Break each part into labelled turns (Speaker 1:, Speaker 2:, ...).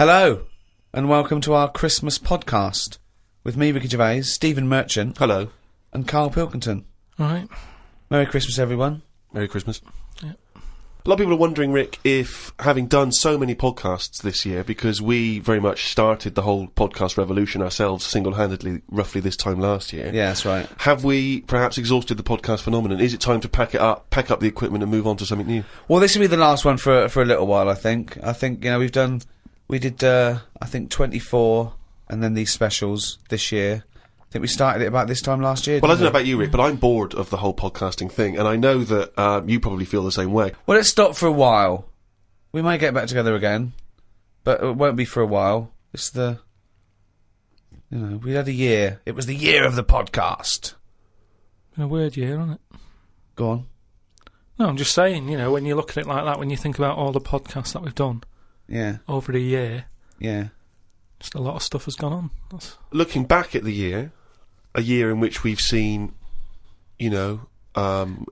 Speaker 1: Hello, and welcome to our Christmas podcast with me, Ricky Gervais, Stephen Merchant.
Speaker 2: Hello.
Speaker 1: And Karl Pilkington.
Speaker 3: All right.
Speaker 1: Merry Christmas, everyone.
Speaker 2: Merry Christmas.
Speaker 3: Yeah.
Speaker 2: A lot of people are wondering, Rick, if having done so many podcasts this year, because we very much started the whole podcast revolution ourselves single-handedly roughly this time last year.
Speaker 1: Yeah, that's right.
Speaker 2: Have we perhaps exhausted the podcast phenomenon? Is it time to pack up the equipment and move on to something new?
Speaker 1: Well, this will be the last one for a little while, I think. We did, I think 24 and then these specials this year. I think we started it about this time last year.
Speaker 2: Well, I don't know about you, Rick, but I'm bored of the whole podcasting thing, and I know that you probably feel the same way.
Speaker 1: Well, let's stop for a while. We might get back together again, but it won't be for a while. It's we had a year. It was the year of the podcast.
Speaker 3: Been a weird year, hasn't it?
Speaker 1: Go on.
Speaker 3: No, I'm just saying, when you look at it like that, when you think about all the podcasts that we've done over the year, just a lot of stuff has gone on.
Speaker 2: Looking back at the year, a year in which we've seen,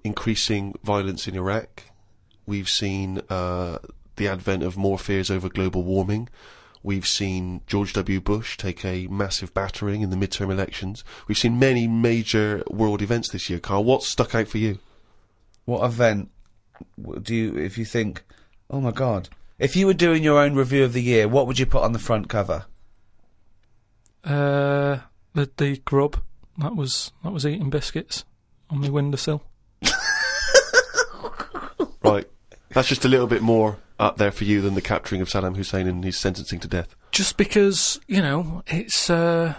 Speaker 2: increasing violence in Iraq. We've seen the advent of more fears over global warming. We've seen George W. Bush take a massive battering in the midterm elections. We've seen many major world events this year. Karl, what's stuck out for you?
Speaker 1: What event if you think, oh my God, if you were doing your own review of the year, what would you put on the front cover?
Speaker 3: The grub that was eating biscuits on my windowsill.
Speaker 2: Right, that's just a little bit more up there for you than the capturing of Saddam Hussein and his sentencing to death.
Speaker 3: Just because it's I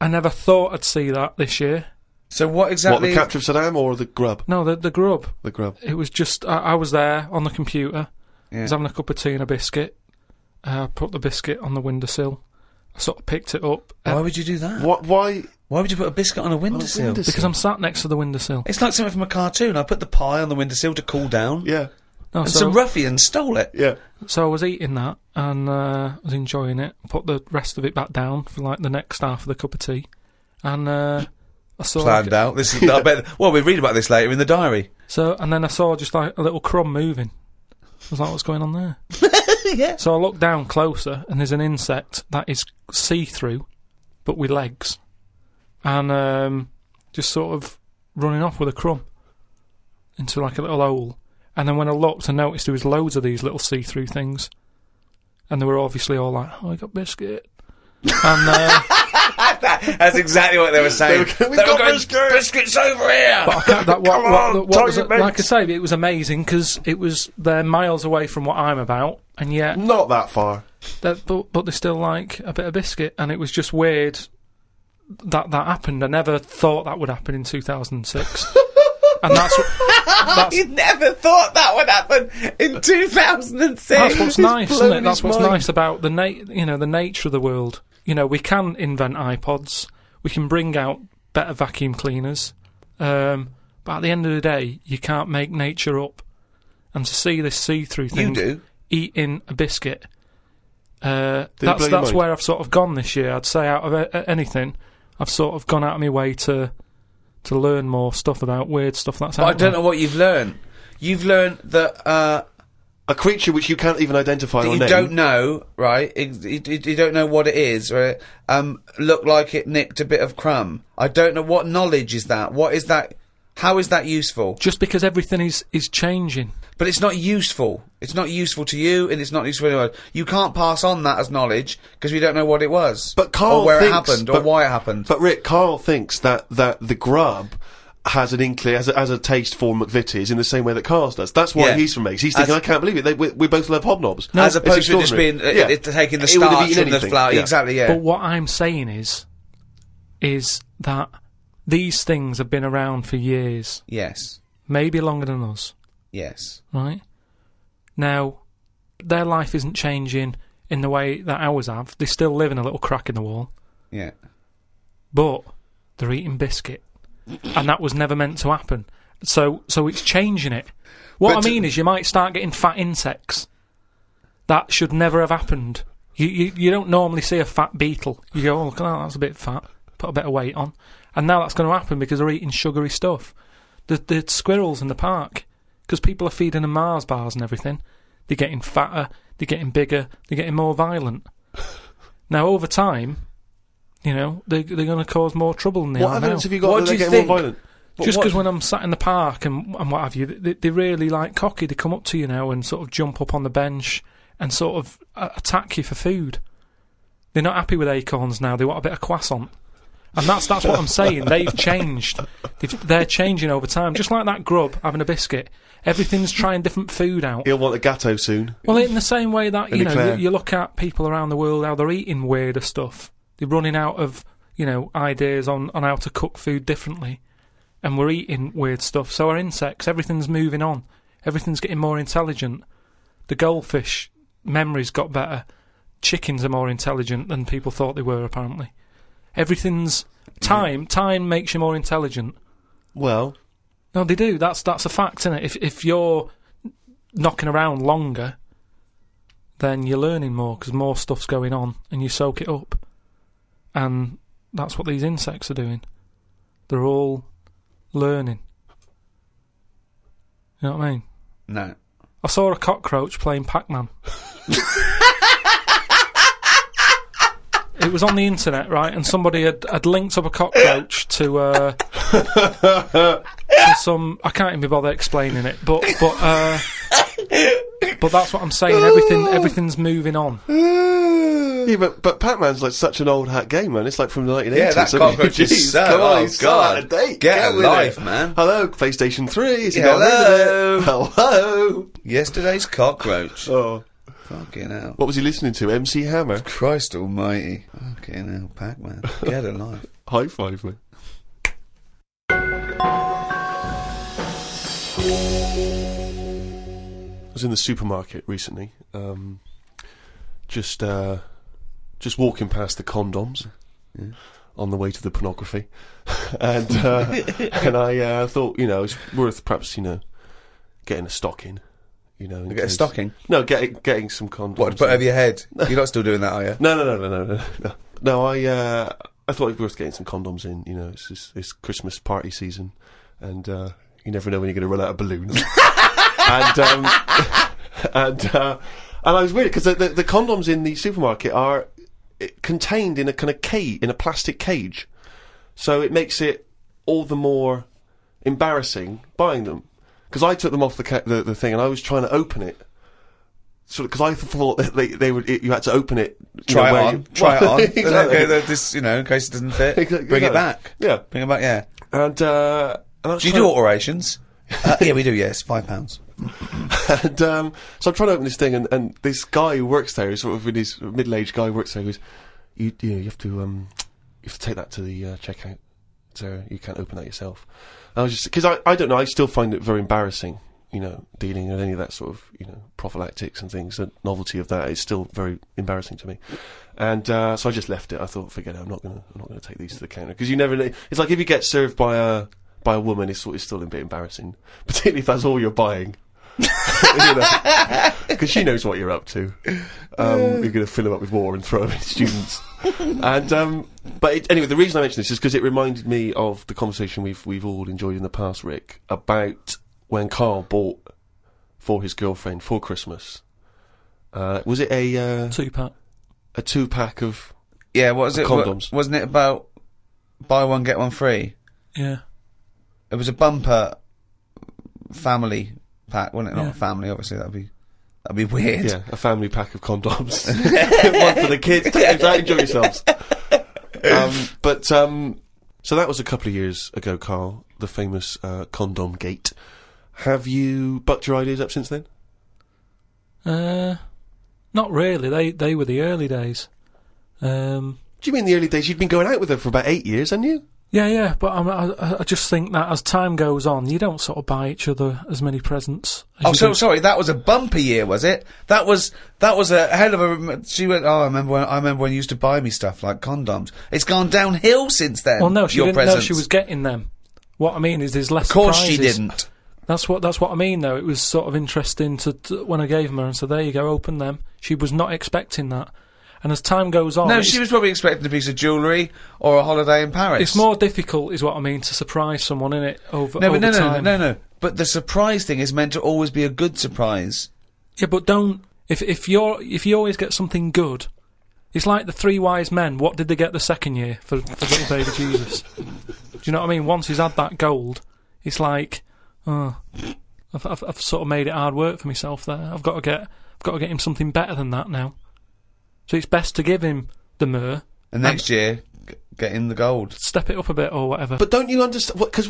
Speaker 3: never thought I'd see that this year.
Speaker 1: So what exactly?
Speaker 2: What, the capture of Saddam or the grub?
Speaker 3: No, the grub.
Speaker 2: The grub.
Speaker 3: It was just I was there on the computer. I was having a cup of tea and a biscuit. I put the biscuit on the windowsill. I sort of picked it up.
Speaker 1: Why would you do that?
Speaker 2: Why
Speaker 1: would you put a biscuit on a windowsill?
Speaker 3: Because I'm sat next to the windowsill.
Speaker 1: It's like something from a cartoon. I put the pie on the windowsill to cool down.
Speaker 2: Yeah.
Speaker 1: And some ruffian stole it.
Speaker 2: Yeah.
Speaker 3: So I was eating that and I was enjoying it. Put the rest of it back down for like the next half of the cup of tea. And I saw...
Speaker 1: Planned out. This is, I bet, well, we'll read about this later in the diary.
Speaker 3: So, and then I saw just like a little crumb moving. I was like, what's going on there?
Speaker 1: Yeah.
Speaker 3: So I looked down closer, and there's an insect that is see-through, but with legs, and just sort of running off with a crumb into like a little hole. And then when I looked, I noticed there was loads of these little see-through things, and they were obviously all like, "Oh, I got biscuit," and
Speaker 1: that's exactly what they were saying.
Speaker 2: They were going,
Speaker 1: biscuits over here.
Speaker 3: But I can't, what was it, like I say, it was amazing because they're miles away from what I'm about, and yet
Speaker 2: not that far.
Speaker 3: But they still like a bit of biscuit, and it was just weird that happened. I never thought that would happen in 2006, and that's
Speaker 1: you never thought that would happen in 2006.
Speaker 3: That's what's nice, isn't it? That's what's nice about the nature of the world. We can invent iPods, we can bring out better vacuum cleaners, but at the end of the day, you can't make nature up. And to see this see-through thing eating a biscuit, that's where I've sort of gone this year. I'd say out of anything, I've sort of gone out of my way to learn more stuff about weird stuff that's out there.
Speaker 1: I don't know what you've learned. You've learned that...
Speaker 2: a creature which you can't even identify or name.
Speaker 1: You don't know, right? You don't know what it is, right? Looked like it nicked a bit of crumb. I don't know what knowledge is that. What is that? How is that useful?
Speaker 3: Just because everything is changing.
Speaker 1: But it's not useful. It's not useful to you, and it's not useful to anyone. You can't pass on that as knowledge because we don't know what it was,
Speaker 2: but Karl
Speaker 1: or where
Speaker 2: thinks,
Speaker 1: it happened, or why it happened.
Speaker 2: But Rick, Karl thinks that the grub has an inkling, has a taste for McVitie's in the same way that Karl does. That's why he's from Makes. He's thinking, I can't believe it. We both love hobnobs.
Speaker 1: No, as opposed to just being taking the starch from the flour. Yeah. Exactly. Yeah.
Speaker 3: But what I'm saying is that these things have been around for years.
Speaker 1: Yes.
Speaker 3: Maybe longer than us.
Speaker 1: Yes.
Speaker 3: Right. Now, their life isn't changing in the way that ours have. They still live in a little crack in the wall.
Speaker 1: Yeah.
Speaker 3: But they're eating biscuit. And that was never meant to happen. So it's changing it. What I mean is you might start getting fat insects. That should never have happened. You don't normally see a fat beetle. You go, oh, look at that, that's a bit fat. Put a bit of weight on. And now that's going to happen because they're eating sugary stuff. The squirrels in the park, because people are feeding them Mars bars and everything, they're getting fatter, they're getting bigger, they're getting more violent. Now, over time, you know, they're going to cause more trouble than they
Speaker 2: What
Speaker 3: are
Speaker 2: evidence
Speaker 3: now.
Speaker 2: have you got
Speaker 1: What
Speaker 2: that
Speaker 1: do
Speaker 2: they're
Speaker 1: you
Speaker 2: getting
Speaker 1: think?
Speaker 2: more violent?
Speaker 3: Just because when I'm sat in the park and what have you, they really like cocky. They come up to you now and sort of jump up on the bench and sort of attack you for food. They're not happy with acorns now. They want a bit of croissant. And that's what I'm saying. They've changed. They're changing over time. Just like that grub having a biscuit. Everything's trying different food out.
Speaker 2: He'll want a gâteau soon.
Speaker 3: Well, in the same way that, you know,
Speaker 2: Eclair.
Speaker 3: you look at people around the world, how they're eating weirder stuff. They're running out of, you know, ideas on how to cook food differently. And we're eating weird stuff. So our insects, everything's moving on. Everything's getting more intelligent. The goldfish memories got better. Chickens are more intelligent than people thought they were, apparently. Everything's... Time makes you more intelligent.
Speaker 2: Well...
Speaker 3: No, they do. That's a fact, isn't it? If you're knocking around longer, then you're learning more, because more stuff's going on, and you soak it up. And that's what these insects are doing. They're all learning. You know what I mean?
Speaker 1: No.
Speaker 3: I saw a cockroach playing Pac-Man. It was on the internet, right? And somebody had linked up a cockroach to some... I can't even bother explaining it, but that's what I'm saying. Everything's moving on.
Speaker 2: Yeah, but Pac-Man's like such an old hat game, man. It's like from the 1980s.
Speaker 1: Yeah, that cockroach is so...
Speaker 2: Come on,
Speaker 1: oh,
Speaker 2: he's so
Speaker 1: God.
Speaker 2: out of date.
Speaker 1: Get a
Speaker 2: with
Speaker 1: life,
Speaker 2: it.
Speaker 1: man.
Speaker 2: Hello, PlayStation 3. Is he
Speaker 1: Yeah,
Speaker 2: got rid of it? Hello.
Speaker 1: Yesterday's cockroach.
Speaker 2: Oh.
Speaker 1: Fucking hell.
Speaker 2: What was he listening to? MC Hammer?
Speaker 1: Christ almighty. Fucking hell, Pac-Man. Get a life.
Speaker 2: High five, man. I was in the supermarket recently, just walking past the condoms on the way to the pornography, and I thought, you know, it's worth perhaps, you know, getting a stocking. You know,
Speaker 1: Get a stocking?
Speaker 2: No, getting some condoms.
Speaker 1: What, to put over your head? You're not still doing that, are you?
Speaker 2: No, I thought it was worth getting some condoms in. You know, it's Christmas party season, and you never know when you're going to run out of balloons. and I was weird because the condoms in the supermarket are contained in a kind of cage, in a plastic cage, so it makes it all the more embarrassing buying them. Because I took them off the thing and I was trying to open it, sort of, because I thought that they would. You had to open it.
Speaker 1: Try it on.
Speaker 2: Exactly.
Speaker 1: This, you know, in case it doesn't fit,
Speaker 2: Exactly.
Speaker 1: bring it back.
Speaker 2: Yeah,
Speaker 1: Bring it back. Yeah.
Speaker 2: and I was
Speaker 1: Do you do alterations? Yeah, we do. Yes, £5.
Speaker 2: And so I'm trying to open this thing, and this guy who works there, sort of this middle-aged guy who works there, goes, you have to take that to the checkout, so you can't open that yourself. And I was just, because I don't know, I still find it very embarrassing, you know, dealing with any of that sort of, you know, prophylactics and things. The novelty of that is still very embarrassing to me. And so I just left it. I thought, forget it, I'm not gonna take these to the counter, because you never know. It's like if you get served by a woman, it's still a bit embarrassing, particularly if that's all you're buying. Because she knows what you're up to. You're going to fill them up with water and throw them at students. And anyway, the reason I mention this is because it reminded me of the conversation we've all enjoyed in the past, Rick, about when Karl bought for his girlfriend for Christmas. Was it a
Speaker 3: 2-pack?
Speaker 2: A 2-pack of
Speaker 1: what was it?
Speaker 2: condoms?
Speaker 1: Wasn't it about buy one get one free?
Speaker 3: Yeah.
Speaker 1: It was a bumper family pack, wasn't it? Not
Speaker 3: Yeah.
Speaker 1: a family, obviously. That'd be weird.
Speaker 2: Yeah, a family pack of condoms. One for the kids. Take them out, enjoy yourselves. So that was a couple of years ago, Karl, the famous condom gate. Have you bucked your ideas up since then?
Speaker 3: Not really. They were the early days.
Speaker 2: Do you mean the early days? You'd been going out with her for about 8 years, hadn't you?
Speaker 3: Yeah, but I just think that as time goes on, you don't sort of buy each other as many presents.
Speaker 1: Sorry, that was a bumper year, was it? That was a hell of a. She went. Oh, I remember when you used to buy me stuff like condoms. It's gone downhill since then.
Speaker 3: Well, no, she didn't know
Speaker 1: presents.
Speaker 3: she was getting them. What I mean is, there's less.
Speaker 1: Of course,
Speaker 3: surprises.
Speaker 1: she didn't.
Speaker 3: That's what I mean, though. It was sort of interesting to when I gave them her and said, "There you go, open them." She was not expecting that. And as time goes on...
Speaker 1: No, she was probably expecting a piece of jewellery or a holiday in Paris.
Speaker 3: It's more difficult, is what I mean, to surprise someone, innit, over time.
Speaker 1: No. But the surprise thing is meant to always be a good surprise.
Speaker 3: Yeah, but don't... If you always get something good, It's like the three wise men. What did they get the second year for little baby Jesus? Do you know what I mean? Once he's had that gold, it's like, oh, I've sort of made it hard work for myself there. I've got to get him something better than that now. So it's best to give him the myrrh.
Speaker 1: And next year, get him the gold.
Speaker 3: Step it up a bit or whatever.
Speaker 2: But don't you understand? Because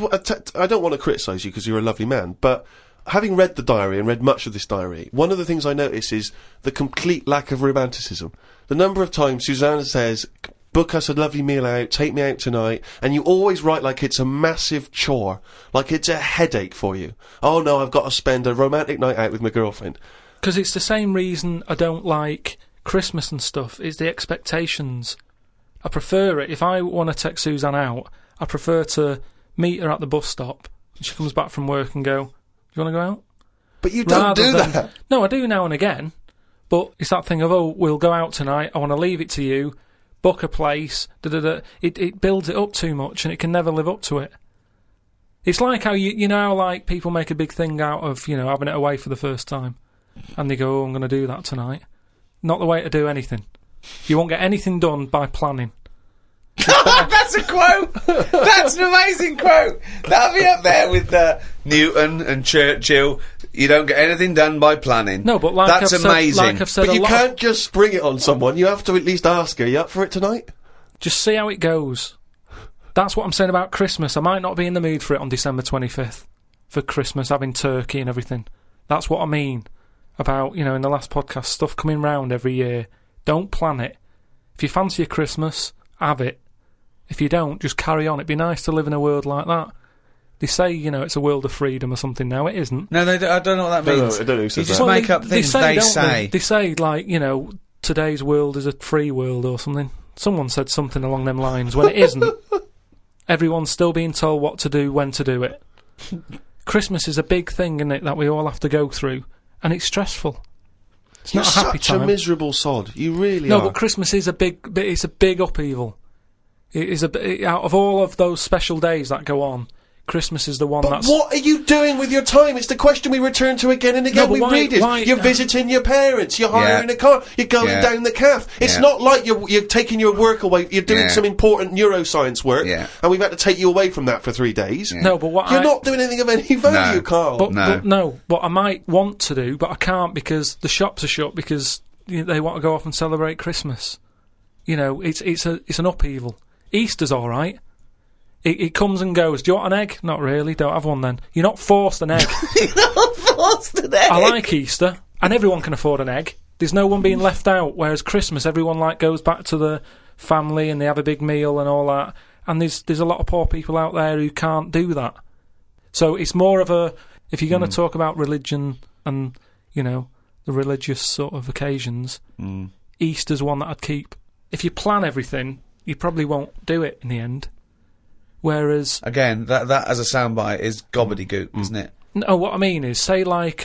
Speaker 2: I don't want to criticise you because you're a lovely man, but having read the diary and read much of this diary, one of the things I notice is the complete lack of romanticism. The number of times Susanna says, book us a lovely meal out, take me out tonight, and you always write like it's a massive chore, like it's a headache for you. Oh no, I've got to spend a romantic night out with my girlfriend.
Speaker 3: Because it's the same reason I don't like Christmas and stuff, is the expectations. I prefer it, if I want to take Suzanne out, I prefer to meet her at the bus stop, and she comes back from work and go, you want to go out?
Speaker 2: But you don't do that.
Speaker 3: No, I do now and again, but it's that thing of, oh, we'll go out tonight, I want to leave it to you, book a place, It builds it up too much, and it can never live up to it. It's like how, you know how, like, people make a big thing out of, you know, having it away for the first time, and they go, oh, I'm going to do that tonight. Not the way to do anything. You won't get anything done by planning.
Speaker 1: That's a quote! That's an amazing quote! That'll be up there with Newton and Churchill. You don't get anything done by planning.
Speaker 3: No, but
Speaker 1: that's amazing.
Speaker 3: Like I've said,
Speaker 2: but you can't just spring it on someone. You have to at least ask her, you up for it tonight?
Speaker 3: Just see how it goes. That's what I'm saying about Christmas. I might not be in the mood for it on December 25th. For Christmas, having turkey and everything. That's what I mean. About, you know, in the last podcast, stuff coming round every year. Don't plan it. If you fancy a Christmas, have it. If you don't, just carry on. It'd be nice to live in a world like that. They say, you know, it's a world of freedom or something now. It isn't.
Speaker 1: No, I don't know what that means.
Speaker 2: I don't know who says
Speaker 1: you just
Speaker 2: that.
Speaker 1: make up things they say.
Speaker 3: They say, like, you know, today's world is a free world or something. Someone said something along them lines when it isn't. Everyone's still being told what to do, when to do it. Christmas is a big thing, isn't it, that we all have to go through. And it's stressful. It's not a happy time.
Speaker 2: You're such a miserable sod. You really are.
Speaker 3: No, but Christmas is it's a big upheaval. It is out of all of those special days that go on, Christmas is the one that's...
Speaker 2: But what are you doing with your time? It's the question we return to again and again.
Speaker 3: No,
Speaker 2: You're visiting your parents, you're hiring a car, you're going down the calf. It's not like you're taking your work away, you're doing some important neuroscience work, and we've had to take you away from that for 3 days.
Speaker 1: Yeah.
Speaker 3: No, but what
Speaker 2: You're not doing anything of any value, Karl.
Speaker 3: But what I might want to do, but I can't because the shops are shut because they want to go off and celebrate Christmas. You know, it's an upheaval. Easter's all right. It comes and goes. Do you want an egg? Not really. Don't have one then. You're not forced an egg.
Speaker 1: You're not forced an egg.
Speaker 3: I like Easter, and everyone can afford an egg. There's no one being left out. Whereas Christmas, everyone goes back to the family and they have a big meal and all that. And there's a lot of poor people out there who can't do that. So it's more of a, if you're going to talk about religion and, you know, the religious sort of occasions, Easter's one that I'd keep. If you plan everything, you probably won't do it in the end. Whereas...
Speaker 1: Again, that as a soundbite is gobbledygook, isn't it?
Speaker 3: No, what I mean is, say like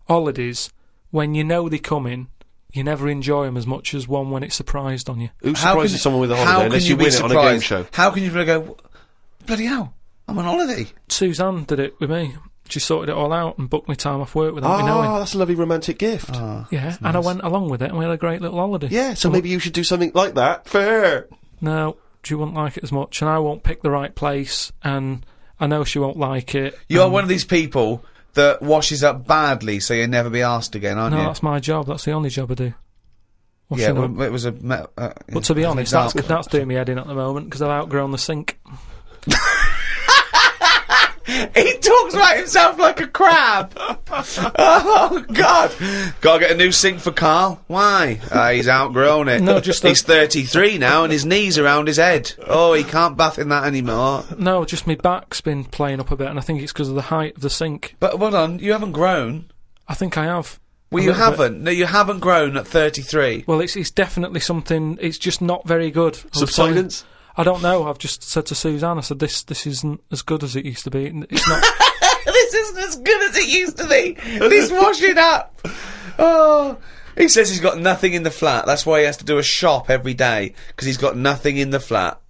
Speaker 3: holidays, when you know they're coming, you never enjoy them as much as one when it's surprised on you.
Speaker 2: Who surprises someone with a holiday unless you win it on a game show?
Speaker 1: How can you go, bloody hell, I'm on holiday?
Speaker 3: Suzanne did it with me. She sorted it all out and booked me time off work without me knowing.
Speaker 2: Oh, that's a lovely romantic gift.
Speaker 3: Yeah, and I went along with it and we had a great little holiday.
Speaker 2: Yeah, so maybe you should do something like that for her.
Speaker 3: No, she wouldn't like it as much, and I won't pick the right place, and I know she won't like it.
Speaker 1: You are one of these people that washes up badly so you'll never be asked again, aren't you?
Speaker 3: No, that's my job. That's the only job I do.
Speaker 1: Yeah, well, it was a...
Speaker 3: but to be honest, that's doing me head in at the moment, because I've outgrown the sink.
Speaker 1: He talks about himself like a crab. Oh, God. Gotta get a new sink for Karl. Why? He's outgrown it.
Speaker 3: No, just
Speaker 1: he's 33 now and his knees around his head. Oh, he can't bath in that anymore.
Speaker 3: No, just my back's been playing up a bit, and I think it's because of the height of the sink.
Speaker 1: But hold on, you haven't grown.
Speaker 3: I think I have.
Speaker 1: Well, you haven't. No, you haven't grown at 33.
Speaker 3: Well, it's definitely something... It's just not very good.
Speaker 2: Subsidence?
Speaker 3: I don't know. I've just said to Suzanne, I said, this isn't as good as it used to be. It's not...
Speaker 1: This isn't as good as it used to be. This washing up. Oh. He says he's got nothing in the flat. That's why he has to do a shop every day, because he's got nothing in the flat.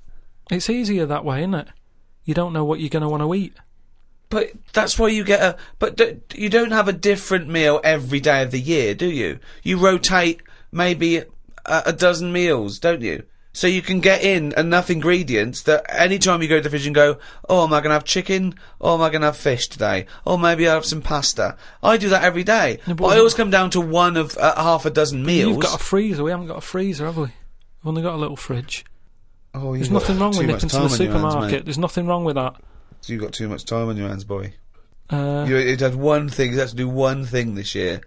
Speaker 3: It's easier that way, isn't it? You don't know what you're going to want to eat.
Speaker 1: But that's why you get a... But you don't have a different meal every day of the year, do you? You rotate maybe a dozen meals, don't you? So you can get in enough ingredients that any time you go to the fridge and go, oh, am I going to have chicken? Or am I going to have fish today? Or maybe I'll have some pasta. I do that every day.
Speaker 3: No,
Speaker 1: but I always come down to one of half a dozen meals.
Speaker 3: You've got a freezer. We haven't got a freezer, have we? We've only got a little fridge.
Speaker 1: Oh,
Speaker 3: There's nothing wrong with nipping to the supermarket. There's nothing wrong with that.
Speaker 1: So you've got too much time on your hands, boy. You had one thing. You had to do one thing this year.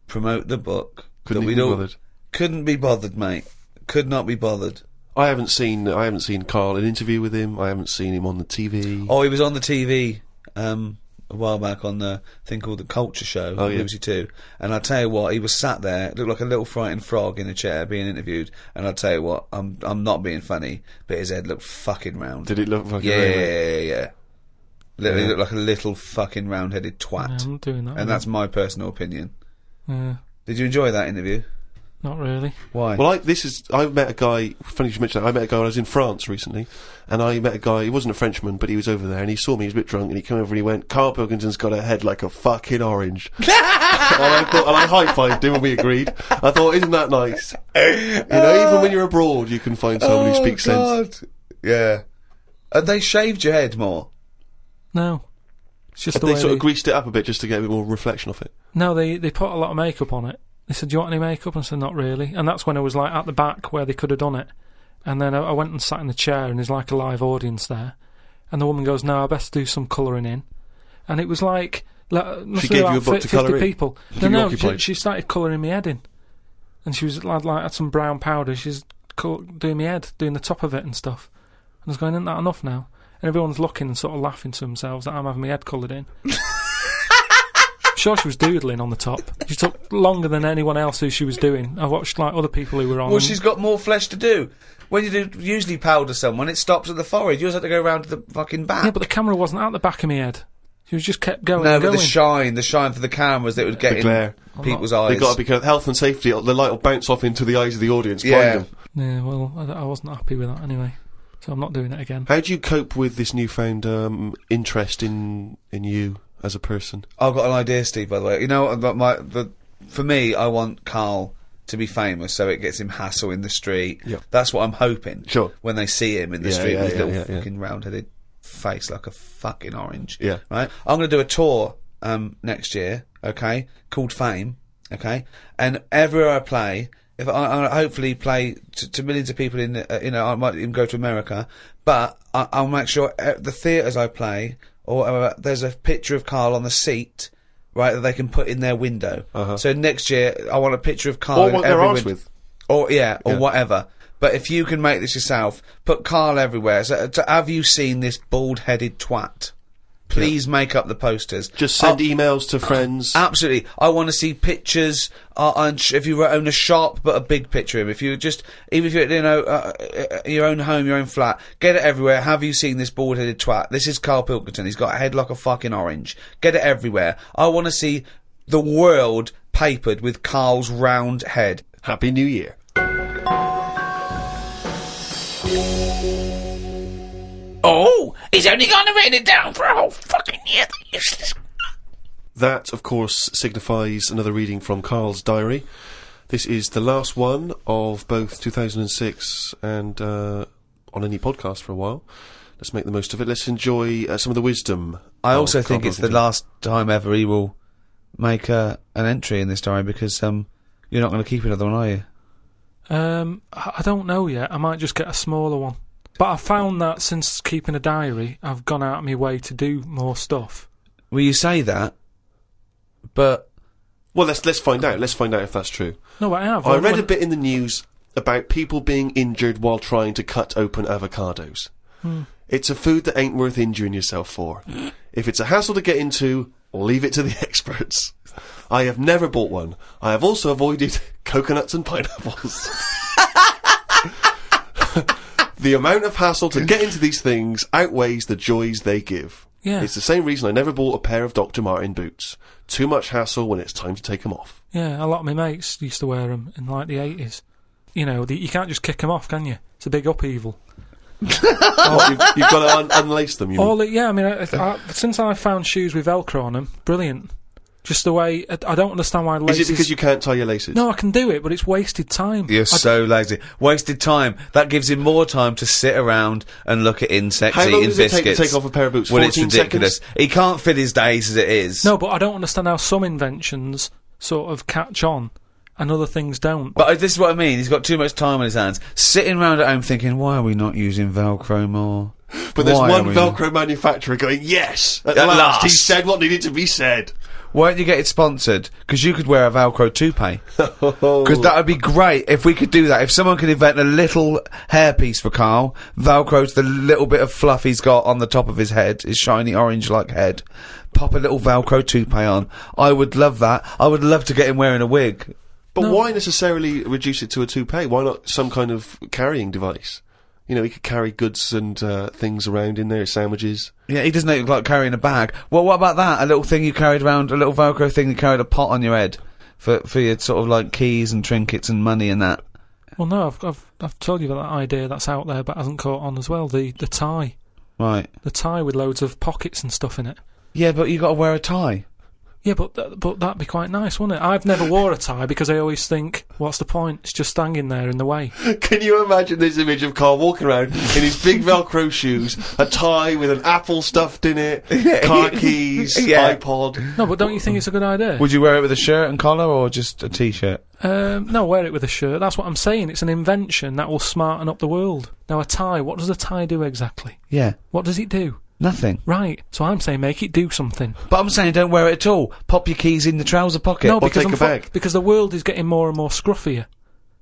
Speaker 1: Promote the book.
Speaker 2: Couldn't be bothered.
Speaker 1: Couldn't be bothered, mate. Could not be bothered.
Speaker 2: I haven't seen Karl, an interview with him. I haven't seen him on the TV.
Speaker 1: Oh, he was on the TV a while back on the thing called The Culture Show on BBC Two. And I tell you what, he was sat there, looked like a little frightened frog in a chair being interviewed. And I tell you what, I'm not being funny, but his head looked fucking round.
Speaker 2: Did it look fucking round?
Speaker 1: Yeah. Literally looked like a little fucking round-headed twat.
Speaker 3: Yeah, I'm not doing that.
Speaker 1: And that's my personal opinion.
Speaker 3: Yeah.
Speaker 1: Did you enjoy that interview?
Speaker 3: Not really.
Speaker 1: Why?
Speaker 2: Well, I met a guy, funny you should mention that, I met a guy when I was in France recently, and I met a guy, he wasn't a Frenchman, but he was over there, and he saw me, he was a bit drunk, and he came over and he went, Karl Pilkington's got a head like a fucking orange. and I high-fived him and we agreed. I thought, isn't that nice? Even when you're abroad, you can find someone who speaks sense.
Speaker 1: Yeah. Have they shaved your head more?
Speaker 3: No. It's just
Speaker 2: They sort of greased it up a bit just to get a bit more reflection off it.
Speaker 3: No, they put a lot of makeup on it. They said, do you want any makeup? And I said, not really. And that's when I was like at the back where they could have done it. And then I went and sat in the chair and there's like a live audience there. And the woman goes, no, I best do some colouring in. And it was like
Speaker 2: she gave you a book to colour in?
Speaker 3: People. No, she started colouring my head in. And she was like had some brown powder. She's doing my head, doing the top of it and stuff. And I was going, isn't that enough now? And everyone's looking and sort of laughing to themselves that I'm having my head coloured in. Sure, she was doodling on the top. She took longer than anyone else who she was doing. I watched like other people who were on.
Speaker 1: Well, she's got more flesh to do. When you do usually powder someone, it stops at the forehead. Yours had to go round to the fucking back.
Speaker 3: Yeah, but the camera wasn't at the back of my head. She was just kept going.
Speaker 1: No, but the shine for the cameras that would get in people's eyes.
Speaker 2: They've got to be careful. Health and safety. The light will bounce off into the eyes of the audience. Blind them.
Speaker 3: Yeah, well, I wasn't happy with that anyway. So I'm not doing it again.
Speaker 2: How do you cope with this newfound interest in you as a person?
Speaker 1: I've got an idea, Steve, by the way. You know, for me, I want Karl to be famous so it gets him hassle in the street.
Speaker 2: Yep.
Speaker 1: That's what I'm hoping.
Speaker 2: Sure.
Speaker 1: When they see him in the street with his little fucking round-headed face like a fucking orange.
Speaker 2: Yeah.
Speaker 1: Right? I'm going to do a tour next year, okay, called Fame, okay? And everywhere I play, if I hopefully play to millions of people in, I might even go to America, but I'll make sure the theatres I play, or whatever, there's a picture of Karl on the seat, right, that they can put in their window. So next year, I want a picture of Karl in every window. With. Or whatever. But if you can make this yourself, put Karl everywhere. So, have you seen this bald-headed twat? Please make up the posters.
Speaker 2: Just send emails to friends.
Speaker 1: Absolutely. I want to see pictures. If you own a shop, but a big picture of him. If you even if you're your own home, your own flat, get it everywhere. Have you seen this bald-headed twat? This is Karl Pilkington. He's got a head like a fucking orange. Get it everywhere. I want to see the world papered with Karl's round head.
Speaker 2: Happy New Year.
Speaker 4: Oh, he's only going to write it down for a whole fucking year.
Speaker 2: That, of course, signifies another reading from Karl's diary. This is the last one of both 2006 and on any podcast for a while. Let's make the most of it. Let's enjoy some of the wisdom.
Speaker 1: I also think it's the last time ever he will make an entry in this diary, because you're not going to keep another one, are you?
Speaker 3: I don't know yet. I might just get a smaller one. But I found that since keeping a diary, I've gone out of my way to do more stuff.
Speaker 1: Well, you say that, but...
Speaker 2: Well, let's find out. Let's find out if that's true.
Speaker 3: No, I have.
Speaker 2: I read a bit in the news about people being injured while trying to cut open avocados. It's a food that ain't worth injuring yourself for. If it's a hassle to get into, leave it to the experts. I have never bought one. I have also avoided coconuts and pineapples. The amount of hassle to get into these things outweighs the joys they give.
Speaker 3: Yeah.
Speaker 2: It's the same reason I never bought a pair of Dr. Martin boots. Too much hassle when it's time to take them off.
Speaker 3: Yeah, a lot of my mates used to wear them in like the 80s. You know, you can't just kick them off, can you? It's a big upheaval.
Speaker 2: You've got to unlace them, you mean?
Speaker 3: Yeah, I mean, since I found shoes with Velcro on them, brilliant. Just the way I don't understand why laces.
Speaker 2: Is it because you can't tie your laces?
Speaker 3: No, I can do it, but it's wasted time.
Speaker 1: You're so lazy. Wasted time. That gives him more time to sit around and look at insects,
Speaker 2: How long
Speaker 1: eating
Speaker 2: does it
Speaker 1: biscuits.
Speaker 2: take to take off a pair of boots?
Speaker 1: Well,
Speaker 2: 14
Speaker 1: it's ridiculous.
Speaker 2: seconds?
Speaker 1: He can't fit his days as it is.
Speaker 3: No, but I don't understand how some inventions sort of catch on and other things don't.
Speaker 1: But this is what I mean. He's got too much time on his hands. Sitting around at home thinking, why are we not using Velcro more?
Speaker 2: But there's
Speaker 1: Why
Speaker 2: one
Speaker 1: are we
Speaker 2: Velcro manufacturer going, yes, at
Speaker 1: At
Speaker 2: last,
Speaker 1: last.
Speaker 2: he said what needed to be said.
Speaker 1: Why don't you get it sponsored? Because you could wear a Velcro toupee. Because that would be great if we could do that. If someone could invent a little hairpiece for Karl, Velcro's the little bit of fluff he's got on the top of his head, his shiny orange-like head. Pop a little Velcro toupee on. I would love that. I would love to get him wearing a wig.
Speaker 2: But why necessarily reduce it to a toupee? Why not some kind of carrying device? You know, he could carry goods and things around in there, sandwiches.
Speaker 1: Yeah, he doesn't look like carrying a bag. Well, what about that? A little thing you carried around, a little Velcro thing you carried a pot on your head for your sort of like keys and trinkets and money and that.
Speaker 3: Well, no, I've told you about that idea that's out there, but hasn't caught on as well. The tie,
Speaker 1: Right.
Speaker 3: the tie with loads of pockets and stuff in it.
Speaker 1: Yeah, but you got to wear a tie.
Speaker 3: Yeah, but that'd be quite nice, wouldn't it? I've never wore a tie because I always think, what's the point? It's just hanging there in the way.
Speaker 2: Can you imagine this image of Karl walking around in his big Velcro shoes, a tie with an apple stuffed in it, car keys,
Speaker 1: Yeah.
Speaker 2: iPod?
Speaker 3: No, but don't you think it's a good idea?
Speaker 1: Would you wear it with a shirt and collar or just a t-shirt?
Speaker 3: No, wear it with a shirt. That's what I'm saying. It's an invention that will smarten up the world. Now, a tie, what does a tie do exactly?
Speaker 1: Yeah.
Speaker 3: What does it do?
Speaker 1: Nothing.
Speaker 3: Right, so I'm saying make it do something.
Speaker 1: But I'm saying don't wear it at all. Pop your keys in the trouser pocket.
Speaker 3: No,
Speaker 2: Or
Speaker 3: because
Speaker 2: take a bag.
Speaker 3: because the world is getting more and more scruffier,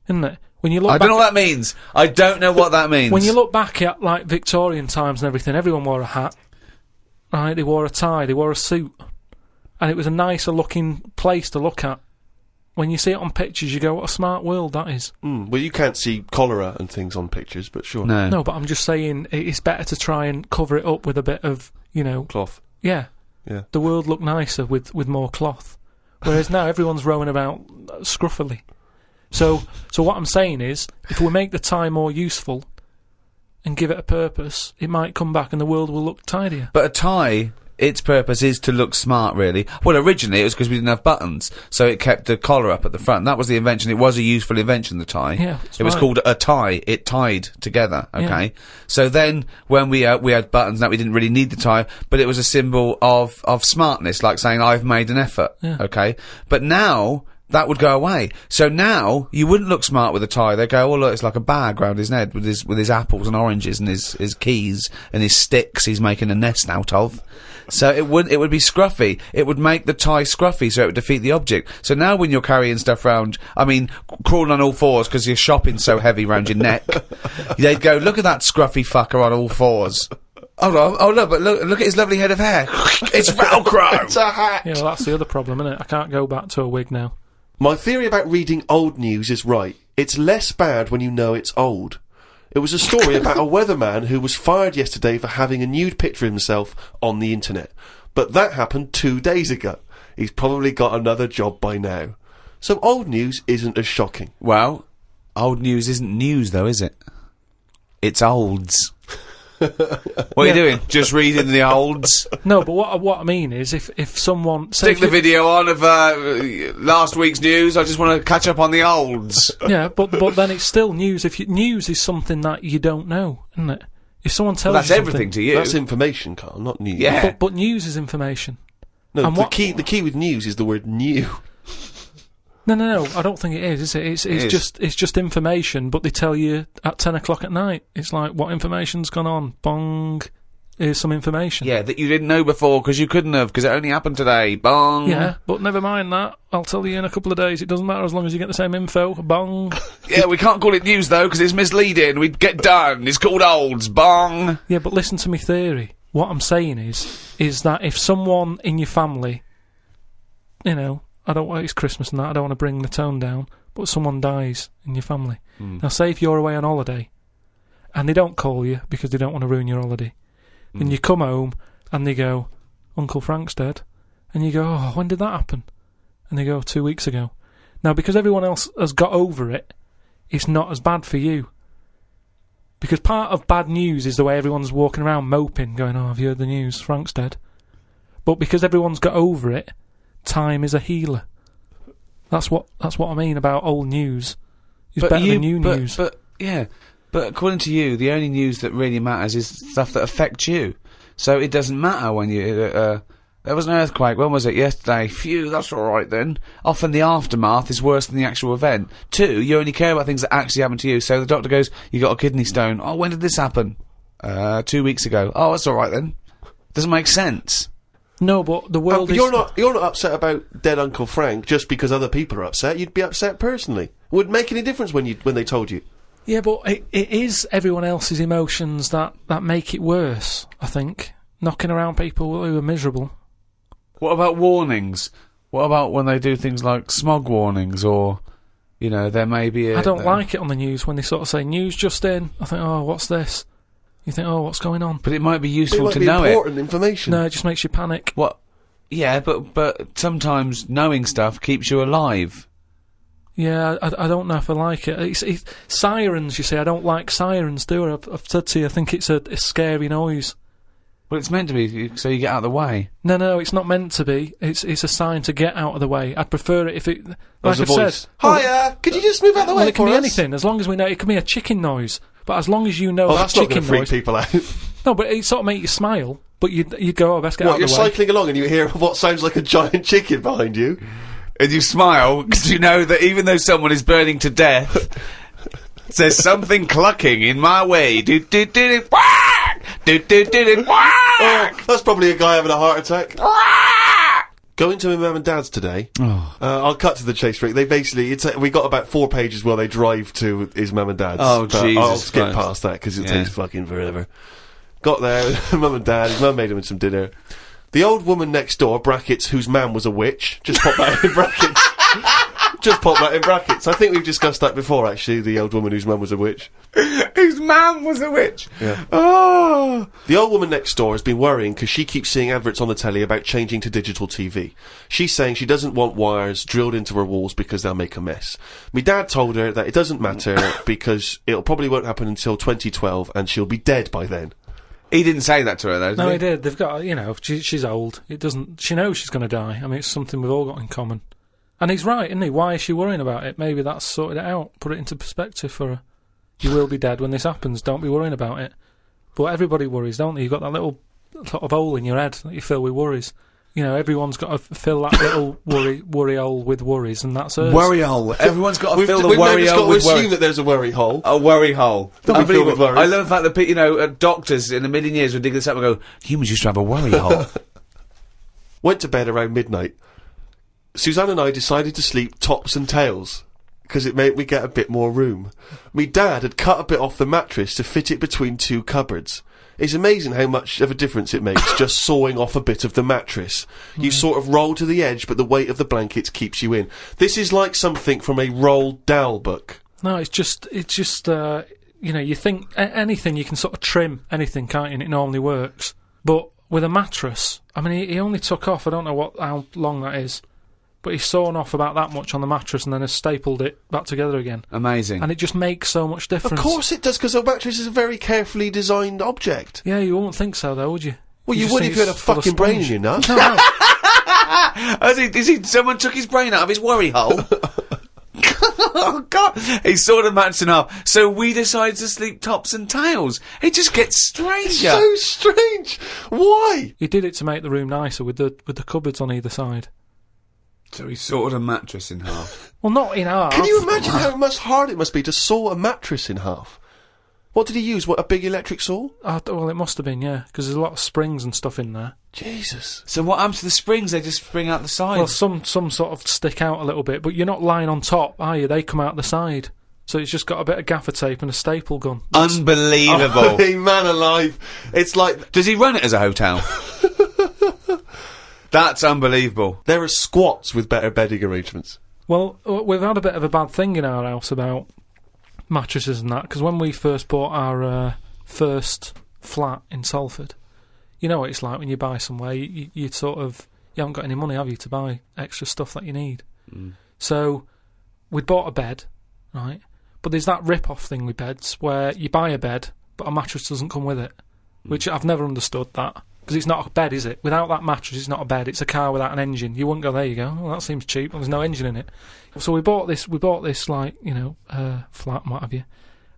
Speaker 3: isn't it? When you look
Speaker 1: I
Speaker 3: back
Speaker 1: don't know what that means. I don't know what that means.
Speaker 3: when you look back at like Victorian times and everything, everyone wore a hat. Right, they wore a tie, they wore a suit, and it was a nicer looking place to look at. When you see it on pictures, you go, "What a smart world that is."
Speaker 2: Well, you can't see cholera and things on pictures, but sure.
Speaker 1: No.
Speaker 3: No, but I'm just saying it's better to try and cover it up with a bit of,
Speaker 2: Cloth.
Speaker 3: yeah.
Speaker 2: Yeah.
Speaker 3: The world looked nicer with more cloth, whereas now everyone's roaming about scruffily. So what I'm saying is, if we make the tie more useful and give it a purpose, it might come back and the world will look tidier.
Speaker 1: But a tie, its purpose is to look smart, really. Well, originally it was because we didn't have buttons, so it kept the collar up at the front. That was the invention. It was a useful invention, the tie.
Speaker 3: Yeah, that's
Speaker 1: it was
Speaker 3: right.
Speaker 1: called a tie. It tied together, okay?
Speaker 3: Yeah.
Speaker 1: So then, when we had buttons, that we didn't really need the tie, but it was a symbol of smartness, like saying, I've made an effort,
Speaker 3: Yeah.
Speaker 1: okay? But now, that would go away. So now, you wouldn't look smart with a tie. They go, oh look, it's like a bag round his neck with his apples and oranges and his keys and his sticks he's making a nest out of. So it would be scruffy. It would make the tie scruffy, so it would defeat the object. So now when you're carrying stuff round, crawling on all fours because your shopping's so heavy round your neck, they'd go, look at that scruffy fucker on all fours. Oh look, but look at his lovely head of hair. It's Velcro!
Speaker 2: It's a hat!
Speaker 3: Yeah, well, that's the other problem, isn't it? I can't go back to a wig now.
Speaker 2: My theory about reading old news is right. It's less bad when you know it's old. It was a story about a weatherman who was fired yesterday for having a nude picture of himself on the internet. But that happened 2 days ago. He's probably got another job by now. So old news isn't as shocking.
Speaker 1: Well, old news isn't news though, is it? It's olds. What are you doing? Just reading the olds?
Speaker 3: No, but what I mean is, if someone
Speaker 1: Stick the video on of last week's news. I just want to catch up on the olds.
Speaker 3: yeah, but then it's still news. News is something that you don't know, isn't it? If someone tells
Speaker 1: That's
Speaker 3: you
Speaker 1: everything to you.
Speaker 2: That's information, Karl, not news.
Speaker 1: Yeah.
Speaker 3: but news is information.
Speaker 2: No,
Speaker 3: And
Speaker 2: the key with news is the word new.
Speaker 3: No, I don't think it is it? It's just information, but they tell you at 10 o'clock at night. It's like, what information's gone on? Bong. Here's some information.
Speaker 1: Yeah, that you didn't know before because you couldn't have because it only happened today. Bong.
Speaker 3: Yeah, but never mind that. I'll tell you in a couple of days. It doesn't matter as long as you get the same info. Bong.
Speaker 1: Yeah, we can't call it news though because it's misleading. We'd get done. It's called olds. Bong.
Speaker 3: Yeah, but listen to me theory. What I'm saying is that if someone in your family, it's Christmas and that, I don't want to bring the tone down, but someone dies in your family. Now, say if you're away on holiday, and they don't call you because they don't want to ruin your holiday, and you come home, and they go, Uncle Frank's dead, and you go, oh, when did that happen? And they go, 2 weeks ago. Now, because everyone else has got over it, it's not as bad for you. Because part of bad news is the way everyone's walking around moping, going, oh, have you heard the news? Frank's dead. But because everyone's got over it, time is a healer. That's what I mean about old news. It's better than new news.
Speaker 1: But according to you, the only news that really matters is stuff that affects you. So it doesn't matter when you... there was an earthquake. When was it? Yesterday. Phew, that's all right then. Often the aftermath is worse than the actual event. 2, you only care about things that actually happen to you. So the doctor goes, you got a kidney stone. Oh, when did this happen? 2 weeks ago. Oh, that's all right then. Doesn't make sense.
Speaker 3: No, but the world is...
Speaker 2: You're not upset about dead Uncle Frank just because other people are upset. You'd be upset personally. Would it make any difference when they told you?
Speaker 3: Yeah, but it is everyone else's emotions that make it worse, I think. Knocking around people who are miserable.
Speaker 1: What about warnings? What about when they do things like smog warnings or, there may be a...
Speaker 3: I don't like it on the news when they sort of say, news just in. I think, oh, what's this? You think, oh, what's going on?
Speaker 1: But it might be useful to know it.
Speaker 2: It might be important information.
Speaker 3: No, it just makes you panic.
Speaker 1: What? Yeah, but sometimes knowing stuff keeps you alive.
Speaker 3: Yeah, I don't know if I like it. It's sirens, you see. I don't like sirens, do I? I've said to you, I think it's a scary noise.
Speaker 1: Well, it's meant to be so you get out of the way.
Speaker 3: No, it's not meant to be. It's a sign to get out of the way. I'd prefer it if it... Like
Speaker 2: I've said... Hiya! Could you just move out of the way for us?
Speaker 3: It can be anything, as long as we know... It can be a chicken noise. But as long as you know that chicken noise...
Speaker 2: that's not going to freak people out.
Speaker 3: No, but it sort of make you smile. But you go, oh, best get out of the way.
Speaker 2: You're cycling along and you hear what sounds like a giant chicken behind you.
Speaker 1: And you smile, because you know that even though someone is burning to death, there's something clucking in my way. Do-do-do-do, whack! Do-do-do-do, whack!
Speaker 2: Oh, that's probably a guy having a heart attack. Going to my mum and dad's today. I'll cut to the chase, Rick. They basically, we got about 4 pages where they drive to his mum and dad's.
Speaker 1: Oh, Jesus
Speaker 2: I'll skip
Speaker 1: Christ.
Speaker 2: past that because it takes fucking forever. Got there, mum and dad, his mum made him some dinner. The old woman next door, brackets, whose man was a witch. Just pop that in brackets. Just pop that in brackets. I think we've discussed that before, actually, the old woman whose mum was a witch.
Speaker 1: Whose man was a witch?
Speaker 2: Yeah.
Speaker 1: Oh.
Speaker 2: The old woman next door has been worrying because she keeps seeing adverts on the telly about changing to digital TV. She's saying she doesn't want wires drilled into her walls because they'll make a mess. My dad told her that it doesn't matter because it'll probably won't happen until 2012 and she'll be dead by then.
Speaker 1: He didn't say that to her, though, did he?
Speaker 3: No, he did. They've got, she's old. She knows she's going to die. I mean, it's something we've all got in common. And he's right, isn't he? Why is she worrying about it? Maybe that's sorted it out. Put it into perspective for her. You will be dead when this happens. Don't be worrying about it. But everybody worries, don't they? You've got that little sort of hole in your head that you fill with worries. Everyone's got to fill that little worry hole with worries, and that's us.
Speaker 1: Worry hole. Everyone's got to fill the worry hole with worry.
Speaker 2: We've got to assume that there's a worry hole.
Speaker 1: A worry hole.
Speaker 2: With worries.
Speaker 1: I love the fact that, doctors in a million years would dig this up and go, humans used to have a worry hole.
Speaker 2: Went to bed around midnight. Suzanne and I decided to sleep tops and tails, because it made me get a bit more room. Me dad had cut a bit off the mattress to fit it between 2 cupboards. It's amazing how much of a difference it makes just sawing off a bit of the mattress. You sort of roll to the edge, but the weight of the blankets keeps you in. This is like something from a Roald Dahl book.
Speaker 3: No, it's just you think anything, you can sort of trim anything, can't you? And it normally works. But with a mattress, I mean, he only took off, I don't know how long that is, but he's sawn off about that much on the mattress and then has stapled it back together again.
Speaker 1: Amazing.
Speaker 3: And it just makes so much difference.
Speaker 2: Of course it does, because a mattress is a very carefully designed object.
Speaker 3: Yeah, you wouldn't think so, though, would you?
Speaker 2: Well, you would if you had a fucking brain in your nut.
Speaker 3: No.
Speaker 1: Someone took his brain out of his worry hole? Oh, God. He saw the mattress in half. So we decided to sleep tops and tails. It just gets stranger.
Speaker 2: It's so strange. Why?
Speaker 3: He did it to make the room nicer with the cupboards on either side.
Speaker 1: So he sawed a mattress in half.
Speaker 3: Well, not in half.
Speaker 2: Can you imagine how much hard it must be to saw a mattress in half? What did he use? What, a big electric saw?
Speaker 3: Well, it must have been, yeah, because there's a lot of springs and stuff in there.
Speaker 2: Jesus.
Speaker 1: So what happens to the springs? They just spring out the side?
Speaker 3: Well, some sort of stick out a little bit, but you're not lying on top, are you? They come out the side. So it's just got a bit of gaffer tape and a staple gun.
Speaker 1: Unbelievable.
Speaker 2: Oh, man alive. It's like...
Speaker 1: Does he run it as a hotel? That's unbelievable.
Speaker 2: There are squats with better bedding arrangements.
Speaker 3: Well, we've had a bit of a bad thing in our house about mattresses and that, because when we first bought our first flat in Salford, you know what it's like when you buy somewhere, you haven't got any money, have you, to buy extra stuff that you need. So we'd bought a bed, right, but there's that rip-off thing with beds where you buy a bed but a mattress doesn't come with it, which I've never understood that. Because it's not a bed, is it? Without that mattress, it's not a bed. It's a car without an engine. You wouldn't go, there you go. Well, that seems cheap. Well, there's no engine in it. So we bought this, like, flat and what have you.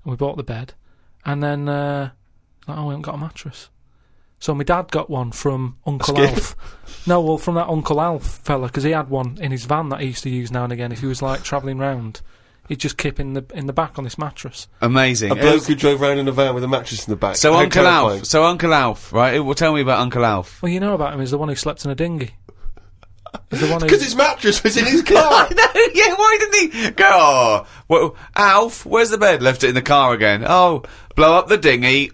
Speaker 3: And we bought the bed. And then, we haven't got a mattress. So my dad got one from Uncle Alf. No, well, from that Uncle Alf fella, because he had one in his van that he used to use now and again if he was, like, travelling round. He'd just kip in the back on this mattress.
Speaker 1: Amazing.
Speaker 2: A bloke who drove around in a van with a mattress in the back.
Speaker 1: So Uncle Alf, right? Well, tell me about Uncle Alf.
Speaker 3: Well, you know about him. He's the one who slept in a dinghy. He's the one
Speaker 2: Because his mattress was in his car.
Speaker 1: I know, yeah, why didn't he go, well, Alf, where's the bed? Left it in the car again. Oh, blow up the dinghy.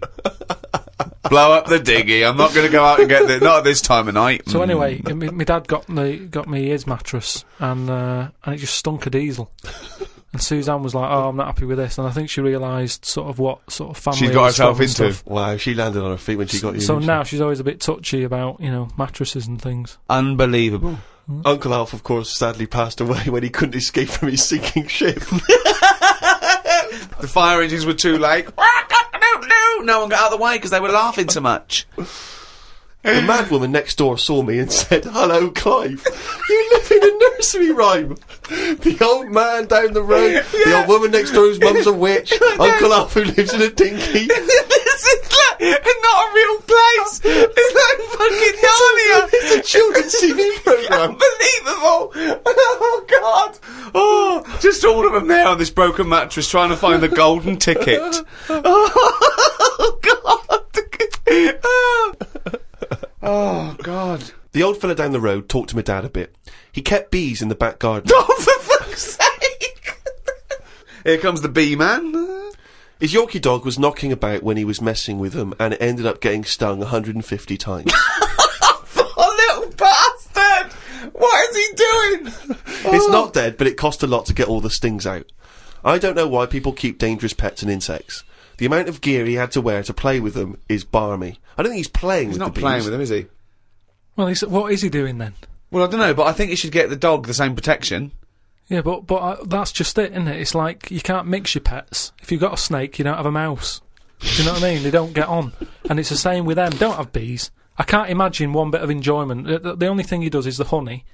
Speaker 1: Blow up the dinghy. I'm not going to go out and get it. Not at this time of night.
Speaker 3: So anyway, my dad got me his mattress, and it just stunk of diesel. And Suzanne was like, "Oh, I'm not happy with this," and I think she realised sort of what sort of family
Speaker 1: she's got herself into.
Speaker 3: Stuff.
Speaker 2: Wow, she landed on her feet when she got you.
Speaker 3: So now she's always a bit touchy about mattresses and things.
Speaker 1: Unbelievable.
Speaker 2: Uncle Alf, of course, sadly passed away when he couldn't escape from his sinking ship.
Speaker 1: The fire engines were too late. No one got out of the way because they were laughing so much.
Speaker 2: The mad woman next door saw me and said, "Hello, Clive. You live in a nursery rhyme. The old man down the road, the old woman next door whose mum's a witch, Uncle Alf who lives in a dinghy."
Speaker 1: This is like not a real place. It's like fucking Narnia.
Speaker 2: It's a children's TV programme.
Speaker 1: Unbelievable. Oh, God. Oh, just all of them there on this broken mattress trying to find the golden ticket. Oh, God. Oh, God.
Speaker 2: The old fella down the road talked to my dad a bit. He kept bees in the back garden.
Speaker 1: Oh, for fuck's sake! Here comes the bee man.
Speaker 2: His Yorkie dog was knocking about when he was messing with them, and it ended up getting stung 150 times.
Speaker 1: Oh, little bastard! What is he doing?
Speaker 2: It's not dead, but it cost a lot to get all the stings out. I don't know why people keep dangerous pets and insects. The amount of gear he had to wear to play with them is barmy. I don't think he's playing with the bees.
Speaker 1: He's not playing with them, is he?
Speaker 3: Well, what is he doing then?
Speaker 1: Well, I don't know, but I think he should get the dog the same protection.
Speaker 3: Yeah, but that's just it, isn't it? It's like you can't mix your pets. If you've got a snake, you don't have a mouse. Do you know what I mean? They don't get on. And it's the same with them. Don't have bees. I can't imagine one bit of enjoyment. The only thing he does is the honey.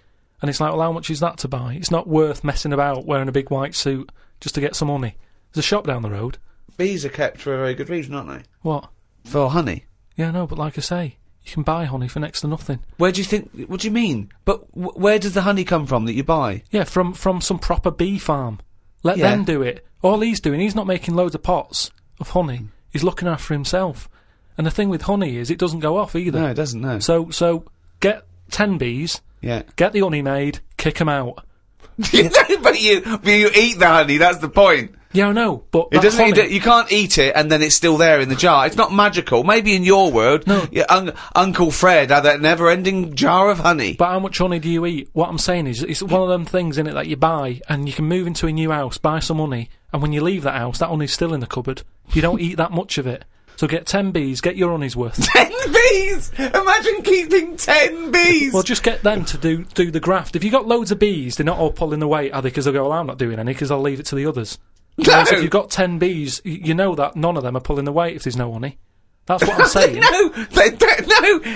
Speaker 3: And it's like, well, how much is that to buy? It's not worth messing about wearing a big white suit just to get some honey. There's a shop down the road.
Speaker 1: Bees are kept for a very good reason, aren't they?
Speaker 3: What?
Speaker 1: For honey.
Speaker 3: Yeah, no, but like I say, you can buy honey for next to nothing.
Speaker 1: Where do you think... What do you mean? But where does the honey come from that you buy?
Speaker 3: Yeah, from some proper bee farm. Let them do it. All he's doing, he's not making loads of pots of honey. He's looking after himself. And the thing with honey is it doesn't go off either.
Speaker 1: No, it doesn't, no.
Speaker 3: So get 10 bees, get the honey made, kick them out.
Speaker 1: But you eat the honey, that's the point.
Speaker 3: Yeah, I know, but
Speaker 1: it doesn't. You can't eat it and then it's still there in the jar. It's not magical. Maybe in your world,
Speaker 3: no.
Speaker 1: Uncle Fred had that never-ending jar of honey.
Speaker 3: But how much honey do you eat? What I'm saying is, it's one of them things in it that you buy, and you can move into a new house, buy some honey, and when you leave that house, that honey's still in the cupboard. You don't eat that much of it. So get 10 bees, get your honey's worth.
Speaker 1: 10 bees! Imagine keeping 10 bees!
Speaker 3: Well, just get them to do the graft. If you got loads of bees, they're not all pulling the weight, are they? Because they'll go, well, I'm not doing any, because I'll leave it to the others.
Speaker 1: No.
Speaker 3: Whereas if you've got 10 bees, you know that none of them are pulling the weight if there's no honey. That's what I'm saying.
Speaker 1: No,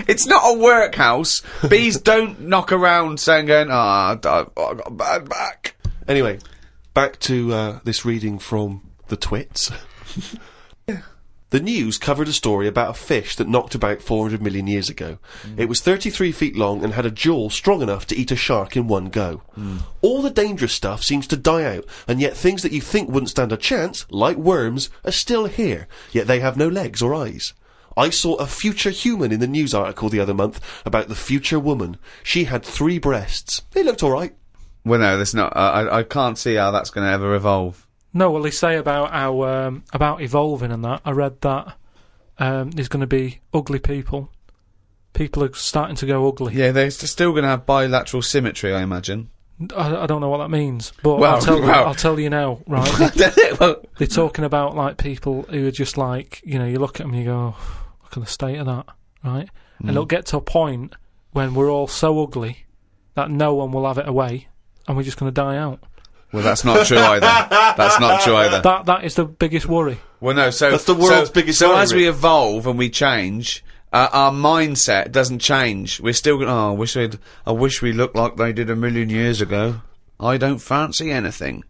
Speaker 1: it's not a workhouse. Bees don't knock around saying, I got a bad back.
Speaker 2: Anyway, back to this reading from the twits. The news covered a story about a fish that knocked about 400 million years ago. It was 33 feet long and had a jaw strong enough to eat a shark in one go. All the dangerous stuff seems to die out, and yet things that you think wouldn't stand a chance, like worms, are still here, yet they have no legs or eyes. I saw a future human in the news article the other month about the future woman. She had 3 breasts. They looked alright.
Speaker 1: Well, no, that's not... I can't see how that's going to ever evolve.
Speaker 3: No, well, they say about how about evolving and that. I read that there's going to be ugly people. People are starting to go ugly.
Speaker 1: Yeah, they're still going to have bilateral symmetry, I imagine.
Speaker 3: I don't know what that means, but
Speaker 1: well,
Speaker 3: I'll tell you now, right? They're talking about like people who are just like, you look at them and you go, oh, look at the state of that, right? And it'll get to a point when we're all so ugly that no one will have it away, and we're just going to die out.
Speaker 1: Well, that's not true either. That's not true either.
Speaker 3: That is the biggest worry.
Speaker 1: Well, no, so...
Speaker 2: That's the world's biggest worry.
Speaker 1: So as we evolve and we change, our mindset doesn't change. We're still going, I wish we looked like they did 1,000,000 years ago. I don't fancy anything.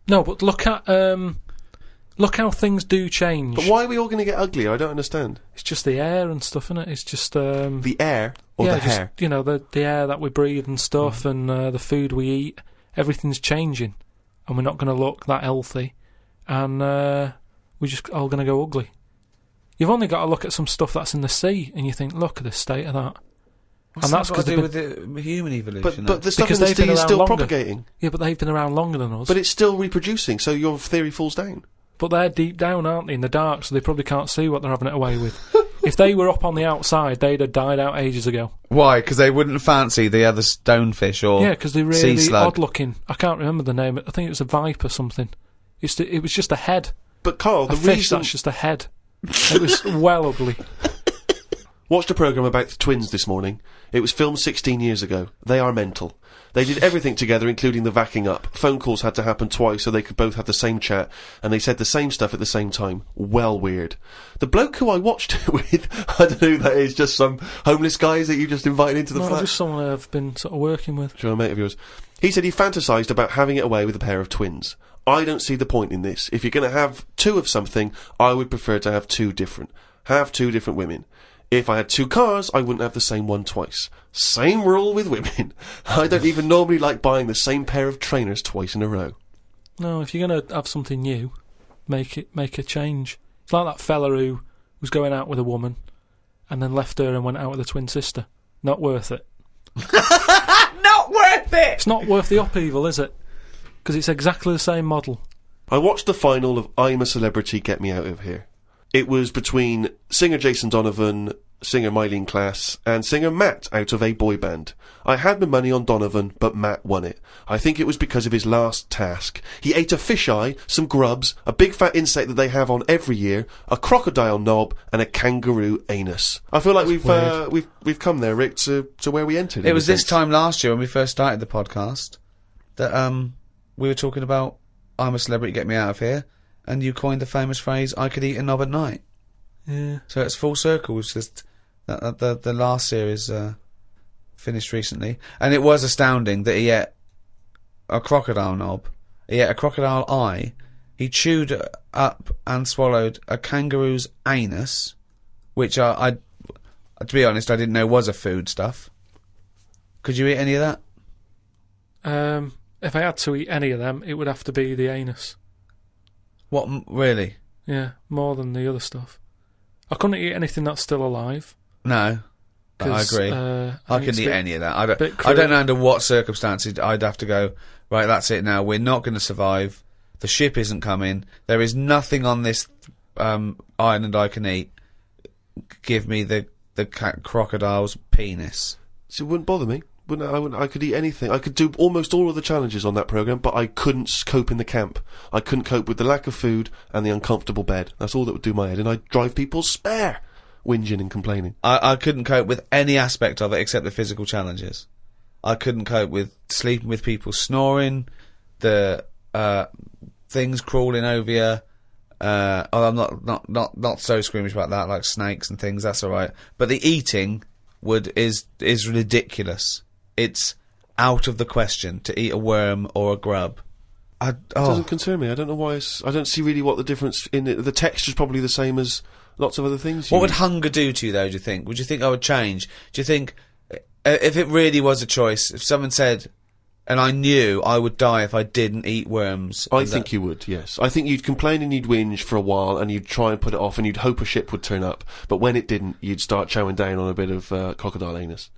Speaker 3: No, but look how things do change.
Speaker 2: But why are we all going to get uglier? I don't understand.
Speaker 3: It's just the air and stuff, isn't it? It's just...
Speaker 2: the air or the hair?
Speaker 3: You know, the air that we breathe and stuff, and the food we eat. Everything's changing. And we're not going to look that healthy. And we're just all going to go ugly. You've only got to look at some stuff that's in the sea, and you think, look at the state of that.
Speaker 1: What's that got to do with the human evolution?
Speaker 2: But the stuff in the sea is still propagating.
Speaker 3: Yeah, but they've been around longer than us.
Speaker 2: But it's still reproducing, so your theory falls down.
Speaker 3: But they're deep down, aren't they, in the dark, so they probably can't see what they're having it away with. If they were up on the outside, they'd have died out ages ago.
Speaker 1: Why? Because they wouldn't fancy the other stonefish or
Speaker 3: yeah, because they're
Speaker 1: sea
Speaker 3: really
Speaker 1: slug.
Speaker 3: odd-looking. I can't remember the name. I think it was a viper or something. It was just a head.
Speaker 2: But Karl, the
Speaker 3: fish that's just a head. It was well ugly.
Speaker 2: Watched a programme about the twins this morning. It was filmed 16 years ago. They are mental. They did everything together, including the vacking up. Phone calls had to happen twice so they could both have the same chat, and they said the same stuff at the same time. Well weird. The bloke who I watched it with, I don't know who that is, just some homeless guys that you just invited into the flat?
Speaker 3: Just someone I've been sort of working with.
Speaker 2: Sure, a mate of yours. He said he fantasised about having it away with a pair of twins. I don't see the point in this. If you're going to have two of something, I would prefer to have two different. Have two different women. If I had two cars, I wouldn't have the same one twice. Same rule with women. I don't even normally like buying the same pair of trainers twice in a row.
Speaker 3: No, if you're going to have something new, make a change. It's like that fella who was going out with a woman and then left her and went out with a twin sister. Not worth it.
Speaker 4: Not worth it!
Speaker 3: It's not worth the upheaval, is it? Because it's exactly the same model.
Speaker 2: I watched the final of I'm a Celebrity, Get Me Out of Here. It was between singer Jason Donovan, singer Mylene Klass, and singer Matt out of a boy band. I had my money on Donovan, but Matt won it. I think it was because of his last task. He ate a fisheye, some grubs, a big fat insect that they have on every year, a crocodile knob, and a kangaroo anus. I feel like we've come there, Rick, to where we entered.
Speaker 1: It was this time last year when we first started the podcast that we were talking about I'm a Celebrity, Get Me Out of Here. And you coined the famous phrase, I could eat a knob at night.
Speaker 3: Yeah.
Speaker 1: So it's full circle. It's just the last series finished recently. And it was astounding that he ate a crocodile knob. He ate a crocodile eye. He chewed up and swallowed a kangaroo's anus, which I to be honest, I didn't know was a food stuff. Could you eat any of that?
Speaker 3: If I had to eat any of them, it would have to be the anus.
Speaker 1: What, really?
Speaker 3: Yeah, more than the other stuff. I couldn't eat anything that's still alive.
Speaker 1: No, I agree. I couldn't eat any of that. I don't know under what circumstances I'd have to go, right, that's it now, we're not going to survive, the ship isn't coming, there is nothing on this island I can eat, give me the crocodile's penis.
Speaker 2: So it wouldn't bother me. I could eat anything. I could do almost all of the challenges on that programme, but I couldn't cope in the camp. I couldn't cope with the lack of food and the uncomfortable bed. That's all that would do my head, and I'd drive people spare, whinging and complaining.
Speaker 1: I couldn't cope with any aspect of it except the physical challenges. I couldn't cope with sleeping with people snoring, the things crawling over you. I'm not so squeamish about that, like snakes and things, that's alright. But the eating is ridiculous. It's out of the question to eat a worm or a grub. It
Speaker 2: doesn't concern me. I don't know why. I don't see really what the difference in it. The texture's probably the same as lots of other things.
Speaker 1: What would hunger do to you, though, do you think? Would you think I would change? Do you think, if it really was a choice, if someone said, and I knew I would die if I didn't eat worms...
Speaker 2: I think you would, yes. I think you'd complain and you'd whinge for a while, and you'd try and put it off, and you'd hope a ship would turn up. But when it didn't, you'd start chowing down on a bit of crocodile anus.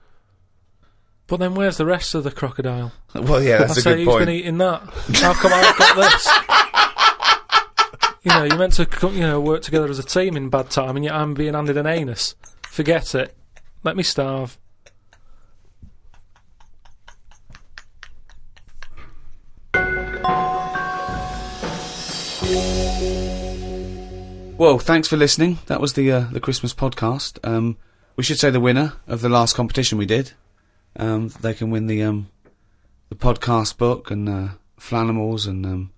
Speaker 3: But then where's the rest of the crocodile?
Speaker 1: Well, yeah, that's a good point.
Speaker 3: Who's been eating that? How come I've got this? You're meant to work together as a team in bad time, and yet I'm being handed an anus. Forget it. Let me starve.
Speaker 1: Well, thanks for listening. That was the Christmas podcast. We should say the winner of the last competition we did. They can win the podcast book and Flanimals and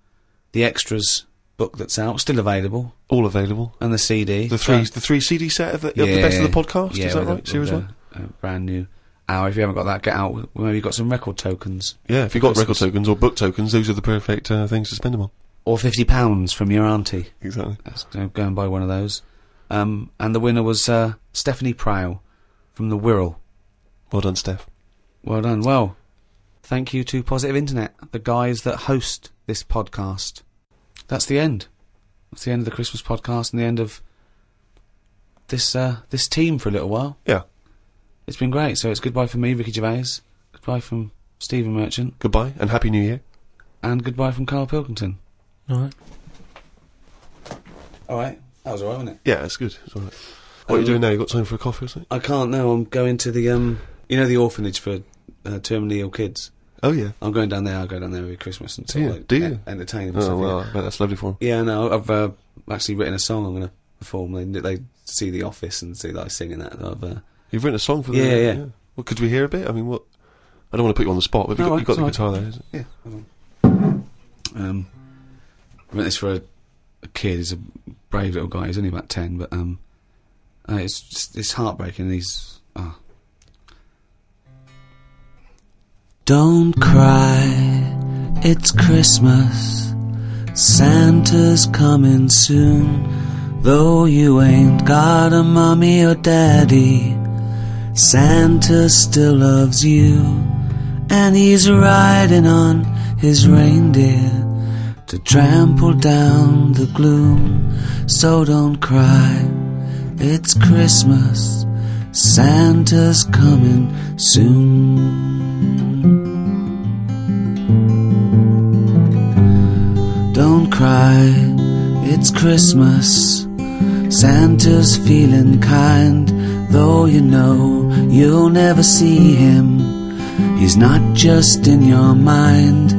Speaker 1: the extras book that's out, still available,
Speaker 2: All available.
Speaker 1: and the CD.
Speaker 2: The three CD set of the best of the podcast.
Speaker 1: Yeah,
Speaker 2: Is that
Speaker 1: with
Speaker 2: right? Series 1.
Speaker 1: Brand new hour. If you haven't got that, get out. Maybe you've got some record tokens.
Speaker 2: Yeah, if you've got record tokens or book tokens, those are the perfect things to spend them on.
Speaker 1: Or £50 from your auntie.
Speaker 2: Exactly.
Speaker 1: Go and buy one of those. And the winner was Stephanie Prow from the Wirral.
Speaker 2: Well done, Steph.
Speaker 1: Well done. Well, thank you to Positive Internet, the guys that host this podcast. That's the end. That's the end of the Christmas podcast and the end of this team for a little while.
Speaker 2: Yeah.
Speaker 1: It's been great. So it's goodbye from me, Ricky Gervais. Goodbye from Stephen Merchant.
Speaker 2: Goodbye and Happy New Year.
Speaker 1: And goodbye from Karl Pilkington.
Speaker 3: Alright.
Speaker 1: Alright. That was alright, wasn't it?
Speaker 2: Yeah, it's good. It's all right. What are you doing now? You got time for a coffee or something?
Speaker 1: I can't now. I'm going to the, the orphanage for terminally ill kids.
Speaker 2: Oh, yeah.
Speaker 1: I'm going down there. I go down there every Christmas and sort of, like,
Speaker 2: do you?
Speaker 1: entertain them.
Speaker 2: Oh,
Speaker 1: and stuff,
Speaker 2: well,
Speaker 1: yeah.
Speaker 2: I bet that's lovely for them.
Speaker 1: Yeah, no, I've actually written a song I'm going to perform. They see The Office and see that I sing in that.
Speaker 2: You've written a song for them?
Speaker 1: Yeah.
Speaker 2: Well, could we hear a bit? I mean, what? I don't want to put you on the spot, but you've got the guitar there, is it?
Speaker 1: Yeah. Hold on. I wrote this for a kid. He's a brave little guy. He's only about 10, but it's heartbreaking. He's Don't cry, it's Christmas. Santa's coming soon. Though you ain't got a mummy or daddy, Santa still loves you. And he's riding on his reindeer to trample down the gloom. So don't cry, it's Christmas. Santa's coming soon. Don't cry, it's Christmas. Santa's feeling kind, though you know you'll never see him. He's not just in your mind,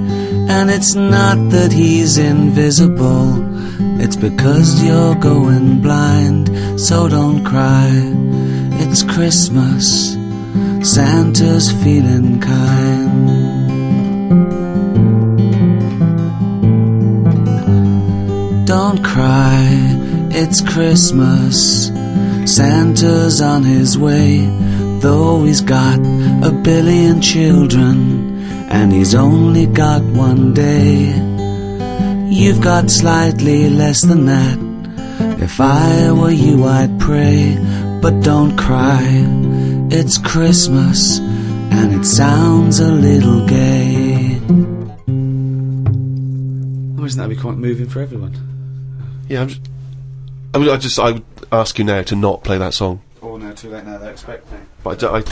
Speaker 1: and it's not that he's invisible. It's because you're going blind. So don't cry, it's Christmas. Santa's feeling kind. Don't cry, it's Christmas. Santa's on his way, though he's got a billion children, and he's only got one day. You've got slightly less than that. If I were you, I'd pray. But don't cry, it's Christmas, and it sounds a little gay. I imagine that'd be quite moving for everyone.
Speaker 2: Yeah, I would ask you now to not play that song.
Speaker 1: Oh no, too late now, they expect me.
Speaker 2: But I'm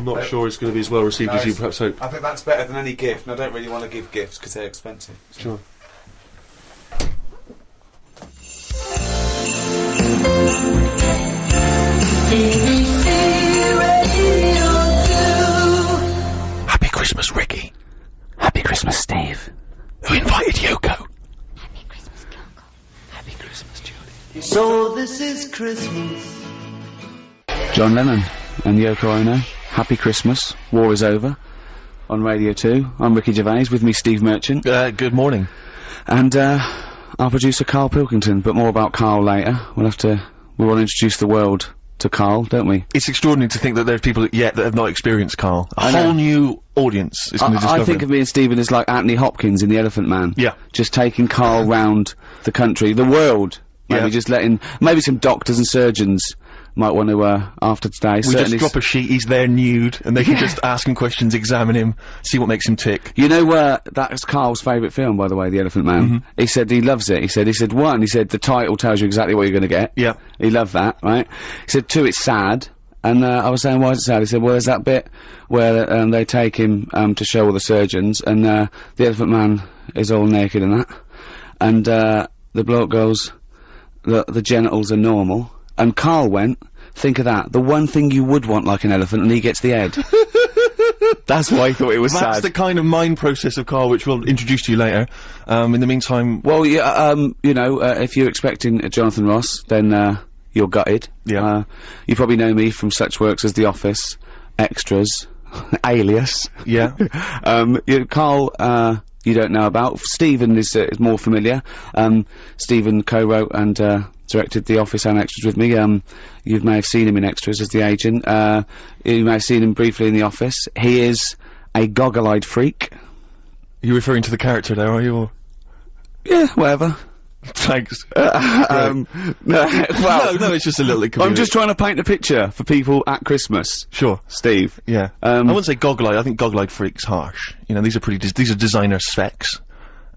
Speaker 2: not sure it's going to be as well received as you perhaps hope.
Speaker 1: I think that's better than any gift, and I don't really want to give gifts because they're expensive. So.
Speaker 2: Sure.
Speaker 4: Happy Christmas, Ricky. Happy Christmas, Steve. Who invited Yoko?
Speaker 5: Happy Christmas, Karl.
Speaker 4: Happy Christmas, Julie.
Speaker 6: So this is Christmas.
Speaker 1: John Lennon and Yoko Ono, Happy Christmas, War is Over, on Radio 2. I'm Ricky Gervais, with me Steve Merchant.
Speaker 7: Good morning.
Speaker 1: And our producer Karl Pilkington, but more about Karl later. We want to introduce the world to Karl, don't we?
Speaker 7: It's extraordinary to think that there's people yet that have not experienced Karl. A whole new audience is going to discover
Speaker 1: I think of me and Stephen as like Anthony Hopkins in The Elephant Man.
Speaker 7: Yeah.
Speaker 1: Just taking Karl round the country, the world. Maybe
Speaker 7: Yeah.
Speaker 1: just letting, maybe some doctors and surgeons might want to, after today.
Speaker 7: We just drop a sheet, he's there nude, and they can just ask him questions, examine him, see what makes him tick.
Speaker 1: You know, that's Karl's favourite film, by the way, The Elephant Man. He said he loves it. He said, one, he said the title tells you exactly what you're going to get.
Speaker 7: Yeah.
Speaker 1: He loved that, right? He said, two, it's sad. And I was saying, why is it sad? He said, well, there's that bit where they take him to show all the surgeons, and the Elephant Man is all naked and that. And the bloke goes, the genitals are normal. And Karl went, think of that, the one thing you would want like an elephant, and he gets the head. That's why I thought it was sad.
Speaker 7: That's the kind of mind process of Karl which we'll introduce to you later. In the meantime...
Speaker 1: Well, yeah, if you're expecting Jonathan Ross, then you're gutted.
Speaker 7: Yeah.
Speaker 1: You probably know me from such works as The Office, Extras, Alias.
Speaker 7: Yeah.
Speaker 1: Karl
Speaker 8: you don't know about. Stephen is more familiar. Stephen co-wrote and directed The Office and Extras with me. You may have seen him in Extras as the agent. You may have seen him briefly in The Office. He is a goggle-eyed freak.
Speaker 7: Are you referring to the character there, are you? Or?
Speaker 8: Yeah, whatever.
Speaker 7: Thanks.
Speaker 8: No,
Speaker 7: no, it's just a little.
Speaker 8: I'm just trying to paint a picture for people at Christmas.
Speaker 7: Sure,
Speaker 8: Steve.
Speaker 7: Yeah. I wouldn't say goggle-eyed. I think goggle-eyed freak's harsh. You know, these are these are designer specs.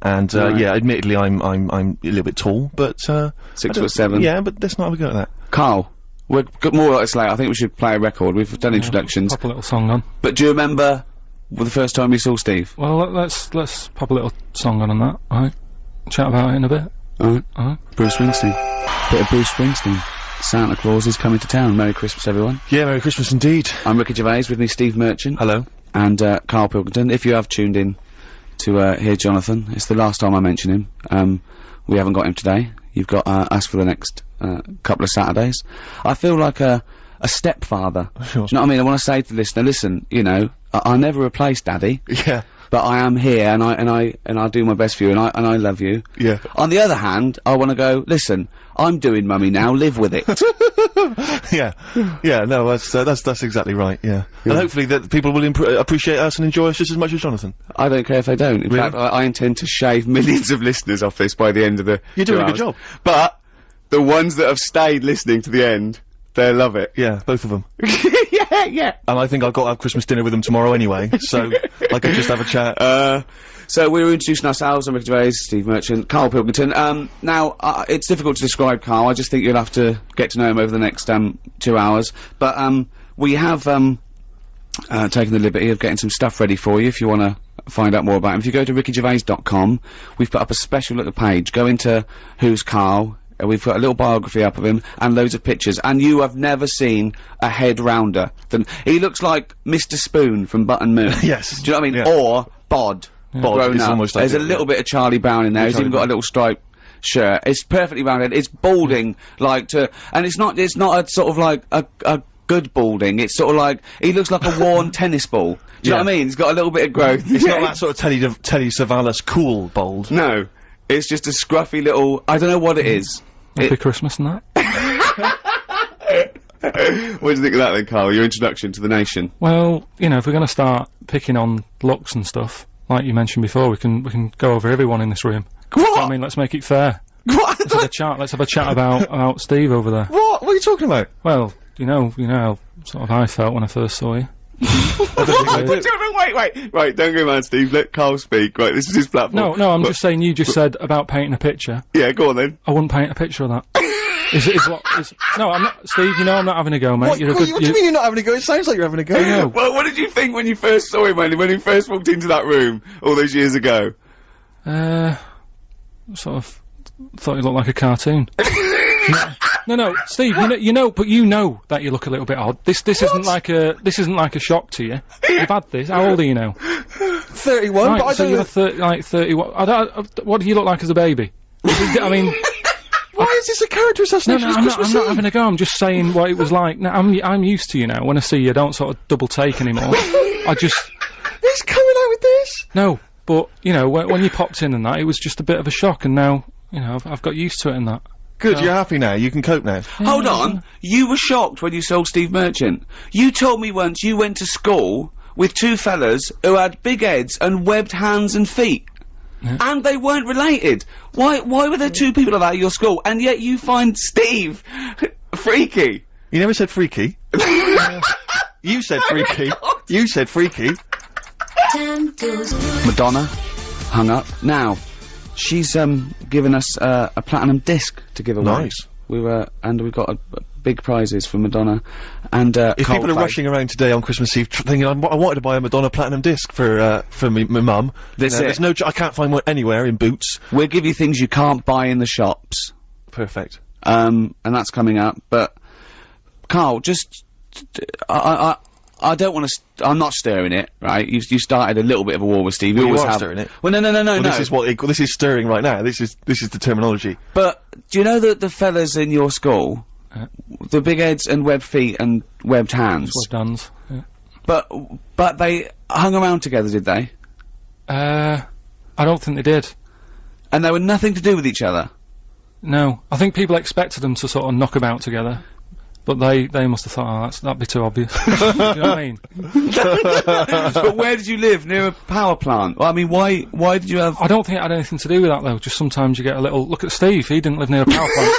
Speaker 7: And yeah, admittedly, I'm a little bit tall, but
Speaker 8: 6'7".
Speaker 7: Yeah, but let's not have a go at that.
Speaker 8: Carl, we've got more like this later. I think we should play a record. We've done introductions.
Speaker 3: Pop a little song on.
Speaker 8: But do you remember the first time you saw Steve?
Speaker 3: Well, let's pop a little song on that. All right. Chat about it in a bit.
Speaker 8: Alright. Bruce Springsteen. Bit of Bruce Springsteen. Santa Claus is coming to town. Merry Christmas, everyone.
Speaker 7: Yeah, Merry Christmas indeed.
Speaker 8: I'm Ricky Gervais, with me Steve Merchant.
Speaker 7: Hello.
Speaker 8: And Karl Pilkington. If you have tuned in to hear Jonathan, it's the last time I mention him. We haven't got him today. You've got us for the next couple of Saturdays. I feel like a stepfather.
Speaker 7: Sure.
Speaker 8: Do you know what I mean? I want to say to the listener, listen, you know, I never replace Daddy.
Speaker 7: Yeah.
Speaker 8: But I am here, and I do my best for you, and I love you.
Speaker 7: Yeah.
Speaker 8: On the other hand, I want to go, listen, I'm doing Mummy now, live with it.
Speaker 7: Yeah. Yeah, no, that's exactly right, yeah. And hopefully that people will appreciate us and enjoy us just as much as Jonathan.
Speaker 8: I don't care if they don't. In fact, I intend to shave millions of listeners off this by the end of the
Speaker 7: You're doing a good job.
Speaker 8: But, the ones that have stayed listening to the end, they love it.
Speaker 7: Yeah, both of them.
Speaker 8: Yeah.
Speaker 7: And I think I've got to have Christmas dinner with them tomorrow anyway, so I could just have a chat.
Speaker 8: So we were introducing ourselves. I'm Ricky Gervais, Steve Merchant, Karl Pilkington. Now, it's difficult to describe Karl. I just think you'll have to get to know him over the next 2 hours. But we have taken the liberty of getting some stuff ready for you if you want to find out more about him. If you go to rickygervais.com, we've put up a special little page. Go into Who's Karl. We've got a little biography up of him and loads of pictures, and you have never seen a head rounder than he looks like Mr. Spoon from Button Moon.
Speaker 7: Yes.
Speaker 8: Do you know what I mean?
Speaker 7: Yeah.
Speaker 8: Or Bod.
Speaker 7: Bod
Speaker 8: grown
Speaker 7: is
Speaker 8: up.
Speaker 7: almost
Speaker 8: There's a
Speaker 7: identical,
Speaker 8: little bit of Charlie Brown in there. He's even got a little striped shirt. It's perfectly rounded. It's balding and it's not a sort of like a good balding. It's sort of like he looks like a worn tennis ball. Do you know what I mean? He's got a little bit of growth.
Speaker 7: It's not that sort of Telly Savalas cool bald.
Speaker 8: No. It's just a scruffy little, I don't know what it is.
Speaker 3: Happy Christmas and that.
Speaker 8: What do you think of that then, Karl? Your introduction to the nation?
Speaker 3: Well, you know, if we're going to start picking on looks and stuff, like you mentioned before, we can go over everyone in this room.
Speaker 8: What?
Speaker 3: I mean, let's make it fair.
Speaker 8: What?
Speaker 3: Let's have a chat about Steve over there.
Speaker 7: What are you talking about?
Speaker 3: Well, you know how sort of I felt when I first saw you.
Speaker 8: Wait, don't go mad, Steve. Let Karl speak. Right, this is his platform.
Speaker 3: No, I'm just saying you just said about painting a picture.
Speaker 8: Yeah, go on then.
Speaker 3: I wouldn't paint a picture of that. No, I'm not, Steve, you know I'm not having a go, mate.
Speaker 7: What do you mean you're not having a go? It sounds like you're having a go.
Speaker 3: No.
Speaker 8: Well, what did you think when you first saw him, when he first walked into that room all those years ago?
Speaker 3: Sort of thought he looked like a cartoon. No, Steve, you know that you look a little bit odd. This isn't like a shock to you. You've had this. How old are you now?
Speaker 7: 31,
Speaker 3: Right,
Speaker 7: but I
Speaker 3: so
Speaker 7: don't
Speaker 3: you're 31. What do you look like as a baby? I mean,
Speaker 7: why is this a character assassination?
Speaker 3: I'm not having a go. I'm just saying what it was like. Now, I'm used to you now. When I see you, I don't sort of double take anymore.
Speaker 7: He's coming out with this.
Speaker 3: No, but you know when you popped in and that, it was just a bit of a shock, and now you know I've got used to it and that.
Speaker 7: Good, you're happy now. You can cope now.
Speaker 8: Hold on. You were shocked when you saw Steve Merchant. You told me once you went to school with two fellas who had big heads and webbed hands and feet.
Speaker 3: Yeah.
Speaker 8: And they weren't related. Why were there two people like that at your school, and yet you find Steve freaky?
Speaker 7: You never said freaky. You said freaky. You said freaky.
Speaker 8: Madonna hung up. Now, she's given us a platinum disc to give away.
Speaker 7: Nice.
Speaker 8: We've got big prizes for Madonna, and
Speaker 7: if people are rushing around today on Christmas Eve thinking I wanted to buy a Madonna platinum disc for my mum, there's no I can't find one anywhere in Boots.
Speaker 8: We'll give you things you can't buy in the shops.
Speaker 7: Perfect.
Speaker 8: And that's coming up. But Karl, just I don't want to. I'm not stirring it, right? You started a little bit of a war with Steve.
Speaker 7: Well,
Speaker 8: you always
Speaker 7: are
Speaker 8: have.
Speaker 7: stirring it.
Speaker 8: Well, no.
Speaker 7: This is stirring right now. This is the terminology.
Speaker 8: But do you know that the fellas in your school, the big heads and webbed feet and webbed hands?
Speaker 3: Webbed hands. Yeah.
Speaker 8: But they hung around together, did they?
Speaker 3: I don't think they did.
Speaker 8: And they were nothing to do with each other?
Speaker 3: No. I think people expected them to sort of knock about together. But they must have thought, oh, that'd be too obvious. Do you know what I mean?
Speaker 8: But where did you live? Near a power plant? Well, I mean, why did you have...
Speaker 3: I don't think it had anything to do with that, though. Just sometimes you get a little... Look at Steve, he didn't live near a power plant.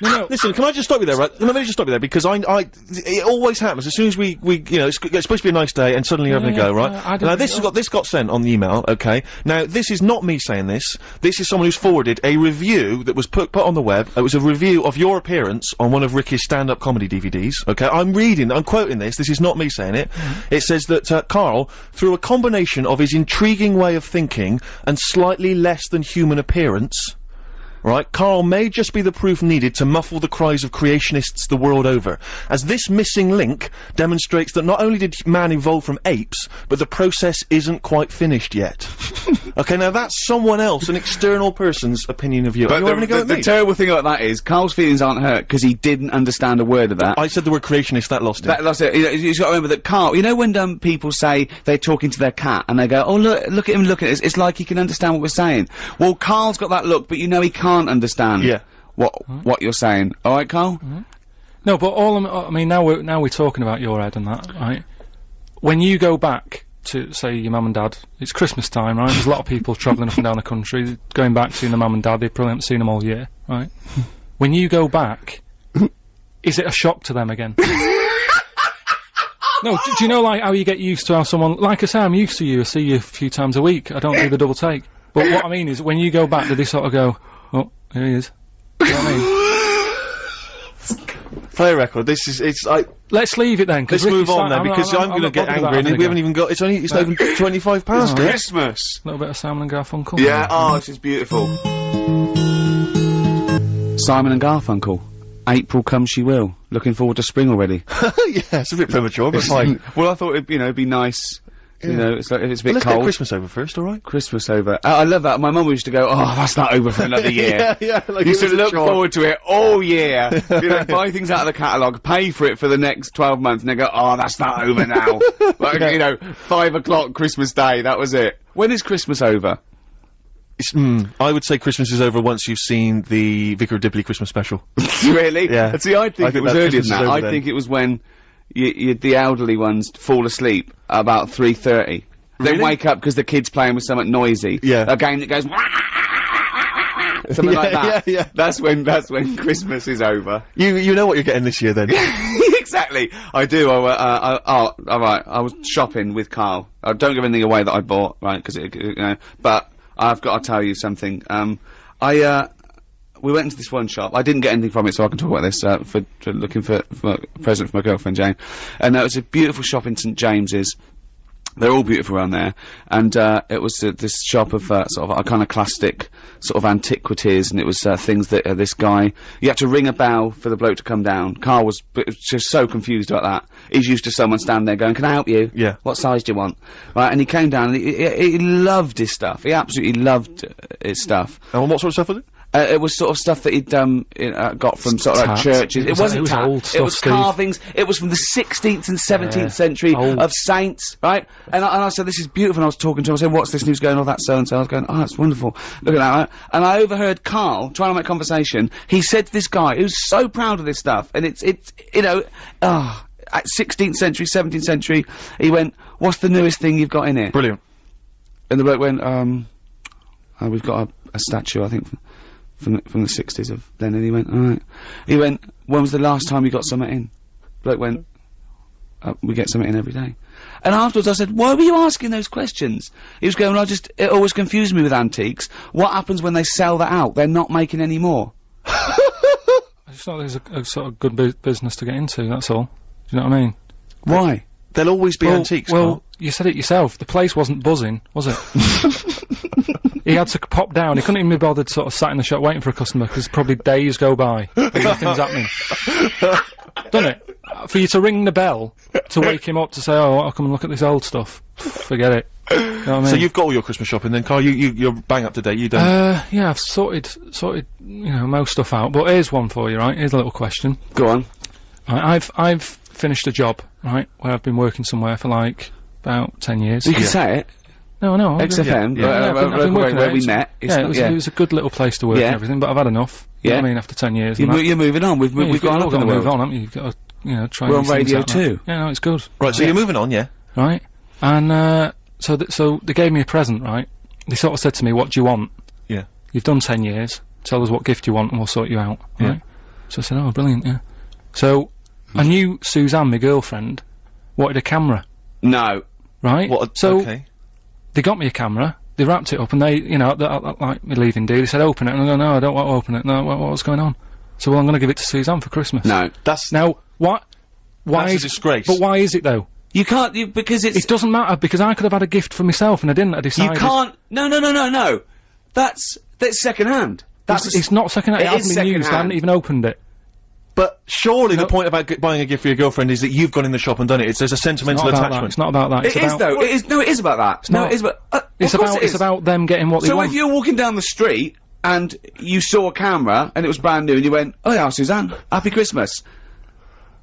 Speaker 3: No.
Speaker 7: Listen, can I just stop you there, right? Let me just stop you there, because it always happens, as soon as we you know, it's supposed to be a nice day, and suddenly you're having a go, right? Now, this got sent on the email, okay? Now, this is not me saying this. This is someone who's forwarded a review that was put on the web. It was a review of your appearance on one of Ricky's stand-up comedy DVDs, okay? I'm quoting this is not me saying it. It says that, Karl, through a combination of his intriguing way of thinking and slightly less than human appearance, right, Karl may just be the proof needed to muffle the cries of creationists the world over, as this missing link demonstrates that not only did man evolve from apes, but the process isn't quite finished yet. Okay, now that's someone else, an external person's opinion of you.
Speaker 8: But the terrible thing about that is, Karl's feelings aren't hurt, because he didn't understand a word of that.
Speaker 7: I said the word creationist, that lost it.
Speaker 8: That lost it. You've got to remember that Karl, you know when people say they're talking to their cat, and they go, oh look at him, look at it, it's like he can understand what we're saying. Well, Karl's got that look, but you know he can't understand what you're saying. All right, Karl?
Speaker 3: No, but I mean, now we're talking about your head and that, right? When you go back to, say, your mum and dad, it's Christmas time, right? There's a lot of people travelling up and down the country, going back, seeing their mum and dad, they probably haven't seen them all year, right? When you go back, is it a shock to them again? No, do you know, like, how you get used to how someone, like I say, I'm used to you, I see you a few times a week, I don't do the double take. But what I mean is, when you go back, do they sort of go, oh, here he is. Do you know what I mean?
Speaker 7: Play a record. It's like...
Speaker 3: Let's leave it then,
Speaker 7: let's move on then, because I'm gonna get angry, and we haven't even got... It's not even 25 past it.
Speaker 8: Christmas!
Speaker 3: A little bit of Simon and Garfunkel.
Speaker 8: Yeah, oh, this is beautiful. Simon and Garfunkel. April come she will. Looking forward to spring already.
Speaker 7: Yeah, it's a bit premature, but fine.
Speaker 8: Well, I thought it'd be nice. You know, it's like, if it's a bit
Speaker 7: let's
Speaker 8: cold.
Speaker 7: get Christmas over first, alright?
Speaker 8: Christmas over. I love that. My mum used to go, oh, that's not over for another year.
Speaker 7: Yeah, like
Speaker 8: used to look forward to it all year. You know, buy things out of the catalogue, pay for it for the next 12 months, and they go, oh, that's not over now. Like, you know, 5 o'clock Christmas Day, that was it. When is Christmas over?
Speaker 7: I would say Christmas is over once you've seen the Vicar of Dibley Christmas special.
Speaker 8: Really?
Speaker 7: Yeah.
Speaker 8: See, I think it was earlier than that. I think it was when the elderly ones fall asleep about 3:30. They wake up because the kid's playing with something noisy.
Speaker 7: Yeah.
Speaker 8: A game that goes something like that.
Speaker 7: Yeah.
Speaker 8: That's when Christmas is over.
Speaker 7: You know what you're getting this year then.
Speaker 8: Exactly. I do. All right. I was shopping with Karl. Don't give anything away that I bought, right? Because you know. But I've got to tell you something. We went into this one shop. I didn't get anything from it, so I can talk about this, for looking for a present for my girlfriend, Jane. And it was a beautiful shop in St James's. They're all beautiful around there. And, it was, this shop of, sort of a kind of classic, sort of antiquities, and it was, things that, this guy, you had to ring a bell for the bloke to come down. Karl was just so confused about that. He's used to someone standing there going, can I help you?
Speaker 7: Yeah.
Speaker 8: What size do you want? Right, and he came down, and he loved his stuff. He absolutely loved his stuff.
Speaker 7: And what sort of stuff was it?
Speaker 8: It was sort of stuff that he'd got from sort of like churches. It wasn't tat.
Speaker 3: Old stuff,
Speaker 8: it was
Speaker 3: Steve.
Speaker 8: carvings. It was from the 16th and 17th century of saints, right? And I said, this is beautiful. And I was talking to him. I said, what's this? And he was going, oh, that's so and so. I was going, oh, that's wonderful. Look at that. Right? And I overheard Karl trying to make conversation. He said to this guy who's so proud of this stuff, and it's you know, at 16th century, 17th century, he went, what's the newest thing you've got in here?
Speaker 7: Brilliant.
Speaker 8: And the bloke went, we've got a statue, I think, from the 60s of then, and he went, alright. He went, when was the last time you got something in? Bloke went, we get something in every day. And afterwards I said, why were you asking those questions? He was going, it always confused me with antiques. What happens when they sell that out? They're not making any more.
Speaker 3: I just thought there's a sort of good business to get into, that's all. Do you know what I mean?
Speaker 8: Why?
Speaker 7: There'll always be antiques, Karl.
Speaker 3: You said it yourself. The place wasn't buzzing, was it? He had to pop down. He couldn't even be bothered sort of sat in the shop waiting for a customer, because probably days go by. Nothing's happening. Doesn't it? For you to ring the bell to wake him up to say, oh, I'll come and look at this old stuff. Forget it. You know what I mean?
Speaker 7: So you've got all your Christmas shopping then, Karl? You're bang up to date, you don't?
Speaker 3: Yeah, I've sorted, you know, most stuff out. But here's one for you, right? Here's a little question.
Speaker 8: Go on.
Speaker 3: Right, I've finished a job, right, where I've been working somewhere for like about 10 years.
Speaker 8: You can say it.
Speaker 3: No, no.
Speaker 8: XFM, where we met.
Speaker 3: It was a good little place to work and everything, but I've had enough. You know what I mean, after 10 years.
Speaker 8: You're moving on. We've gone up in the world.
Speaker 3: Move on, haven't you? You've got to, try.
Speaker 8: We're on Radio 2.
Speaker 3: Yeah, no, it's good.
Speaker 7: Right, so you're moving on, yeah?
Speaker 3: Right. And, so they gave me a present, right? They sort of said to me, what do you want?
Speaker 7: Yeah.
Speaker 3: You've done 10 years. Tell us what gift you want and we'll sort you out. Right? So I said, oh, brilliant, yeah. So, I knew Suzanne, my girlfriend, wanted a camera.
Speaker 8: No.
Speaker 3: Right? They got me a camera, they wrapped it up, and they, like me leaving day, they said, open it, and I go, no, I don't want to open it, no, what's going on? So, well, I'm gonna give it to Suzanne for Christmas.
Speaker 8: No.
Speaker 3: Now, why
Speaker 7: that's a disgrace.
Speaker 3: But why is it, though?
Speaker 8: You can't, because it
Speaker 3: doesn't matter, because I could have had a gift for myself, and I didn't, I decided.
Speaker 8: You can't, no. That's second hand.
Speaker 3: It's not second hand, it hasn't been used, I haven't even opened it.
Speaker 7: But surely the point about buying a gift for your girlfriend is that you've gone in the shop and done it. There's a sentimental attachment.
Speaker 3: It's not about that.
Speaker 8: It is though. It is about that.
Speaker 3: It's about them getting what they want.
Speaker 8: So if you're walking down the street and you saw a camera and it was brand new and you went, oh yeah, Suzanne, happy Christmas.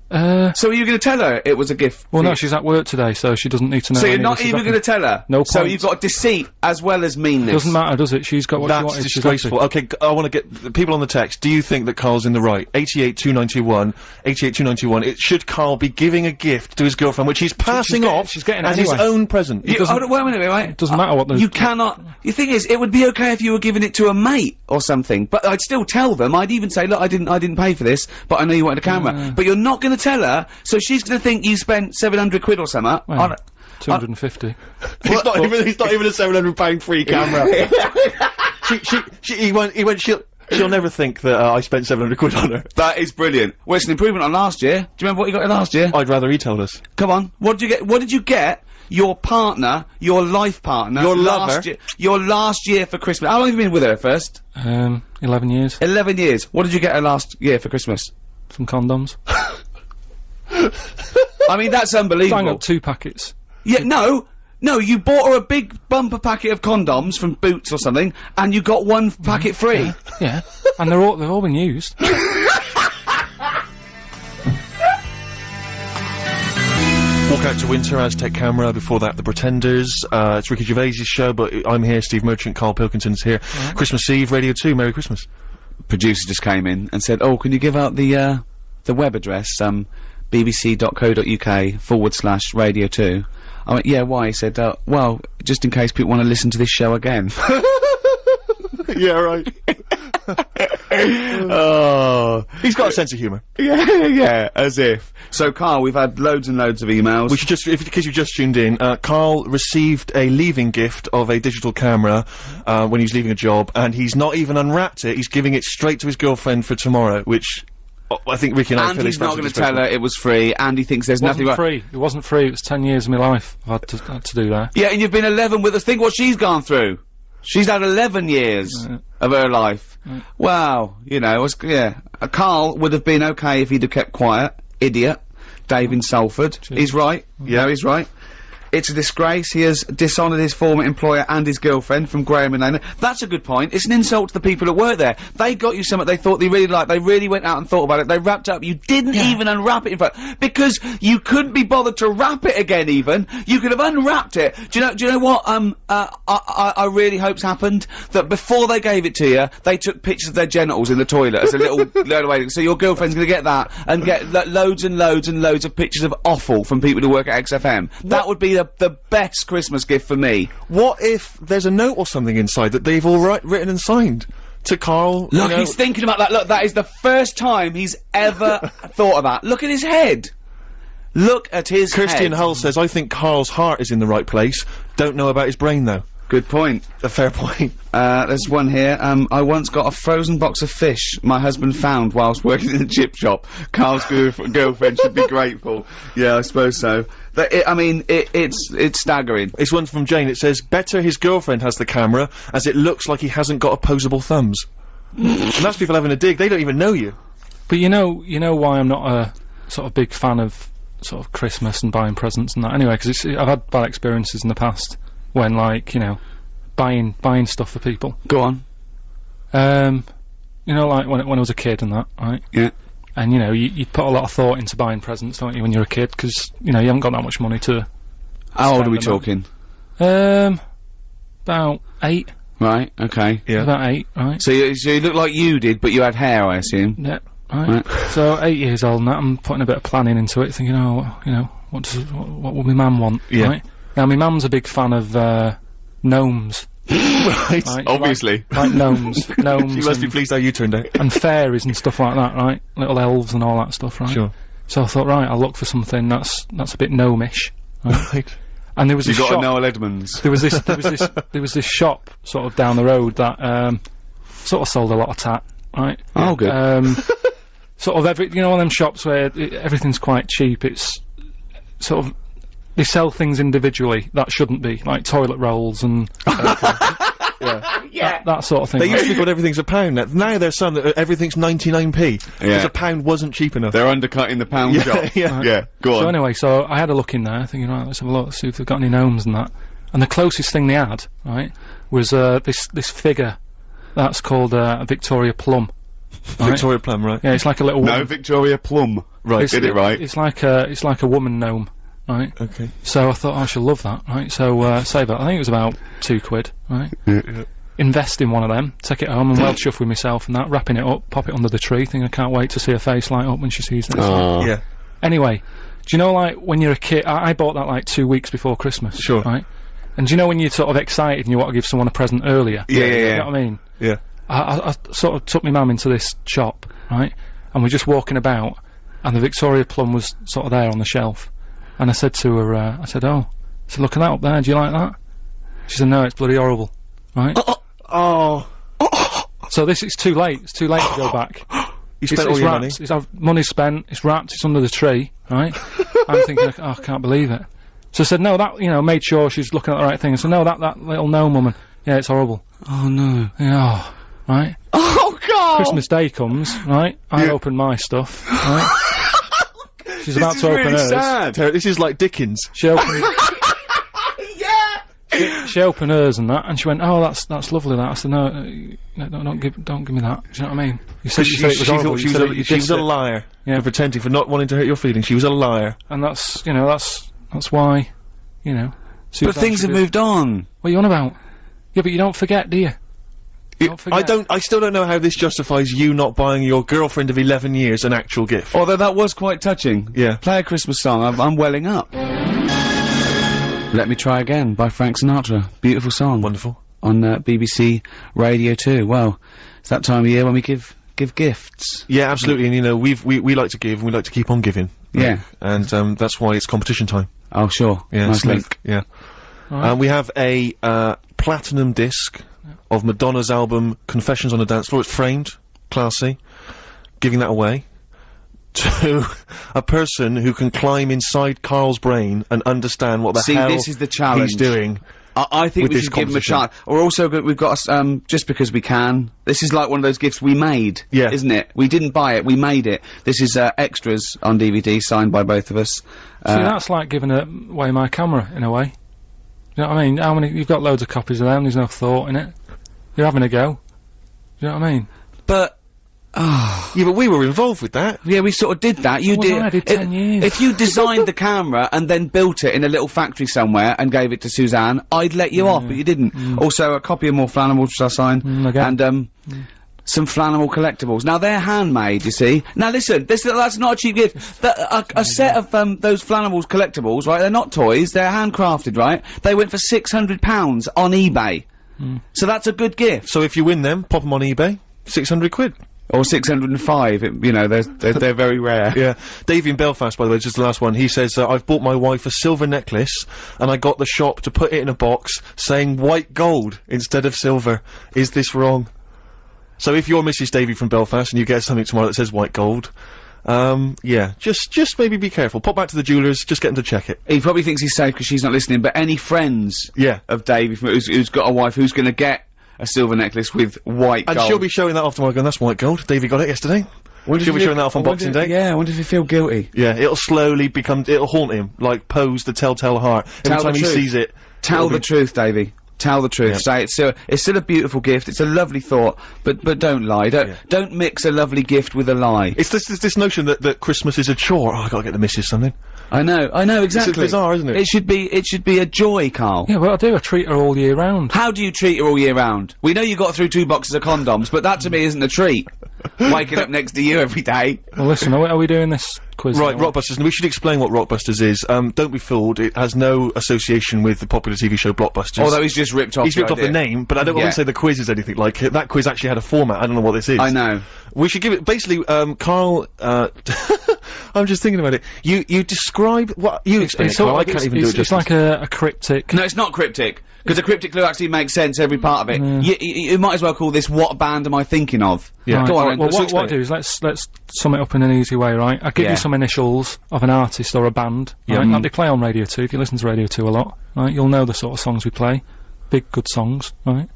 Speaker 8: So are you going to tell her it was a gift?
Speaker 3: Well, no, she's at work today, so she doesn't need to know.
Speaker 8: So you're not even going to tell her?
Speaker 3: No point.
Speaker 8: So you've got deceit as well as meanness.
Speaker 3: Doesn't matter, does it? She's got what she wanted.
Speaker 7: That's disgraceful. Okay, I want to get the people on the text. Do you think that Karl's in the right? 882991. Should Karl be giving a gift to his girlfriend, which he's passing off
Speaker 3: she's getting
Speaker 7: as
Speaker 3: anyway.
Speaker 7: his own present?
Speaker 8: Wait a minute, right?
Speaker 3: It doesn't matter what the...
Speaker 8: You cannot... The thing is, it would be okay if you were giving it to a mate or something, but I'd still tell them. I'd even say, look, I didn't pay for this, but I know you wanted a camera. But you're not going to tell her, so she's going to think you spent 700 quid or something.
Speaker 3: Well, 250.
Speaker 7: He's not even a £700 free camera. She'll never think that I spent 700 quid on her.
Speaker 8: That is brilliant. Well, it's an improvement on last year. Do you remember what you got last year?
Speaker 7: I'd rather he told us.
Speaker 8: Come on. What did you get? Your partner, your life partner,
Speaker 7: your lover,
Speaker 8: your last year for Christmas. How long have you been with her first?
Speaker 3: 11 years.
Speaker 8: 11 years. What did you get her last year for Christmas?
Speaker 3: Some condoms.
Speaker 8: I mean, that's unbelievable.
Speaker 3: I got 2 packets.
Speaker 8: Yeah, no, you bought her a big bumper packet of condoms from Boots or something, and you got 1 packet free.
Speaker 3: Yeah, and they've all been used.
Speaker 7: Walk Out to Winter, Aztec Camera, before that The Pretenders. It's Ricky Gervais' show, but I'm here, Steve Merchant, Karl Pilkington's here. Christmas Eve, Radio 2, Merry Christmas.
Speaker 8: Producer just came in and said, oh, can you give out the web address, bbc.co.uk/Radio 2. I went, yeah, why? He said, well, just in case people want to listen to this show again.
Speaker 7: Yeah, right.
Speaker 8: Oh.
Speaker 7: He's got a sense of humour.
Speaker 8: Yeah, as if. So, Karl, we've had loads and loads of emails.
Speaker 7: We should just, in case you've just tuned in, Karl received a leaving gift of a digital camera, when he was leaving a job, and he's not even unwrapped it, he's giving it straight to his girlfriend for tomorrow, which... I think Ricky and I feel
Speaker 8: he's not going to tell her it was free, and he thinks there's nothing right.
Speaker 3: It wasn't free, it was 10 years of my life I've had to do that.
Speaker 8: Yeah, and you've been 11 with us. Think what she's gone through. She's had 11 years of her life. Wow, Karl would have been okay if he'd have kept quiet. Idiot. Dave in Salford. Cheers. He's right. Yeah, he's right. It's a disgrace. He has dishonoured his former employer and his girlfriend from Graham and Lane. That's a good point. It's an insult to the people that work there. They got you something they thought they really liked. They really went out and thought about it. They wrapped it up. You didn't even unwrap it in front. Because you couldn't be bothered to wrap it again even. You could have unwrapped it. Do you know what, I really hope's happened? That before they gave it to you, they took pictures of their genitals in the toilet as a little load of waiting. So your girlfriend's gonna get that and get loads and loads and loads of pictures of offal from people who work at XFM. That would be the best Christmas gift for me.
Speaker 7: What if there's a note or something inside that they've all written and signed to Karl?
Speaker 8: Look, he's thinking about that. Look, that is the first time he's ever thought of that. Look at his head. Look at his head.
Speaker 7: Christian Hull says, I think Karl's heart is in the right place. Don't know about his brain, though.
Speaker 8: Good point.
Speaker 7: A fair point.
Speaker 8: There's one here. I once got a frozen box of fish my husband found whilst working in a chip shop. Karl's girlfriend should be grateful. Yeah, I suppose so. It's staggering.
Speaker 7: It's one from Jane. It says, better his girlfriend has the camera, as it looks like he hasn't got opposable thumbs. And that's people having a dig. They don't even know you.
Speaker 3: But you know why I'm not a sort of big fan of sort of Christmas and buying presents and that anyway, because I've had bad experiences in the past when, like, buying stuff for people.
Speaker 8: Go on.
Speaker 3: Like when I was a kid and that, right?
Speaker 8: Yeah.
Speaker 3: And you put a lot of thought into buying presents, don't you, when you're a kid? Because you haven't got that much money to.
Speaker 8: How old are we talking?
Speaker 3: About 8.
Speaker 8: Right, okay.
Speaker 7: Yeah.
Speaker 3: About 8, right?
Speaker 8: So you look like you did, but you had hair, I assume.
Speaker 3: Yeah, right. So 8 years old and that, I'm putting a bit of planning into it, thinking, what will my mum want, right? Now, my mum's a big fan of, gnomes.
Speaker 7: Right, obviously.
Speaker 3: Like gnomes. Gnomes.
Speaker 7: She must be pleased how you turned out.
Speaker 3: And fairies and stuff like that, right? Little elves and all that stuff, right?
Speaker 7: Sure.
Speaker 3: So I thought, right, I'll look for something that's a bit gnomish. Right? And there was
Speaker 8: You
Speaker 3: this
Speaker 8: got
Speaker 3: shop.
Speaker 8: a Noel Edmonds.
Speaker 3: There was this shop sort of down the road that sort of sold a lot of tat, right?
Speaker 8: Oh, good.
Speaker 3: Sort of one of them shops where everything's quite cheap. It's sort of they sell things individually that shouldn't be, like toilet rolls and that sort of thing.
Speaker 7: They used to be called everything's a pound. Now there's some that everything's 99p. Because a pound wasn't cheap enough.
Speaker 8: They're undercutting the pound shop.
Speaker 7: Yeah.
Speaker 8: Go on.
Speaker 3: So anyway, so I had a look in there, thinking, right, let's have a look, see if they've got any gnomes and that. And the closest thing they had, right, was this figure that's called a Victoria Plum. Right?
Speaker 7: Victoria Plum, right?
Speaker 3: Yeah, it's like a little.
Speaker 8: No, Victoria Plum. Right, get it right.
Speaker 3: It's like a woman gnome, right?
Speaker 7: Okay.
Speaker 3: So I thought, I should love that, right? So save it. I think it was about £2, right?
Speaker 7: Yeah.
Speaker 3: Invest in one of them, take it home and well chuff with myself and that, wrapping it up, pop it under the tree, thinking I can't wait to see her face light up when she sees this.
Speaker 7: Yeah.
Speaker 3: Anyway, do you know, like, when you're a kid, I bought that like 2 weeks before Christmas.
Speaker 7: Sure.
Speaker 3: Right? And do you know when you're sort of excited and you want to give someone a present earlier?
Speaker 8: Yeah.
Speaker 3: You know what I mean?
Speaker 7: Yeah.
Speaker 3: I sort of took my mum into this shop, right? And we're just walking about, and the Victoria Plum was sort of there on the shelf. And I said to her, I said, look at that up there, do you like that? She said, no, it's bloody horrible, right? So it's too late. It's too late to go back.
Speaker 7: You spent all your money.
Speaker 3: Money's spent. It's wrapped. It's under the tree. Right. I'm thinking, I can't believe it. So I said, no, that made sure she's looking at the right thing. I said, no, that little gnome woman. Yeah, it's horrible.
Speaker 8: Oh no.
Speaker 3: Yeah. Right.
Speaker 8: Oh God.
Speaker 3: Christmas Day comes. Right. I open my stuff. Right. She's about to open hers.
Speaker 8: Sad.
Speaker 7: This is like Dickens.
Speaker 3: She opened. She opened hers and that, and she went, "Oh, that's lovely." That I said, "No, don't give me that." Do you know what I mean? You said it was horrible.
Speaker 7: She was a liar.
Speaker 3: Yeah.
Speaker 7: For pretending, for not wanting to hurt your feelings. She was a liar.
Speaker 3: And that's why,
Speaker 8: But things have moved on.
Speaker 3: What are you on about? Yeah, but you don't forget, do you?
Speaker 7: I still don't know how this justifies you not buying your girlfriend of 11 years an actual gift.
Speaker 8: Although that was quite touching.
Speaker 7: Yeah.
Speaker 8: Play a Christmas song. I'm welling up. Let Me Try Again by Frank Sinatra. Beautiful song.
Speaker 7: Wonderful.
Speaker 8: On BBC Radio 2. Well, it's that time of year when we give gifts.
Speaker 7: Yeah, absolutely. And we like to give, and we like to keep on giving.
Speaker 8: Yeah.
Speaker 7: And that's why it's competition time.
Speaker 8: Oh, sure.
Speaker 7: Yeah,
Speaker 8: nice link.
Speaker 7: Yeah.
Speaker 3: Right.
Speaker 7: We have a platinum disc of Madonna's album Confessions on a Dance Floor. It's framed, classy. Giving that away to a person who can climb inside Karl's brain and understand what the hell
Speaker 8: this is the challenge.
Speaker 7: he's doing.
Speaker 8: I think we should give him a chance. We're also we've got just because we can. This is like one of those gifts we made, isn't it? We didn't buy it, we made it. This is extras on DVD signed by both of us.
Speaker 3: See, that's like giving away my camera in a way. You know what I mean? How many? You've got loads of copies of them. There's no thought in it. You're having a go. You know what I mean?
Speaker 8: But
Speaker 7: yeah, but we were involved with that.
Speaker 8: Yeah, we sort of did that. You did.
Speaker 3: I did 10 years.
Speaker 8: If you designed the camera and then built it in a little factory somewhere and gave it to Suzanne, I'd let you off, but you didn't. Also, a copy of More Flannel, which I signed, and some flannel collectibles. Now they're handmade, you see. Now listen, that's not a cheap gift. A set of those flannel collectibles, right? They're not toys. They're handcrafted, right? They went for £600 on eBay. So that's a good gift.
Speaker 7: So if you win them, pop them on eBay. 600 quid.
Speaker 8: Or 605, they're very rare.
Speaker 7: Yeah. Davey in Belfast, by the way, just the last one, he says, I've bought my wife a silver necklace, and I got the shop to put it in a box, saying white gold instead of silver. Is this wrong? So if you're Mrs. Davey from Belfast, and you get something tomorrow that says white gold, yeah, just maybe be careful. Pop back to the jewellers, just get them to check it.
Speaker 8: He probably thinks he's safe because she's not listening, but any friends of Davey who's got a wife who's gonna get a silver necklace with white gold.
Speaker 7: And she'll be showing that off tomorrow, going, that's white gold. Davey got it yesterday. She'll be showing that off on Boxing Day.
Speaker 8: Yeah, I wonder if he feel guilty.
Speaker 7: Yeah, it'll slowly it'll haunt him, like Pose the Telltale Heart. Every time he sees it.
Speaker 8: Tell the truth, Davey. Tell the truth. Say it's still a beautiful gift. It's a lovely thought, but don't lie. Don't mix a lovely gift with a lie.
Speaker 7: It's this notion that Christmas is a chore. Oh, I gotta get the missus something.
Speaker 8: I know, exactly.
Speaker 7: It's bizarre, isn't it?
Speaker 8: It should be a joy, Karl.
Speaker 3: Yeah, well, I do. I treat her all year round.
Speaker 8: How do you treat her all year round? We know you got through 2 boxes of condoms, but that to me isn't a treat. Waking up next to you every day.
Speaker 3: Well, listen, are we doing this quiz?
Speaker 7: Right,
Speaker 3: now?
Speaker 7: Rockbusters, and we should explain what Rockbusters is. Don't be fooled, it has no association with the popular TV show Blockbusters.
Speaker 8: Although he's just ripped off
Speaker 7: the name, but I don't want to say the quiz is anything like it. That quiz actually had a format, I don't know what this is.
Speaker 8: I know.
Speaker 7: We should give it, basically, Karl, I'm just thinking about it. You describe what, you explain it, Karl, I can't even do it justice.
Speaker 3: It's like a cryptic...
Speaker 8: No, it's not cryptic. Because a cryptic clue actually makes sense, every part of it. You might as well call this "What band am I thinking of?"
Speaker 3: Yeah.
Speaker 8: Right. Go on.
Speaker 3: Well, what I do is let's sum it up in an easy way, right? I give you some initials of an artist or a band, right? That they play on Radio 2. If you listen to Radio 2 a lot, right, you'll know the sort of songs we play. Big, good songs, right?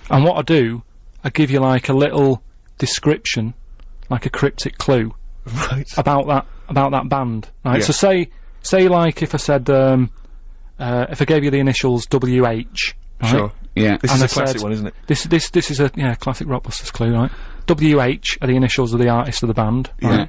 Speaker 3: And what I do, I give you like a little description, like a cryptic clue, about that band, right?
Speaker 7: Yeah.
Speaker 3: So say like if I said, if I gave you the initials WH, right?
Speaker 7: Sure.
Speaker 8: Yeah.
Speaker 7: This is a classic one, isn't it?
Speaker 3: This is a classic Rockbusters clue, right? WH are the initials of the artist of the band, right?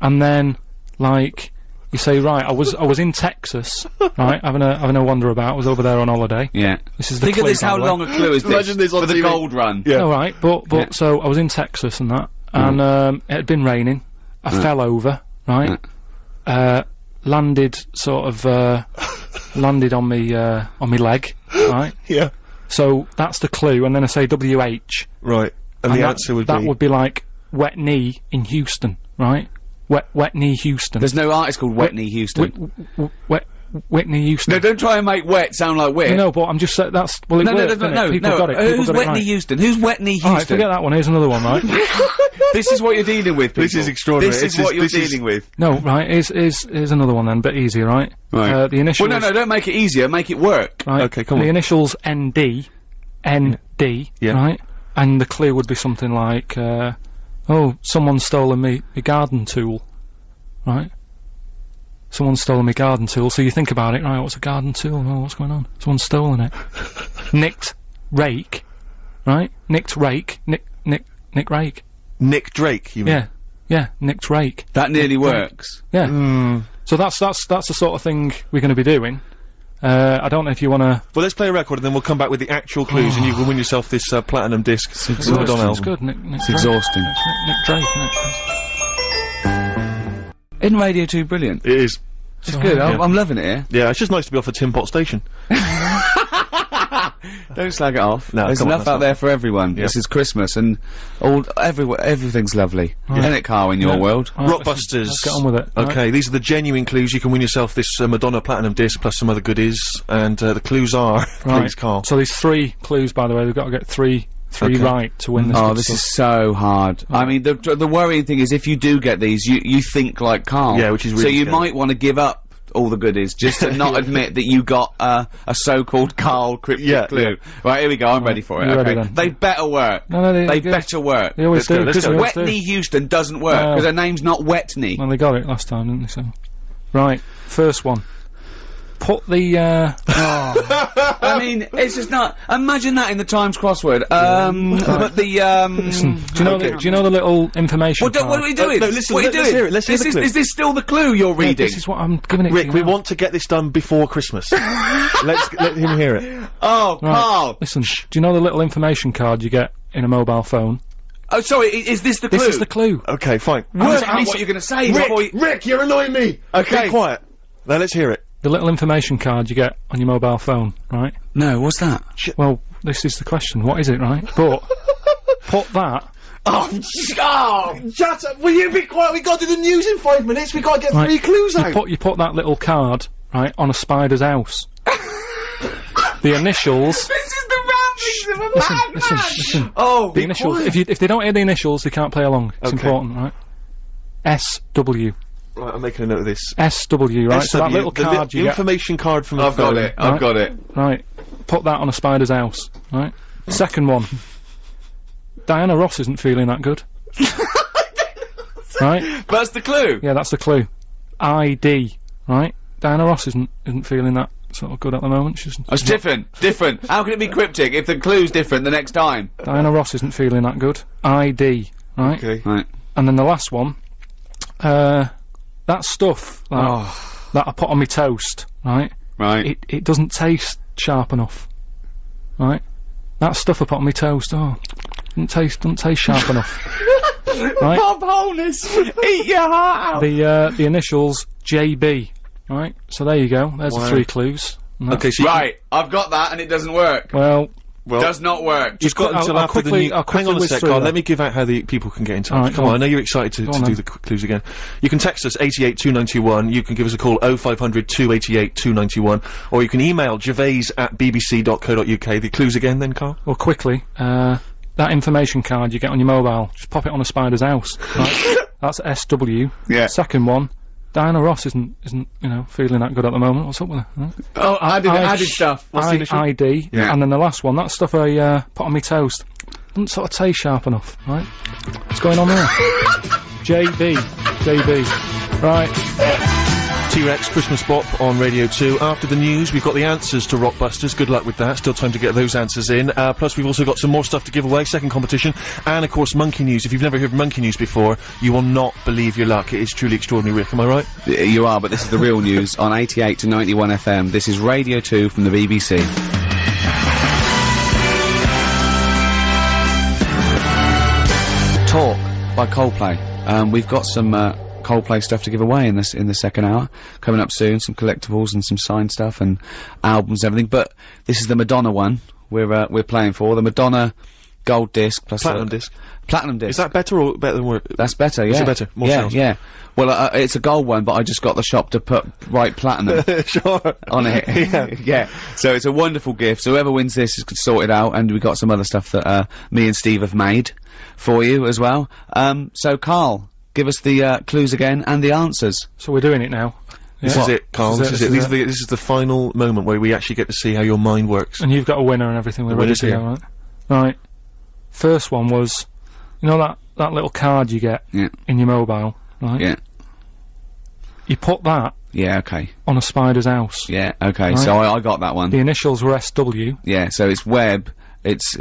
Speaker 3: And then like you say, right, I was in Texas, right, having a wander about. I was over there on holiday.
Speaker 8: Yeah.
Speaker 3: This is the
Speaker 8: Think
Speaker 3: clue,
Speaker 8: of this. How long a clue is this?
Speaker 7: Imagine this on
Speaker 8: for the
Speaker 7: TV.
Speaker 8: gold run.
Speaker 7: Yeah.
Speaker 3: All right, but so I was in Texas and that, and it had been raining. I fell over, right? Landed sort of landed on me leg, right?
Speaker 7: Yeah.
Speaker 3: So that's the clue, and then I say WH.
Speaker 7: Right. And the answer would
Speaker 3: that would be like wet knee in Houston, right? Wet knee Houston.
Speaker 8: There's no artist called Whitney Houston.
Speaker 3: Whitney Houston.
Speaker 8: No, don't try and make wet sound like wet.
Speaker 3: No, but I'm just saying that's well.
Speaker 8: No,
Speaker 3: People got it.
Speaker 8: Who's Whitney Houston? Who's Whitney Houston?
Speaker 3: Alright, forget that one. Here's another one, right?
Speaker 8: This is what you're dealing with, people.
Speaker 7: This is extraordinary.
Speaker 8: This is what you're dealing with.
Speaker 3: No, right. Here's another one then, bit easier, right?
Speaker 8: Right.
Speaker 3: The initials.
Speaker 8: Well, no, don't make it easier. Make it work.
Speaker 3: Right.
Speaker 7: Okay, come on.
Speaker 3: The initials ND, right? And the clue would be something like, oh, someone's stolen me garden tool, right? Someone's stolen my garden tool. So you think about it, right? What's a garden tool? Oh, what's going on? Someone's stolen it. Nicked rake, right? Nicked rake. Nick rake.
Speaker 7: Nick Drake, you mean?
Speaker 3: Yeah, nicked rake.
Speaker 8: That nearly works.
Speaker 3: Yeah. So that's the sort of thing we're going to be doing. I don't know if you want to...
Speaker 7: Well, let's play a record and then we'll come back with the actual clues and you can win yourself this platinum disc.
Speaker 3: It's good.
Speaker 8: It's exhausting.
Speaker 3: Nick Drake, isn't it?
Speaker 8: Isn't Radio 2 brilliant?
Speaker 7: It is.
Speaker 8: It's good. I'm loving it here.
Speaker 7: Yeah, it's just nice to be off a Tin Pot station.
Speaker 8: Don't slag it off.
Speaker 7: No,
Speaker 8: there's enough out there for everyone. This is Christmas and everything's lovely. Isn't it, Karl, in your world?
Speaker 7: Rockbusters.
Speaker 3: Let's get on with it.
Speaker 7: Okay, these are the genuine clues. You can win yourself this Madonna Platinum disc plus some other goodies. And the clues are... Please, Karl.
Speaker 3: So these 3 clues, by the way, we've got to get three right to win this.
Speaker 8: Oh, this is so hard. I mean, the worrying thing is if you do get these, you think like Karl.
Speaker 7: Yeah, which is really
Speaker 8: so you
Speaker 7: scary.
Speaker 8: might want to give up all the goodies just to not admit that you got a so-called Karl cryptic clue. Right, here we go. I'm ready for it.
Speaker 3: You're
Speaker 8: Okay,
Speaker 3: ready then.
Speaker 8: they better work.
Speaker 3: No,
Speaker 8: they better work.
Speaker 3: They always do.
Speaker 7: Let's go.
Speaker 8: Whitney Houston doesn't work because her name's not Wetney.
Speaker 3: Well, they got it last time, didn't they? So, right, first one. Put the
Speaker 8: I mean, it's just not. Imagine that in the Times crossword. But the
Speaker 3: Listen, do you know the little information?
Speaker 8: What are we doing?
Speaker 7: No, listen,
Speaker 8: what are you
Speaker 7: let's
Speaker 8: doing?
Speaker 7: hear it, let's hear the clue.
Speaker 8: Is this still the clue you're reading?
Speaker 3: This is what I'm giving it.
Speaker 7: Rick,
Speaker 3: to
Speaker 7: we
Speaker 3: you now.
Speaker 7: want to get this done before Christmas. Let him hear it.
Speaker 8: Oh,
Speaker 3: Right.
Speaker 8: Karl.
Speaker 3: Listen, do you know the little information card you get in a mobile phone?
Speaker 8: Oh, sorry. Is this the clue?
Speaker 3: This is the clue.
Speaker 7: Okay, fine.
Speaker 8: What you're going to say?
Speaker 7: Rick, you're annoying me.
Speaker 8: Okay.
Speaker 7: Be quiet. Now let's hear it.
Speaker 3: The little information card you get on your mobile phone, right?
Speaker 8: No, what's that?
Speaker 3: Well, this is the question. What is it, right? But put that.
Speaker 7: Shut up! Will you be quiet? We got to do the news in 5 minutes. We got to get 3 clues out.
Speaker 3: You put that little card right on a spider's house. The initials.
Speaker 8: This is the ramblings of a madman.
Speaker 3: Listen.
Speaker 8: Oh,
Speaker 3: The initials. If they don't hear the initials, they can't play along. It's
Speaker 7: Okay.
Speaker 3: important, right? SW.
Speaker 7: Right, I'm making a note of this.
Speaker 3: SW, right? So that little card you get.
Speaker 7: information card from the
Speaker 8: I've got it. I've got it.
Speaker 3: Right. Put that on a spider's house, right? Second one. Diana Ross isn't feeling that good. Right?
Speaker 8: That's the clue.
Speaker 3: Yeah, that's the clue. ID, right? Diana Ross isn't feeling that sort of good at the moment. She's
Speaker 8: It's different. How can it be cryptic if the clue's different the next time?
Speaker 3: Diana Ross isn't feeling that good. ID, right?
Speaker 7: Okay.
Speaker 8: Right.
Speaker 3: And then the last one, that stuff that I put on my toast, right?
Speaker 8: Right.
Speaker 3: It doesn't taste sharp enough, right? That stuff I put on my toast, doesn't taste sharp enough, right?
Speaker 8: Bob Holness, eat your heart out.
Speaker 3: The initials JB, right? So there you go. There's the 3 clues.
Speaker 7: Okay, so
Speaker 8: Right, I've got that and it doesn't work.
Speaker 3: Well,
Speaker 8: Does not work.
Speaker 7: you've got until
Speaker 3: I'll
Speaker 7: after the
Speaker 3: quickly-
Speaker 7: new...
Speaker 3: I'll
Speaker 7: Hang on a
Speaker 3: quickly
Speaker 7: sec,
Speaker 3: whiz
Speaker 7: Carl.
Speaker 3: through
Speaker 7: Let me give out how the people can get in touch.
Speaker 3: Alright,
Speaker 7: Come
Speaker 3: go
Speaker 7: on, I
Speaker 3: on.
Speaker 7: know you're excited to
Speaker 3: on
Speaker 7: do
Speaker 3: then.
Speaker 7: the clues again. You can text us 882921. You can give us a call 0500 288 291, or you can email gervais@bbc.co.uk. The clues again, then, Carl.
Speaker 3: well, quickly, that information card you get on your mobile, just pop it on a spider's house, right? That's SW.
Speaker 8: Yeah.
Speaker 3: Second one, Diana Ross isn't feeling that good at the moment. What's up with her? Huh?
Speaker 8: Oh, added stuff.
Speaker 3: ID.
Speaker 8: Yeah.
Speaker 3: And then the last one, that stuff I put on my toast, doesn't sort of taste sharp enough, right? What's going on there? JB. Right.
Speaker 7: T-Rex Christmas Bop on Radio 2. After the news, we've got the answers to Rockbusters. Good luck with that. Still time to get those answers in. Plus, we've also got some more stuff to give away. Second competition. And, of course, Monkey News. If you've never heard Monkey News before, you will not believe your luck. It is truly extraordinary, Rick. Am I right?
Speaker 8: You are, but this is the real news on 88 to 91 FM. This is Radio 2 from the BBC. Talk by Coldplay. We've got some Coldplay stuff to give away in the second hour coming up soon. Some collectibles and some signed stuff and albums and everything. But this is the Madonna one we're playing for, the Madonna gold disc plus
Speaker 7: Platinum disc.
Speaker 8: Platinum disc.
Speaker 7: Is that better or better than work?
Speaker 8: That's better. Yeah.
Speaker 7: Is it better? More
Speaker 8: yeah.
Speaker 7: sales?
Speaker 8: Yeah. Well, it's a gold one, but I just got the shop to put right platinum
Speaker 7: Sure.
Speaker 8: on it. Yeah. So it's a wonderful gift. So whoever wins this is sorted out, and we've got some other stuff that me and Steve have made for you as well. So Karl, give us the clues again and the answers.
Speaker 3: So we're doing it now.
Speaker 7: This
Speaker 3: Yeah.
Speaker 7: is it, Carl. This is it. This is the final moment where we actually get to see how your mind works.
Speaker 3: And you've got a winner and everything. We're
Speaker 7: The
Speaker 3: ready
Speaker 7: winner's
Speaker 3: to go,
Speaker 7: here.
Speaker 3: right? Right. First one was, you know that little card you get
Speaker 8: Yeah.
Speaker 3: in your mobile, right?
Speaker 8: Yeah.
Speaker 3: You put that
Speaker 8: Yeah. Okay.
Speaker 3: on a spider's house.
Speaker 8: Yeah. Okay.
Speaker 3: Right.
Speaker 8: So I got that one.
Speaker 3: The initials were SW.
Speaker 8: Yeah. So it's web. It's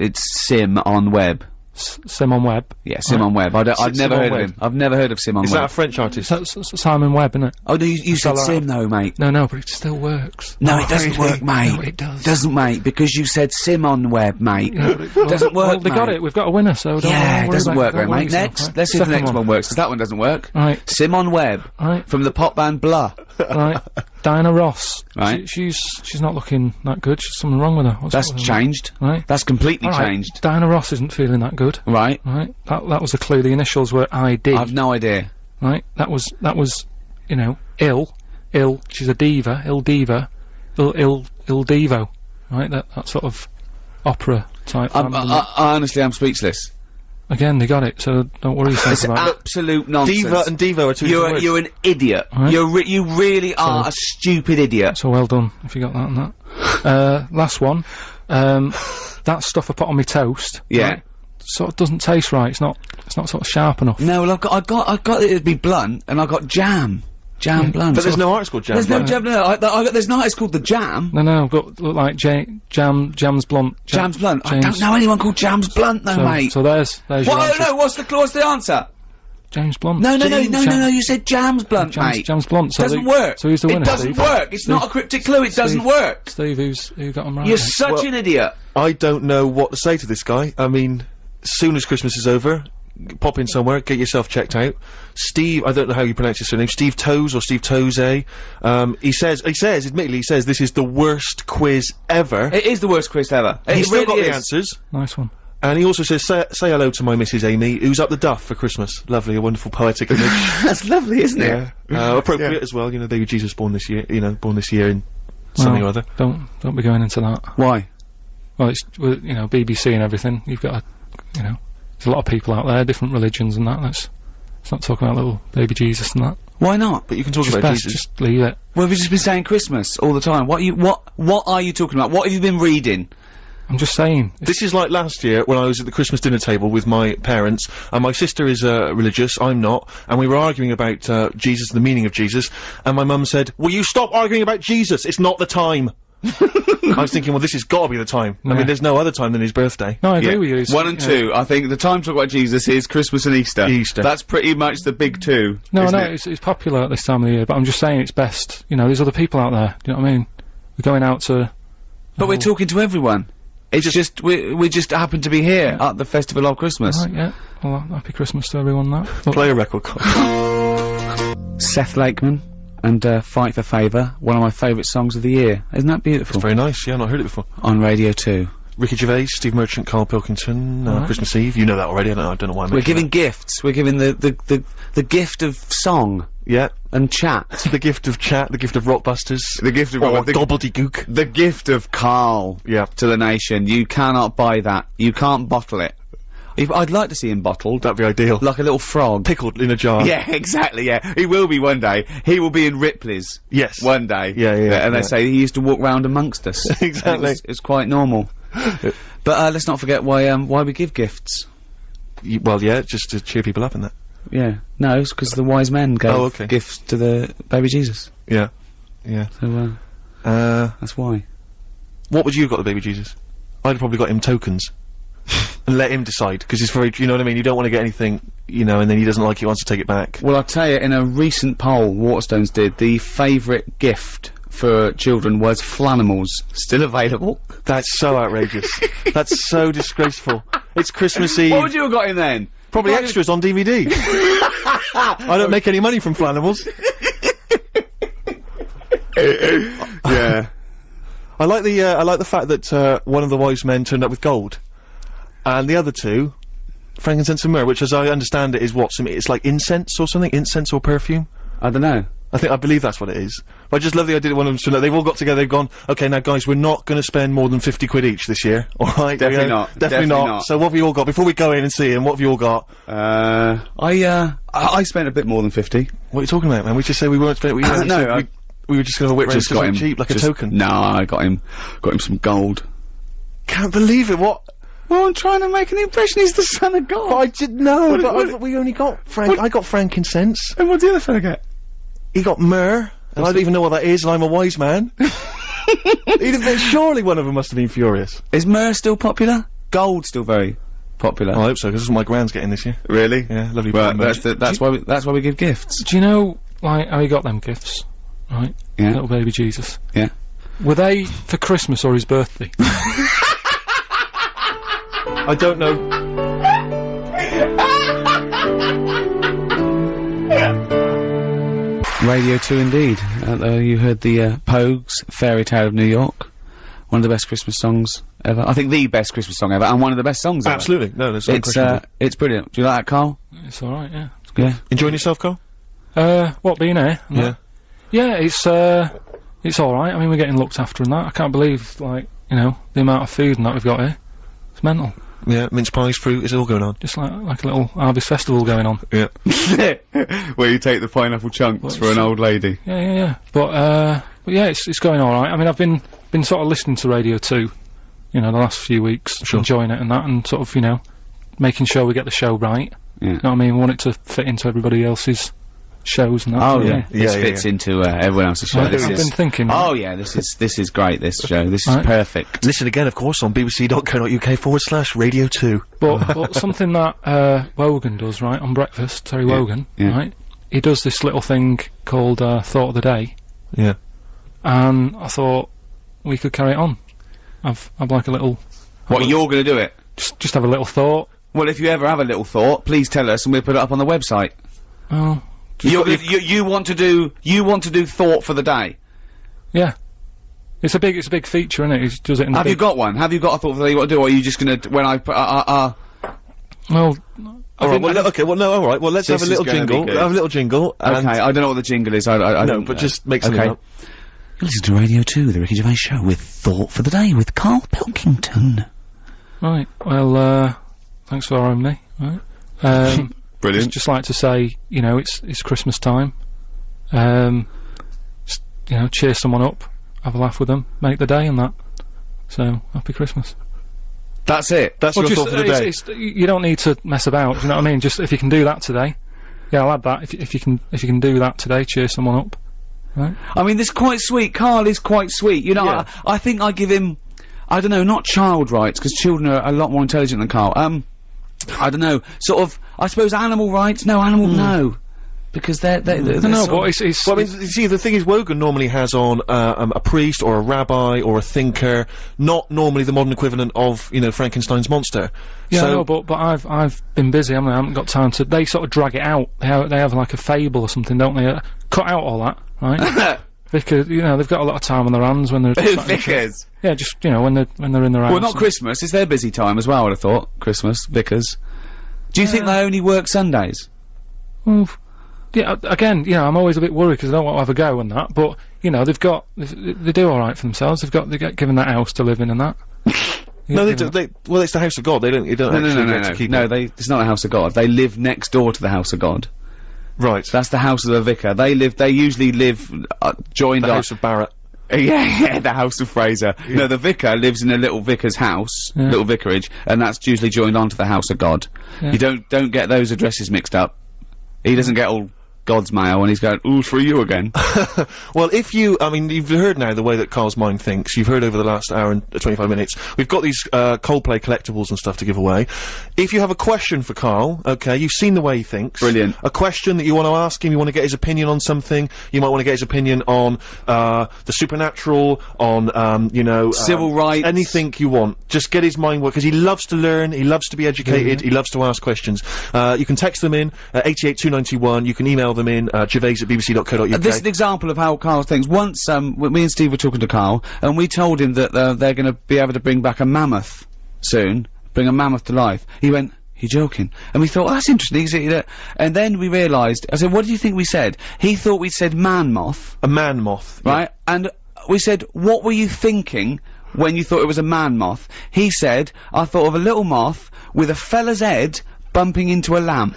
Speaker 8: sim on web.
Speaker 3: Simon Webb.
Speaker 8: Yeah. Sim on web. I've never
Speaker 3: Simon
Speaker 8: heard of
Speaker 3: Webb.
Speaker 8: him. I've never heard of Sim on
Speaker 7: Is
Speaker 8: web.
Speaker 7: that a French artist?
Speaker 3: That's Simon Webb, isn't it?
Speaker 8: Oh, no, you said
Speaker 3: fella
Speaker 8: sim though, mate.
Speaker 3: No, but it still works.
Speaker 8: No, it doesn't work, mate.
Speaker 3: No, it does.
Speaker 8: Doesn't, mate, because you said sim on web, mate.
Speaker 3: Yeah, but it
Speaker 8: doesn't work,
Speaker 3: Well, they got
Speaker 8: mate.
Speaker 3: it. We've got a winner, so don't
Speaker 8: Yeah, it
Speaker 3: worry
Speaker 8: doesn't
Speaker 3: about
Speaker 8: work,
Speaker 3: don't
Speaker 8: right,
Speaker 3: worry
Speaker 8: mate.
Speaker 3: yourself,
Speaker 8: Next,
Speaker 3: right?
Speaker 8: let's see if the
Speaker 3: Second
Speaker 8: next one works, because that one doesn't work.
Speaker 3: Right.
Speaker 8: Sim on web.
Speaker 3: Right.
Speaker 8: From the pop band Blur.
Speaker 3: Right. Diana Ross.
Speaker 8: Right.
Speaker 3: She's not looking that good. She's something wrong with her. What's
Speaker 8: That's
Speaker 3: up with her?
Speaker 8: changed.
Speaker 3: Right.
Speaker 8: That's completely
Speaker 3: All right.
Speaker 8: changed.
Speaker 3: Diana Ross isn't feeling that good.
Speaker 8: Right.
Speaker 3: Right. That was a clue. The initials were ID.
Speaker 8: I've no idea.
Speaker 3: Right. That was you know, ill. She's a diva. Ill diva. Ill divo. Right. That sort of opera type.
Speaker 8: I honestly, I'm speechless.
Speaker 3: Again, they got it. So don't worry yourself
Speaker 8: It's
Speaker 3: about it.
Speaker 8: absolute nonsense.
Speaker 7: Diva and Devo are two different words.
Speaker 8: You're an idiot.
Speaker 3: Right.
Speaker 8: You really are a stupid idiot.
Speaker 3: So well done if you got that and that. Last one. That stuff I put on my toast.
Speaker 8: Yeah.
Speaker 3: Right, sort of doesn't taste right. It's not sort of sharp enough.
Speaker 8: No, well, I got it to be blunt, and I got jam blunt.
Speaker 7: But there's no artist called Jam.
Speaker 8: There's no
Speaker 7: Blunt.
Speaker 8: jam. No, there's an artist called the Jam.
Speaker 3: No, but look like Jam's Blunt.
Speaker 8: Jam's Blunt. I
Speaker 3: James.
Speaker 8: don't know anyone called Jam's Blunt, though, mate.
Speaker 3: So there's your
Speaker 8: What?
Speaker 3: answer.
Speaker 8: No, what's the answer?
Speaker 3: James Blunt.
Speaker 8: No. You said Jam's Blunt, mate.
Speaker 3: Jam's Blunt. So
Speaker 8: Doesn't work.
Speaker 3: So who's the winner?
Speaker 8: It doesn't
Speaker 3: Steve?
Speaker 8: work. It's not a cryptic clue. It doesn't work.
Speaker 3: Steve, who got them right?
Speaker 8: You're
Speaker 3: mate?
Speaker 8: such an idiot.
Speaker 7: I don't know what to say to this guy. I mean, as soon as Christmas is over, pop in somewhere, get yourself checked out. Steve, I don't know how you pronounce his surname, Steve Toes or Steve Toze. He says, admittedly, this is the worst quiz ever.
Speaker 8: It is the worst quiz ever.
Speaker 7: He's
Speaker 8: It
Speaker 7: still
Speaker 8: really
Speaker 7: got the
Speaker 8: is.
Speaker 7: answers.
Speaker 3: Nice one.
Speaker 7: And he also says, say hello to my Mrs. Amy, who's up the duff for Christmas. Lovely, a wonderful poetic image.
Speaker 8: That's lovely, isn't it?
Speaker 7: Yeah. Appropriate as well, you know, baby Jesus born this year in something or other.
Speaker 3: Don't be going into that.
Speaker 8: Why?
Speaker 3: Well, it's you know, BBC and everything. You've got you know, there's a lot of people out there, different religions and that. Let's not talk about little baby Jesus and that.
Speaker 8: Why not?
Speaker 7: But you can talk
Speaker 3: Just
Speaker 7: about
Speaker 3: best
Speaker 7: Jesus.
Speaker 3: just leave it.
Speaker 8: Well, we've just been saying Christmas all the time. What are you talking about? What have you been reading?
Speaker 3: I'm just saying.
Speaker 7: This is like last year when I was at the Christmas dinner table with my parents, and my sister is religious, I'm not, and we were arguing about Jesus, the meaning of Jesus, and my mum said, "Will you stop arguing about Jesus? It's not the time." I was thinking, well, this has got to be the time. I mean, there's no other time than his birthday.
Speaker 3: No, I agree with you.
Speaker 8: 1 and 2. I think the time to talk about Jesus is Christmas and Easter. That's pretty much the big two.
Speaker 3: No, it's popular at this time of the year, but I'm just saying it's best. You know, there's other people out there. Do you know what I mean? We're going out to...
Speaker 8: But we're talking to everyone. It's just we just happen to be here at the Festival of Christmas.
Speaker 3: Right, yeah. Well, happy Christmas to everyone, that.
Speaker 7: Play a record, Karl.
Speaker 8: Seth Lakeman and Fight for Favour, one of my favourite songs of the year. Isn't that beautiful?
Speaker 7: It's very nice, yeah, I've not heard it before.
Speaker 8: On Radio 2.
Speaker 7: Ricky Gervais, Steve Merchant, Karl Pilkington, Christmas Eve. You know that already, I don't know why I'm
Speaker 8: We're giving gifts. We're giving the gift of song.
Speaker 7: Yeah.
Speaker 8: And chat.
Speaker 7: The gift of chat, the gift of Rockbusters.
Speaker 8: The gift of
Speaker 7: gobbledygook.
Speaker 8: The gift of Karl.
Speaker 7: Yeah.
Speaker 8: To the nation. You cannot buy that. You can't bottle it. I'd like to see him bottled.
Speaker 7: That'd be ideal.
Speaker 8: Like a little frog.
Speaker 7: Pickled in a jar.
Speaker 8: Yeah, exactly, yeah. He will be one day. He will be in Ripley's.
Speaker 7: Yes.
Speaker 8: One day.
Speaker 7: Yeah.
Speaker 8: And they say he used to walk round amongst us.
Speaker 7: Exactly.
Speaker 8: It's quite normal. But, let's not forget why we give gifts.
Speaker 7: Well, yeah, just to cheer people up and that.
Speaker 8: Yeah. No, it's because the wise men gave gifts to the baby Jesus.
Speaker 7: Yeah. Yeah.
Speaker 8: So, that's why.
Speaker 7: What would you have got the baby Jesus? I'd have probably got him tokens. And let him decide, because it's very, you know what I mean, you don't want to get anything, you know, and then he doesn't like it, he wants to take it back.
Speaker 8: Well, I'll tell you, in a recent poll Waterstones did, the favourite gift for children was Flanimals. Still available?
Speaker 7: That's so outrageous. That's so disgraceful. It's Christmas Eve.
Speaker 8: What would you have got him then?
Speaker 7: Probably extras on DVD. I don't make any money from Flanimals.
Speaker 8: Yeah.
Speaker 7: I like the fact that, one of the wise men turned up with gold. And the other two, frankincense and myrrh, which as I understand it is what, it's like incense or something? Incense or perfume?
Speaker 8: I don't know.
Speaker 7: I believe that's what it is. But I just love the idea that one of them stood up, they've all got together, they've gone, okay, now guys, we're not gonna spend more than 50 quid each this year, alright?
Speaker 8: Definitely not.
Speaker 7: Definitely not. So what have you all got? Before we go in and see him, what have you all got?
Speaker 8: I spent a bit more than 50.
Speaker 7: What are you talking about, man? We just say we weren't spending, we were just gonna whip
Speaker 8: just
Speaker 7: round
Speaker 8: got him
Speaker 7: cheap, like a token.
Speaker 8: No, I got him some gold.
Speaker 7: Can't believe it, what?
Speaker 8: Well, I'm trying to make an impression, he's the son of God.
Speaker 7: But I didn't know, but we only got I got frankincense.
Speaker 8: And what did the other fella get?
Speaker 7: He got myrrh, and I don't even know what that is, and I'm a wise man. Surely one of them must have been furious.
Speaker 8: Is myrrh still popular? Gold still very popular.
Speaker 7: I hope so, because this is what my grand's getting this year.
Speaker 8: Really?
Speaker 7: Yeah, lovely.
Speaker 8: Well, that's why we give gifts.
Speaker 3: Do you know, like, how he got them gifts? Right?
Speaker 8: Yeah.
Speaker 3: Little baby Jesus.
Speaker 8: Yeah.
Speaker 3: Were they for Christmas or his birthday?
Speaker 7: I don't know.
Speaker 8: Radio 2 indeed. You heard the Pogues, Fairy Tale of New York. One of the best Christmas songs ever. I think the best Christmas song ever, and one of the best songs ever.
Speaker 7: Absolutely. No, there's no question about it.
Speaker 8: It's brilliant. Do you like that, Karl?
Speaker 3: It's alright, yeah. It's
Speaker 8: good. Yeah.
Speaker 7: Enjoying yourself, Karl?
Speaker 3: What, being here?
Speaker 7: Yeah.
Speaker 3: Yeah, it's alright. I mean, we're getting looked after and that. I can't believe, like, you know, the amount of food and that we've got here. It's mental.
Speaker 7: Yeah, mince pies, fruit, it's all going on.
Speaker 3: Just like a little harvest festival going on.
Speaker 7: Yeah.
Speaker 8: Where you take the pineapple chunks for an old lady.
Speaker 3: Yeah. But yeah, it's going alright. I mean, I've been sort of listening to Radio 2, you know, the last few weeks, enjoying it and that, and sort of, you know, making sure we get the show right.
Speaker 8: Yeah.
Speaker 3: You know what I mean? We want it to fit into everybody else's shows and that.
Speaker 8: Oh yeah, this fits into everyone else's show.
Speaker 3: I've been thinking.
Speaker 8: Oh yeah, this is great. This show, this is perfect.
Speaker 7: Listen again, of course, on bbc.co.uk/Radio 2.
Speaker 3: But something that Wogan does, right, on breakfast, Terry Wogan, right? He does this little thing called Thought of the Day.
Speaker 7: Yeah.
Speaker 3: And I thought we could carry it on. I've like a little.
Speaker 8: What, you're going to do it?
Speaker 3: Just have a little thought.
Speaker 8: Well, if you ever have a little thought, please tell us, and we'll put it up on the website.
Speaker 3: Oh.
Speaker 8: You want to do thought for the day?
Speaker 3: Yeah. It's a big feature, isn't it? He does it in the
Speaker 8: Have you got one? Have you got a thought for the day you want to do, or are you just gonna, when I put,
Speaker 3: Well,
Speaker 7: alright, well, okay, well, no, alright, well, let's have a little jingle. Have a little jingle.
Speaker 8: Okay, I don't know what the jingle is, I don't.
Speaker 7: But just make something up.
Speaker 8: You listen to Radio 2, the Ricky Gervais Show, with Thought for the Day, with Karl Pilkington.
Speaker 3: Right, well, thanks for having me, right?
Speaker 8: Brilliant.
Speaker 3: Just like to say, you know, it's Christmas time. Just, you know, cheer someone up, have a laugh with them, make the day and that. So, happy Christmas.
Speaker 8: That's it.
Speaker 7: That's your thought for the day.
Speaker 3: You don't need to mess about. Do you know what I mean? Just if you can do that today, yeah, I'll add that. If you can do that today, cheer someone up. Right?
Speaker 8: I mean, this is quite sweet. Karl is quite sweet. You know,
Speaker 7: Yeah.
Speaker 8: I think I give him, I don't know, not child rights, because children are a lot more intelligent than Karl. I don't know, sort of, I suppose animal rights? No, no. Because they're
Speaker 3: No, but it's
Speaker 7: Well, I mean, you see, the thing is, Wogan normally has on a priest or a rabbi or a thinker, not normally the modern equivalent of, you know, Frankenstein's monster.
Speaker 3: yeah,
Speaker 7: so,
Speaker 3: no, but I've been busy. I haven't got time to. They sort of drag it out. They have like a fable or something, don't they? Cut out all that, right? Because you know they've got a lot of time on their hands when they're
Speaker 8: Vicars.
Speaker 3: Yeah, just you know when they're in their house.
Speaker 8: Well, not Christmas. It's their busy time as well. I'd have thought Christmas Vicars. Do you think they only work Sundays?
Speaker 3: Well, yeah, again, you know, I'm always a bit worried because I don't want to have a go on that. But you know, they do all right for themselves. They get given that house to live in and that.
Speaker 7: no, they do. Well, it's the house of God. They don't actually get to keep it.
Speaker 8: It's not the house of God. They live next door to the house of God.
Speaker 7: Right.
Speaker 8: That's the house of the vicar. They usually live joined
Speaker 7: The
Speaker 8: up.
Speaker 7: house of Barrett.
Speaker 8: Yeah, the house of Fraser. Yeah. No, the vicar lives in a little vicar's house, little vicarage, and that's usually joined onto the house of God.
Speaker 3: Yeah.
Speaker 8: You don't get those addresses mixed up. He doesn't get all God's mail and he's going, ooh, for you again.
Speaker 7: Well, I mean, you've heard now the way that Karl's mind thinks. You've heard over the last hour and 25 minutes. We've got these, Coldplay collectibles and stuff to give away. If you have a question for Karl, okay, you've seen the way he thinks.
Speaker 8: Brilliant.
Speaker 7: A question that you want to ask him, you want to get his opinion on something, you might want to get his opinion on, the supernatural, on, you know,
Speaker 8: civil rights.
Speaker 7: Anything you want. Just get his mind work, because he loves to learn, he loves to be educated, he loves to ask questions. You can text them in, 88291, you can email them in, gervais@bbc.co.uk.
Speaker 8: This is an example of how Karl thinks. Once, me and Steve were talking to Karl, and we told him that, they're gonna be able to bring back a mammoth soon. Bring a mammoth to life. He went, you're joking. And we thought, oh, that's interesting, is it? And then we realised, I said, what do you think we said? He thought we said man moth.
Speaker 7: A man moth.
Speaker 8: Right? Yeah. And we said, what were you thinking when you thought it was a man moth? He said, I thought of a little moth with a fella's head bumping into a lamp.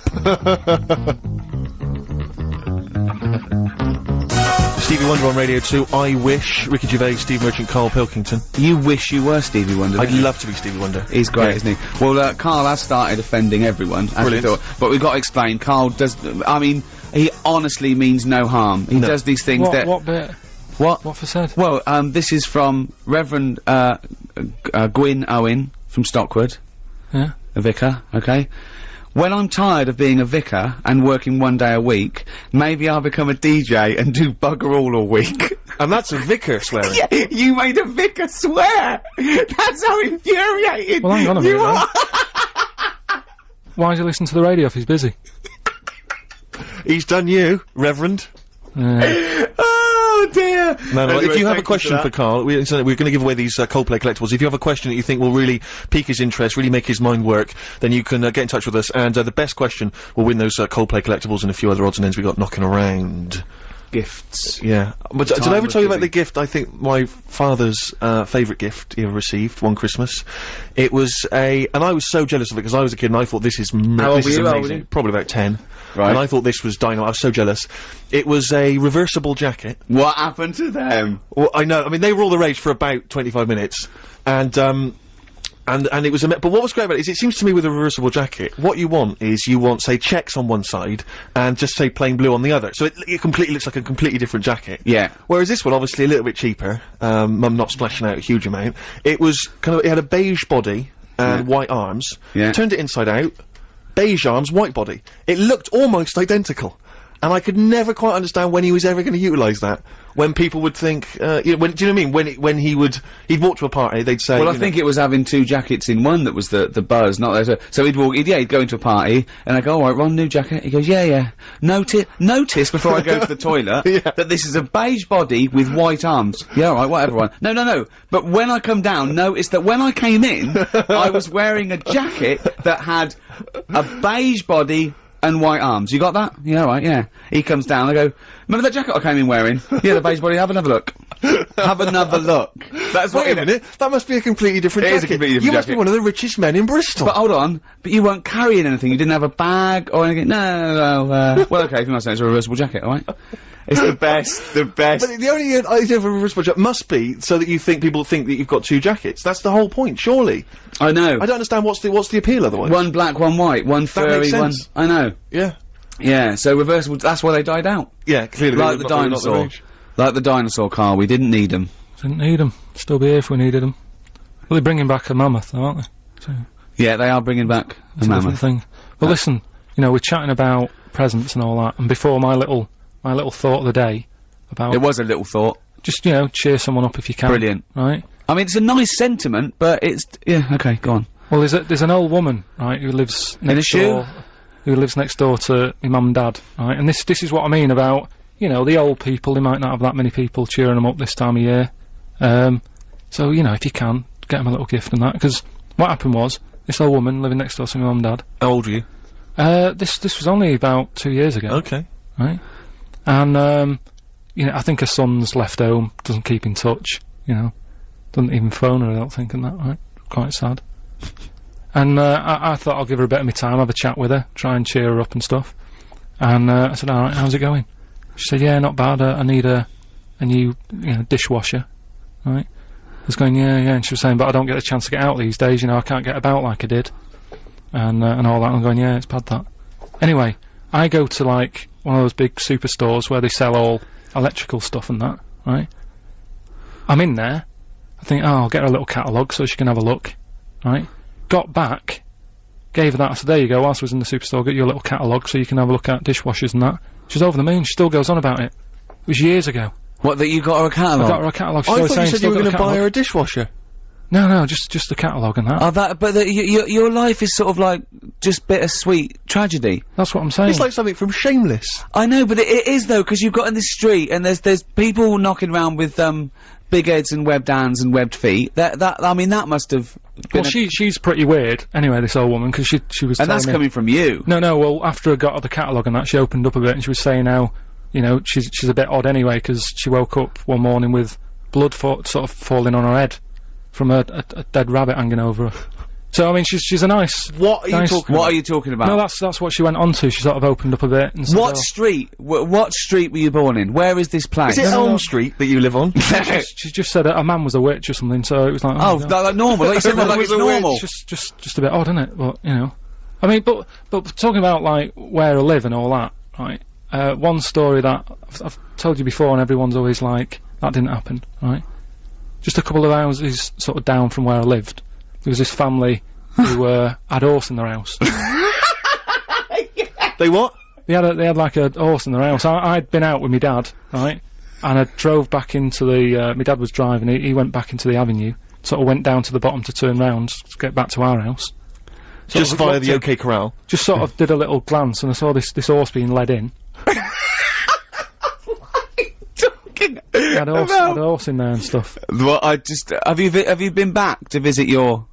Speaker 7: Stevie Wonder on Radio 2, I wish. Ricky Gervais, Steve Merchant, Karl Pilkington.
Speaker 8: You wish you were Stevie Wonder.
Speaker 7: I'd love to be Stevie Wonder.
Speaker 8: He's great, isn't he? Well, Karl has started offending everyone, as we thought. But we've got to explain, Karl does, I mean, he honestly means no harm. He does these things
Speaker 3: What bit?
Speaker 8: What?
Speaker 3: What for said?
Speaker 8: Well, this is from Reverend, Gwyn Owen from Stockwood.
Speaker 3: Yeah.
Speaker 8: A vicar, okay? When I'm tired of being a vicar and working one day a week, maybe I'll become a DJ and do bugger all a week.
Speaker 7: And that's a vicar swearing.
Speaker 8: Yeah, you made a vicar swear! That's how infuriated
Speaker 3: Well, hang on a minute,
Speaker 8: you are!
Speaker 3: Why does he listen to the radio if he's busy?
Speaker 7: He's done you, Reverend.
Speaker 8: Oh dear!
Speaker 7: No,
Speaker 8: Anyway,
Speaker 7: if you have a
Speaker 8: thank
Speaker 7: question for Karl, we're going to give away these Coldplay collectibles. If you have a question that you think will really pique his interest, really make his mind work, then you can get in touch with us, and the best question will win those Coldplay collectibles and a few other odds and ends we got knocking around.
Speaker 8: Gifts.
Speaker 7: Yeah. But did I ever tell you about the gift? I think my father's favourite gift he ever received one Christmas. It was and I was so jealous of it because I was a kid and I thought this is amazing. Probably about 10.
Speaker 8: Right.
Speaker 7: And I thought this was dynamite. I was so jealous. It was a reversible jacket.
Speaker 8: What happened to them?
Speaker 7: Well, I know. I mean, they were all the rage for about 25 minutes, and it was but what was great about it is it seems to me with a reversible jacket, what you want is say checks on one side and just say plain blue on the other. So it completely looks like a completely different jacket.
Speaker 8: Yeah.
Speaker 7: Whereas this one, obviously a little bit cheaper, I'm not splashing out a huge amount. It was it had a beige body and white arms.
Speaker 8: Yeah.
Speaker 7: Turned it inside out, beige arms, white body. It looked almost identical. And I could never quite understand when he was ever going to utilise that. When people would think, do you know what I mean? When he'd walk to a party, they'd say.
Speaker 8: Well, I think it was having two jackets in one that was the buzz, not there. So he'd go into a party, and I go, all right, Ron, new jacket. He goes, yeah. Notice before I go to the toilet that this is a beige body with white arms. Yeah, all right, whatever one. No. But when I come down, notice that when I came in, I was wearing a jacket that had a beige body And white arms. You got that? Yeah, right, yeah. He comes down, I go, remember that jacket I came in wearing? Yeah, the beige body, have another look. Have another look. That's what.
Speaker 7: Wait a minute, that must be a completely different
Speaker 8: It is
Speaker 7: jacket.
Speaker 8: a completely different
Speaker 7: You must be
Speaker 8: jacket.
Speaker 7: one of the richest men in Bristol.
Speaker 8: But hold on, but you weren't carrying anything, you didn't have a bag or anything? No, well, okay, if you must say it's a reversible jacket, alright? It's the best.
Speaker 7: But the only idea of a reversible jacket must be so that people think that you've got two jackets. That's the whole point, surely.
Speaker 8: I know.
Speaker 7: I don't understand what's the appeal otherwise.
Speaker 8: One black, one white, one furry,
Speaker 7: makes
Speaker 8: one...
Speaker 7: sense.
Speaker 8: I know.
Speaker 7: Yeah.
Speaker 8: Yeah, so reversible, that's why they died out.
Speaker 7: Yeah, clearly.
Speaker 8: Like the dinosaur. Like the dinosaur, Carl, we didn't need them.
Speaker 3: Didn't need them. Still be here if we needed them. Well, they're bringing back a mammoth, though, aren't they? So,
Speaker 8: Yeah, they are bringing back a
Speaker 3: it's a different
Speaker 8: mammoth.
Speaker 3: thing. Well, listen, you know, we're chatting about presents and all that, and before my little thought of the day about...
Speaker 8: It was a little thought.
Speaker 3: Just, you know, cheer someone up if you can.
Speaker 8: Brilliant.
Speaker 3: Right?
Speaker 8: I mean, it's a nice sentiment, but it's... Yeah, okay, go on.
Speaker 3: Well, there's an old woman, right, who lives
Speaker 8: In a
Speaker 3: next
Speaker 8: shoe?
Speaker 3: door... Who lives next door to my mum and dad, right? And this is what I mean about, you know, the old people, they might not have that many people cheering them up this time of year. So, you know, if you can, get them a little gift and that, because what happened was, this old woman living next door to my mum and dad...
Speaker 7: How old are you?
Speaker 3: This was only about 2 years ago.
Speaker 7: Okay.
Speaker 3: Right? And, you know, I think her son's left home, doesn't keep in touch, you know. Doesn't even phone her, I don't think, and that, right? Quite sad. And, I thought I'll give her a bit of my time, have a chat with her, try and cheer her up and stuff. And, I said, alright, how's it going? She said, yeah, not bad, I need a new, you know, dishwasher, right? I was going, yeah, and she was saying, but I don't get a chance to get out these days, you know, I can't get about like I did. And all that, and I'm going, yeah, it's bad that. Anyway, I go to, like, one of those big superstores where they sell all electrical stuff and that, right? I'm in there, I think, oh, I'll get her a little catalogue so she can have a look, right? Got back, gave her that, I said, there you go, whilst I was in the superstore, get you a little catalogue so you can have a look at dishwashers and that. She's over the moon, she still goes on about it. It was years ago.
Speaker 8: What, that you got her a catalogue?
Speaker 3: I got her a catalogue.
Speaker 7: I thought you said you were going to buy her a dishwasher.
Speaker 3: No, just the catalogue and that.
Speaker 8: Oh, but your life is sort of like just bittersweet tragedy.
Speaker 3: That's what I'm saying.
Speaker 7: It's like something from Shameless.
Speaker 8: I know, but it is though, because you've got in the street and there's people knocking around with big heads and webbed hands and webbed feet. I mean, that must have been.
Speaker 3: Well, she's pretty weird. Anyway, this old woman, because she was.
Speaker 8: And that's coming from you.
Speaker 3: No. Well, after I got her the catalogue and that, she opened up a bit and she was saying how, you know, she's a bit odd anyway, because she woke up one morning with blood sort of falling on her head from a dead rabbit hanging over her. So I mean, she's a nice.
Speaker 7: What are you talking about?
Speaker 8: What are you talking about?
Speaker 3: No, that's what she went on to. She sort of opened up a bit. And said,
Speaker 8: What street? What street were you born in? Where is this place?
Speaker 7: Is it Elm Street that you live on?
Speaker 3: She just said a man was a witch or something. So it was like,
Speaker 8: Oh, like normal. Like you said, like it's normal.
Speaker 3: It's just a bit odd, isn't it? But you know, I mean, but talking about like where I live and all that, right? One story that I've told you before, and everyone's always like, that didn't happen, right? Just a couple of houses sort of down from where I lived, there was this family who had a horse in their house.
Speaker 7: They what?
Speaker 3: They had like a horse in their house. I'd been out with my dad, right? And I drove back into the, my dad was driving, he went back into the avenue, sort of went down to the bottom to turn round to get back to our house.
Speaker 7: Just via the OK Corral?
Speaker 3: Just sort of did a little glance and I saw this horse being led in. He had a horse in there and stuff.
Speaker 8: Well, have you been back to visit your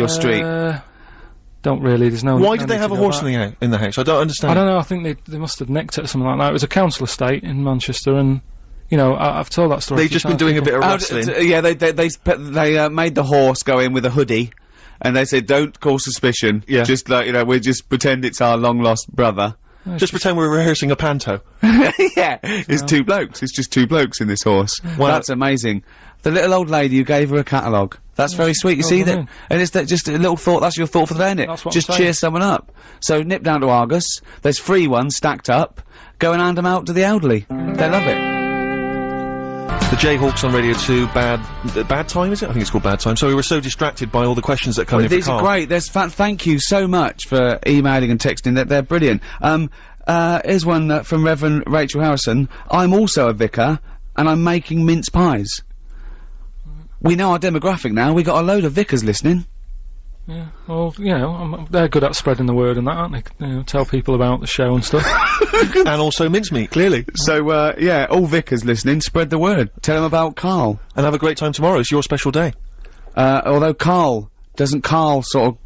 Speaker 8: street?
Speaker 3: Don't really, there's no...
Speaker 7: Why did they have a horse in the house? I don't understand.
Speaker 3: I don't know, I think they must have nicked it or something like that. It was a council estate in Manchester and, you know, I've told that story.
Speaker 7: They've just been doing a bit of wrestling.
Speaker 8: Yeah, they made the horse go in with a hoodie, and they said, don't cause suspicion.
Speaker 7: Yeah.
Speaker 8: Just like, you know, we just pretend it's our long-lost brother.
Speaker 7: Just pretend we're rehearsing a panto.
Speaker 8: Yeah, it's two blokes. It's just two blokes in this horse. Well, that's amazing. The little old lady who gave her a catalogue. That's very sweet. You see that? And it's just a little thought. That's your thought for the day, isn't it?
Speaker 3: That's what
Speaker 8: just
Speaker 3: I'm
Speaker 8: cheer
Speaker 3: saying.
Speaker 8: someone up. So nip down to Argus. There's free ones stacked up. Go and hand them out to the elderly. They love it.
Speaker 2: The Jayhawks on Radio 2, Bad Time, is it? I think it's called Bad Time. So we were so distracted by all the questions that come in for
Speaker 8: These
Speaker 2: Karl.
Speaker 8: are great. Thank you so much for emailing and texting. They're brilliant. Here's one from Reverend Rachel Harrison. I'm also a vicar, and I'm making mince pies. We know our demographic now. We got a load of vicars listening.
Speaker 3: Yeah, well, you know, they're good at spreading the word and that, aren't they? You know, tell people about the show and stuff.
Speaker 2: And also mincemeat, clearly.
Speaker 8: So, yeah, all vicars listening, spread the word. Tell them about Karl.
Speaker 2: And have a great time tomorrow. It's your special day.
Speaker 8: Although Karl sort of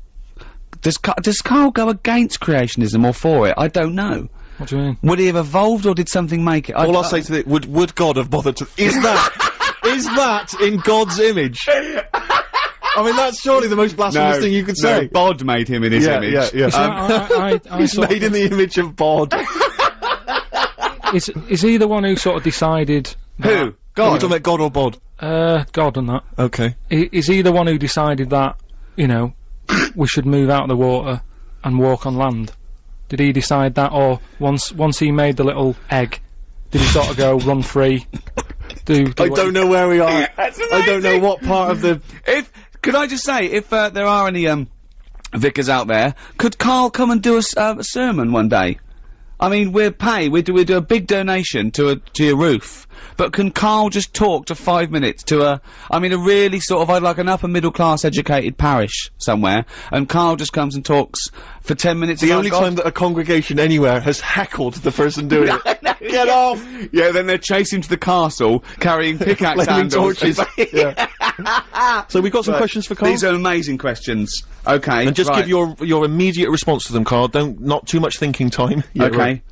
Speaker 8: does Karl go against creationism or for it? I don't know.
Speaker 3: What do you mean?
Speaker 8: Would he have evolved or did something make it?
Speaker 7: All I'll say to this, would God have bothered to... Is that in God's image? I mean, that's surely the most blasphemous thing you could say.
Speaker 8: Bod made him in his image.
Speaker 3: Yeah.
Speaker 7: He's made in the image of Bod.
Speaker 3: Is he the one who sort of decided...
Speaker 8: Who?
Speaker 7: God? Are we talking about God or Bod?
Speaker 3: God and that.
Speaker 7: Okay.
Speaker 3: Is he the one who decided that, you know, we should move out of the water and walk on land? Did he decide that, or once he made the little egg, did he sort of go run free? I
Speaker 7: don't know where we are. I don't know what part of the...
Speaker 8: Could I just say, if there are any vicars out there, could Karl come and do a sermon one day? I mean, we do a big donation to your roof, but can Karl just talk to 5 minutes to a really sort of, like an upper middle class educated parish somewhere, and Karl just comes and talks for 10 minutes.
Speaker 7: The only time that a congregation anywhere has heckled the person doing it. Get off!
Speaker 8: Yeah, then they're chasing to the castle, carrying pickaxe handles.
Speaker 7: Torches. So we've got some questions for Karl.
Speaker 8: These are amazing questions. Okay.
Speaker 7: And just give your immediate response to them, Karl. Not too much thinking time. Yeah,
Speaker 8: okay. Right.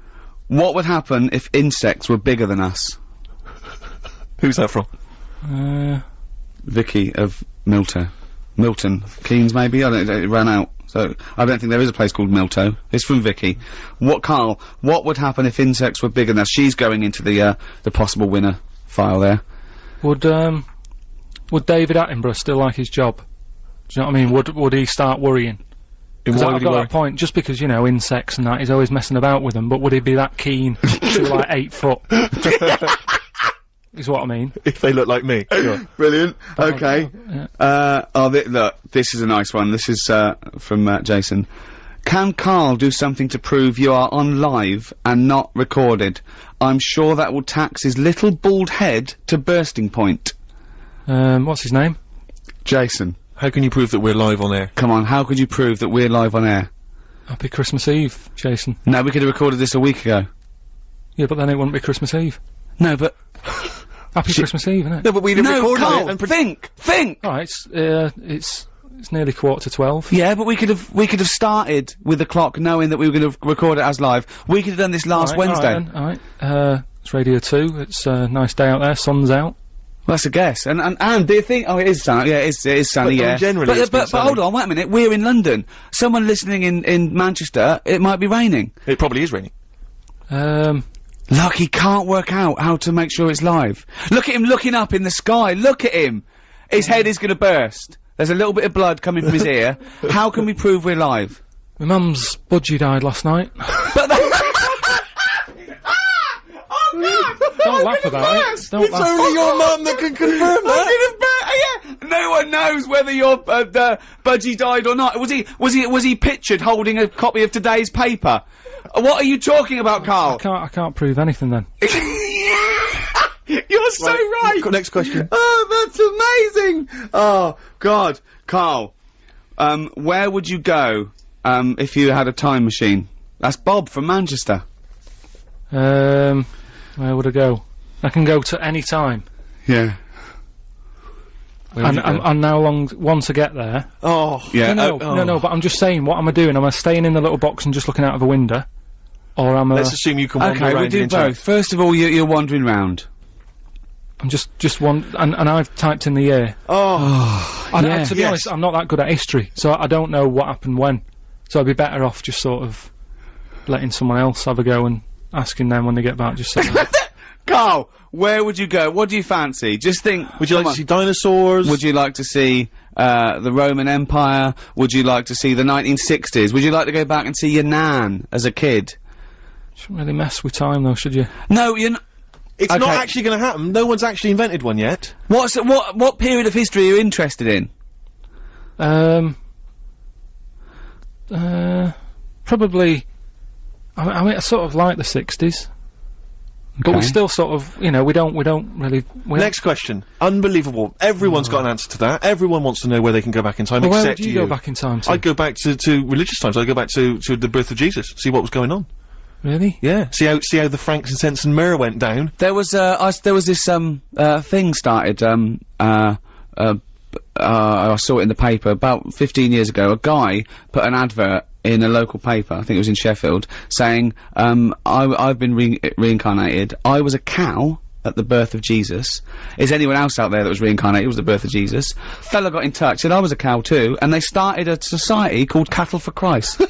Speaker 8: What would happen if insects were bigger than us?
Speaker 7: Who's that from?
Speaker 8: Vicky of Milton Keynes, maybe. It ran out, so I don't think there is a place called Milto. It's from Vicky. Karl, what would happen if insects were bigger than us? She's going into the possible winner file there.
Speaker 3: Would David Attenborough still like his job? Do you know what I mean? Would he start worrying? Because I've got that point, just because, you know, insects and that, he's always messing about with them, but would he be that keen to, like, 8 foot? Is what I mean.
Speaker 7: If they look like me. Sure.
Speaker 8: Brilliant. Okay. Look, this is a nice one. This is, from, Jason. Can Karl do something to prove you are on live and not recorded? I'm sure that will tax his little bald head to bursting point.
Speaker 3: What's his name?
Speaker 8: Jason.
Speaker 7: How can you prove that we're live on air?
Speaker 8: Come on, how could you prove that we're live on air?
Speaker 3: Happy Christmas Eve, Jason.
Speaker 8: No, we could have recorded this a week ago.
Speaker 3: Yeah, but then it wouldn't be Christmas Eve.
Speaker 8: No, but...
Speaker 3: Happy Christmas Eve, isn't it?
Speaker 7: No, but we'd have recorded
Speaker 8: Karl,
Speaker 7: it and...
Speaker 8: think!
Speaker 3: Alright, it's nearly 11:45.
Speaker 8: Yeah, but we could have started with the clock knowing that we were going to record it as live. We could have done this last Wednesday.
Speaker 3: Alright, it's Radio 2, it's a nice day out there, sun's out.
Speaker 8: Well, that's a guess. And do you think... Oh, it is sunny. Yeah, it is sunny, yeah.
Speaker 7: Generally,
Speaker 8: but hold on, wait a minute. We're in London. Someone listening in Manchester, it might be raining.
Speaker 7: It probably is raining.
Speaker 8: Look, he can't work out how to make sure it's live. Look at him looking up in the sky. Look at him. His head is gonna burst. There's a little bit of blood coming from his ear. How can we prove we're live?
Speaker 3: My mum's budgie died last night.
Speaker 8: But
Speaker 3: Don't laugh about it. Don't laugh.
Speaker 7: Only your mum that can confirm that.
Speaker 8: Yeah. No one knows whether your budgie died or not. Was he pictured holding a copy of today's paper? What are you talking about, Karl?
Speaker 3: I can't prove anything then.
Speaker 8: You're so right.
Speaker 7: Next question.
Speaker 8: Oh, that's amazing. Oh God, Karl. Where would you go if you had a time machine? That's Bob from Manchester.
Speaker 3: Where would I go? I can go to any time.
Speaker 8: Yeah.
Speaker 3: And how long, once I get there...
Speaker 7: Oh,
Speaker 8: yeah.
Speaker 3: No, but I'm just saying, what am I doing? Am I staying in the little box and just looking out of a window? Or am I...
Speaker 7: Let's assume you can wander around.
Speaker 8: Okay, we do both. First of all, you're wandering round.
Speaker 3: I'm just and I've typed in the year.
Speaker 8: Oh,
Speaker 3: yeah. To be honest, I'm not that good at history, so I don't know what happened when. So I'd be better off just sort of letting someone else have a go and asking them when they get back, just saying.
Speaker 8: Karl, where would you go? What do you fancy? Just think.
Speaker 7: Would you like to see dinosaurs?
Speaker 8: Would you like to see the Roman Empire? Would you like to see the 1960s? Would you like to go back and see your nan as a kid?
Speaker 3: Shouldn't really mess with time though, should you?
Speaker 8: No, you're not.
Speaker 7: It's not actually going to happen. No one's actually invented one yet.
Speaker 8: What period of history are you interested in?
Speaker 3: Probably. I mean, I sort of like the 60s. But we still sort of, you know, we don't really...
Speaker 7: Next question. Unbelievable. Everyone's got an answer to that. Everyone wants to know where they can go back in time,
Speaker 3: well,
Speaker 7: except
Speaker 3: where would you go back in time to?
Speaker 7: I'd go back to religious times. I'd go back to the birth of Jesus, see what was going on.
Speaker 3: Really?
Speaker 7: Yeah. See how the frankincense and myrrh went down.
Speaker 8: There was this thing started, I saw it in the paper about 15 years ago. A guy put an advert in a local paper, I think it was in Sheffield, saying, I've been reincarnated. I was a cow at the birth of Jesus. Is anyone else out there that was reincarnated? It was the birth of Jesus. Fella got in touch, said I was a cow too, and they started a society called Cattle for Christ.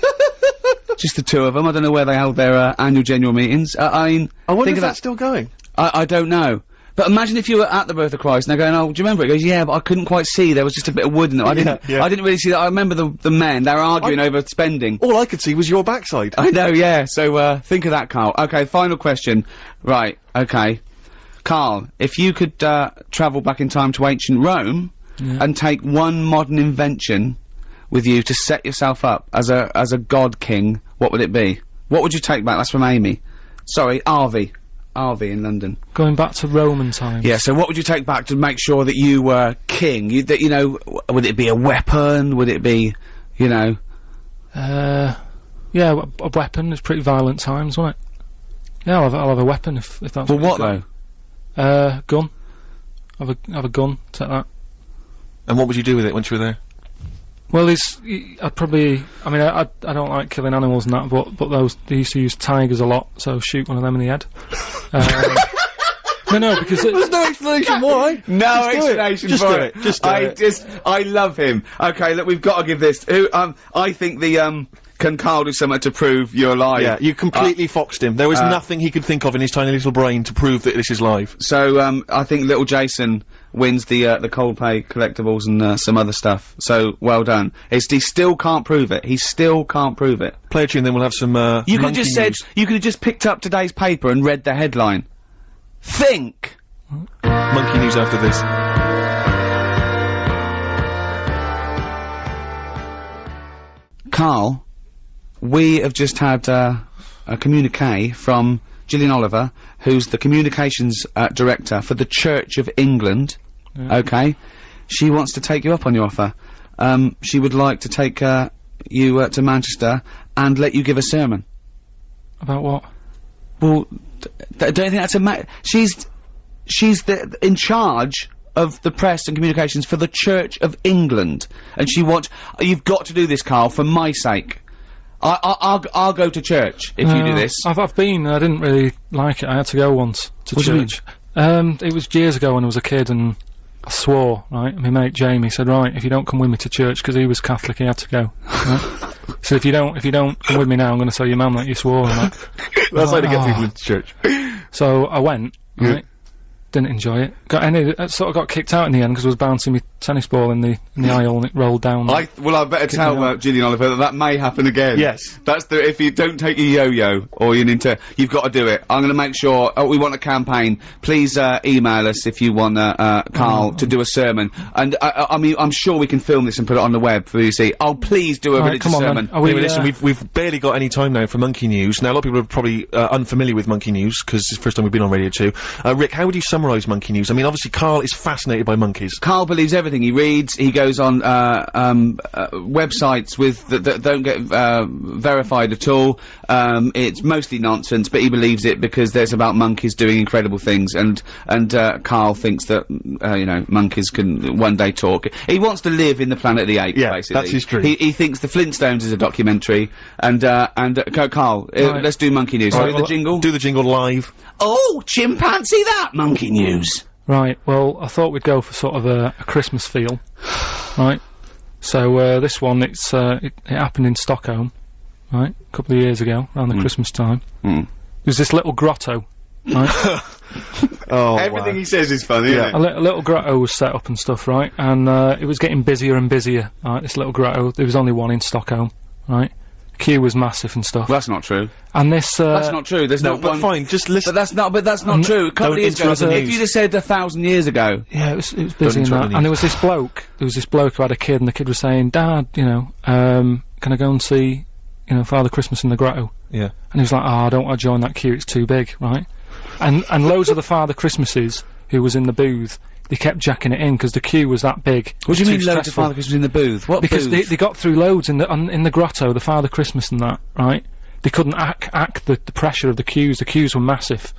Speaker 8: Just the two of them. I don't know where they held their annual general meetings. I mean,
Speaker 7: I wonder if that's still going.
Speaker 8: I don't know. But imagine if you were at the birth of Christ and they're going, oh, do you remember it? He goes, yeah, but I couldn't quite see. There was just a bit of wood in it. I didn't really see that. I remember the men, they were arguing over spending.
Speaker 7: All I could see was your backside.
Speaker 8: I know, yeah. So, think of that, Karl. Okay, final question. Right, okay. Karl, if you could, travel back in time to ancient Rome and take one modern invention with you to set yourself up as a god king, what would it be? What would you take back? That's from Amy. Sorry, Arvy in London.
Speaker 3: Going back to Roman times.
Speaker 8: Yeah, so what would you take back to make sure that you were king? You know, would it be a weapon? Would it be, you know?
Speaker 3: Yeah, a weapon. It's pretty violent times, won't it? Yeah, I'll have a weapon if that's
Speaker 8: Well, what though?
Speaker 3: Gun. Have a gun, take that.
Speaker 7: And what would you do with it once you were there?
Speaker 3: Well, I'd probably, I mean, I don't like killing animals and that, but they used to use tigers a lot, so shoot one of them in the head. No, because
Speaker 7: there's no explanation why.
Speaker 8: No explanation for it.
Speaker 7: Just do it.
Speaker 8: I love him. Okay, look, we've got to give this, I think can Karl do something to prove you're live?
Speaker 7: Yeah, you completely foxed him. There was nothing he could think of in his tiny little brain to prove that this is live.
Speaker 8: So, I think little Jason wins the Coldplay collectibles and, some other stuff. So, well done. He still can't prove it. He still can't prove it.
Speaker 7: Play a tune, then we'll have some,
Speaker 8: you could just said, you could have just picked up today's paper and read the headline. Think!
Speaker 7: Monkey news after this.
Speaker 8: Karl, we have just had a communique from Gillian Oliver, who's the communications director for the Church of England. Okay, she wants to take you up on your offer. She would like to take you to Manchester and let you give a sermon.
Speaker 3: About what?
Speaker 8: Well, don't you think that's she's in charge of the press and communications for the Church of England, and you've got to do this, Karl, for my sake. I'll go to church if you do this.
Speaker 3: I've been. I didn't really like it. I had to go once to church. It was years ago when I was a kid, and I swore. Right, my mate Jamie said, "Right, if you don't come with me to church, because he was Catholic, he had to go." Right? So if you don't come with me now, I'm going to tell your mum that you swore. And that.
Speaker 7: That's how to get people into church.
Speaker 3: So I went. Right. Didn't enjoy it. Sort of got kicked out in the end because I was bouncing my tennis ball in the aisle and it rolled down.
Speaker 8: I better tell Gillian Oliver that may happen again.
Speaker 7: Yes.
Speaker 8: That's if you don't take your yo-yo or your Nintendo, you've got to do it. I'm going to make sure. We want a campaign. Please email us if you want Karl to do a sermon. And I mean, I'm sure we can film this and put it on the web for you to see. Oh, please do a religious sermon.
Speaker 7: Listen, we've barely got any time now for Monkey News. Now a lot of people are probably unfamiliar with Monkey News because it's the first time we've been on Radio 2. Rick, how would you summarise Monkey News? I mean, obviously Karl is fascinated by monkeys.
Speaker 8: Karl believes everything he reads. He goes on websites that don't get verified at all. It's mostly nonsense, but he believes it because there's about monkeys doing incredible things, and Karl thinks that you know, monkeys can one day talk. He wants to live in the Planet of the Apes.
Speaker 7: Yeah,
Speaker 8: basically.
Speaker 7: that's his dream.
Speaker 8: He thinks the Flintstones is a documentary, and Karl, let's do Monkey News.
Speaker 7: Right,
Speaker 8: the jingle.
Speaker 7: Do the jingle live.
Speaker 8: Oh, chimpanzee that Monkey News.
Speaker 3: Right, well, I thought we'd go for sort of a Christmas feel, right? So, this one, it happened in Stockholm, right? A couple of years ago, around the Christmas time. There was this little grotto, right?
Speaker 8: Everything he says is funny, isn't it?
Speaker 3: A little grotto was set up and stuff, right? And, it was getting busier and busier, right? This little grotto, there was only one in Stockholm, right? Queue was massive and stuff.
Speaker 8: Well, that's not true.
Speaker 3: And this,
Speaker 8: that's not true. There's not one.
Speaker 7: Fine, just listen.
Speaker 8: But that's not true. A couple of years ago, if you'd have said 1,000 years ago.
Speaker 3: Yeah, it was busy in that. And there was this bloke who had a kid, and the kid was saying, "Dad, you know, can I go and see, you know, Father Christmas in the grotto?"
Speaker 7: Yeah.
Speaker 3: And he was like, "Oh, I don't want to join that queue, it's too big," right? And loads of the Father Christmases who was in the booth, they kept jacking it in because the queue was that big.
Speaker 8: What do you mean loads of Father Christmas in the booth? What
Speaker 3: because
Speaker 8: booth?
Speaker 3: they got through loads in the grotto, the Father Christmas and that, right? They couldn't act the pressure of the queues. The queues were massive,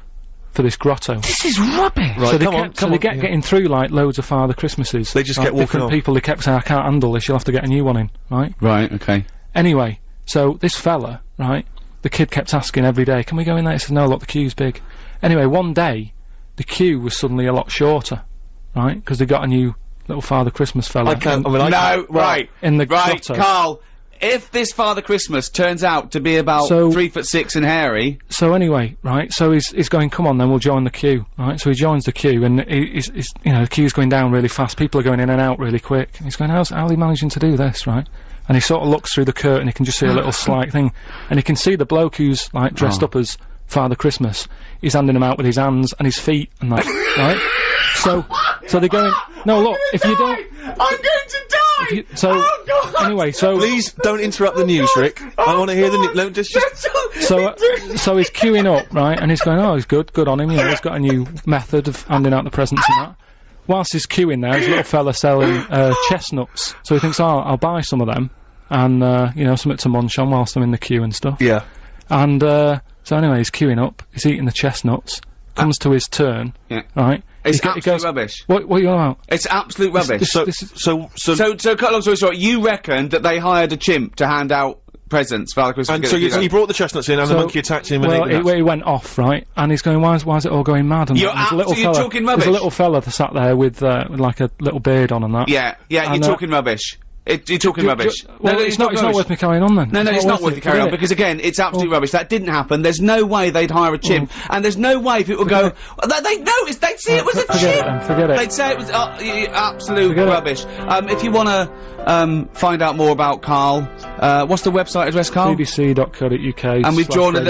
Speaker 3: for this grotto.
Speaker 4: This is rubbish.
Speaker 7: Right,
Speaker 3: So they
Speaker 7: come on,
Speaker 3: kept, so they get getting through like loads of Father Christmases.
Speaker 7: They just
Speaker 3: like,
Speaker 7: kept walking
Speaker 3: different
Speaker 7: on.
Speaker 3: people. They kept saying, "I can't handle this. You'll have to get a new one in." Right.
Speaker 8: Right. Okay.
Speaker 3: Anyway, so this fella, right, the kid kept asking every day, "Can we go in there?" He said, "No, look, the queue's big." Anyway, one day, the queue was suddenly a lot shorter, right, because they got a new little Father Christmas fella.
Speaker 8: Right.
Speaker 3: In the
Speaker 8: Right,
Speaker 3: grotto.
Speaker 8: Karl. If this Father Christmas turns out to be about
Speaker 3: So-
Speaker 8: 3'6" and hairy,
Speaker 3: So anyway, right, so he's going, "Come on then, we'll join the queue," right, so he joins the queue, and he's you know, the queue's going down really fast, people are going in and out really quick, and he's going, how are they managing to do this, right, and he sort of looks through the curtain, he can just see a little slight thing, and he can see the bloke who's, like, dressed up as Father Christmas, he's handing him out with his hands and his feet and that, right, so they're going, "No, look, if you don't..."
Speaker 8: I'm going to die!
Speaker 3: Anyway, so...
Speaker 7: Please don't interrupt the news, Rick. I want to hear the news. No, just...
Speaker 3: So he's queuing up, right, and he's going, "Oh, he's good on him, you know, he's got a new method of handing out the presents and that." Whilst he's queuing there, there's a little fella selling, chestnuts, so he thinks, "Oh, I'll buy some of them, and, you know, something to munch on whilst I'm in the queue and stuff."
Speaker 7: Yeah.
Speaker 3: And, so anyway, he's queuing up, he's eating the chestnuts, comes to his turn,
Speaker 8: Yeah.
Speaker 3: right?
Speaker 8: It's
Speaker 3: he
Speaker 8: absolute
Speaker 3: goes,
Speaker 8: rubbish.
Speaker 3: What are you on about?
Speaker 8: It's absolute rubbish.
Speaker 7: So,
Speaker 8: cut a long story short, you reckon that they hired a chimp to hand out presents for Father Christmas?
Speaker 7: and so he brought the chestnuts in, and the monkey attacked him, and
Speaker 3: Well,
Speaker 7: ate the nuts.
Speaker 3: he went off, right, and he's going, why is it all going mad? And
Speaker 8: You're
Speaker 3: there's a little
Speaker 8: absolutely
Speaker 3: fella,
Speaker 8: talking rubbish.
Speaker 3: There's a little fella that sat there with like a little beard on and that.
Speaker 8: Yeah, you're
Speaker 3: And,
Speaker 8: talking rubbish. You're talking rubbish.
Speaker 3: Well, it's not worth me carrying on then.
Speaker 8: No, it's not worth you carrying on, because again, it's absolute rubbish. That didn't happen. There's no way they'd hire a chimp, and there's no way people would go, they'd notice, they'd see it was a chimp!
Speaker 3: Forget it.
Speaker 8: They'd say it was absolute
Speaker 3: Forget it.
Speaker 8: rubbish. If you wanna, find out more about Karl, what's the website address, Karl?
Speaker 3: bbc.co.uk.
Speaker 8: And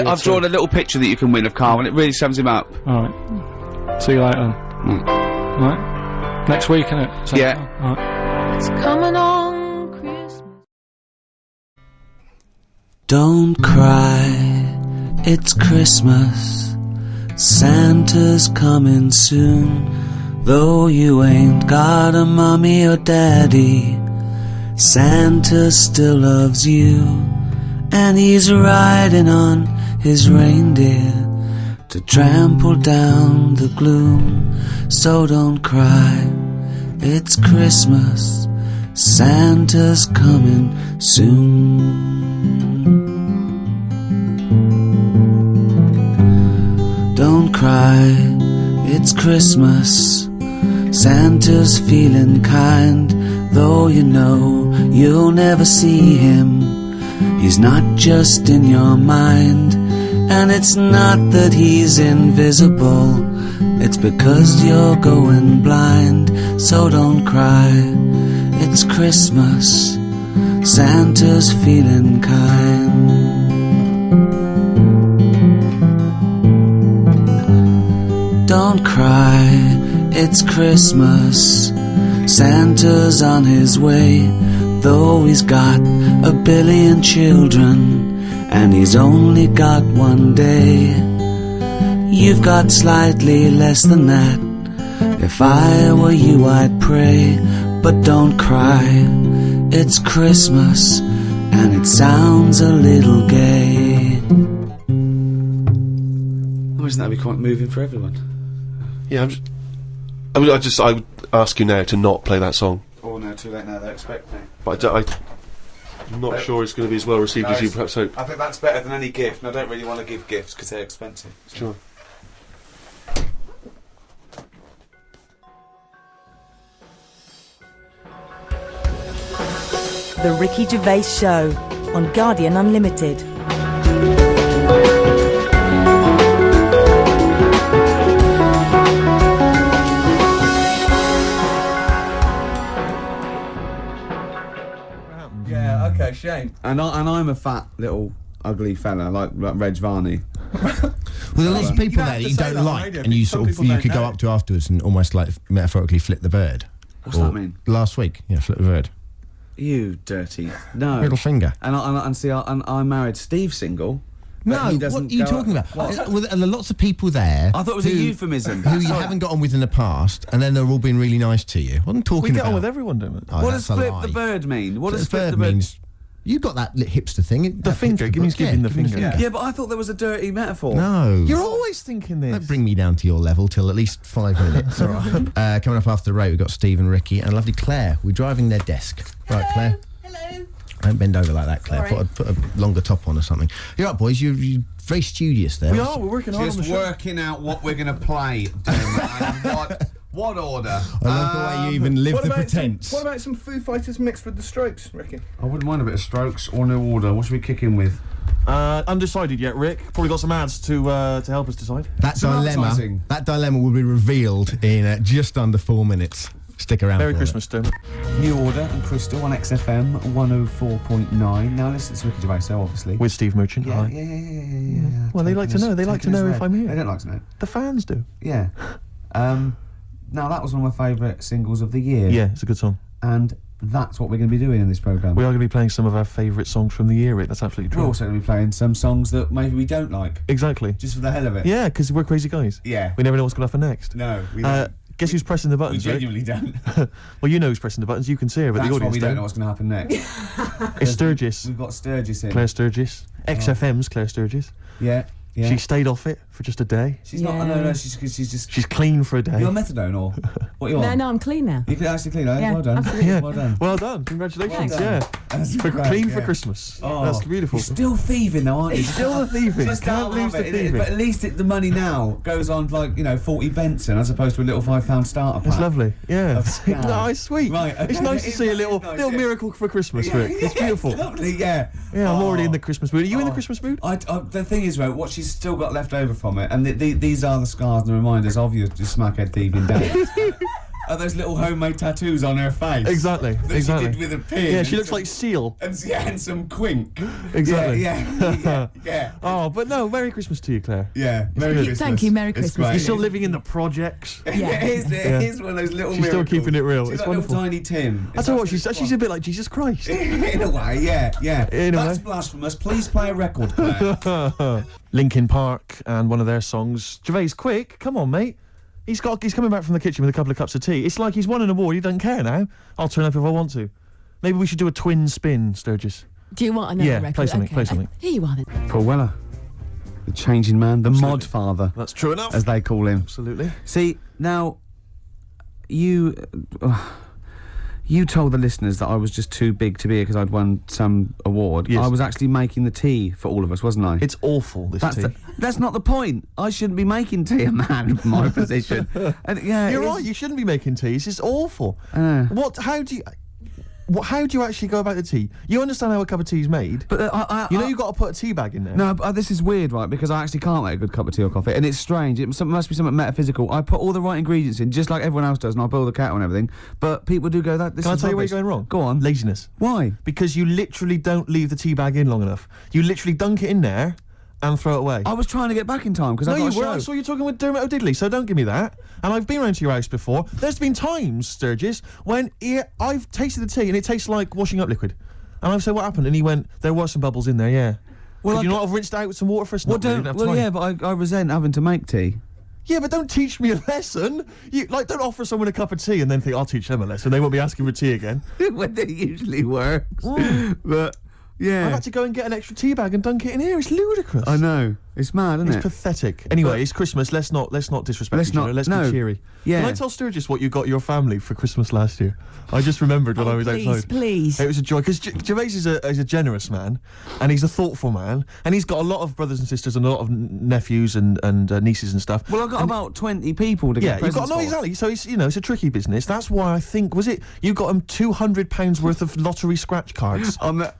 Speaker 8: I've drawn a little picture that you can win of Karl, and it really sums him up.
Speaker 3: Alright. See you later then. Right? Next week, innit? So,
Speaker 8: Yeah.
Speaker 3: Alright.
Speaker 5: It's coming on Christmas.
Speaker 6: Don't cry, it's Christmas. Santa's coming soon. Though you ain't got a mommy or daddy, Santa still loves you. And he's riding on his reindeer to trample down the gloom. So don't cry, it's Christmas. Santa's coming soon. Don't cry, it's Christmas. Santa's feeling kind, though you know you'll never see him. He's not just in your mind, and it's not that he's invisible. It's because you're going blind. So don't cry, it's Christmas. Santa's feeling kind. Don't cry, it's Christmas. Santa's on his way, though he's got a billion children, and he's only got one day. You've got slightly less than that. If I were you, I'd pray, but don't cry, it's Christmas, and it sounds a little gay.
Speaker 1: Imagine that'd be quite moving for everyone.
Speaker 2: Yeah, I would ask you now to not play that song.
Speaker 1: Oh no, too late now, they expect me.
Speaker 2: But I'm not sure it's going to be as well received as you perhaps hope.
Speaker 1: I think that's better than any gift, and I don't really want to give gifts because they're expensive.
Speaker 2: Sure.
Speaker 9: The Ricky Gervais Show on Guardian Unlimited.
Speaker 1: Yeah, okay, shame. And I'm a fat little ugly fella like Reg Varney.
Speaker 10: Well, there are lots of people there that you don't like, and you sort of you could go up to afterwards and almost like metaphorically flip the bird.
Speaker 1: What's that mean?
Speaker 10: Last week, yeah, flip the bird.
Speaker 1: You dirty no
Speaker 10: Middle finger.
Speaker 1: And I married Steve Single.
Speaker 10: No, what are you talking about? Well, there are lots of people there.
Speaker 1: I thought it was a euphemism.
Speaker 10: Who you haven't got on with in the past, and then they're all being really nice to you. What I'm talking about.
Speaker 7: We get on with everyone, don't we?
Speaker 10: Oh,
Speaker 1: what does flip the bird mean? What does flip the bird
Speaker 10: means? You got that hipster thing.
Speaker 7: The finger. Give me the finger.
Speaker 1: Yeah, but I thought there was a dirty metaphor.
Speaker 10: No.
Speaker 7: You're always thinking this.
Speaker 10: Don't bring me down to your level till at least 5 minutes. All right. Coming up after the break, we've got Steve and Ricky and lovely Claire. We're driving their desk. Right, Claire?
Speaker 11: Hello.
Speaker 10: Don't bend over like that, Claire.
Speaker 11: Sorry.
Speaker 10: Put a longer top on or something. You're right, boys. You're very studious there.
Speaker 7: We are. We're working hard on the
Speaker 1: Just
Speaker 7: show.
Speaker 1: working out what we're going to play, and what order.
Speaker 10: I love the way you even live the pretense.
Speaker 12: What about some Foo Fighters mixed with the Strokes, Ricky?
Speaker 1: I wouldn't mind a bit of Strokes or New Order. What should we kick in with?
Speaker 7: Undecided yet, Rick. Probably got some ads to help us decide.
Speaker 10: That dilemma will be revealed in just under 4 minutes. Stick around.
Speaker 7: Merry
Speaker 10: for
Speaker 7: Christmas, Dermot.
Speaker 1: New Order and Crystal on XFM 104.9. Now listen to Ricky Gervais, obviously.
Speaker 7: With Steve Merchant.
Speaker 1: Yeah,
Speaker 7: Hi.
Speaker 1: yeah.
Speaker 7: Well, they like to know. They like to know if I'm here.
Speaker 1: They don't like to know.
Speaker 7: The fans do.
Speaker 1: Yeah. Now that was one of my favourite singles of the year.
Speaker 7: Yeah, it's a good song.
Speaker 1: And that's what we're going to be doing in this programme.
Speaker 7: We are going to be playing some of our favourite songs from the year, Rick. That's absolutely true.
Speaker 1: We're also going to be playing some songs that maybe we don't like.
Speaker 7: Exactly.
Speaker 1: Just for the hell of it.
Speaker 7: Yeah, because we're crazy guys.
Speaker 1: Yeah.
Speaker 7: We never know what's going to happen next.
Speaker 1: No, we don't.
Speaker 7: Guess who's pressing the
Speaker 1: We
Speaker 7: buttons, Rick?
Speaker 1: genuinely don't.
Speaker 7: Well, you know who's pressing the buttons. You can see her, but
Speaker 1: That's
Speaker 7: the
Speaker 1: why
Speaker 7: audience
Speaker 1: we don't know what's going to happen next.
Speaker 7: It's Sturgis.
Speaker 1: We've got Sturgis in.
Speaker 7: Claire Sturgis. XFM's Claire Sturgis.
Speaker 1: Yeah.
Speaker 7: She stayed off it for just a day.
Speaker 1: She's not. No. She's just.
Speaker 7: She's clean for a day.
Speaker 1: You're on methadone or what are you on?
Speaker 11: No, I'm clean now.
Speaker 1: You can actually clean. Yeah, well done.
Speaker 11: Absolutely.
Speaker 7: Yeah.
Speaker 1: Well done.
Speaker 7: Well done. Congratulations.
Speaker 1: Well done.
Speaker 7: Yeah.
Speaker 1: That's
Speaker 7: For
Speaker 1: great,
Speaker 7: clean
Speaker 1: yeah.
Speaker 7: for Christmas.
Speaker 1: Oh,
Speaker 7: That's beautiful.
Speaker 1: You're still thieving though, aren't you?
Speaker 7: Still the thieving.
Speaker 1: Just
Speaker 7: Can't lose the thieving.
Speaker 1: But at least the money now goes on like 40 Benson as opposed to a little £5 starter pack.
Speaker 7: It's lovely. Yeah.
Speaker 1: scam.
Speaker 7: No, it's sweet.
Speaker 1: Right, okay.
Speaker 7: It's nice to see a little
Speaker 1: nice,
Speaker 7: miracle for Christmas, Rick. It's beautiful.
Speaker 1: Lovely, yeah.
Speaker 7: Yeah, I'm already in the Christmas mood. Are you in the Christmas mood?
Speaker 1: The thing is, right, what she's still got left over from it, and these are the scars and the reminders of your smackhead thieving days. Are those little homemade tattoos on her face?
Speaker 7: Exactly.
Speaker 1: That
Speaker 7: Exactly.
Speaker 1: she did with a pin.
Speaker 7: Yeah, she looks like Seal.
Speaker 1: And some quink.
Speaker 7: Exactly.
Speaker 1: Yeah.
Speaker 7: Oh, but no, Merry Christmas to you, Claire.
Speaker 1: Yeah. Merry Christmas.
Speaker 11: Thank you, Merry
Speaker 1: It's
Speaker 11: Christmas.
Speaker 1: great.
Speaker 7: You're still living in the projects.
Speaker 11: Yeah.
Speaker 1: It is one of those little
Speaker 7: She's still
Speaker 1: miracles.
Speaker 7: keeping it real.
Speaker 1: She's
Speaker 7: It's
Speaker 1: like
Speaker 7: wonderful.
Speaker 1: little Tiny Tim.
Speaker 7: I tell you what, she's a bit like Jesus Christ.
Speaker 1: In a way, yeah.
Speaker 7: In a
Speaker 1: That's
Speaker 7: way.
Speaker 1: blasphemous. Please play a record, Claire.
Speaker 7: Linkin Park and one of their songs. Gervais, quick, come on, mate. He's coming back from the kitchen with a couple of cups of tea. It's like he's won an award. He doesn't care now. I'll turn up if I want to. Maybe we should do a twin spin, Sturgis.
Speaker 11: Do you want another
Speaker 7: Yeah,
Speaker 11: record?
Speaker 7: play something,
Speaker 11: Okay.
Speaker 7: play something.
Speaker 11: Here you are then.
Speaker 1: Paul Weller. The changing man. The mod father,
Speaker 7: That's true enough.
Speaker 1: as they call him.
Speaker 7: Absolutely.
Speaker 1: See, now, you told the listeners that I was just too big to be here because I'd won some award.
Speaker 7: Yes.
Speaker 1: I was actually making the tea for all of us, wasn't I?
Speaker 7: It's awful, this tea.
Speaker 1: That's not the point. I shouldn't be making tea, a man in my position. And, yeah,
Speaker 7: You're
Speaker 1: it is-
Speaker 7: right, you shouldn't be making teas. It's awful. How do you actually go about the tea? You understand how a cup of tea is made,
Speaker 1: But
Speaker 7: you've got to put a tea bag in there.
Speaker 1: No, but this is weird, right? Because I actually can't make a good cup of tea or coffee, and it's strange. It must be something metaphysical. I put all the right ingredients in, just like everyone else does, and I boil the kettle and everything. But people do go that. This
Speaker 7: Can I
Speaker 1: is
Speaker 7: tell you where
Speaker 1: rubbish.
Speaker 7: you're going wrong?
Speaker 1: Go on.
Speaker 7: Laziness.
Speaker 1: Why?
Speaker 7: Because you literally don't leave the tea bag in long enough. You literally dunk it in there and throw it away.
Speaker 1: I was trying to get back in time because I got a
Speaker 7: you were.
Speaker 1: show.
Speaker 7: I saw you talking with Dermot O'Diddley, so don't give me that. And I've been round to your house before. There's been times, Sturgis, when I've tasted the tea and it tastes like washing up liquid. And I've said, what happened? And he went, there were some bubbles in there, yeah.
Speaker 1: Well,
Speaker 7: Could you not have rinsed it out with some water first?
Speaker 1: Well,
Speaker 7: Not really, didn't have time.
Speaker 1: yeah, but I resent having to make tea.
Speaker 7: Yeah, but don't teach me a lesson. Don't offer someone a cup of tea and then think, I'll teach them a lesson. They won't be asking for tea again.
Speaker 1: When it usually works. But yeah,
Speaker 7: I've had to go and get an extra tea bag and dunk it in here. It's ludicrous.
Speaker 1: I know. It's mad, isn't
Speaker 7: It's
Speaker 1: it?
Speaker 7: pathetic. Anyway, it's Christmas. Let's not disrespect each other. Let's be cheery.
Speaker 1: Yeah.
Speaker 7: Can I tell Sturgis what you got your family for Christmas last year? I just remembered when I was outside.
Speaker 11: Please.
Speaker 7: It was a joy because Gervais is a generous man, and he's a thoughtful man, and he's got a lot of brothers and sisters and a lot of nephews and nieces and stuff.
Speaker 1: Well, I've got about 20 people to get
Speaker 7: you've got
Speaker 1: presents for.
Speaker 7: exactly. So it's a tricky business. That's why I think you got him £200 worth of lottery scratch cards.
Speaker 1: I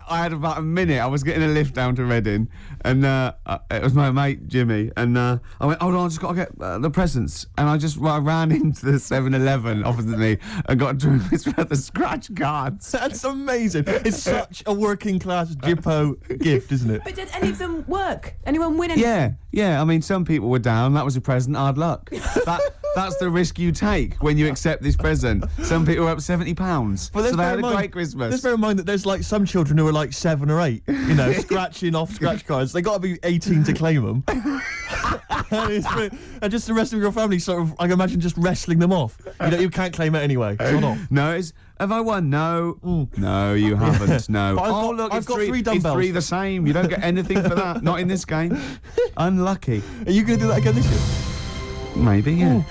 Speaker 1: had about a minute. I was getting a lift down to Reading, and it was my mate Jimmy, and I went, hold on, I just got to get the presents, and I ran into the 7-Eleven opposite me and got $200 worth of scratch cards.
Speaker 7: That's amazing. It's such a working class Jippo gift, isn't it?
Speaker 11: But did any of them work? Anyone win anything?
Speaker 1: Yeah. I mean, some people were down. That was a present. Hard luck. That's the risk you take when you accept this present. Some people were up £70, so they had a great Christmas.
Speaker 7: Let's bear in mind that there's like some children who are like 7 or 8, scratching off scratch cards. They got to be 18 to claim them. And just the rest of your family sort of, I can imagine, just wrestling them off. You can't claim it anyway. It's not off.
Speaker 8: No, have I won? No. No, you haven't. No.
Speaker 7: But I've got 3 dumbbells.
Speaker 8: It's 3 the same. You don't get anything for that. Not in this game. Unlucky.
Speaker 7: Are you going to do that again this year?
Speaker 8: Maybe, yeah.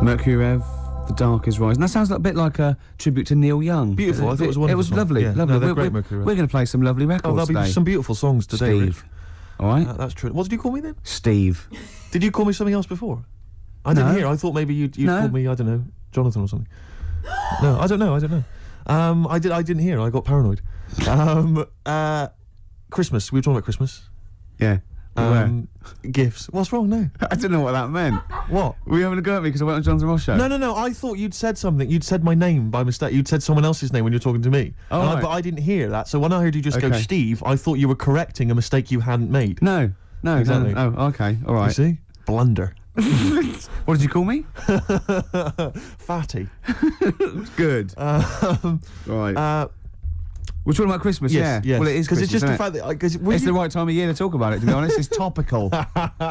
Speaker 8: Mercury Rev, The Dark is Rising. That sounds a bit like a tribute to Neil Young.
Speaker 7: Beautiful. I thought it was wonderful.
Speaker 8: It was lovely.
Speaker 7: Yeah.
Speaker 8: Lovely.
Speaker 7: No, they're great, Mercury Rev.
Speaker 8: We're going to play some lovely records
Speaker 7: there'll
Speaker 8: today.
Speaker 7: be some beautiful songs today,
Speaker 8: Steve. All right?
Speaker 7: That's true. What did you call me then?
Speaker 8: Steve.
Speaker 7: Did you call me something else before? I didn't hear. I thought maybe you called me, I don't know, Jonathan or something. No, I don't know. I didn't hear. I got paranoid. Christmas. We were talking about Christmas.
Speaker 8: Yeah.
Speaker 7: Gifts. What's wrong now?
Speaker 8: I don't know what that meant.
Speaker 7: What?
Speaker 8: Were you having a go at me because I went on Jonathan Ross show?
Speaker 7: No. I thought you'd said something. You'd said my name by mistake. You'd said someone else's name when you were talking to me.
Speaker 8: Oh, right.
Speaker 7: But I didn't hear that. So when I heard you just go Steve, I thought you were correcting a mistake you hadn't made.
Speaker 8: No,
Speaker 7: exactly.
Speaker 8: No. Oh, okay. All right.
Speaker 7: You see? Blunder.
Speaker 8: What did you call me?
Speaker 7: Fatty.
Speaker 8: Good. Right. We're talking about Christmas,
Speaker 7: yes.
Speaker 8: Well, it is
Speaker 7: because it's just
Speaker 8: the
Speaker 7: fact that
Speaker 8: it's the right time of year to talk about it. To be honest, it's topical.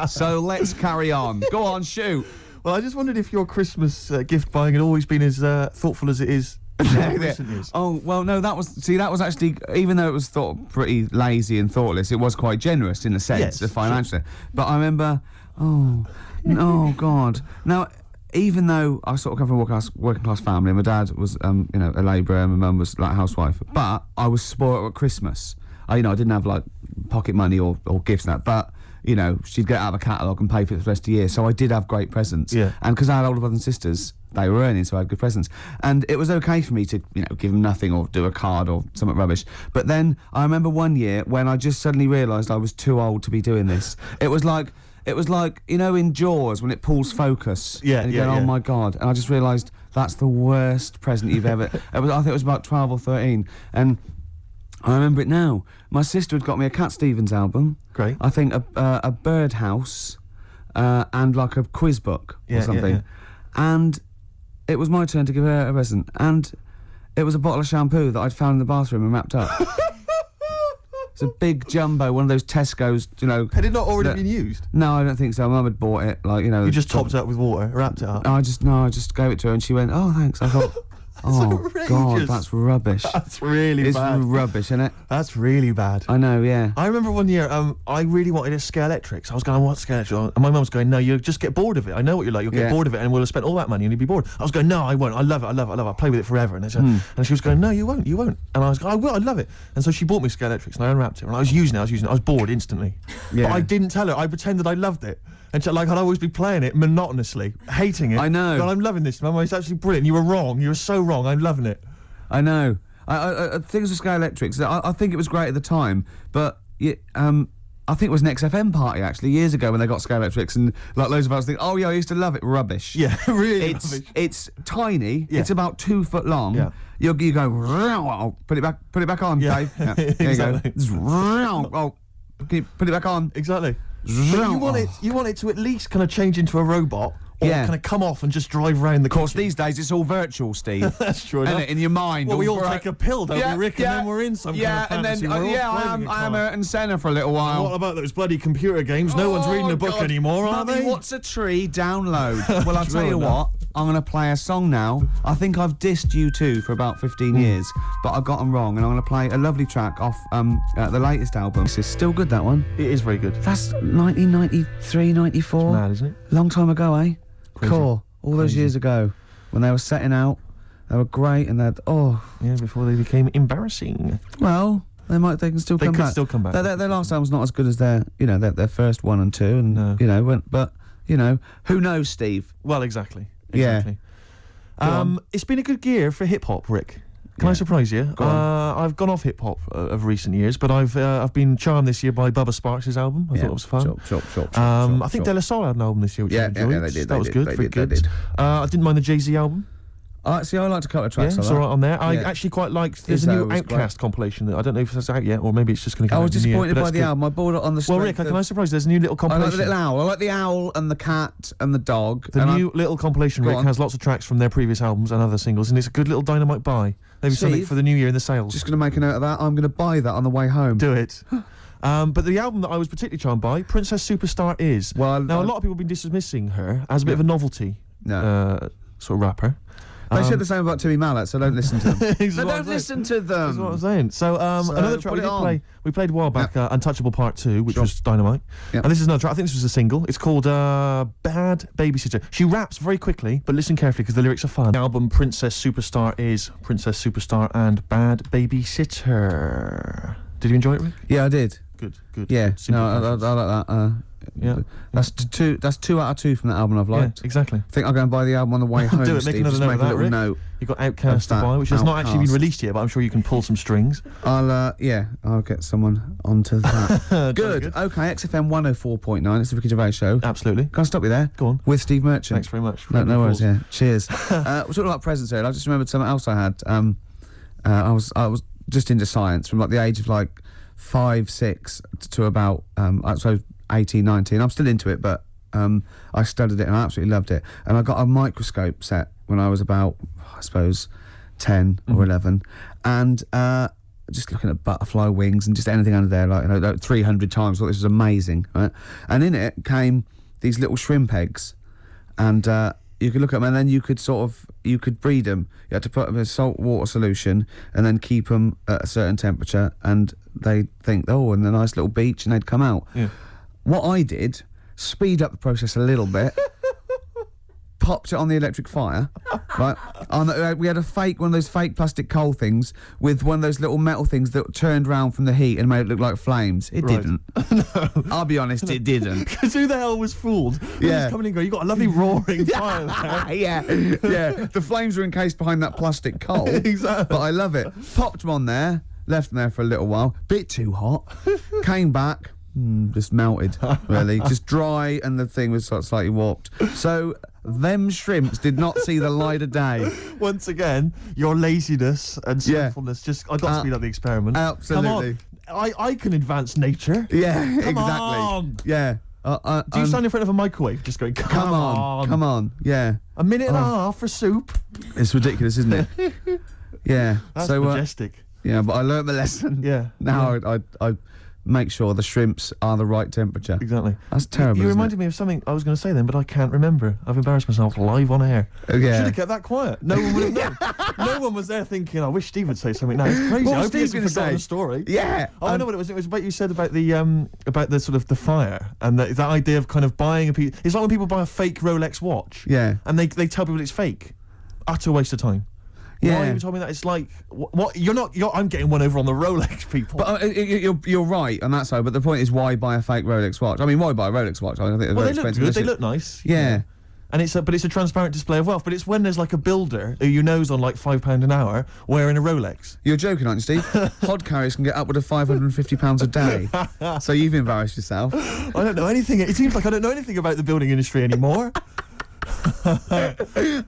Speaker 8: So let's carry on. Go on, shoot.
Speaker 7: Well, I just wondered if your Christmas gift buying had always been as thoughtful as it is. Recent years.
Speaker 8: Oh well, no. That was actually, even though it was thought pretty lazy and thoughtless, it was quite generous in a sense, the financial. But I remember, oh God. Now, even though I sort of come from a working class family, my dad was, a labourer, and my mum was like a housewife, but I was spoiled at Christmas. I didn't have like pocket money or gifts and that, but she'd get out of a catalogue and pay for it for the rest of the year. So I did have great presents.
Speaker 7: Yeah.
Speaker 8: And because I had older brothers and sisters, they were earning, so I had good presents. And it was okay for me to, give them nothing or do a card or something rubbish. But then I remember one year when I just suddenly realised I was too old to be doing this. It was like, in Jaws when it pulls focus.
Speaker 7: Yeah,
Speaker 8: and you go, oh my God. And I just realised that's the worst present you've ever... I think it was about 12 or 13. And I remember it now. My sister had got me a Cat Stevens album.
Speaker 7: Great.
Speaker 8: I think a Birdhouse and like a quiz book or something.
Speaker 7: Yeah.
Speaker 8: And it was my turn to give her a present. And it was a bottle of shampoo that I'd found in the bathroom and wrapped up. It's a big jumbo, one of those Tesco's,
Speaker 7: Had it not already been used?
Speaker 8: No, I don't think so. Mum had bought it,
Speaker 7: You just topped it up with water, wrapped it up?
Speaker 8: I just gave it to her and she went, oh, thanks. I thought, oh, God, that's rubbish.
Speaker 7: That's really bad.
Speaker 8: It's rubbish, isn't it?
Speaker 7: That's really bad.
Speaker 8: I know, yeah.
Speaker 7: I remember one year, I really wanted a Scalextric. I was going, I want Scalextric. And my mum was going, no, you'll just get bored of it. I know what you're like. You'll get bored of it and we'll have spent all that money and you'll be bored. I was going, no, I won't. I love it. I'll play with it forever. And, and she was going, no, you won't. And I was going, I will. I love it. And so she bought me Scalextrics and I unwrapped it. And I was using it. I was bored instantly. Yeah. But I didn't tell her. I pretended I loved it. And so, I'd always be playing it monotonously, hating it.
Speaker 8: I know.
Speaker 7: But I'm loving this, Mum. It's absolutely brilliant. You were wrong. You were so wrong. I'm loving it.
Speaker 8: I know. Things with Scalextrics, I think it was great at the time, but I think it was an XFM party actually years ago when they got Scalextrics, and loads of us think, oh yeah, I used to love it. Rubbish.
Speaker 7: Yeah, really. rubbish.
Speaker 8: It's tiny.
Speaker 7: Yeah.
Speaker 8: It's about 2 foot long. Yeah. You go put it back on, Dave. Yeah. There
Speaker 7: Exactly.
Speaker 8: you go. Oh, can you put it back on?
Speaker 7: Exactly. But you want it to at least kind of change into a robot. Or kind of come off and just drive around the course.
Speaker 8: These days it's all virtual, Steve.
Speaker 7: That's true enough.
Speaker 8: Isn't it? In your mind.
Speaker 7: Well, we all take a pill, don't we, Rick? And then we're in some kind of fantasy world.
Speaker 8: I am Ayrton Senna for a little while.
Speaker 7: What about those bloody computer games? No one's reading a book anymore, are they?
Speaker 8: What's a tree? Download. Well, I'll tell you what. I'm going to play a song now. I think I've dissed U2 for about 15 years, but I got them wrong, and I'm going to play a lovely track off the latest album. This is still good, that one.
Speaker 7: It is very good.
Speaker 8: That's 1993, 94.
Speaker 7: It's mad, isn't it?
Speaker 8: Long time ago, eh?
Speaker 7: Crazy.
Speaker 8: Cool. All those years ago, when they were setting out, they were great, and they'd
Speaker 7: before they became embarrassing.
Speaker 8: Well, they can still come back.
Speaker 7: They could still come back.
Speaker 8: Their last album's not as good as their first 1 and 2, and but who knows, Steve?
Speaker 7: Well, exactly.
Speaker 8: Yeah.
Speaker 7: It's been a good year for hip hop, Rick. Can I surprise you? I've gone off hip hop of recent years, but I've been charmed this year by Bubba Sparks' album. I thought it was fun. I think De La Soul had an album this year, which I enjoyed.
Speaker 8: Yeah, they did.
Speaker 7: That was good. Very good. I didn't mind the Jay-Z album.
Speaker 8: See, I liked a couple of tracks.
Speaker 7: Yeah, it's all right on there. I actually quite liked. There's a new Outkast compilation that I don't know if it's out yet, or maybe it's just going to come out.
Speaker 8: I was disappointed by the album. I bought it on the.
Speaker 7: Well, Rick, can I surprise? There's a new little compilation.
Speaker 8: I like the little owl. I like the owl and the cat and the dog.
Speaker 7: The new little compilation, Rick, has lots of tracks from their previous albums and other singles, and it's a good little dynamite buy. Maybe something for the new year in the sales.
Speaker 8: Just going to make a note of that. I'm going to buy that on the way home.
Speaker 7: Do it. But the album that I was particularly charmed by, Princess Superstar Is.
Speaker 1: Well,
Speaker 7: now, a lot of people have been dismissing her as a bit of a novelty sort of rapper.
Speaker 1: They said the same about Timmy Mallet, so don't listen to them. Don't listen to them.
Speaker 7: That's what I'm saying. So, another track we played a while back, Untouchable Part 2, which was dynamite. Yep. And this is another track, I think this was a single. It's called Bad Babysitter. She raps very quickly, but listen carefully because the lyrics are fun. The album Princess Superstar Is Princess Superstar and Bad Babysitter. Did you enjoy it, Rick?
Speaker 1: Yeah, I did.
Speaker 7: Good.
Speaker 1: Yeah, no, I like that.
Speaker 7: Yeah,
Speaker 1: that's 2 out of 2 from that album I've liked.
Speaker 7: Yeah, exactly.
Speaker 1: I think I'll go and buy the album on the way home.
Speaker 7: Do it. Make another note of that, Rick.
Speaker 1: Note.
Speaker 7: You've got Outcast to buy, which has not actually been released yet, but I'm sure you can pull some strings.
Speaker 1: I'll get someone onto that. Good. Okay, XFM 104.9. It's the Ricky Gervais Show.
Speaker 7: Absolutely.
Speaker 1: Can I stop you there?
Speaker 7: Go on.
Speaker 1: With Steve Merchant.
Speaker 7: Thanks very much.
Speaker 1: No worries. Yeah. Cheers. We're talking about presents here. I just remembered something else I had. I was just into science from like the age of like 5, 6 to about so 18, 19. I'm still into it, but I studied it and I absolutely loved it. And I got a microscope set when I was about, I suppose, 10 or 11, and just looking at butterfly wings and just anything under there, like 300 times. I thought this was amazing, right? And in it came these little shrimp eggs, and you could look at them, and then you could breed them. You had to put them in a salt water solution and then keep them at a certain temperature, and they'd think, in a nice little beach, and they'd come out.
Speaker 7: Yeah.
Speaker 1: What I did, speed up the process a little bit, popped it on the electric fire, right? We had one of those fake plastic coal things with one of those little metal things that turned round from the heat and made it look like flames. It didn't. No. I'll be honest, it didn't.
Speaker 7: Because who the hell was fooled? Yeah. Coming and going, you got a lovely roaring fire there.
Speaker 1: Yeah. The flames were encased behind that plastic coal.
Speaker 7: Exactly.
Speaker 1: But I love it. Popped them on there, left them there for a little while, bit too hot, came back, just melted, really. Just dry, and the thing was sort of slightly warped. So, them shrimps did not see the light of day.
Speaker 7: Once again, your laziness and sinfulness I got to speed up the experiment.
Speaker 1: Absolutely.
Speaker 7: Come on. I can advance nature.
Speaker 1: Yeah,
Speaker 7: Come
Speaker 1: exactly.
Speaker 7: On.
Speaker 1: Yeah.
Speaker 7: Do you stand in front of a microwave just going, come on, yeah.
Speaker 1: A
Speaker 7: minute and a half for soup?
Speaker 1: It's ridiculous, isn't it? Yeah.
Speaker 7: That's majestic.
Speaker 1: Yeah, but I learnt my lesson.
Speaker 7: Yeah.
Speaker 1: Now I make sure the shrimps are the right temperature.
Speaker 7: Exactly.
Speaker 1: That's terrible.
Speaker 7: You reminded me of something I was going to say then, but I can't remember. I've embarrassed myself live on air.
Speaker 1: Yeah.
Speaker 7: Should have kept that quiet. No one would have known. No one was there thinking, I wish Steve would say something now. It's crazy.
Speaker 1: What
Speaker 7: I
Speaker 1: was Steve going to say?
Speaker 7: A story.
Speaker 1: Yeah.
Speaker 7: Oh, I know what it was. It was about you said about the sort of the fire and that idea of kind of buying a piece. It's like when people buy a fake Rolex watch.
Speaker 1: Yeah.
Speaker 7: And they tell people it's fake. Utter waste of time.
Speaker 1: Yeah.
Speaker 7: Why you told me that? It's like what? I'm getting one over on the Rolex people.
Speaker 1: But you're right on that side. But the point is, why buy a fake Rolex watch? I mean, why buy a Rolex watch? I think they're very expensive.
Speaker 7: Look good. They look nice.
Speaker 1: Yeah.
Speaker 7: And it's a transparent display of wealth. But it's when there's like a builder who you know's on like £5 an hour wearing a Rolex.
Speaker 1: You're joking, aren't you, Steve? Hod carriers can get upward of £550 a day. So you've embarrassed yourself.
Speaker 7: I don't know anything. It seems like I don't know anything about the building industry anymore.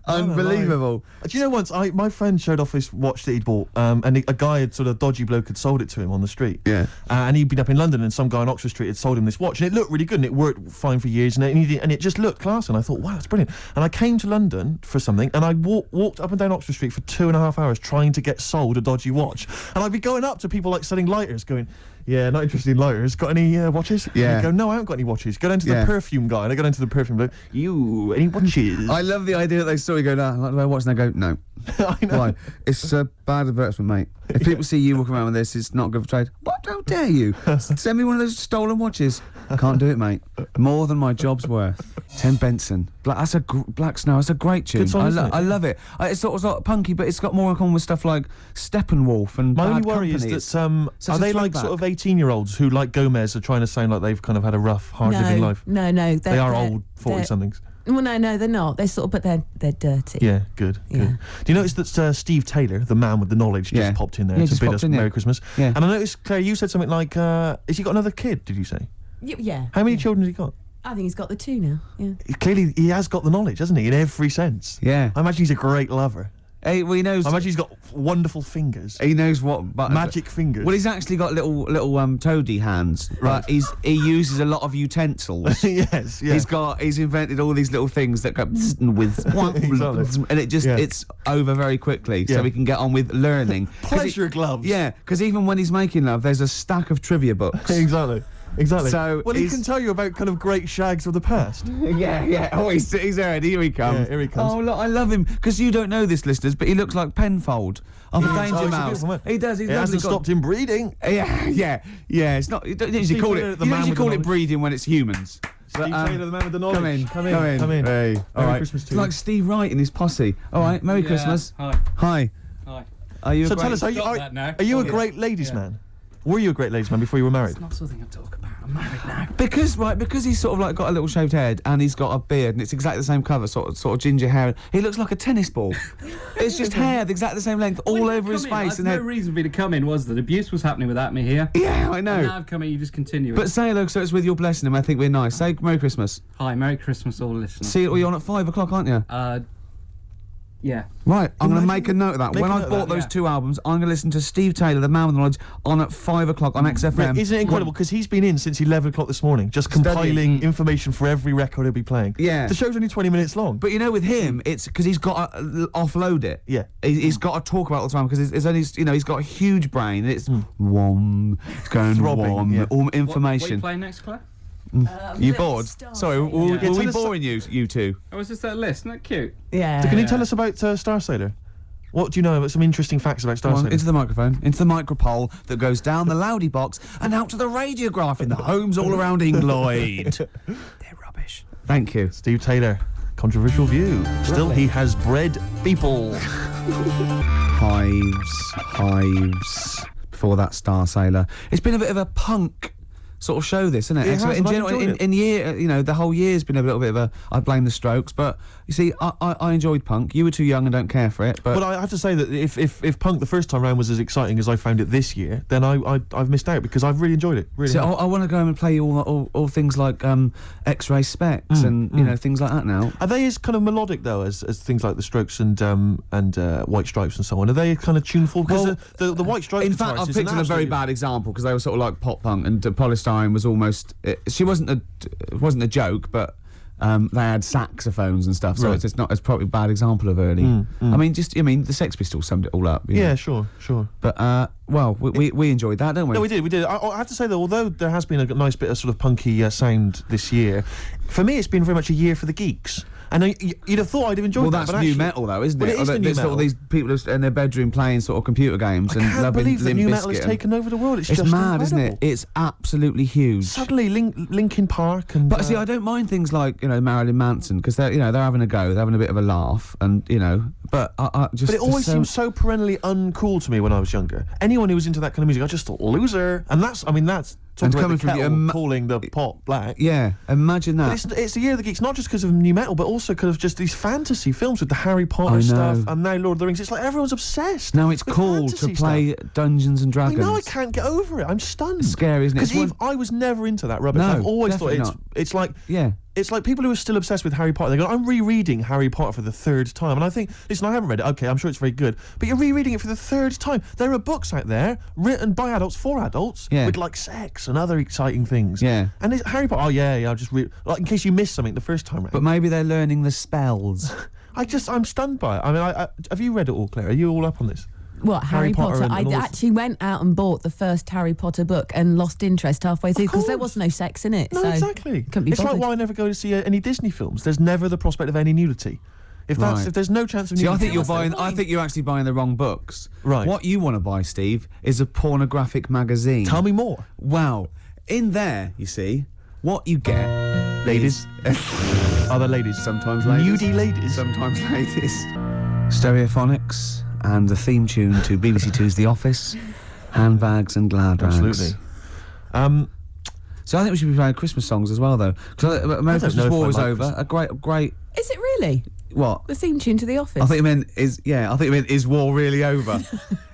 Speaker 1: Unbelievable.
Speaker 7: Do you know once my friend showed off this watch that he'd bought, and a guy had sort of dodgy bloke had sold it to him on the street.
Speaker 1: Yeah.
Speaker 7: And he'd been up in London, and some guy on Oxford Street had sold him this watch, and it looked really good, and it worked fine for years, and it just looked class, and I thought, wow, that's brilliant. And I came to London for something, and I walked up and down Oxford Street for 2.5 hours trying to get sold a dodgy watch, and I'd be going up to people like selling lighters, going, yeah, not interested in lighters. Got any watches?
Speaker 1: Yeah.
Speaker 7: And go, no, I haven't got any watches. Go down to the perfume guy, and I go down to the perfume bloke. You, any watches?
Speaker 1: I love the idea that they saw you go, no, like the way I watch, and they go, no.
Speaker 7: I know.
Speaker 1: Why? It's a bad advertisement, mate. If people see you walking around with this, it's not good for trade. What? How dare you? Send me one of those stolen watches. Can't do it, mate. More than my job's worth. Tim Benson. Black Snow. That's a great tune.
Speaker 7: Good song,
Speaker 1: I love it. It's sort of punky, but it's got more in common with stuff like Steppenwolf and
Speaker 7: My
Speaker 1: Bad
Speaker 7: only worry
Speaker 1: Company.
Speaker 7: is that are they like sort of 18-year-olds who, like Gomez, are trying to sound like they've kind of had a rough, hard-living life?
Speaker 11: No.
Speaker 7: They are old 40-somethings.
Speaker 11: Well, no, they're not. They're sort of, but they're dirty.
Speaker 7: Yeah, good. Do you notice that Steve Taylor, the man with the knowledge, just popped in there to bid us Merry Christmas?
Speaker 1: Yeah.
Speaker 7: And I noticed, Claire, you said something like, has he got another kid, did you say?
Speaker 11: Yeah.
Speaker 7: How many children has he got?
Speaker 11: I think he's got the 2 now, yeah.
Speaker 7: Clearly, he has got the knowledge, hasn't he, in every sense.
Speaker 1: Yeah.
Speaker 7: I imagine he's a great lover.
Speaker 1: Well, he knows.
Speaker 7: I imagine he's got wonderful fingers.
Speaker 1: He knows what
Speaker 7: magic fingers.
Speaker 1: Well, he's actually got little toady hands,
Speaker 7: Right.
Speaker 1: but he uses a lot of utensils.
Speaker 7: Yes, yeah.
Speaker 1: He's invented all these little things that go with
Speaker 7: Exactly.
Speaker 1: and it just it's over very quickly, so we can get on with learning.
Speaker 7: Pleasure gloves.
Speaker 1: Yeah, because even when he's making love, there's a stack of trivia books.
Speaker 7: Exactly.
Speaker 1: So
Speaker 7: well, he can tell you about kind of great shags of the past.
Speaker 1: yeah. Oh, he's there. Here he comes.
Speaker 7: Yeah, here he comes.
Speaker 1: Oh, look, I love him because you don't know this, listeners, but he looks like Penfold of a Danger
Speaker 7: he's a
Speaker 1: Mouse.
Speaker 7: beautiful man.
Speaker 1: He does. He's
Speaker 7: It hasn't stopped him breeding.
Speaker 1: Yeah. It's not. You don't usually call it. You usually call it breeding when it's humans.
Speaker 7: Steve Taylor, the man with the knowledge.
Speaker 1: Come in.
Speaker 7: Hey.
Speaker 1: All right.
Speaker 7: Christmas to
Speaker 1: It's
Speaker 7: you.
Speaker 1: like Steve Wright and his posse. All right. Merry Christmas.
Speaker 3: Hi.
Speaker 1: Hi. Are you?
Speaker 7: So
Speaker 1: a
Speaker 7: tell
Speaker 1: great-
Speaker 7: us, are you a great ladies' man? Were you a great ladies' man before you were married?
Speaker 3: It's not something I talk about. I'm married now.
Speaker 1: Because he's sort of like got a little shaved head and he's got a beard and it's exactly the same colour, sort of ginger hair. He looks like a tennis ball. It's just hair, exactly the same length, all over his face and
Speaker 13: no
Speaker 1: head.
Speaker 13: reason for me to come in, was that abuse was happening without me here.
Speaker 1: Yeah, I know.
Speaker 13: And now I've come in, you just continue.
Speaker 1: But say hello, so it's with your blessing him. I think we're nice. Say Merry Christmas.
Speaker 13: Hi, Merry Christmas, all listeners.
Speaker 1: See, you're on at 5 o'clock, aren't you?
Speaker 13: Yeah.
Speaker 1: Right, I'm going to make a note of that.
Speaker 7: Make
Speaker 1: When
Speaker 7: a
Speaker 1: I've
Speaker 7: note of
Speaker 1: bought
Speaker 7: that,
Speaker 1: those
Speaker 13: yeah.
Speaker 1: 2 albums, I'm going to listen to Steve Taylor, the man with the knowledge, on at 5 o'clock on XFM.
Speaker 7: Isn't it incredible? Because he's been in since 11 o'clock this morning, just compiling information for every record he'll be playing.
Speaker 1: Yeah.
Speaker 7: The show's only 20 minutes long.
Speaker 1: But you know, with him, it's because he's got to offload it.
Speaker 7: Yeah.
Speaker 1: He's got to talk about it all the time because it's only, he's got a huge brain. And it's wom, it's going
Speaker 7: Throbbing,
Speaker 1: wom,
Speaker 7: yeah.
Speaker 1: all
Speaker 13: What are you
Speaker 1: information.
Speaker 13: playing next, Claire?
Speaker 1: You bored? Sorry, were
Speaker 7: Yeah,
Speaker 1: we
Speaker 7: tell us-
Speaker 1: boring you two?
Speaker 13: Oh, was this that list? Isn't that cute?
Speaker 11: Yeah.
Speaker 7: Can you tell us about Star Sailor? What do you know about some interesting facts about Star
Speaker 1: Come on,
Speaker 7: Sailor?
Speaker 1: into the microphone, into the micropole that goes down the loudy box and out to the radiograph in the homes all around England. They're rubbish. Thank you.
Speaker 7: Steve Taylor, controversial view. Still, he has bred people.
Speaker 1: Hives. Before that, Star Sailor. It's been a bit of a punk sort of show, this, isn't it?
Speaker 7: It has,
Speaker 1: in
Speaker 7: and I
Speaker 1: general,
Speaker 7: enjoyed it.
Speaker 1: in year, the whole year's been a little bit of a. I blame the Strokes, but you see, I enjoyed punk. You were too young and don't care for it, but.
Speaker 7: But I have to say that if punk the first time round was as exciting as I found it this year, then I've missed out because I've really enjoyed it. Really.
Speaker 1: So
Speaker 7: have.
Speaker 1: I want to go and play you all things like X-ray Specs and things like that now.
Speaker 7: Are they as kind of melodic though as things like the Strokes and White Stripes and so on? Are they kind of tuneful? Because the White Stripes.
Speaker 1: In fact, I've
Speaker 7: guitarist is
Speaker 1: picked
Speaker 7: an
Speaker 1: on a very
Speaker 7: absolute-
Speaker 1: bad example because they were sort of like pop punk, and Polystyrene was almost. She wasn't a joke, but they had saxophones and stuff, so
Speaker 7: Right.
Speaker 1: it's not. It's probably a bad example of early. I mean, the Sex Pistols summed it all up. you know.
Speaker 7: Yeah, sure.
Speaker 1: But we enjoyed that, don't we?
Speaker 7: No, we did. I have to say though, although there has been a nice bit of sort of punky sound this year, for me it's been very much a year for the geeks. And you'd have thought I'd have enjoyed
Speaker 1: Well,
Speaker 7: that.
Speaker 1: that's
Speaker 7: but
Speaker 1: new
Speaker 7: actually-
Speaker 1: metal, though, isn't
Speaker 7: Well,
Speaker 1: it?
Speaker 7: it is the new
Speaker 1: There's sort
Speaker 7: metal.
Speaker 1: of these people in their bedroom playing sort of computer games and
Speaker 7: I can't
Speaker 1: loving
Speaker 7: believe that
Speaker 1: Limp
Speaker 7: new metal has
Speaker 1: Bizkit.
Speaker 7: taken over the world. It's
Speaker 1: It's
Speaker 7: just
Speaker 1: mad, isn't it?
Speaker 7: incredible.
Speaker 1: It's absolutely huge.
Speaker 7: Suddenly, Linkin Park and.
Speaker 1: But see, I don't mind things like Marilyn Manson because they're having a go, they're having a bit of a laugh, and But I just.
Speaker 7: But it always seemed so perennially uncool to me when I was younger. Anyone who was into that kind of music, I just thought loser. And that's
Speaker 1: And
Speaker 7: coming
Speaker 1: coming
Speaker 7: from
Speaker 1: from
Speaker 7: the
Speaker 1: you,
Speaker 7: kettle calling the pot black.
Speaker 1: Yeah, imagine that.
Speaker 7: But it's the year of the geeks, not just because of new metal, but also because of just these fantasy films with the Harry Potter
Speaker 1: I
Speaker 7: stuff,
Speaker 1: know.
Speaker 7: and now Lord of the Rings. It's like everyone's obsessed.
Speaker 1: Now it's
Speaker 7: with
Speaker 1: cool to
Speaker 7: fantasy
Speaker 1: play
Speaker 7: stuff.
Speaker 1: Dungeons and
Speaker 7: I
Speaker 1: Dragons.
Speaker 7: know, I can't get over it. I'm stunned.
Speaker 1: It's scary, isn't it?
Speaker 7: Because
Speaker 1: It's
Speaker 7: I was never into that rubbish.
Speaker 1: No,
Speaker 7: I've always thought
Speaker 1: definitely
Speaker 7: it's like
Speaker 1: Yeah.
Speaker 7: It's like people who are still obsessed with Harry Potter. They go, I'm rereading Harry Potter for the 3rd time. And I think, listen, I haven't read it. Okay, I'm sure it's very good. But you're rereading it for the 3rd time. There are books out there written by adults for adults with like sex and other exciting things.
Speaker 1: Yeah.
Speaker 7: And it's Harry Potter, I'll just read, like in case you missed something the first time round.
Speaker 1: But maybe they're learning the spells.
Speaker 7: I'm stunned by it. I mean, have you read it all, Claire? Are you all up on this?
Speaker 11: What, Harry Potter?
Speaker 7: and
Speaker 11: I
Speaker 7: all-
Speaker 11: actually went out and bought the first Harry Potter book and lost interest halfway through because there was no sex in it.
Speaker 7: No,
Speaker 11: so
Speaker 7: exactly.
Speaker 11: Couldn't be
Speaker 7: It's like
Speaker 11: bothered.
Speaker 7: why I never go to see any Disney films. There's never the prospect of any nudity. If there's no chance of
Speaker 1: See,
Speaker 7: nudity.
Speaker 1: I think you're actually buying the wrong books.
Speaker 7: Right.
Speaker 1: What you want to buy, Steve, is a pornographic magazine.
Speaker 7: Tell me more.
Speaker 1: Wow. In there, you see, what you get,
Speaker 7: Ladies. Other ladies.
Speaker 1: Sometimes ladies.
Speaker 7: Nudie ladies.
Speaker 1: Sometimes ladies. Stereophonics and the theme tune to BBC Two's The Office, handbags and glad rags.
Speaker 7: Absolutely.
Speaker 1: So I think we should be playing Christmas songs as well, though. Because Merry Christmas
Speaker 7: know if
Speaker 1: War
Speaker 7: I
Speaker 1: is
Speaker 7: like
Speaker 1: over. A great.
Speaker 11: Is it really?
Speaker 1: What?
Speaker 11: The theme tune to The Office?
Speaker 1: I think it meant is war really over?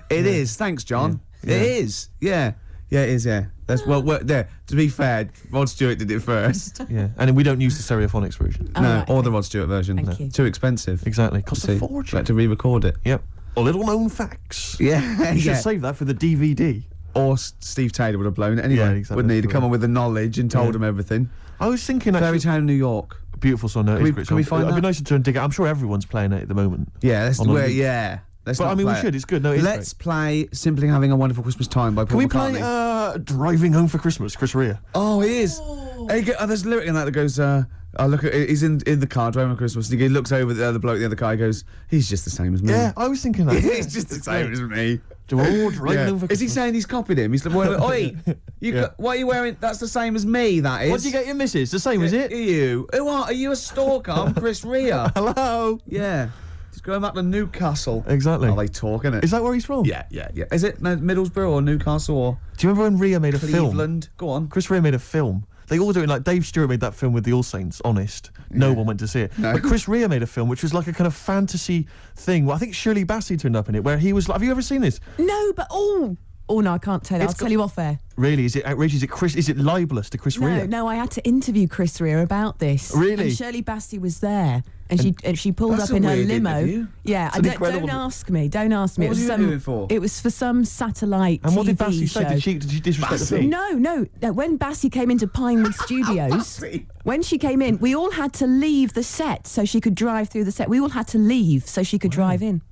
Speaker 1: It is. Thanks, John.
Speaker 7: Yeah.
Speaker 1: It is. Yeah. Yeah, it is, yeah. That's, well, there, to be fair, Rod Stewart did it first.
Speaker 7: Yeah, and we don't use the stereophonics version.
Speaker 1: No,
Speaker 11: right,
Speaker 1: or
Speaker 11: okay.
Speaker 1: the Rod Stewart version.
Speaker 11: Thank you.
Speaker 1: Too expensive.
Speaker 7: Exactly. Costs a
Speaker 1: See,
Speaker 7: fortune.
Speaker 1: like to re-record it.
Speaker 7: Yep. Or little known facts.
Speaker 1: Yeah,
Speaker 7: You should
Speaker 1: yeah.
Speaker 7: save that for the DVD.
Speaker 1: Or Steve Taylor would have blown it anyway,
Speaker 7: Yeah, exactly.
Speaker 1: wouldn't he? He'd come on with the knowledge and told
Speaker 7: Yeah.
Speaker 1: him everything.
Speaker 7: I was thinking
Speaker 1: Fairy
Speaker 7: actually,
Speaker 1: Tale in New York.
Speaker 7: beautiful song. No,
Speaker 1: Can
Speaker 7: it's
Speaker 1: we-
Speaker 7: great
Speaker 1: can we
Speaker 7: song.
Speaker 1: find
Speaker 7: It'd be
Speaker 1: that?
Speaker 7: nice to try and dig it. I'm sure everyone's playing it at the moment.
Speaker 1: Yeah, let's
Speaker 7: On the loop.
Speaker 1: yeah. Let's
Speaker 7: But
Speaker 1: not
Speaker 7: I mean, we
Speaker 1: play it.
Speaker 7: should. It's good. No, it's
Speaker 1: Let's play Simply Having a Wonderful Christmas Time by
Speaker 7: Can
Speaker 1: Paul
Speaker 7: we
Speaker 1: McCartney.
Speaker 7: play Driving Home for Christmas, Chris Rea?
Speaker 1: Oh, he is. There's a lyric in that goes, I look at, he's in the car driving on Christmas, and he looks over at the other bloke in the other car, he goes, he's just the same as me.
Speaker 7: Yeah, I was thinking that.
Speaker 1: He's just the same as me.
Speaker 7: Driving
Speaker 1: Yeah.
Speaker 7: Home for
Speaker 1: Is he
Speaker 7: Christmas.
Speaker 1: saying he's copied him? He's like, well, oi,
Speaker 7: Yeah.
Speaker 1: what are you wearing? That's the same as me, that is.
Speaker 7: What do you get your missus? The same, is it?
Speaker 1: You. Who are you a stalker? I'm Chris Rea.
Speaker 7: Hello.
Speaker 1: Yeah. He's going back to Newcastle.
Speaker 7: Exactly.
Speaker 1: Oh, they talk, innit?
Speaker 7: Is that where he's from?
Speaker 1: Yeah. Is it Middlesbrough or Newcastle or
Speaker 7: Do you remember when Rea made a film?
Speaker 1: Cleveland? Go on.
Speaker 7: Chris Rea made a film. They all do it like Dave Stewart made that film with the All Saints, Honest. No one went to see it.
Speaker 1: No.
Speaker 7: But Chris Rea made a film which was like a kind of fantasy thing. Well, I think Shirley Bassey turned up in it where he was like, have you ever seen this?
Speaker 11: No, but no, I can't tell you. I'll tell you off air.
Speaker 7: Really? Is it outrageous? Is it libelous to Chris Rea?
Speaker 11: No, I had to interview Chris Rea about this.
Speaker 7: Really?
Speaker 11: And Shirley Bassey was there, and she pulled
Speaker 1: That's
Speaker 11: up in
Speaker 1: a
Speaker 11: her
Speaker 1: weird
Speaker 11: limo.
Speaker 1: interview.
Speaker 11: Yeah,
Speaker 7: It's an incredible-
Speaker 11: don't ask me. Don't ask me.
Speaker 1: What
Speaker 11: it was
Speaker 1: was you doing for?
Speaker 11: It was for some satellite
Speaker 7: And what did
Speaker 11: TV
Speaker 7: Bassey
Speaker 11: show.
Speaker 7: say? Did she disrespect the
Speaker 1: Bassey?
Speaker 7: film?
Speaker 11: No. When Bassey came into Pinewood Studios, when she came in, we all had to leave the set so she could drive through the set. We all had to leave so she could drive in.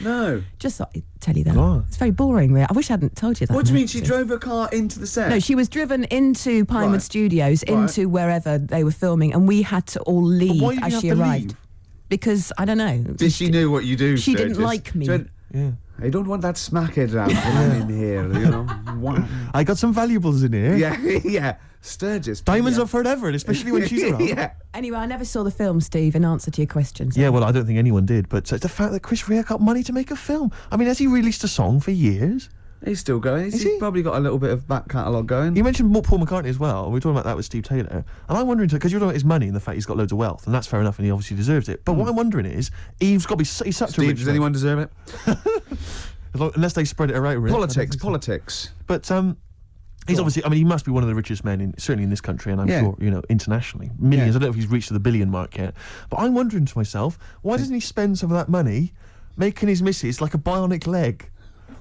Speaker 1: No.
Speaker 11: Just thought I'd tell you that.
Speaker 7: Wow.
Speaker 11: It's very boring, Rea. I wish I hadn't told you that.
Speaker 1: What do you mean?
Speaker 11: actually.
Speaker 1: She drove her car into the set?
Speaker 11: No, she was driven into Pinewood
Speaker 1: Right.
Speaker 11: Studios, into wherever they were filming, and we had to all leave
Speaker 7: why did you
Speaker 11: as
Speaker 7: have
Speaker 11: she
Speaker 7: to
Speaker 11: arrived.
Speaker 7: leave?
Speaker 11: Because, I don't know.
Speaker 1: Did she knew what you do?
Speaker 11: She
Speaker 1: Sturgis?
Speaker 11: didn't like me.
Speaker 1: She went,
Speaker 7: Yeah.
Speaker 1: I don't want that smackhead around in here, you know. Wow.
Speaker 7: I got some valuables in here.
Speaker 1: Yeah. Sturgis.
Speaker 7: Diamonds
Speaker 1: yeah.
Speaker 7: are forever, and especially when she's around.
Speaker 1: Yeah.
Speaker 11: Anyway, I never saw the film, Steve, in answer to your questions.
Speaker 7: Yeah, well, I don't think anyone did, but the fact that Chris Rea got money to make a film. I mean, has he released a song for years?
Speaker 1: He's still going.
Speaker 7: Is
Speaker 1: He's
Speaker 7: he?
Speaker 1: probably got a little bit of back catalogue going.
Speaker 7: You mentioned Paul McCartney as well. We were talking about that with Steve Taylor. And I'm wondering, because you're talking about his money and the fact he's got loads of wealth, and that's fair enough, and he obviously deserves it. But what I'm wondering is, he's got to be he's such a
Speaker 1: Steve,
Speaker 7: rich
Speaker 1: does
Speaker 7: man.
Speaker 1: anyone deserve it?
Speaker 7: Unless they spread it around. really.
Speaker 1: Politics.
Speaker 7: But he's obviously, I mean, he must be one of the richest men, certainly in this country, and I'm
Speaker 1: Yeah.
Speaker 7: sure, internationally. Millions.
Speaker 1: Yeah.
Speaker 7: I don't know if he's reached the billion mark yet. But I'm wondering to myself, why doesn't he spend some of that money making his missus like a bionic leg?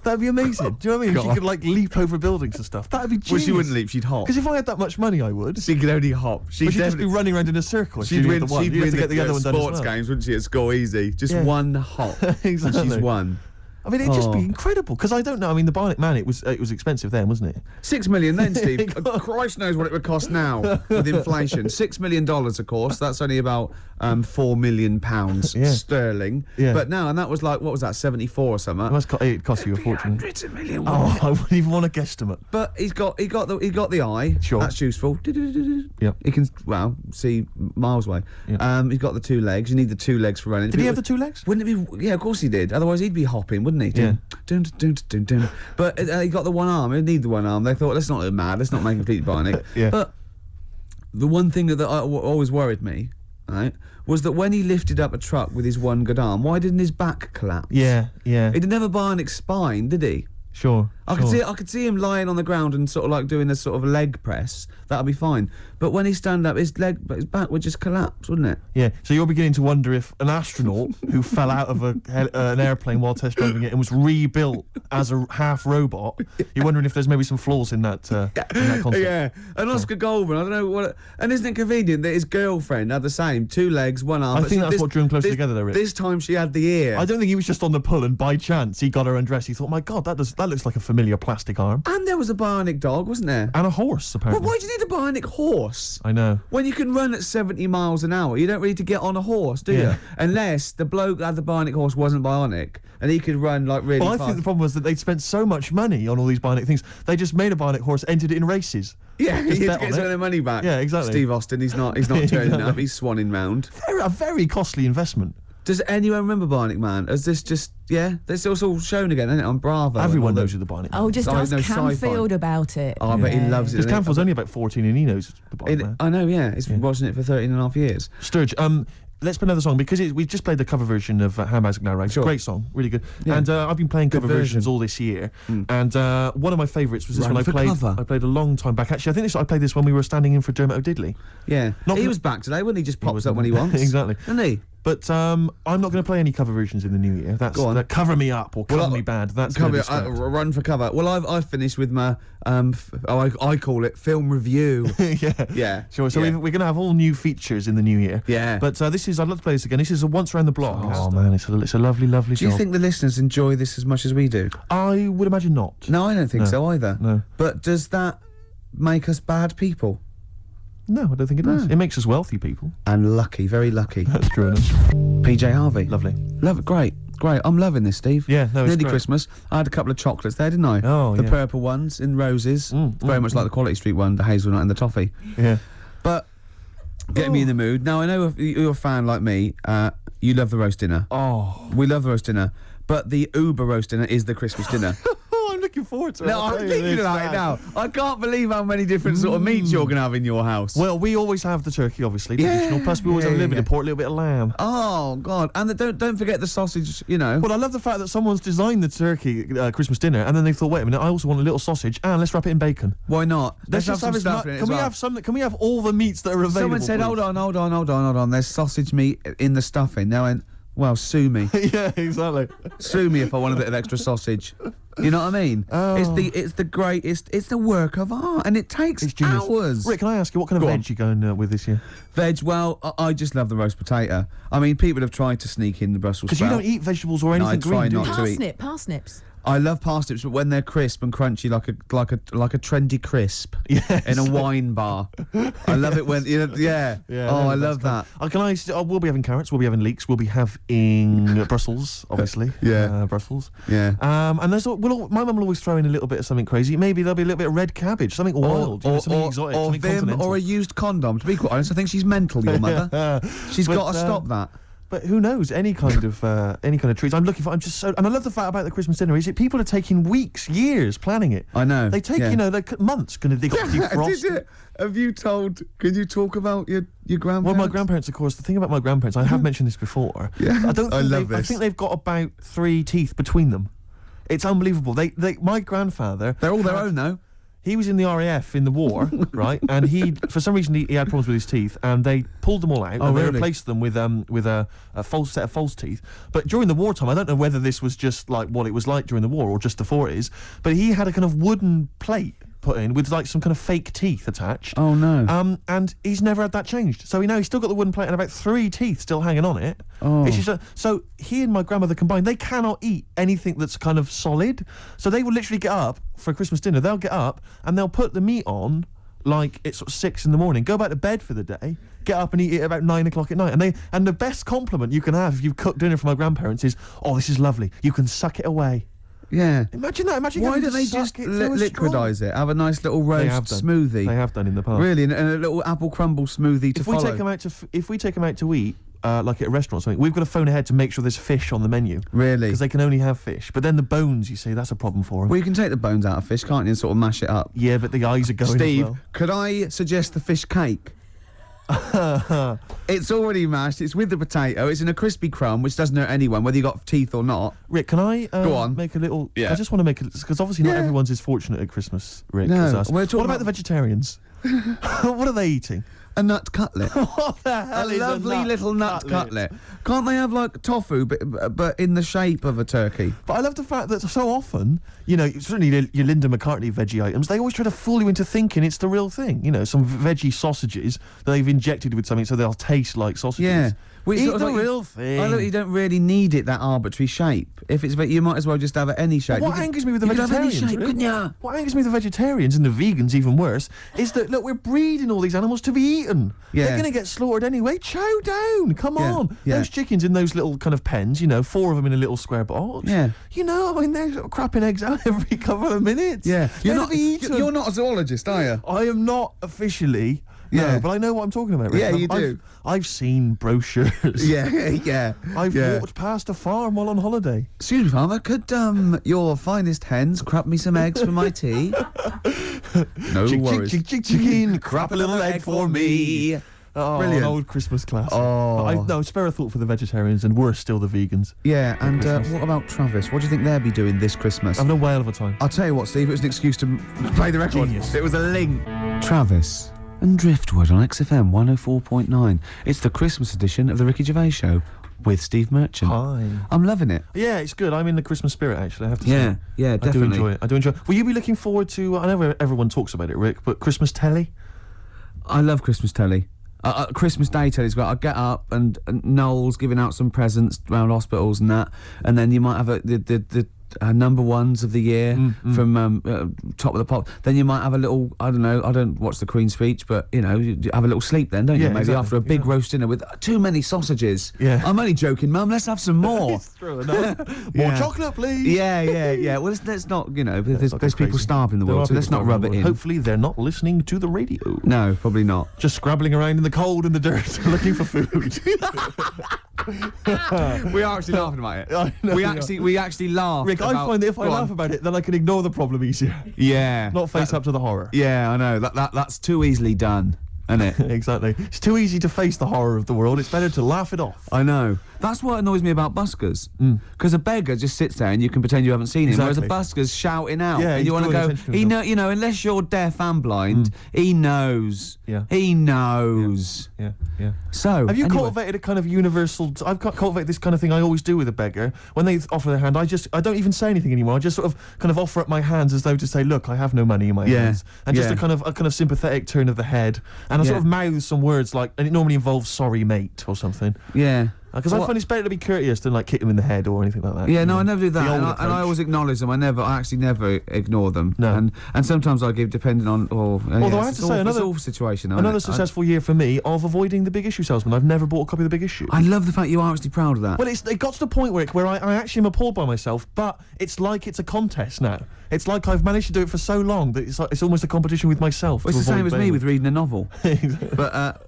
Speaker 7: That'd be amazing. Do you know what I mean? She
Speaker 1: God.
Speaker 7: could like leap over buildings and stuff. That'd be genius.
Speaker 1: Well, she wouldn't leap, she'd hop.
Speaker 7: Because if I had that much money, I would.
Speaker 1: She could only hop.
Speaker 7: She'd just be running around in a circle.
Speaker 1: She'd win,
Speaker 7: the one.
Speaker 1: she'd
Speaker 7: You'd have
Speaker 1: win
Speaker 7: to get the other one done as
Speaker 1: sports
Speaker 7: well.
Speaker 1: games, wouldn't she, at school easy? Just
Speaker 7: Yeah.
Speaker 1: one hop.
Speaker 7: Exactly.
Speaker 1: And she's won.
Speaker 7: I mean, it'd just be
Speaker 1: Oh.
Speaker 7: incredible. Because I don't know. I mean, the Bionic Man, it was expensive then, wasn't it?
Speaker 1: 6 million then, Steve. Christ knows what it would cost now with inflation. $6 million, of course. That's only about £4 million
Speaker 7: Yeah.
Speaker 1: sterling.
Speaker 7: Yeah.
Speaker 1: But now, and that was like, what was that, 74 or something?
Speaker 7: It cost you a fortune.
Speaker 1: Hundreds of million.
Speaker 7: Oh, I wouldn't even want to guesstimate.
Speaker 1: But he got the eye.
Speaker 7: Sure.
Speaker 1: That's useful.
Speaker 7: Yep.
Speaker 1: He can see miles away.
Speaker 7: Yep.
Speaker 1: He's got the 2 legs. You need the 2 legs for running.
Speaker 7: Did he have the 2 legs?
Speaker 1: Wouldn't it be? Yeah, of course he did. Otherwise he'd be hopping, wouldn't he?
Speaker 7: Yeah.
Speaker 1: Dun, dun, dun, dun, dun. But he got the 1 arm. He'd need the 1 arm. They thought, let's not look mad. Let's not make him completely bionic.
Speaker 7: Yeah.
Speaker 1: But the one thing that always worried me, right, was that when he lifted up a truck with his 1 good arm, why didn't his back collapse?
Speaker 7: Yeah.
Speaker 1: He didn't have a bionic spine, did he?
Speaker 7: Sure.
Speaker 1: I could see him lying on the ground and sort of like doing a sort of leg press. That'd be fine. But when he stand up, his back would just collapse, wouldn't it?
Speaker 7: Yeah. So you're beginning to wonder if an astronaut who fell out of an airplane while test driving it and was rebuilt as a half robot, you're wondering if there's maybe some flaws in that concept.
Speaker 1: Yeah. And Oscar Goldman, I don't know what. And isn't it convenient that his girlfriend had the same 2 legs, 1 arm?
Speaker 7: I
Speaker 1: but
Speaker 7: think that's
Speaker 1: this-
Speaker 7: what drew them closer
Speaker 1: this-
Speaker 7: together, though, Rick.
Speaker 1: This time she had the ear.
Speaker 7: I don't think he was just on the pull and by chance he got her undressed. He thought, my God, that looks like a familiar plastic arm.
Speaker 1: And there was a bionic dog, wasn't there?
Speaker 7: And a horse,
Speaker 1: Well,
Speaker 7: apparently.
Speaker 1: why do you need a bionic horse?
Speaker 7: I know.
Speaker 1: When you can run at 70 miles an hour, you don't need to get on a horse, do
Speaker 7: Yeah.
Speaker 1: you? Unless the bloke that had the bionic horse wasn't bionic and he could run like really
Speaker 7: Well, I
Speaker 1: fast.
Speaker 7: think the problem was that they'd spent so much money on all these bionic things, they just made a bionic horse, entered it in races.
Speaker 1: Yeah,
Speaker 7: Just
Speaker 1: he
Speaker 7: bet
Speaker 1: gets
Speaker 7: on
Speaker 1: some
Speaker 7: it.
Speaker 1: of their money back.
Speaker 7: Yeah, exactly.
Speaker 1: Steve Austin, he's not turning
Speaker 7: Exactly.
Speaker 1: up, he's swanning round.
Speaker 7: A very costly investment.
Speaker 1: Does anyone remember Bionic Man? Is this just, this was all shown again, isn't it, on Bravo?
Speaker 7: Everyone
Speaker 1: and all
Speaker 7: knows
Speaker 1: the-
Speaker 7: who the bionic
Speaker 11: Oh, just
Speaker 1: Oh,
Speaker 11: ask
Speaker 1: no, sci-fi.
Speaker 11: Camfield about it.
Speaker 1: Oh, I bet he loves it.
Speaker 7: Because
Speaker 1: doesn't he?
Speaker 7: Camfield's only about 14 and he knows the bionic man.
Speaker 1: I know, yeah. He's been watching it for 13 and a half years.
Speaker 7: Sturge, let's play another song because we've just played the cover version of How Magic Now Rags.
Speaker 1: Sure.
Speaker 7: Great song, really good.
Speaker 1: Yeah.
Speaker 7: And I've been playing cover versions
Speaker 1: version.
Speaker 7: all this year. And one of my favourites was this
Speaker 1: Run
Speaker 7: one
Speaker 1: for cover.
Speaker 7: I played a long time back. Actually, I think I played this when we were standing in for Dermot O'Diddley.
Speaker 1: Yeah. He was back today, wasn't he? Just pops up when he wants.
Speaker 7: Exactly.
Speaker 1: Isn't he?
Speaker 7: But I'm not going to play any cover versions in the new year. That's
Speaker 1: Go on.
Speaker 7: that Cover Me Up or Cover Me Bad. That's going to be scrapped.
Speaker 1: Run for cover. Well, I've finished with my I call it film review. Yeah.
Speaker 7: Sure. So we're going to have all new features in the new year.
Speaker 1: Yeah.
Speaker 7: But I'd love to play this again. This is a Once Around the Block. Oh man, it's a lovely, lovely
Speaker 1: Do you
Speaker 7: job.
Speaker 1: think the listeners enjoy this as much as we do?
Speaker 7: I would imagine not.
Speaker 1: No, I don't think
Speaker 7: No.
Speaker 1: so either.
Speaker 7: No.
Speaker 1: But does that make us bad people?
Speaker 7: No, I don't think it does. It makes us wealthy people.
Speaker 1: And lucky, very lucky.
Speaker 7: That's true enough.
Speaker 1: PJ Harvey.
Speaker 7: Lovely.
Speaker 1: Love it. Great. I'm loving this, Steve.
Speaker 7: Yeah, no, it's
Speaker 1: Nearly
Speaker 7: great.
Speaker 1: Christmas. I had a couple of chocolates there, didn't I?
Speaker 7: Oh,
Speaker 1: the
Speaker 7: yeah.
Speaker 1: purple ones in roses. Very much like the Quality Street one, the hazelnut and the toffee.
Speaker 7: Yeah.
Speaker 1: But getting me in the mood. Now, I know if you're a fan like me, you love the roast dinner.
Speaker 7: Oh.
Speaker 1: We love the roast dinner. But the Uber roast dinner is the Christmas dinner.
Speaker 7: I'm looking forward to it.
Speaker 1: No, I'm thinking about it now. I can't believe how many different sort of meats you're going to have in your house.
Speaker 7: Well, we always have the turkey, obviously, traditional. Plus, we always have a little bit of pork, a little bit of lamb.
Speaker 1: Oh God! And don't forget the sausage. You know.
Speaker 7: Well, I love the fact that someone's designed the turkey Christmas dinner, and then they thought, wait a minute, I also want a little sausage, and let's wrap it in bacon.
Speaker 1: Why not?
Speaker 7: Let's
Speaker 1: just have some stuff in it.
Speaker 7: Can we have some? Can we have all the meats that are available?
Speaker 1: Someone said,
Speaker 7: please?
Speaker 1: hold on. There's sausage meat in the stuffing. Now, and well, sue me.
Speaker 7: Yeah, exactly.
Speaker 1: Sue me if I want a bit of extra sausage. You know what I mean?
Speaker 7: Oh.
Speaker 1: It's the greatest. It's the work of art, and it takes hours.
Speaker 7: Rick, can I ask you what kind of veg you going with this year?
Speaker 1: Veg? Well, I just love the roast potato. I mean, people have tried to sneak in the Brussels
Speaker 7: Because you
Speaker 1: sprout.
Speaker 7: don't eat vegetables or anything
Speaker 1: No, I try
Speaker 7: green, do
Speaker 1: not
Speaker 7: you?
Speaker 1: to eat.
Speaker 11: Parsnips.
Speaker 1: I love parsnips, but when they're crisp and crunchy, like a trendy crisp in a wine bar. I love it when yeah. Oh, I love that.
Speaker 7: We'll be having carrots. We'll be having leeks. We'll be having Brussels, obviously.
Speaker 1: Yeah.
Speaker 7: Brussels.
Speaker 1: Yeah.
Speaker 7: And my mum will always throw in a little bit of something crazy. Maybe there'll be a little bit of red cabbage, something wild, something exotic,
Speaker 1: or
Speaker 7: something
Speaker 1: Vim,
Speaker 7: continental.
Speaker 1: or a used condom. To be quite honest, I think she's mental. Your mother. She's got to stop that.
Speaker 7: But who knows? Any kind of treats. I'm I love the fact about the Christmas dinner is that people are taking weeks, years planning it.
Speaker 1: I know.
Speaker 7: They take months. They got to defrost.
Speaker 1: Have you told? Can you talk about your grandparents?
Speaker 7: Well, my grandparents, of course. The thing about my grandparents, I have mentioned this before.
Speaker 1: Yeah,
Speaker 7: I think they've got about 3 teeth between them. It's unbelievable. My grandfather.
Speaker 1: They're all their own, though.
Speaker 7: He was in the RAF in the war, right? And for some reason, he had problems with his teeth, and they pulled them all out, and they replaced them with a false set of false teeth. But during the wartime, I don't know whether this was just like what it was like during the war or just the 40s, but he had a kind of wooden plate put in with like some kind of fake teeth attached.
Speaker 1: Oh no!
Speaker 7: And he's never had that changed. So he's still got the wooden plate and about 3 teeth still hanging on it.
Speaker 1: Oh.
Speaker 7: It's just so he and my grandmother combined, they cannot eat anything that's kind of solid. So they will literally get up for Christmas dinner. They'll get up and they'll put the meat on like it's sort of 6 in the morning. Go back to bed for the day. Get up and eat it at about 9 o'clock at night. And the best compliment you can have if you've cooked dinner for my grandparents is, "Oh, this is lovely. You can suck it away."
Speaker 1: Yeah.
Speaker 7: Imagine that.
Speaker 1: Why don't they just liquidise it? Have a nice little roast smoothie.
Speaker 7: They have done in the past.
Speaker 1: Really, and a little apple crumble smoothie to follow.
Speaker 7: If we take them out to eat, like at a restaurant or something, we've got to phone ahead to make sure there's fish on the menu.
Speaker 1: Really?
Speaker 7: Because they can only have fish. But then the bones, you see, that's a problem for them.
Speaker 1: Well, you can take the bones out of fish, can't you, and sort of mash it up.
Speaker 7: Yeah, but the eyes are going
Speaker 1: Steve,
Speaker 7: as well.
Speaker 1: could I suggest the fish cake? It's already mashed. It's with the potato. It's in a crispy crumb, which doesn't hurt anyone, whether you got teeth or not.
Speaker 7: Rick, can I
Speaker 1: go on?
Speaker 7: Make a little?
Speaker 1: Yeah.
Speaker 7: I just want to make it because obviously not everyone's as fortunate at Christmas. Rick,
Speaker 1: No,
Speaker 7: as us.
Speaker 1: we're
Speaker 7: What
Speaker 1: talking
Speaker 7: about the vegetarians? What are they eating?
Speaker 1: A nut cutlet.
Speaker 7: What the hell
Speaker 1: A
Speaker 7: is
Speaker 1: lovely
Speaker 7: a
Speaker 1: little nut cutlet. Can't they have like tofu, but in the shape of a turkey?
Speaker 7: But I love the fact that so often, certainly your Linda McCartney veggie items, they always try to fool you into thinking it's the real thing. Some veggie sausages that they've injected with something so they'll taste like sausages.
Speaker 1: Yeah.
Speaker 7: Eat the real thing.
Speaker 1: I look, you don't really need it that arbitrary shape. If it's, you might as well just have it any shape.
Speaker 7: What angers me with the vegetarians? What angers me with the vegetarians and the vegans, even worse, is that look, we're breeding all these animals to be eaten.
Speaker 1: Yeah.
Speaker 7: They're going to get slaughtered anyway. Chow down! Come on!
Speaker 1: Yeah.
Speaker 7: Those chickens in those little kind of pens, 4 of them in a little square box.
Speaker 1: Yeah.
Speaker 7: They're sort of crapping eggs out every couple of minutes.
Speaker 1: Yeah.
Speaker 7: You're not
Speaker 1: a zoologist, are you?
Speaker 7: I am not officially.
Speaker 1: Yeah.
Speaker 7: No, but I know what I'm talking about. Rick.
Speaker 1: Yeah, you do.
Speaker 7: I've seen brochures.
Speaker 1: Yeah.
Speaker 7: I've walked past a farm while on holiday.
Speaker 1: Excuse me, farmer, could your finest hens crap me some eggs for my tea? No worries.
Speaker 7: Chicken, crap a little egg for me.
Speaker 2: Oh,
Speaker 1: Brilliant.
Speaker 2: an old Christmas classic.
Speaker 1: Oh.
Speaker 2: No, spare a thought for the vegetarians, and we're still the vegans.
Speaker 1: Yeah, and
Speaker 2: Christmas.
Speaker 1: what about Travis? What do you think they'll be doing this Christmas?
Speaker 2: Having a whale of a time.
Speaker 1: I'll tell you what, Steve, it was an excuse to play the record.
Speaker 2: Genius.
Speaker 1: It was a link. Travis and Driftwood on XFM 104.9. It's the Christmas edition of the Ricky Gervais Show with Steve Merchant.
Speaker 2: Hi.
Speaker 1: I'm loving it.
Speaker 2: Yeah, it's good. I'm in the Christmas spirit, actually, I have to say.
Speaker 1: Yeah, definitely.
Speaker 2: I do enjoy it. Will you be looking forward to, I know everyone talks about it, Rick, but Christmas telly?
Speaker 1: I love Christmas telly. Christmas Day telly's great. I get up and Noel's giving out some presents around hospitals and that, and then you might have the number ones of the year from Top of the Pop. Then you might have a little, I don't know, I don't watch the Queen's speech, but you know, you have a little sleep then, don't you? Maybe
Speaker 2: exactly.
Speaker 1: after a big roast dinner with too many sausages.
Speaker 2: Yeah.
Speaker 1: I'm only joking, Mum, let's have some more.
Speaker 2: It's true enough. More chocolate, please.
Speaker 1: Yeah. Well, let's not, you know, there's people
Speaker 2: crazy.
Speaker 1: starving in the
Speaker 2: There
Speaker 1: world,
Speaker 2: are
Speaker 1: so let's
Speaker 2: people
Speaker 1: not rub it
Speaker 2: starving
Speaker 1: in.
Speaker 2: Hopefully they're not listening to the radio.
Speaker 1: No, probably not.
Speaker 2: Just scrabbling around in the cold and the dirt looking for food.
Speaker 1: We are actually laughing about it.
Speaker 2: I know
Speaker 1: We actually laugh.
Speaker 2: Rick, I find that if I laugh about it, then I can ignore the problem easier.
Speaker 1: Yeah.
Speaker 2: Not face up to the horror.
Speaker 1: Yeah, I know. That's too easily done, isn't it?
Speaker 2: Exactly. It's too easy to face the horror of the world. It's better to laugh it off.
Speaker 1: I know. That's what annoys me about buskers. Because a beggar just sits there and you can pretend you haven't seen him, whereas a busker's shouting out.
Speaker 2: Yeah,
Speaker 1: and you want to go,
Speaker 2: you
Speaker 1: know, unless you're deaf and blind, he knows.
Speaker 2: Yeah.
Speaker 1: He knows.
Speaker 2: Yeah.
Speaker 1: So,
Speaker 2: have you
Speaker 1: anyway.
Speaker 2: cultivated a kind of universal... I've cultivated this kind of thing I always do with a beggar. When they offer their hand, I don't even say anything anymore. I just sort of kind of offer up my hands as though to say, look, I have no money in my hands. And just a kind of sympathetic turn of the head. And I sort of mouth some words like, and it normally involves sorry mate or something.
Speaker 1: Yeah.
Speaker 2: Because I find it's better to be courteous than like kick them in the head or anything like that.
Speaker 1: Yeah, no, I never do that,
Speaker 2: and
Speaker 1: I always acknowledge them. I actually never ignore them.
Speaker 2: No.
Speaker 1: And sometimes I give, depending on.
Speaker 2: Although I have to say, another
Speaker 1: situation.
Speaker 2: Another successful year for me of avoiding the Big Issue salesman. I've never bought a copy of the Big Issue.
Speaker 1: I love the fact you are actually proud of that.
Speaker 2: Well, it got to the point where I actually am appalled by myself. But it's like it's a contest now. It's like I've managed to do it for so long that it's almost a competition with myself.
Speaker 1: Well, it's the same as me with reading a novel. But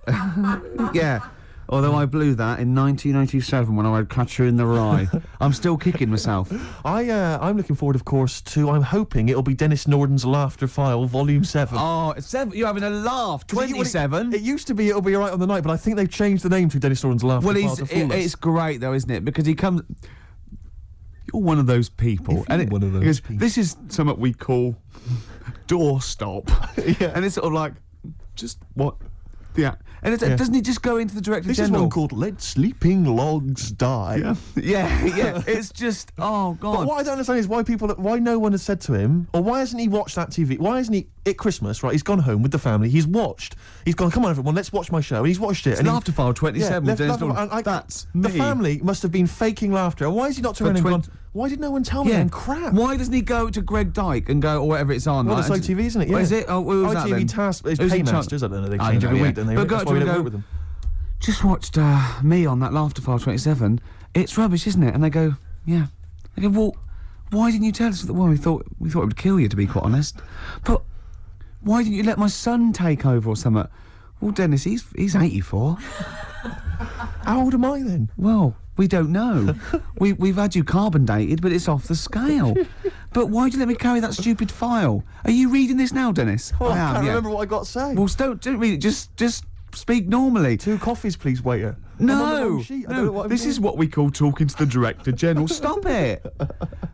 Speaker 1: yeah. Although I blew that in 1987 when I read Catcher in the Rye. I'm still kicking myself.
Speaker 2: I'm looking forward, of course, to... I'm hoping it'll be Dennis Norden's Laughter File, Volume 7.
Speaker 1: Oh, it's 7. You're having a laugh. 27.
Speaker 2: It used to be It'll Be Alright on the Night, but I think they've changed the name to Dennis Norden's Laughter File to fool us.
Speaker 1: It's great, though, isn't it? Because he comes... You're one of those people. This is something we call doorstop. And it's sort of like, just what... Yeah. And doesn't he just go into the Director
Speaker 2: This
Speaker 1: General?
Speaker 2: is one called Let Sleeping Logs Die.
Speaker 1: Yeah. It's just, oh, God.
Speaker 2: But what I don't understand is why no one has said to him, or why hasn't he watched that TV? Why hasn't he, at Christmas, right, he's gone home with the family, he's gone, come on everyone, let's watch my show, and he's watched it.
Speaker 1: It's Laughter File 27.
Speaker 2: That's me. The family must have been faking laughter, and why has he not turned around and gone, why did no one tell me then? Crap.
Speaker 1: Why doesn't he go to Greg Dyke and go, or whatever it's on?
Speaker 2: Well, it's ITV, isn't it? Yeah.
Speaker 1: Is it? Oh, who's that then?
Speaker 2: ITV Task is Paymasters, I don't know, they change every week, don't they?
Speaker 1: But go to go, with them. Just watched me on that Laughter File 27. It's rubbish, isn't it? And they go, yeah. They go, well, why didn't you tell us? Well, we thought it would kill you, to be quite honest. But why didn't you let my son take over or something? Well, Dennis, he's 84.
Speaker 2: How old am I then?
Speaker 1: Well, we don't know. We've had you carbon dated, but it's off the scale. But why do you let me carry that stupid file? Are you reading this now, Dennis?
Speaker 2: Well, I can't remember what I got to say.
Speaker 1: Well, don't read it. Just speak normally.
Speaker 2: 2 coffees, please, waiter.
Speaker 1: No, this is what we call talking to the Director General. Stop it!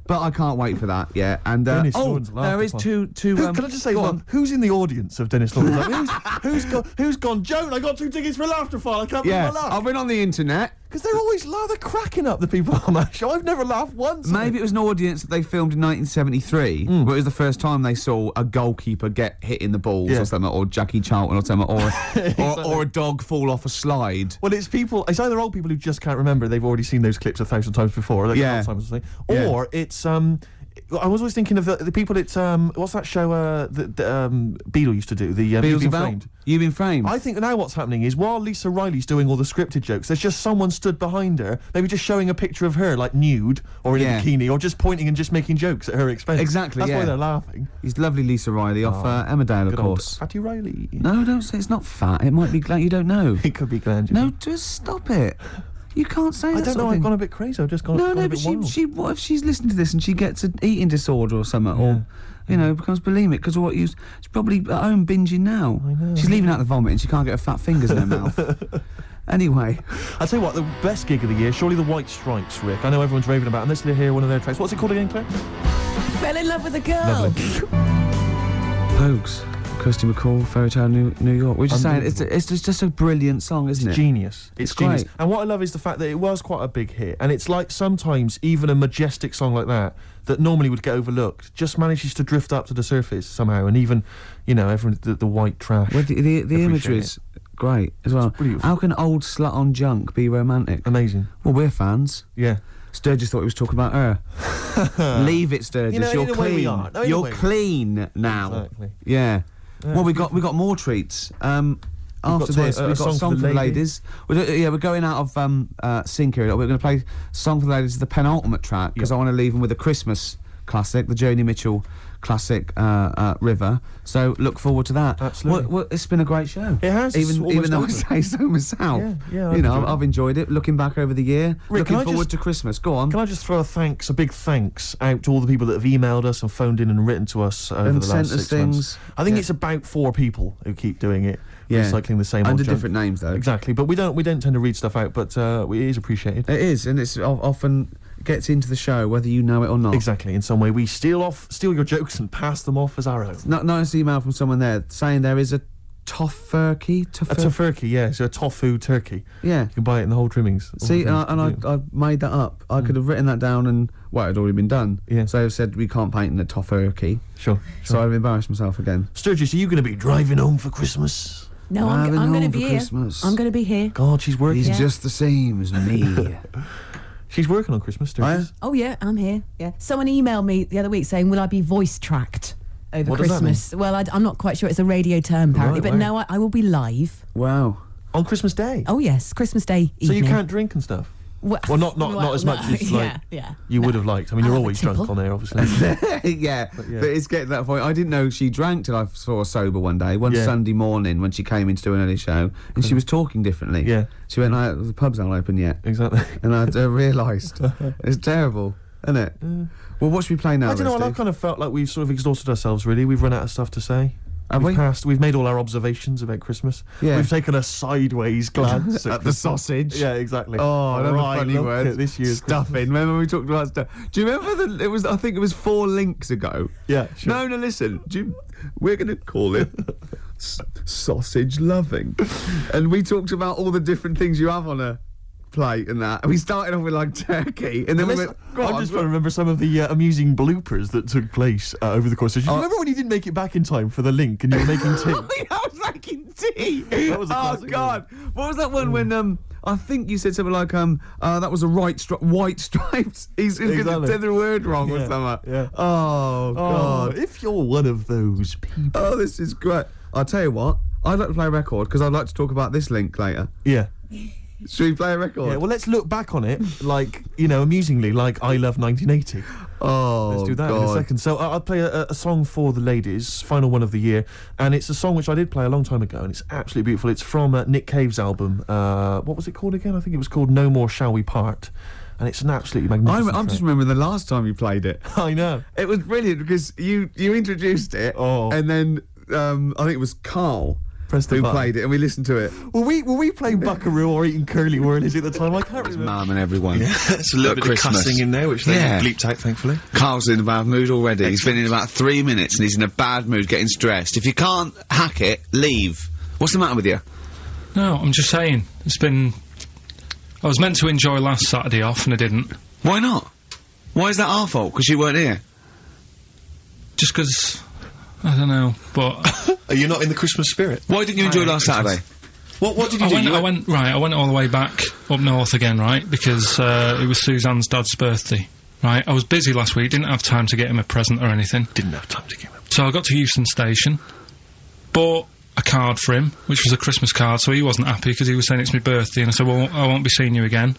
Speaker 1: But I can't wait for that. Yeah, and
Speaker 2: Dennis
Speaker 1: there is two.
Speaker 2: Can I just say one? Who's in the audience of Dennis Norden's? Like, who's gone? Joan, I got 2 tickets for Laughter File. I can't believe my luck.
Speaker 1: I've been on the internet.
Speaker 2: Because they're always they're cracking up, the people on that show. I've never laughed once.
Speaker 1: Maybe it was an audience that they filmed in 1973, where it was the first time they saw a goalkeeper get hit in the balls or something, or Jackie Charlton or something, or a dog fall off a slide.
Speaker 2: Well, it's either old people who just can't remember, they've already seen those clips 1,000 times before, like or it's I was always thinking of the people at what's that show that Beadle used to do, the You've Been Framed.
Speaker 1: You've Been Framed.
Speaker 2: I think now what's happening is while Lisa Riley's doing all the scripted jokes, there's just someone stood behind her, maybe just showing a picture of her like nude or in a bikini, or just pointing and just making jokes at her expense.
Speaker 1: Exactly.
Speaker 2: That's why they're laughing.
Speaker 1: He's lovely, Lisa Riley off Emmerdale, of course.
Speaker 2: Fatty Riley.
Speaker 1: No, don't say it's not fat. It might be gland. You don't know.
Speaker 2: It could be gland.
Speaker 1: No, just stop it. You can't say that.
Speaker 7: I don't know. I've gone a bit crazy. I've just gone.
Speaker 1: No,
Speaker 7: gone a
Speaker 1: but
Speaker 7: bit wild.
Speaker 1: what if she's listening to this and she gets an eating disorder or something, or becomes bulimic because of what she's probably at home binging now.
Speaker 7: I know.
Speaker 1: She's leaving out the vomit and she can't get her fat fingers in her mouth. Anyway,
Speaker 7: I'll tell you what, the best gig of the year, surely the White Stripes, Rick. I know everyone's raving about it. And let's hear one of their tracks. What's it called again, Claire?
Speaker 11: Fell in love with a girl.
Speaker 1: Pogues, Kirsty McCall, Fairy Tale New York. We're just saying, it's just a brilliant song, isn't it?
Speaker 7: Genius. It's genius.
Speaker 1: Great.
Speaker 7: And what I love is the fact that it was quite a big hit. And it's like sometimes even a majestic song like that normally would get overlooked just manages to drift up to the surface somehow. And even, everyone, the white trash.
Speaker 1: Well, the imagery is great as well. How can old slut on junk be romantic?
Speaker 7: Amazing.
Speaker 1: Well, we're fans.
Speaker 7: Yeah.
Speaker 1: Sturgis thought he was talking about her. Leave it, Sturgis. You're clean. You're clean now.
Speaker 7: Exactly.
Speaker 1: Yeah. Well, we got more treats. After this, we've got Song for the Ladies. We're going out of sync here. We're going to play Song for the Ladies, the penultimate track, because I want to leave them with a Christmas classic, the Joni Mitchell classic, River. So look forward to that.
Speaker 7: Absolutely.
Speaker 1: Well, it's been a great show.
Speaker 7: It has.
Speaker 1: Even though I say so myself.
Speaker 7: Yeah.
Speaker 1: I've enjoyed it. Looking back over the year,
Speaker 7: Rick,
Speaker 1: looking forward to Christmas. Go on.
Speaker 7: Can I just throw a big thanks out to all the people that have emailed us and phoned in and written to us over the last 6 months. I think it's about 4 people who keep doing it. Recycling the same
Speaker 1: under
Speaker 7: old junk.
Speaker 1: different names though.
Speaker 7: Exactly, but we don't tend to read stuff out, but it is appreciated.
Speaker 1: It is, and it's often gets into the show whether you know it or not.
Speaker 7: Exactly. In some way, we steal your jokes and pass them off as our own.
Speaker 1: Nice email from someone there saying there is a tofurkey.
Speaker 7: A tofurkey, yeah. So a tofu turkey.
Speaker 1: Yeah.
Speaker 7: You can buy it in the whole trimmings.
Speaker 1: See, I made that up. I could have written that down and, it had already been done.
Speaker 7: Yeah.
Speaker 1: So I said we can't paint in a tofurkey.
Speaker 7: Sure.
Speaker 1: So I've embarrassed myself again.
Speaker 7: Sturgis, are you going to be driving home for Christmas?
Speaker 11: No, I'm going to be here.
Speaker 1: Christmas.
Speaker 11: I'm going to be here.
Speaker 7: God, she's working.
Speaker 1: He's just the same as me.
Speaker 7: She's working on Christmas, Sturgis.
Speaker 11: Oh, yeah, I'm here. Yeah. Someone emailed me the other week saying, will I be voice tracked over Christmas? Well, I'm not quite sure. It's a radio term, apparently. But no, I will be live.
Speaker 1: Wow.
Speaker 7: On Christmas Day?
Speaker 11: Oh, yes, Christmas Day evening.
Speaker 7: So you can't drink and stuff? Well, not as much as you would have liked. I mean, you're always drunk on air, obviously.
Speaker 1: But it's getting to that point. I didn't know she drank till I saw her sober one day, Sunday morning when she came in to do an early show, and she was talking differently. Yeah. She went, the pub's not open yet.
Speaker 7: Exactly.
Speaker 1: And I realised. It's terrible, isn't it? Well, what should we play now?
Speaker 7: I don't know, I've kind of felt like we've sort of exhausted ourselves, really. We've run out of stuff to say. We've made all our observations about Christmas. Yeah. We've taken a sideways glance
Speaker 1: at the sausage.
Speaker 7: Yeah, exactly.
Speaker 1: Oh, another funny word.
Speaker 7: This year's
Speaker 1: stuffing.
Speaker 7: Christmas.
Speaker 1: Remember we talked about stuff? Do you remember I think it was 4 links ago.
Speaker 7: Yeah, sure.
Speaker 1: No, listen. We're going to call it sausage loving. And we talked about all the different things you have on a plate and that. And we started off with like turkey, and then we went.
Speaker 7: I'm just trying to remember some of the amusing bloopers that took place over the course. Do you remember when you didn't make it back in time for the link and you were making tea?
Speaker 1: I was making tea.
Speaker 7: That was a classic
Speaker 1: God! One. What was that one when I think you said something like that was a white stripes. He's going to say the word wrong or something.
Speaker 7: Yeah.
Speaker 1: Oh God!
Speaker 7: If you're one of those people.
Speaker 1: Oh, this is great. I'll tell you what. I'd like to play a record because I'd like to talk about this link later.
Speaker 7: Yeah.
Speaker 1: Should we play a record?
Speaker 7: Yeah, well, let's look back on it, like, amusingly, like I Love 1980.
Speaker 1: Oh,
Speaker 7: let's do that in a second. So I'll play a song for the ladies, final one of the year, and it's a song which I did play a long time ago, and it's absolutely beautiful. It's from Nick Cave's album. What was it called again? I think it was called No More Shall We Part. And it's an absolutely magnificent
Speaker 1: I'm just remembering the last time you played it.
Speaker 7: I know.
Speaker 1: It was brilliant because you introduced it, and then I think it was Karl who played it, and we listened to it.
Speaker 7: Were we playing Buckaroo or eating Curly Whirlies at the time? I can't remember.
Speaker 8: Mum and everyone.
Speaker 7: Yeah, it's a little bit of cussing in there, which they bleeped out, thankfully.
Speaker 8: Carl's in a bad mood already. Excellent. He's been in about 3 minutes, and he's in a bad mood, getting stressed. If you can't hack it, leave. What's the matter with you?
Speaker 3: No, I'm just saying. I was meant to enjoy last Saturday off, and I didn't.
Speaker 8: Why not? Why is that our fault? Because you weren't here?
Speaker 3: Just because... I don't know, but...
Speaker 7: Are you not in the Christmas spirit?
Speaker 8: Why didn't you enjoy last Saturday?
Speaker 3: What did you do? I went all the way back up north again, right? Because it was Suzanne's dad's birthday, right? I was busy last week, didn't have time to get him a present or anything.
Speaker 7: Didn't have time to get him a present.
Speaker 3: So I got to Euston Station, bought a card for him, which was a Christmas card, so he wasn't happy because he was saying it's my birthday, and I said, well, I won't be seeing you again.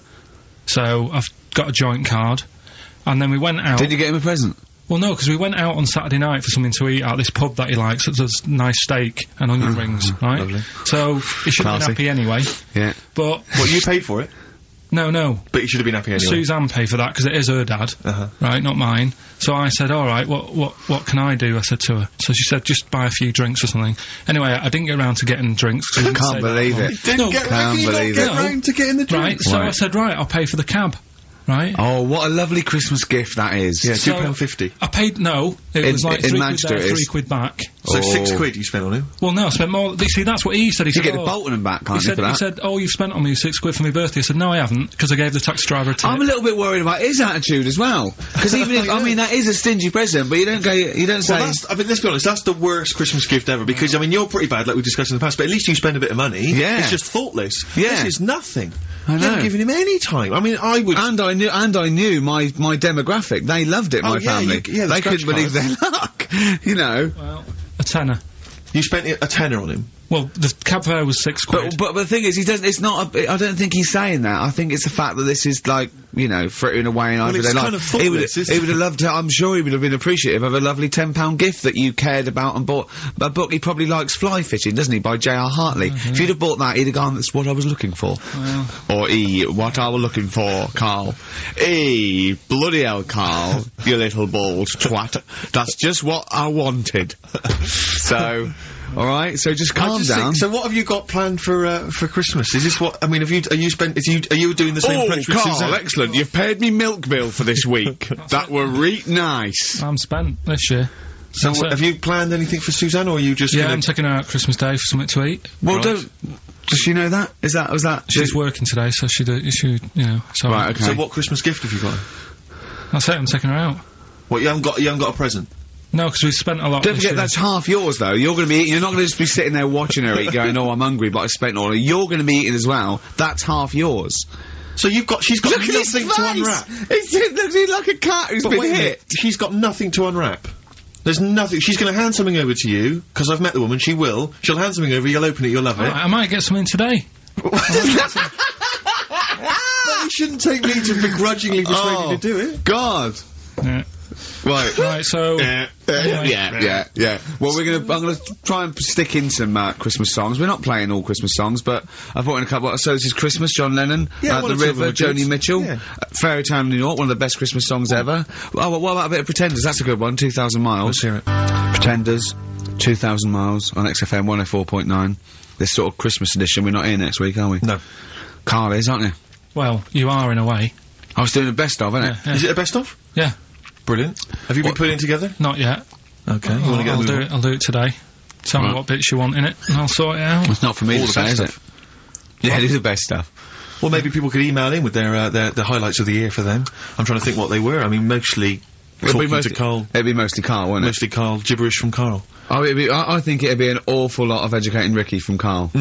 Speaker 3: So I've got a joint card, and then we went out...
Speaker 8: Did you get him a present?
Speaker 3: Well, no, because we went out on Saturday night for something to eat at this pub that he likes. It does nice steak and onion rings, right?
Speaker 8: Lovely.
Speaker 3: So he should have been happy anyway.
Speaker 8: Yeah.
Speaker 3: But...
Speaker 7: What, you paid for it?
Speaker 3: No.
Speaker 7: But you should have been happy anyway.
Speaker 3: Suzanne paid for that because it is her dad, right, not mine. So I said, all right, what can I do? I said to her. So she said, just buy a few drinks or something. Anyway, I didn't get around to getting drinks.
Speaker 8: Can't believe it.
Speaker 7: Can't believe it. Round to getting the drinks.
Speaker 3: Right, so I said, right, I'll pay for the cab. Right.
Speaker 8: Oh, what a lovely Christmas gift that is.
Speaker 7: Yeah, £2.50.
Speaker 3: I paid, it was like £3 there, £3 back.
Speaker 7: So £6 you spent on him?
Speaker 3: Well, no, I spent more. See, that's what he said. He said,
Speaker 8: get the Bolton and back, can't you, for that?
Speaker 3: He said, oh, you've spent on me £6 for my birthday. I said, no, I haven't, because I gave the taxi driver a tip.
Speaker 8: I'm a little bit worried about his attitude as well. Because even if, I mean, that is a stingy present, but you don't say...
Speaker 7: Well, I mean, let's be honest, that's the worst Christmas gift ever, because, I mean, you're pretty bad, like we discussed in the past, but at least you spend a bit of money.
Speaker 8: Yeah.
Speaker 7: It's just thoughtless.
Speaker 8: Yeah.
Speaker 7: This is nothing.
Speaker 8: I know.
Speaker 7: You haven't given him any time. I mean, I would...
Speaker 8: And I knew my demographic. They loved it, my family. They couldn't believe their luck. You know.
Speaker 3: Well, a tenner.
Speaker 7: You spent a tenner on him?
Speaker 3: Well, the cab fare was £6.
Speaker 8: But the thing is, he doesn't. It's not. I don't think he's saying that. I think it's the fact that this is like, you know, frittering away in everyday life.
Speaker 7: Kind of thoughtless,
Speaker 8: he would have loved it. I'm sure he would have been appreciative of a lovely £10 gift that you cared about and bought. A book he probably likes, Fly Fishing, doesn't he, by J.R. Hartley. If you'd have bought that, he'd have gone, that's what I was looking for. Or what I was looking for, Karl. Bloody hell, Karl, you little bald twat. That's just what I wanted. So. All right, so just calm down.
Speaker 7: So what have you got planned for Christmas? Is this what I mean? Are you doing the same?
Speaker 8: Oh, Karl, excellent! You've paid me milk bill for this week. That were nice.
Speaker 3: I'm spent this year.
Speaker 7: So have you planned anything for Suzanne, or are you just?
Speaker 3: Yeah, I'm taking her out Christmas Day for something to eat.
Speaker 8: Well, does she know that? Was that?
Speaker 3: She's working today, so she you know. So
Speaker 8: right, okay.
Speaker 7: So what Christmas gift have you got?
Speaker 3: That's it. I'm taking her out.
Speaker 7: What, you haven't got a present?
Speaker 3: No, because we've spent a lot.
Speaker 8: Don't forget, that's half yours, though. You're going to be eating. You're not going to just be sitting there watching her eat, going, "Oh, I'm hungry, but I spent all." You're going to be eating as well. That's half yours.
Speaker 7: So she's got nothing to unwrap.
Speaker 8: He looks like a cat who's been hit.
Speaker 7: She's got nothing to unwrap. There's nothing. She's going to hand something over to you because I've met the woman. She will. She'll hand something over. You'll open it. You'll love it.
Speaker 3: I might get something today.
Speaker 7: But you shouldn't take me to begrudgingly persuade you to do it.
Speaker 8: God.
Speaker 3: Yeah.
Speaker 8: Right,
Speaker 3: so...
Speaker 8: Yeah. Well, I'm gonna try and stick in some, Christmas songs. We're not playing all Christmas songs, but I brought in a couple. So this is Christmas, John Lennon, The River, Joni Mitchell, Fairy Tale New York, one of the best Christmas songs ever. Oh, what about a bit of Pretenders? That's a good one, 2,000 Miles.
Speaker 7: Let's hear it.
Speaker 8: Pretenders, 2,000 Miles, on XFM 104.9. This sort of Christmas edition, we're not here next week, are we?
Speaker 7: No.
Speaker 8: Karl is, aren't you?
Speaker 3: Well, you are in a way.
Speaker 8: I was doing a best of, innit?
Speaker 3: Yeah.
Speaker 7: Is it a best of?
Speaker 3: Yeah.
Speaker 7: Brilliant. Have you been putting it together?
Speaker 3: Not yet.
Speaker 7: Okay. You want to get
Speaker 3: I'll do it today. Tell me what bits you want in it, and I'll sort it out.
Speaker 8: It's not for me to say, is it? Yeah, it is the best stuff.
Speaker 7: Well, maybe people could email in with their highlights of the year for them. I'm trying to think what they were. I mean, mostly talking to Karl.
Speaker 8: It'd be mostly Karl, wouldn't it?
Speaker 7: Mostly Karl. Gibberish from Karl.
Speaker 8: Oh, I think it'd be an awful lot of educating Ricky from Karl.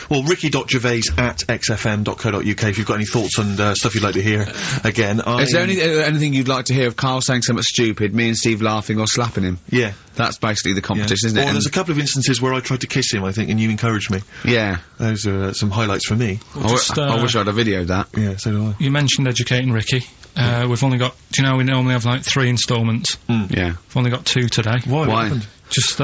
Speaker 7: Well, ricky.gervais@xfm.co.uk if you've got any thoughts and stuff you'd like to hear. Again,
Speaker 8: is there anything you'd like to hear of Karl saying something stupid, me and Steve laughing or slapping him?
Speaker 7: Yeah.
Speaker 8: That's basically the competition, isn't it?
Speaker 7: Well, there's a couple of instances where I tried to kiss him, I think, and you encouraged me.
Speaker 8: Yeah.
Speaker 7: Those are some highlights for me.
Speaker 8: I wish I'd have videoed that.
Speaker 7: Yeah, so do I.
Speaker 3: You mentioned educating Ricky. We've only got... Do you know we normally have, like, 3 instalments?
Speaker 8: Yeah.
Speaker 3: We've only got 2 today.
Speaker 7: Why? What happened?
Speaker 3: Just,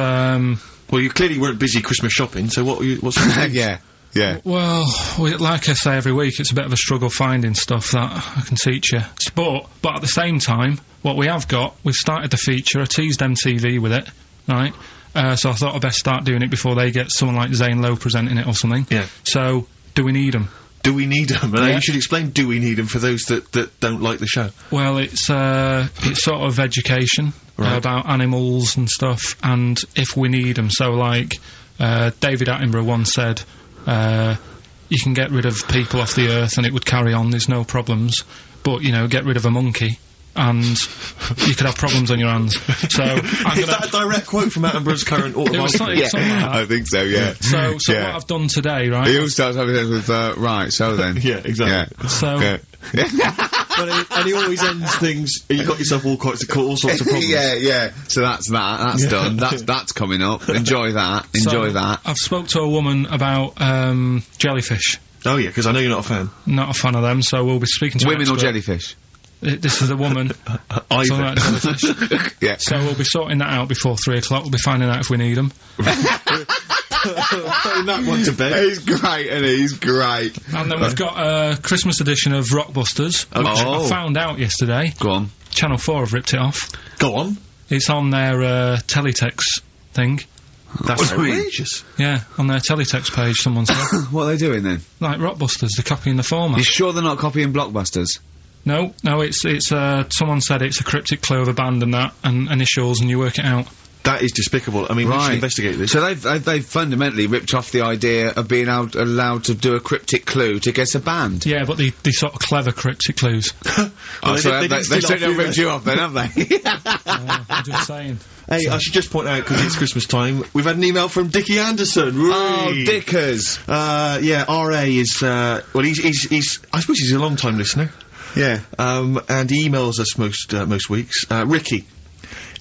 Speaker 7: Well, you clearly weren't busy Christmas shopping, so what's the
Speaker 8: Yeah. Yeah.
Speaker 3: Well, like I say every week, it's a bit of a struggle finding stuff that I can teach you. But at the same time, what we have got, we've started the feature. I teased MTV with it, right? So I thought I'd best start doing it before they get someone like Zane Lowe presenting it or something.
Speaker 7: Yeah.
Speaker 3: So, do we need them?
Speaker 7: Do we need them? You should explain do we need them for those that don't like the show.
Speaker 3: Well, it's sort of education about animals and stuff, and if we need them. So, like, David Attenborough once said, you can get rid of people off the earth and it would carry on, there's no problems, but, you know, get rid of a monkey and you could have problems on your hands. So
Speaker 7: is that a direct quote from Attenborough's current autobiography?
Speaker 8: Yeah, like I think so, yeah.
Speaker 3: So what I've done today, right?
Speaker 8: He always starts having things with, right, so then.
Speaker 7: Yeah, exactly.
Speaker 3: Yeah. So...
Speaker 7: and he always ends things, you got yourself all sorts of problems.
Speaker 8: Yeah. So that's done. That's coming up. Enjoy that.
Speaker 3: I've spoke to a woman about, jellyfish.
Speaker 7: Oh yeah, because I know you're not a fan.
Speaker 3: Not a fan of them, so we'll be speaking to
Speaker 8: women or jellyfish?
Speaker 3: This is a woman.
Speaker 7: Either.
Speaker 8: Yeah.
Speaker 3: So we'll be sorting that out before 3 o'clock. We'll be finding out if we need them.
Speaker 7: Putting that one to bed.
Speaker 8: He's great, and he's great.
Speaker 3: And then we've got a Christmas edition of Rockbusters, which I found out yesterday.
Speaker 8: Go on.
Speaker 3: Channel 4 have ripped it off.
Speaker 7: Go on.
Speaker 3: It's on their teletext thing.
Speaker 7: That's outrageous.
Speaker 3: Yeah, on their teletext page, someone said.
Speaker 8: What are they doing then?
Speaker 3: Like Rockbusters, they're copying the format.
Speaker 8: You sure they're not copying Blockbusters?
Speaker 3: No, it's someone said it's a cryptic clue of a band and that, and initials, and you work it out.
Speaker 7: That is despicable. I mean, we should investigate this.
Speaker 8: So they've fundamentally ripped off the idea of being allowed to do a cryptic clue to guess a band.
Speaker 3: Yeah, but they sort of clever cryptic clues.
Speaker 8: They certainly ripped you off then, haven't they?
Speaker 3: I'm just saying.
Speaker 7: Hey, I should just point out, because it's Christmas time, we've had an email from Dickie Anderson.
Speaker 8: Oh, Dickers!
Speaker 7: Yeah, RA is, well, he's, I suppose he's a long-time listener.
Speaker 8: Yeah.
Speaker 7: And he emails us most weeks. Ricky,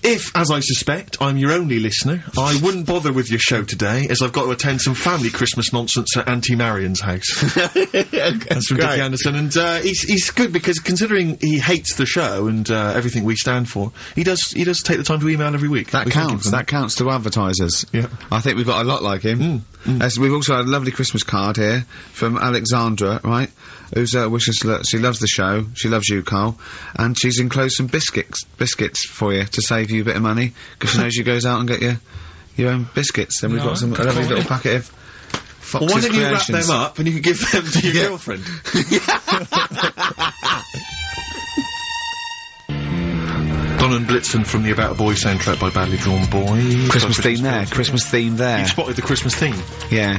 Speaker 7: if, as I suspect, I'm your only listener, I wouldn't bother with your show today, as I've got to attend some family Christmas nonsense at Auntie Marion's house. That's from Dickie Anderson, and he's good because considering he hates the show and everything we stand for, he does take the time to email every week.
Speaker 8: That counts. That counts to advertisers.
Speaker 7: Yeah.
Speaker 8: I think we've got a lot like him. We've also had a lovely Christmas card here from Alexandra, right? Who's wishes she loves the show. She loves you, Karl, and she's enclosed some biscuits for you to save you a bit of money because she knows you goes out and get your own biscuits. Then we've got a lovely little packet of Fox's
Speaker 7: Why don't you wrap
Speaker 8: Creations.
Speaker 7: them up and you can give them to your girlfriend? Don and Blitzen from the About a Boy soundtrack by Badly Drawn Boy.
Speaker 8: Christmas theme there. Christmas theme there.
Speaker 7: You've spotted the Christmas theme.
Speaker 8: Yeah.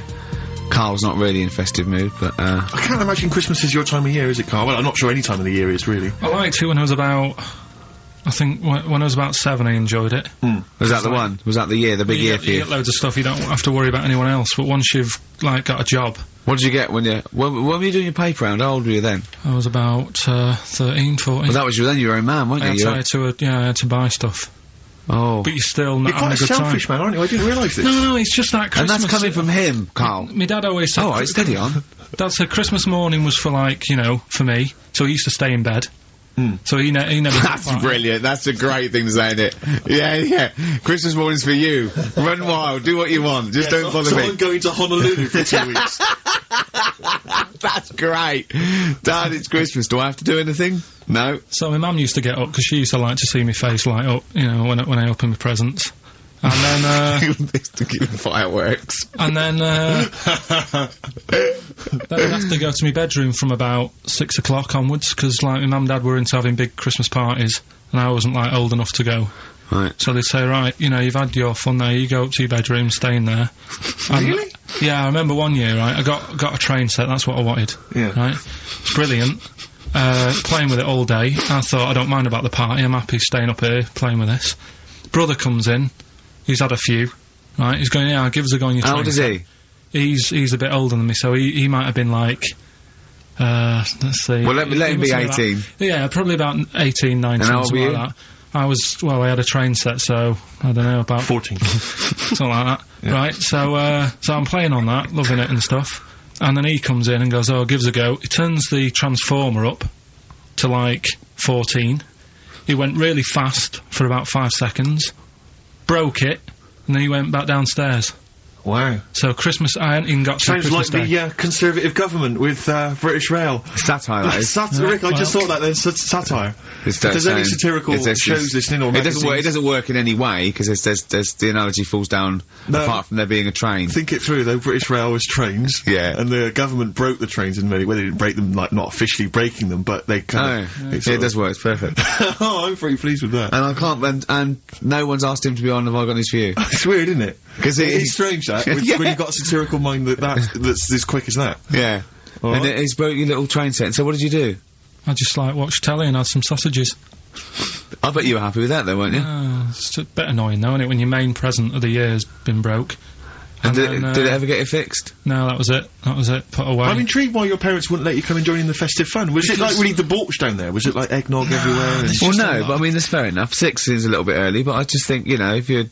Speaker 8: Karl's not really in festive mood, but
Speaker 7: I can't imagine Christmas is your time of year, is it, Karl? Well, I'm not sure any time of the year is, really.
Speaker 3: I liked it when I was about... I think when I was about 7 I enjoyed it.
Speaker 8: Was that the one? Was that the year, the big year for you?
Speaker 3: You get loads of stuff, you don't have to worry about anyone else, but once you've, like, got a job...
Speaker 8: What did you get when were you doing your paper round? How old were you then?
Speaker 3: I was about 13, 14.
Speaker 8: Well, that was then you were a man, weren't you?
Speaker 3: I had to buy stuff.
Speaker 8: Oh.
Speaker 3: But you're still not
Speaker 7: You're quite
Speaker 3: having a good
Speaker 7: selfish
Speaker 3: time.
Speaker 7: man, aren't you? I didn't realise this.
Speaker 3: No, it's just that Christmas...
Speaker 8: And that's coming from him, Karl.
Speaker 3: My dad always said...
Speaker 8: Oh, right, steady on.
Speaker 3: Dad said Christmas morning was for, like, you know, for me, so he used to stay in bed. So he never...
Speaker 8: That's brilliant. That's a great thing to say, isn't it? Yeah. Christmas morning's for you. Run wild. Do what you want. Just don't bother me.
Speaker 7: I'm going to Honolulu for 2 weeks.
Speaker 8: That's great. Dad, it's Christmas. Do I have to do anything? No.
Speaker 3: So my mum used to get up, because she used to like to see my face light up, you know, when I open my presents. And then,
Speaker 8: fireworks.
Speaker 3: And then I'd have to go to my bedroom from about 6 o'clock onwards, because, like, my mum and dad were into having big Christmas parties, and I wasn't, like, old enough to go.
Speaker 8: Right.
Speaker 3: So they'd say, right, you know, you've had your fun there, you go up to your bedroom, stay in there.
Speaker 7: Really?
Speaker 3: Yeah, I remember one year, right, I got a train set, that's what I wanted.
Speaker 7: Yeah.
Speaker 3: Right? It's brilliant. Playing with it all day. I thought, I don't mind about the party, I'm happy staying up here, playing with this. Brother comes in, he's had a few, right, he's going, yeah, give us a go on your train.
Speaker 8: How old is he?
Speaker 3: He's a bit older than me, so he might have been like, let's see.
Speaker 8: Well, let him be 18.
Speaker 3: Yeah, probably about 18, 19,
Speaker 8: and how old were you?
Speaker 3: like that. I had a train set, so, I don't know, about...
Speaker 7: 14.
Speaker 3: Something like that. Yeah. Right, so I'm playing on that, loving it and stuff, and then he comes in and goes, oh, give us a go. He turns the transformer up to, like, 14. He went really fast for about 5 seconds, broke it, and then he went back downstairs.
Speaker 7: Wow.
Speaker 3: So Christmas, I hadn't even got to
Speaker 7: Sounds
Speaker 3: Christmas
Speaker 7: like
Speaker 3: Day.
Speaker 7: the Conservative government with British Rail.
Speaker 8: Satire, that is.
Speaker 7: Rick, I just thought that there's satire. If there's any satirical shows listening or magazines...
Speaker 8: It doesn't work in any way, because there's the analogy falls down apart from there being a train.
Speaker 7: Think it through, though. British Rail was trains.
Speaker 8: Yeah.
Speaker 7: And the government broke the trains in many... Well, they didn't break them, like, not officially breaking them, but they kind of...
Speaker 8: It does work, it's perfect.
Speaker 7: Oh, I'm pretty pleased with that.
Speaker 8: And I can't... And no one's asked him to be on Have I Got News For You?
Speaker 7: It's weird, isn't it?
Speaker 8: Because
Speaker 7: it's strange, that, when you've got a satirical mind that's as quick as that.
Speaker 8: Yeah.
Speaker 7: Right.
Speaker 8: And he's broke your little train set. So what did you do?
Speaker 3: I just, like, watched telly and had some sausages.
Speaker 8: I bet you were happy with that, though, weren't you?
Speaker 3: It's a bit annoying, though, isn't it, when your main present of the year's been broke.
Speaker 8: And did it ever get it fixed?
Speaker 3: No, that was it. Put away.
Speaker 7: I'm intrigued why your parents wouldn't let you come and join in the festive fun. Was it like really debauched down there? Was it like eggnog everywhere?
Speaker 8: Well, no, but I mean, that's fair enough. 6 is a little bit early, but I just think, you know, if you're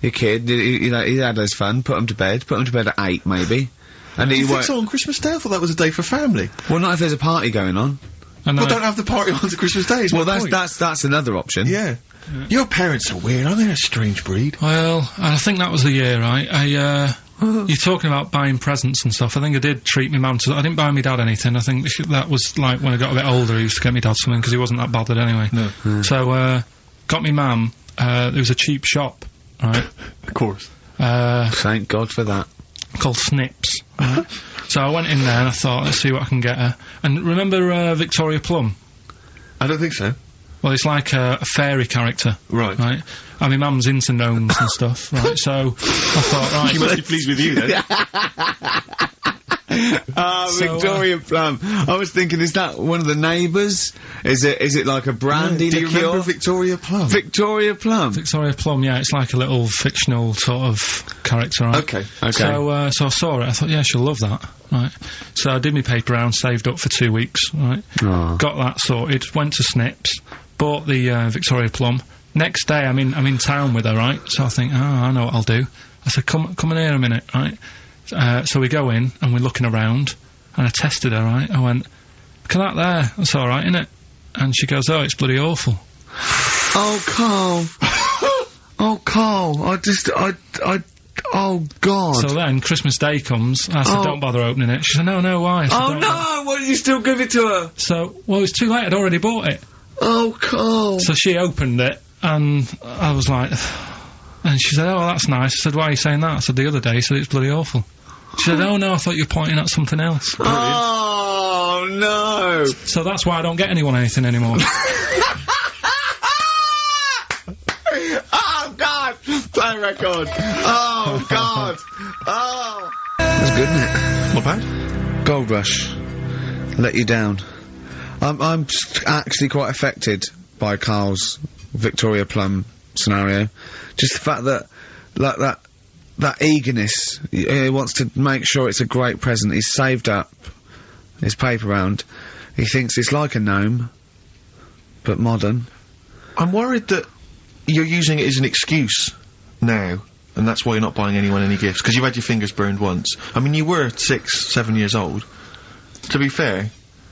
Speaker 8: your kid, you know, he had his fun, put him to bed at 8, maybe. And
Speaker 7: you think so on Christmas Day? I thought that was a day for family.
Speaker 8: Well, not if there's a party going on.
Speaker 7: Well, don't have the party on Christmas Day.
Speaker 8: Well, that's another option.
Speaker 7: Yeah. Your parents are weird, aren't they? A strange breed.
Speaker 3: Well, I think that was the year, right? You're talking about buying presents and stuff. I think I did treat my mum to... I didn't buy my dad anything. I think that was, like, when I got a bit older, I used to get my dad something, because he wasn't that bothered anyway.
Speaker 7: No.
Speaker 3: So, got me mum, there was a cheap shop, right?
Speaker 7: Of course.
Speaker 8: Thank God for that.
Speaker 3: Called Snips, right? So I went in there and I thought, let's see what I can get her. And remember Victoria Plum?
Speaker 7: I don't think so.
Speaker 3: Well, it's like a fairy character.
Speaker 7: Right.
Speaker 3: Right? And my mum's into gnomes and stuff, right? So I thought, right...
Speaker 7: She must be pleased with you, then.
Speaker 8: Victoria Plum. I was thinking, is that one of the neighbours? Is it like a brandy
Speaker 7: Do you
Speaker 8: liqueur?
Speaker 7: remember Victoria Plum?
Speaker 8: Victoria Plum.
Speaker 3: Victoria Plum, yeah, it's like a little fictional sort of character, right?
Speaker 8: Okay.
Speaker 3: So I saw it, I thought, yeah, she'll love that, right? So I did my paper round, saved up for 2 weeks, right?
Speaker 8: Oh.
Speaker 3: Got that sorted, went to Snips, bought the Victoria Plum. Next day, I'm in town with her, right? So I think, I know what I'll do. I said, come in here a minute, right? So we go in, and we're looking around, and I tested her, right? I went, look at that there, that's alright, innit? And she goes, oh, it's bloody awful.
Speaker 8: Oh, Karl. Oh, Karl, oh, God.
Speaker 3: So then, Christmas Day comes, I said, don't bother opening it. She said, no, why? I said,
Speaker 8: Oh, no, why did you still give it to her?
Speaker 3: So, well, it's too late, I'd already bought it.
Speaker 8: Oh, Karl.
Speaker 3: So she opened it, and I was like... And she said, oh, that's nice. I said, why are you saying that? I said, the other day, said it's bloody awful. She said, oh, no, I thought you were pointing at something else.
Speaker 8: Brilliant. Oh, no.
Speaker 3: So that's why I don't get anyone anything anymore.
Speaker 8: Oh, God. Play record. Oh, God. Oh. That's good, isn't it?
Speaker 7: Not bad.
Speaker 8: Gold Rush. Let you down. I'm actually quite affected by Karl's Victoria Plum scenario. Just the fact that, like, that eagerness, he wants to make sure it's a great present. He's saved up his paper round. He thinks it's like a gnome, but modern.
Speaker 7: I'm worried that you're using it as an excuse now, and that's why you're not buying anyone any gifts, because you've had your fingers burned once. I mean, you were 6, 7 years old. To be fair...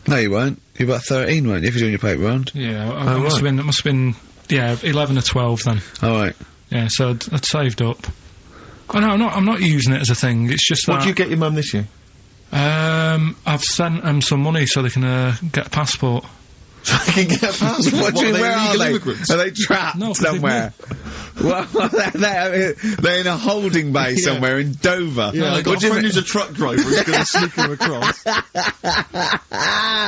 Speaker 8: No, you weren't. You were about 13, weren't you, if you're doing your paper round?
Speaker 3: Yeah, it must have been, yeah, 11 or 12 then.
Speaker 8: Oh, right.
Speaker 3: Yeah, so I'd saved up. Oh, no, I'm not using it as a thing, it's just that...
Speaker 7: What do you get your mum this year?
Speaker 3: I've sent them some money so they can, get a passport.
Speaker 7: So they can get a passport?
Speaker 8: What do you mean, where are they?
Speaker 7: Immigrants?
Speaker 8: Are they trapped somewhere? Well, they're in a holding bay somewhere in Dover.
Speaker 7: Yeah, I've got a friend who's a truck driver who's going to sneak them across.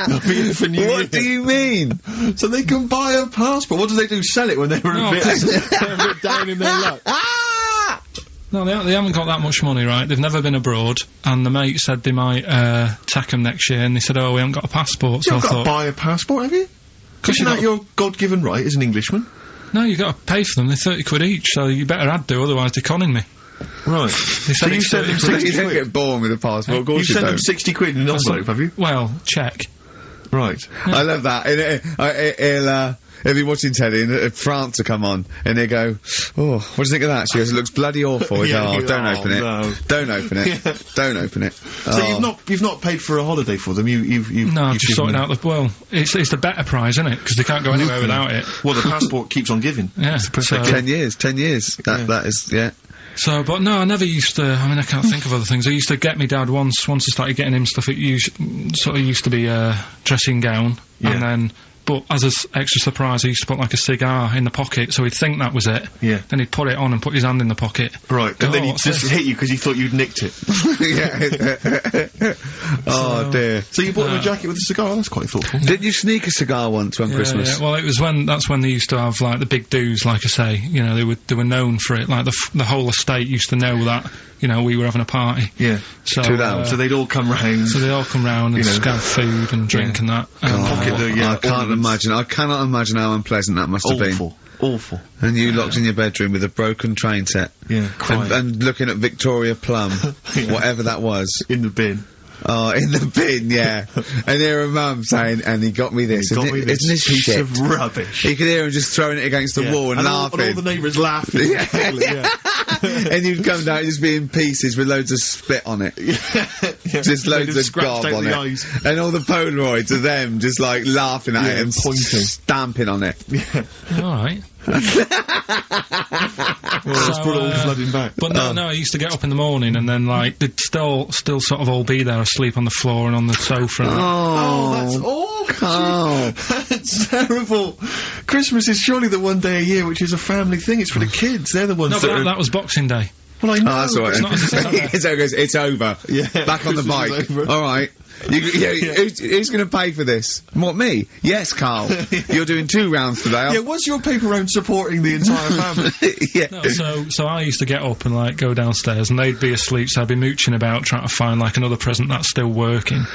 Speaker 8: What do you mean?
Speaker 7: So they can buy a passport. What do they do? Sell it when they were a bit down in their luck?
Speaker 3: No, they haven't got that much money, right? They've never been abroad, and the mate said they might take them next year, and they said, oh, we haven't got a passport, so
Speaker 7: You've got to buy a passport, have you? Isn't that your God-given right as an Englishman?
Speaker 3: No, you've got to pay for them. They're 30 quid each, so you better do, otherwise they're conning me.
Speaker 7: Right. So you sent them 60
Speaker 8: quid? You don't get born with a passport, of course you
Speaker 7: sent them 60 quid in an envelope, have you?
Speaker 3: Well, check.
Speaker 7: Right.
Speaker 8: Yeah. I love that. He'll be watching telly and France will come on and he'll go, oh, what do you think of that? She goes, it looks bloody awful. Don't open it.
Speaker 7: No.
Speaker 8: Don't open it.
Speaker 7: Yeah.
Speaker 8: Don't open it.
Speaker 7: So you've not paid for a holiday for them,
Speaker 3: No, I've just sorted out it's the better prize, isn't it? Because they can't go anywhere without it.
Speaker 7: Well, the passport keps on giving.
Speaker 3: Yeah.
Speaker 8: So 10 years. That is, yeah.
Speaker 3: So, but no, I never used to, I mean, I can't think of other things. I used to get me dad once I started getting him stuff, it sort of used to be a dressing gown, and then, but as an extra surprise, I used to put like a cigar in the pocket, so he'd think that was it.
Speaker 7: Yeah.
Speaker 3: Then he'd put it on and put his hand in the pocket.
Speaker 7: Right, and then he'd just hit you because he thought you'd nicked it.
Speaker 8: Oh dear.
Speaker 7: So you bought him a jacket with a cigar? That's quite thoughtful.
Speaker 8: Did you sneak a cigar once on Christmas?
Speaker 3: Yeah, well, that's when they used to have, like, the big do's, like I say, you know, they were known for it, like, the whole estate used to know that, you know, we were having a party.
Speaker 7: Yeah.
Speaker 3: So,
Speaker 7: so they'd all come round.
Speaker 3: So they'd all come round and have food and drink and that.
Speaker 8: I cannot imagine how unpleasant that must have been.
Speaker 7: Awful.
Speaker 8: And you locked in your bedroom with a broken train set.
Speaker 7: Yeah,
Speaker 8: and looking at Victoria Plum, whatever that was.
Speaker 7: In the bin.
Speaker 8: Oh, in the bin, yeah. And hear a mum saying, and he got me this. Isn't this
Speaker 7: piece
Speaker 8: shit?
Speaker 7: of rubbish.
Speaker 8: You could hear him just throwing it against the wall and laughing.
Speaker 7: And all the neighbours laughing.
Speaker 8: And you'd come down, just be in pieces with loads of spit on it. Just loads of gob on it.
Speaker 7: Eyes.
Speaker 8: And all the Polaroids of them just, like, laughing at it and
Speaker 7: pointing.
Speaker 8: stamping on it.
Speaker 3: Alright.
Speaker 7: It's brought it all flooding back.
Speaker 3: But no, I used to get up in the morning and then, like, they'd still sort of all be there asleep on the floor and on the sofa. And
Speaker 7: that's awful.
Speaker 8: Carl.
Speaker 7: That's terrible. Christmas is surely the one day a year which is a family thing. It's for the kids. They're the ones
Speaker 3: no, but that was Boxing Day.
Speaker 7: Well, I know.
Speaker 8: Oh, that's all right.
Speaker 3: It's not as
Speaker 8: it's over.
Speaker 7: Yeah.
Speaker 8: Back on the bike. All right. Who's going to pay for this? What, me? Yes, Carl. You're doing 2 rounds today.
Speaker 7: Yeah, what's your paper round supporting the entire family?
Speaker 8: Yeah.
Speaker 3: No, so I used to get up and, like, go downstairs and they'd be asleep, so I'd be mooching about trying to find, like, another present that's still working.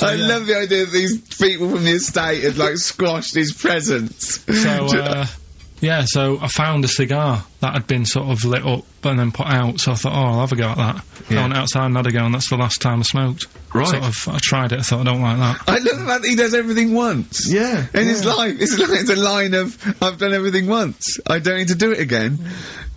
Speaker 8: I love the idea that these people from the estate had, like, squashed his presents.
Speaker 3: So I found a cigar that had been sort of lit up and then put out, so I thought, I'll have a go at that. I went outside and had a go, and that's the last time I smoked.
Speaker 7: Right.
Speaker 3: I tried it, I thought, I don't like that.
Speaker 8: I love the fact that he does everything once.
Speaker 7: Yeah.
Speaker 8: In his life. It's a line of, I've done everything once. I don't need to do it again.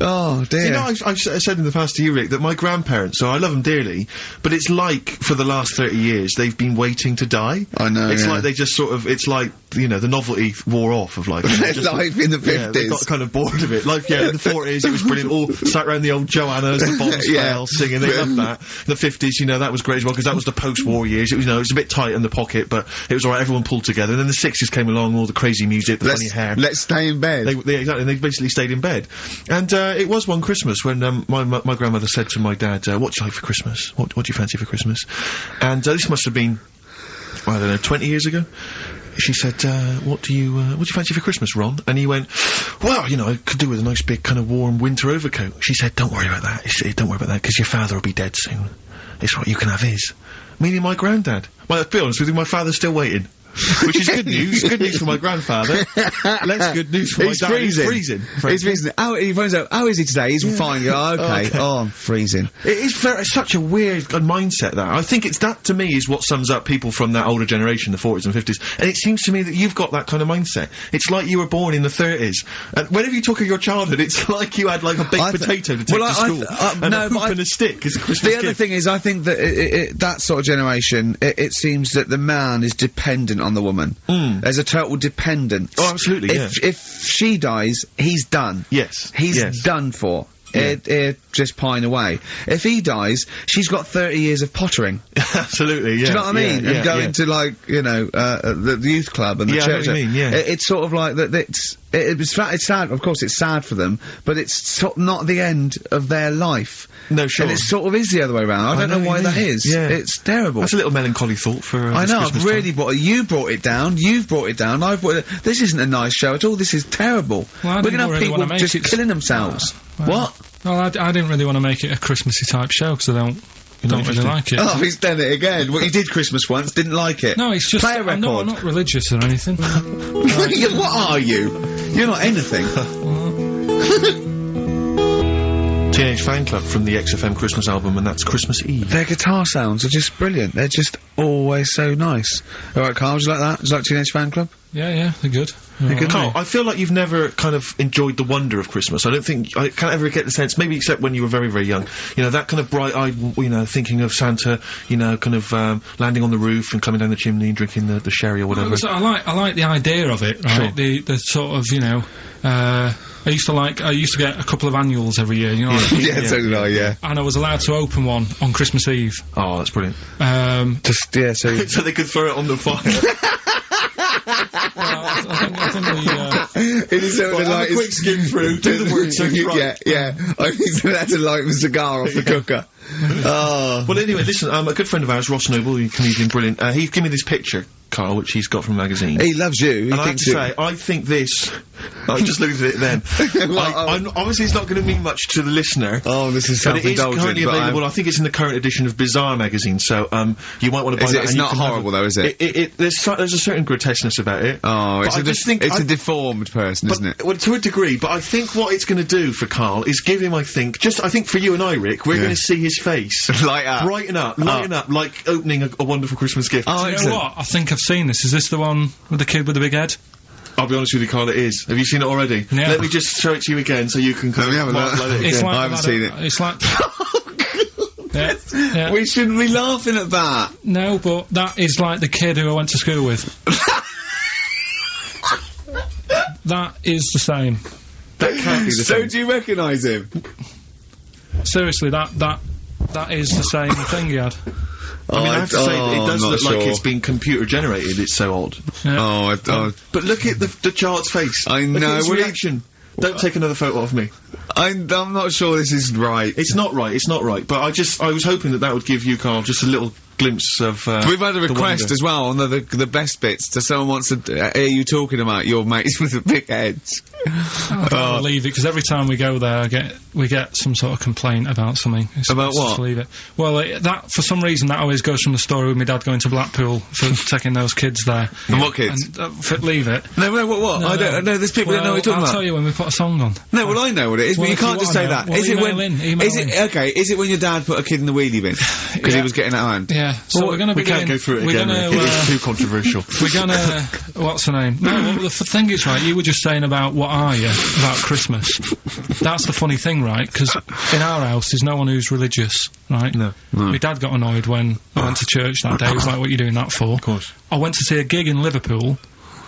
Speaker 8: Oh, dear.
Speaker 7: You know, I've said in the past to you, Rick, that my grandparents, so I love them dearly, but it's like, for the last 30 years, they've been waiting to die.
Speaker 8: I know,
Speaker 7: It's like they just sort of, it's like, you know, the novelty wore off of, like...
Speaker 8: Their life in the 50s.
Speaker 7: Yeah, they got kind of bored of it. Like, in the 40s, it was brilliant. All sat around the old Joannas, the bombs fell, singing. They loved that. The 50s, you know, that was great as well, because that was the post-war years. It was, you know, it was a bit tight in the pocket, but it was alright, everyone pulled together. And then the 60s came along, all the crazy music, the funny hair.
Speaker 8: Let's stay in bed.
Speaker 7: Exactly, they basically stayed in bed. And, it was one Christmas when, my grandmother said to my dad, what do you like for Christmas? What do you fancy for Christmas? And, this must have been, I don't know, 20 years ago. She said, what do you fancy for Christmas, Ron? And he went, well, you know, I could do with a nice big kind of warm winter overcoat. She said, don't worry about that. Don't worry about that, because your father will be dead soon. It's right, you can have his. Meaning my granddad. Well, to be honest with you, my father's still waiting. Which is good news. Good news for my grandfather. Less good news for my dad. He's freezing.
Speaker 8: He's freezing. He finds out, how is he today? He's fine. Oh, okay. Oh, I'm freezing.
Speaker 7: It's such a weird mindset, that. I think that, to me, is what sums up people from that older generation, the 40s and 50s. And it seems to me that you've got that kind of mindset. It's like you were born in the 30s. And whenever you talk of your childhood, it's like you had, like, a baked potato to take to school. And a hoop and a stick as a Christmas gift.
Speaker 8: The other thing is, I think that that sort of generation, it seems that the man is dependent on the woman. There's a total dependence.
Speaker 7: Oh, absolutely,
Speaker 8: If she dies, he's done.
Speaker 7: Yes.
Speaker 8: He's done for. Just pine away. If he dies, she's got 30 years of pottering.
Speaker 7: Absolutely, yeah.
Speaker 8: Do you know what I mean? And going to, like, you know, the youth club and the church.
Speaker 7: I know what you mean,
Speaker 8: It's sort of like that. It's sad. Of course, it's sad for them, but it's not the end of their life.
Speaker 7: No, sure.
Speaker 8: And it sort of is the other way around. I don't know why that is.
Speaker 7: Yeah.
Speaker 8: It's terrible.
Speaker 7: That's a little melancholy thought for.
Speaker 8: I know. I've really you brought it down. You've brought it down. I've brought it. This isn't a nice show at all. This is terrible.
Speaker 3: Well,
Speaker 8: we're gonna have people just killing themselves. What?
Speaker 3: Well, I didn't really want to make it a Christmassy type show because I don't really like it.
Speaker 8: Oh, he's done it again. Well, you did Christmas once, didn't like it.
Speaker 3: No, it's just
Speaker 8: play a record.
Speaker 3: I'm not religious or anything.
Speaker 8: What are you? You're not anything.
Speaker 7: Teenage Fan Club from the XFM Christmas album, and that's Christmas Eve.
Speaker 8: Their guitar sounds are just brilliant. They're just always so nice. All right, Karl, would you like that? Would you like Teenage Fan Club?
Speaker 3: Yeah, they're good.
Speaker 7: Karl, I feel like you've never kind of enjoyed the wonder of Christmas. I don't think I can't ever get the sense, maybe except when you were very, very young. You know, that kind of bright-eyed, you know, thinking of Santa, you know, kind of landing on the roof and coming down the chimney and drinking the sherry or whatever.
Speaker 3: I like the idea of it, right?
Speaker 7: Sure.
Speaker 3: The sort of, you know, I used to get a couple of annuals every year, you know.
Speaker 8: So did I, yeah.
Speaker 3: And I was allowed to open one on Christmas Eve.
Speaker 7: Oh, that's brilliant.
Speaker 8: So
Speaker 7: they could throw it on the fire.
Speaker 3: I think
Speaker 8: it is something like
Speaker 7: a quick skim through, do the work,
Speaker 8: yeah. I think that's like a cigar off the cooker. Oh.
Speaker 7: Well, anyway, listen, a good friend of ours, Ross Noble, the comedian, brilliant, he gave me this picture, Karl, which he's got from a magazine.
Speaker 8: He loves you.
Speaker 7: And I have to say, I think this... I just looked at it then. Obviously, it's not going to mean much to the listener.
Speaker 8: Oh, this is self-indulgent.
Speaker 7: But it is currently available. I think it's in the current edition of Bizarre magazine, so you might want to buy that.
Speaker 8: It's not horrible, though, is it?
Speaker 7: There's a certain grotesqueness about it.
Speaker 8: Oh, it's a deformed person, isn't it?
Speaker 7: Well, to a degree, but I think what it's going to do for Karl is give him, I think for you and I, Rick, we're going to see his face
Speaker 8: light up,
Speaker 7: lighten up, like opening a wonderful Christmas gift.
Speaker 3: Oh, you know what? I think I've seen this. Is this the one with the kid with the big head?
Speaker 7: I'll be honest with you, Karl, it is. Have you seen it already?
Speaker 3: Yeah.
Speaker 7: Let me just show it to you again so you can kind of mark it.
Speaker 3: It's like
Speaker 8: I haven't seen it.
Speaker 3: It's like... yeah.
Speaker 8: We shouldn't be laughing at that.
Speaker 3: No, but that is like the kid who I went to school with. That is the same.
Speaker 7: That can't be the same.
Speaker 8: So do you recognise him?
Speaker 3: Seriously, that is the same thing he had.
Speaker 7: I mean, I have to say, it does look like
Speaker 8: sure.
Speaker 7: it's been computer generated. It's so odd.
Speaker 3: Yeah.
Speaker 7: But look at the child's face.
Speaker 8: I know.
Speaker 7: Look at his
Speaker 8: Well,
Speaker 7: reaction. Don't take another photo of me.
Speaker 8: I'm not sure this is right.
Speaker 7: It's not right. It's not right. But I was hoping that would give you, Karl, just a little glimpse of.
Speaker 8: We've had a request as well on the best bits. So someone wants to hear you talking about your mates with the big heads.
Speaker 3: I can't believe it, because every time we go there, we get some sort of complaint about something.
Speaker 8: About what?
Speaker 3: Just leave it. Well, that for some reason that always goes from the story with my dad going to Blackpool for taking those kids there.
Speaker 8: And what kids?
Speaker 3: And, leave it.
Speaker 8: No, what?
Speaker 3: No,
Speaker 8: I don't know. There's people that know what you're talking about.
Speaker 3: I'll tell you when we put a song on.
Speaker 8: No, well, I know what it is, but you can't just say that.
Speaker 3: Well,
Speaker 8: is it when?
Speaker 3: Email in.
Speaker 8: Okay? Is it when your dad put a kid in the wheelie bin because he was getting out of hand?
Speaker 3: Yeah. So we're gonna be.
Speaker 7: We can't go through it again. It's too controversial.
Speaker 3: We're gonna. What's the name? No, well, the thing is, right. You were just saying about what are you about Christmas. That's the funny thing, right? Because in our house, there's no one who's religious, right?
Speaker 7: No.
Speaker 3: My dad got annoyed when I went to church that day. He was like, "What are you doing that for?"
Speaker 7: Of course.
Speaker 3: I went to see a gig in Liverpool.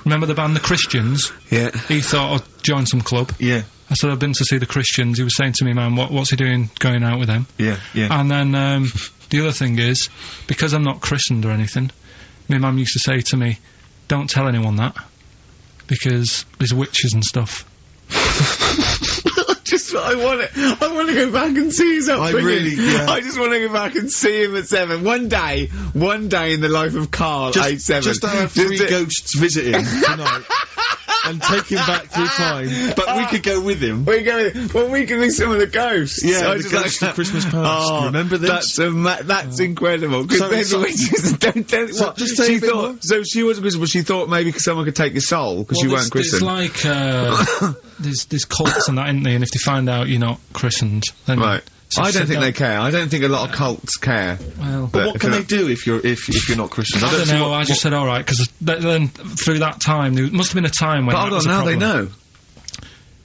Speaker 3: Remember the band The Christians?
Speaker 8: Yeah.
Speaker 3: He thought I'd join some club.
Speaker 7: Yeah.
Speaker 3: I said I've been to see The Christians. He was saying to me, "Man, what's he doing going out with them?"
Speaker 7: Yeah.
Speaker 3: And then the other thing is, because I'm not christened or anything, my mum used to say to me, "Don't tell anyone that, because there's witches and stuff."
Speaker 8: I want to go back and see his upbringing. I just want to go back and see him at 7. One day in the life of Karl, age 7.
Speaker 7: Just to have 3 ghosts visit him tonight. And take him back through time. But we could go with him.
Speaker 8: We can be some of the ghosts.
Speaker 7: Yeah, the ghosts of Christmas past. Remember this?
Speaker 8: That's incredible. Because the witches don't what?
Speaker 7: Just say
Speaker 8: so she wasn't Christmas, but she thought maybe someone could take your soul because you weren't christened.
Speaker 3: It's like, there's cults and that, isn't there? And if they find out you're not christened, then...
Speaker 8: Right. I don't think they care. I don't think a lot of cults care.
Speaker 3: Well,
Speaker 7: but what can they do if you're not Christian?
Speaker 3: I don't know. I just said all right, because then through that time there must have been a time when.
Speaker 8: But hold on, now they know.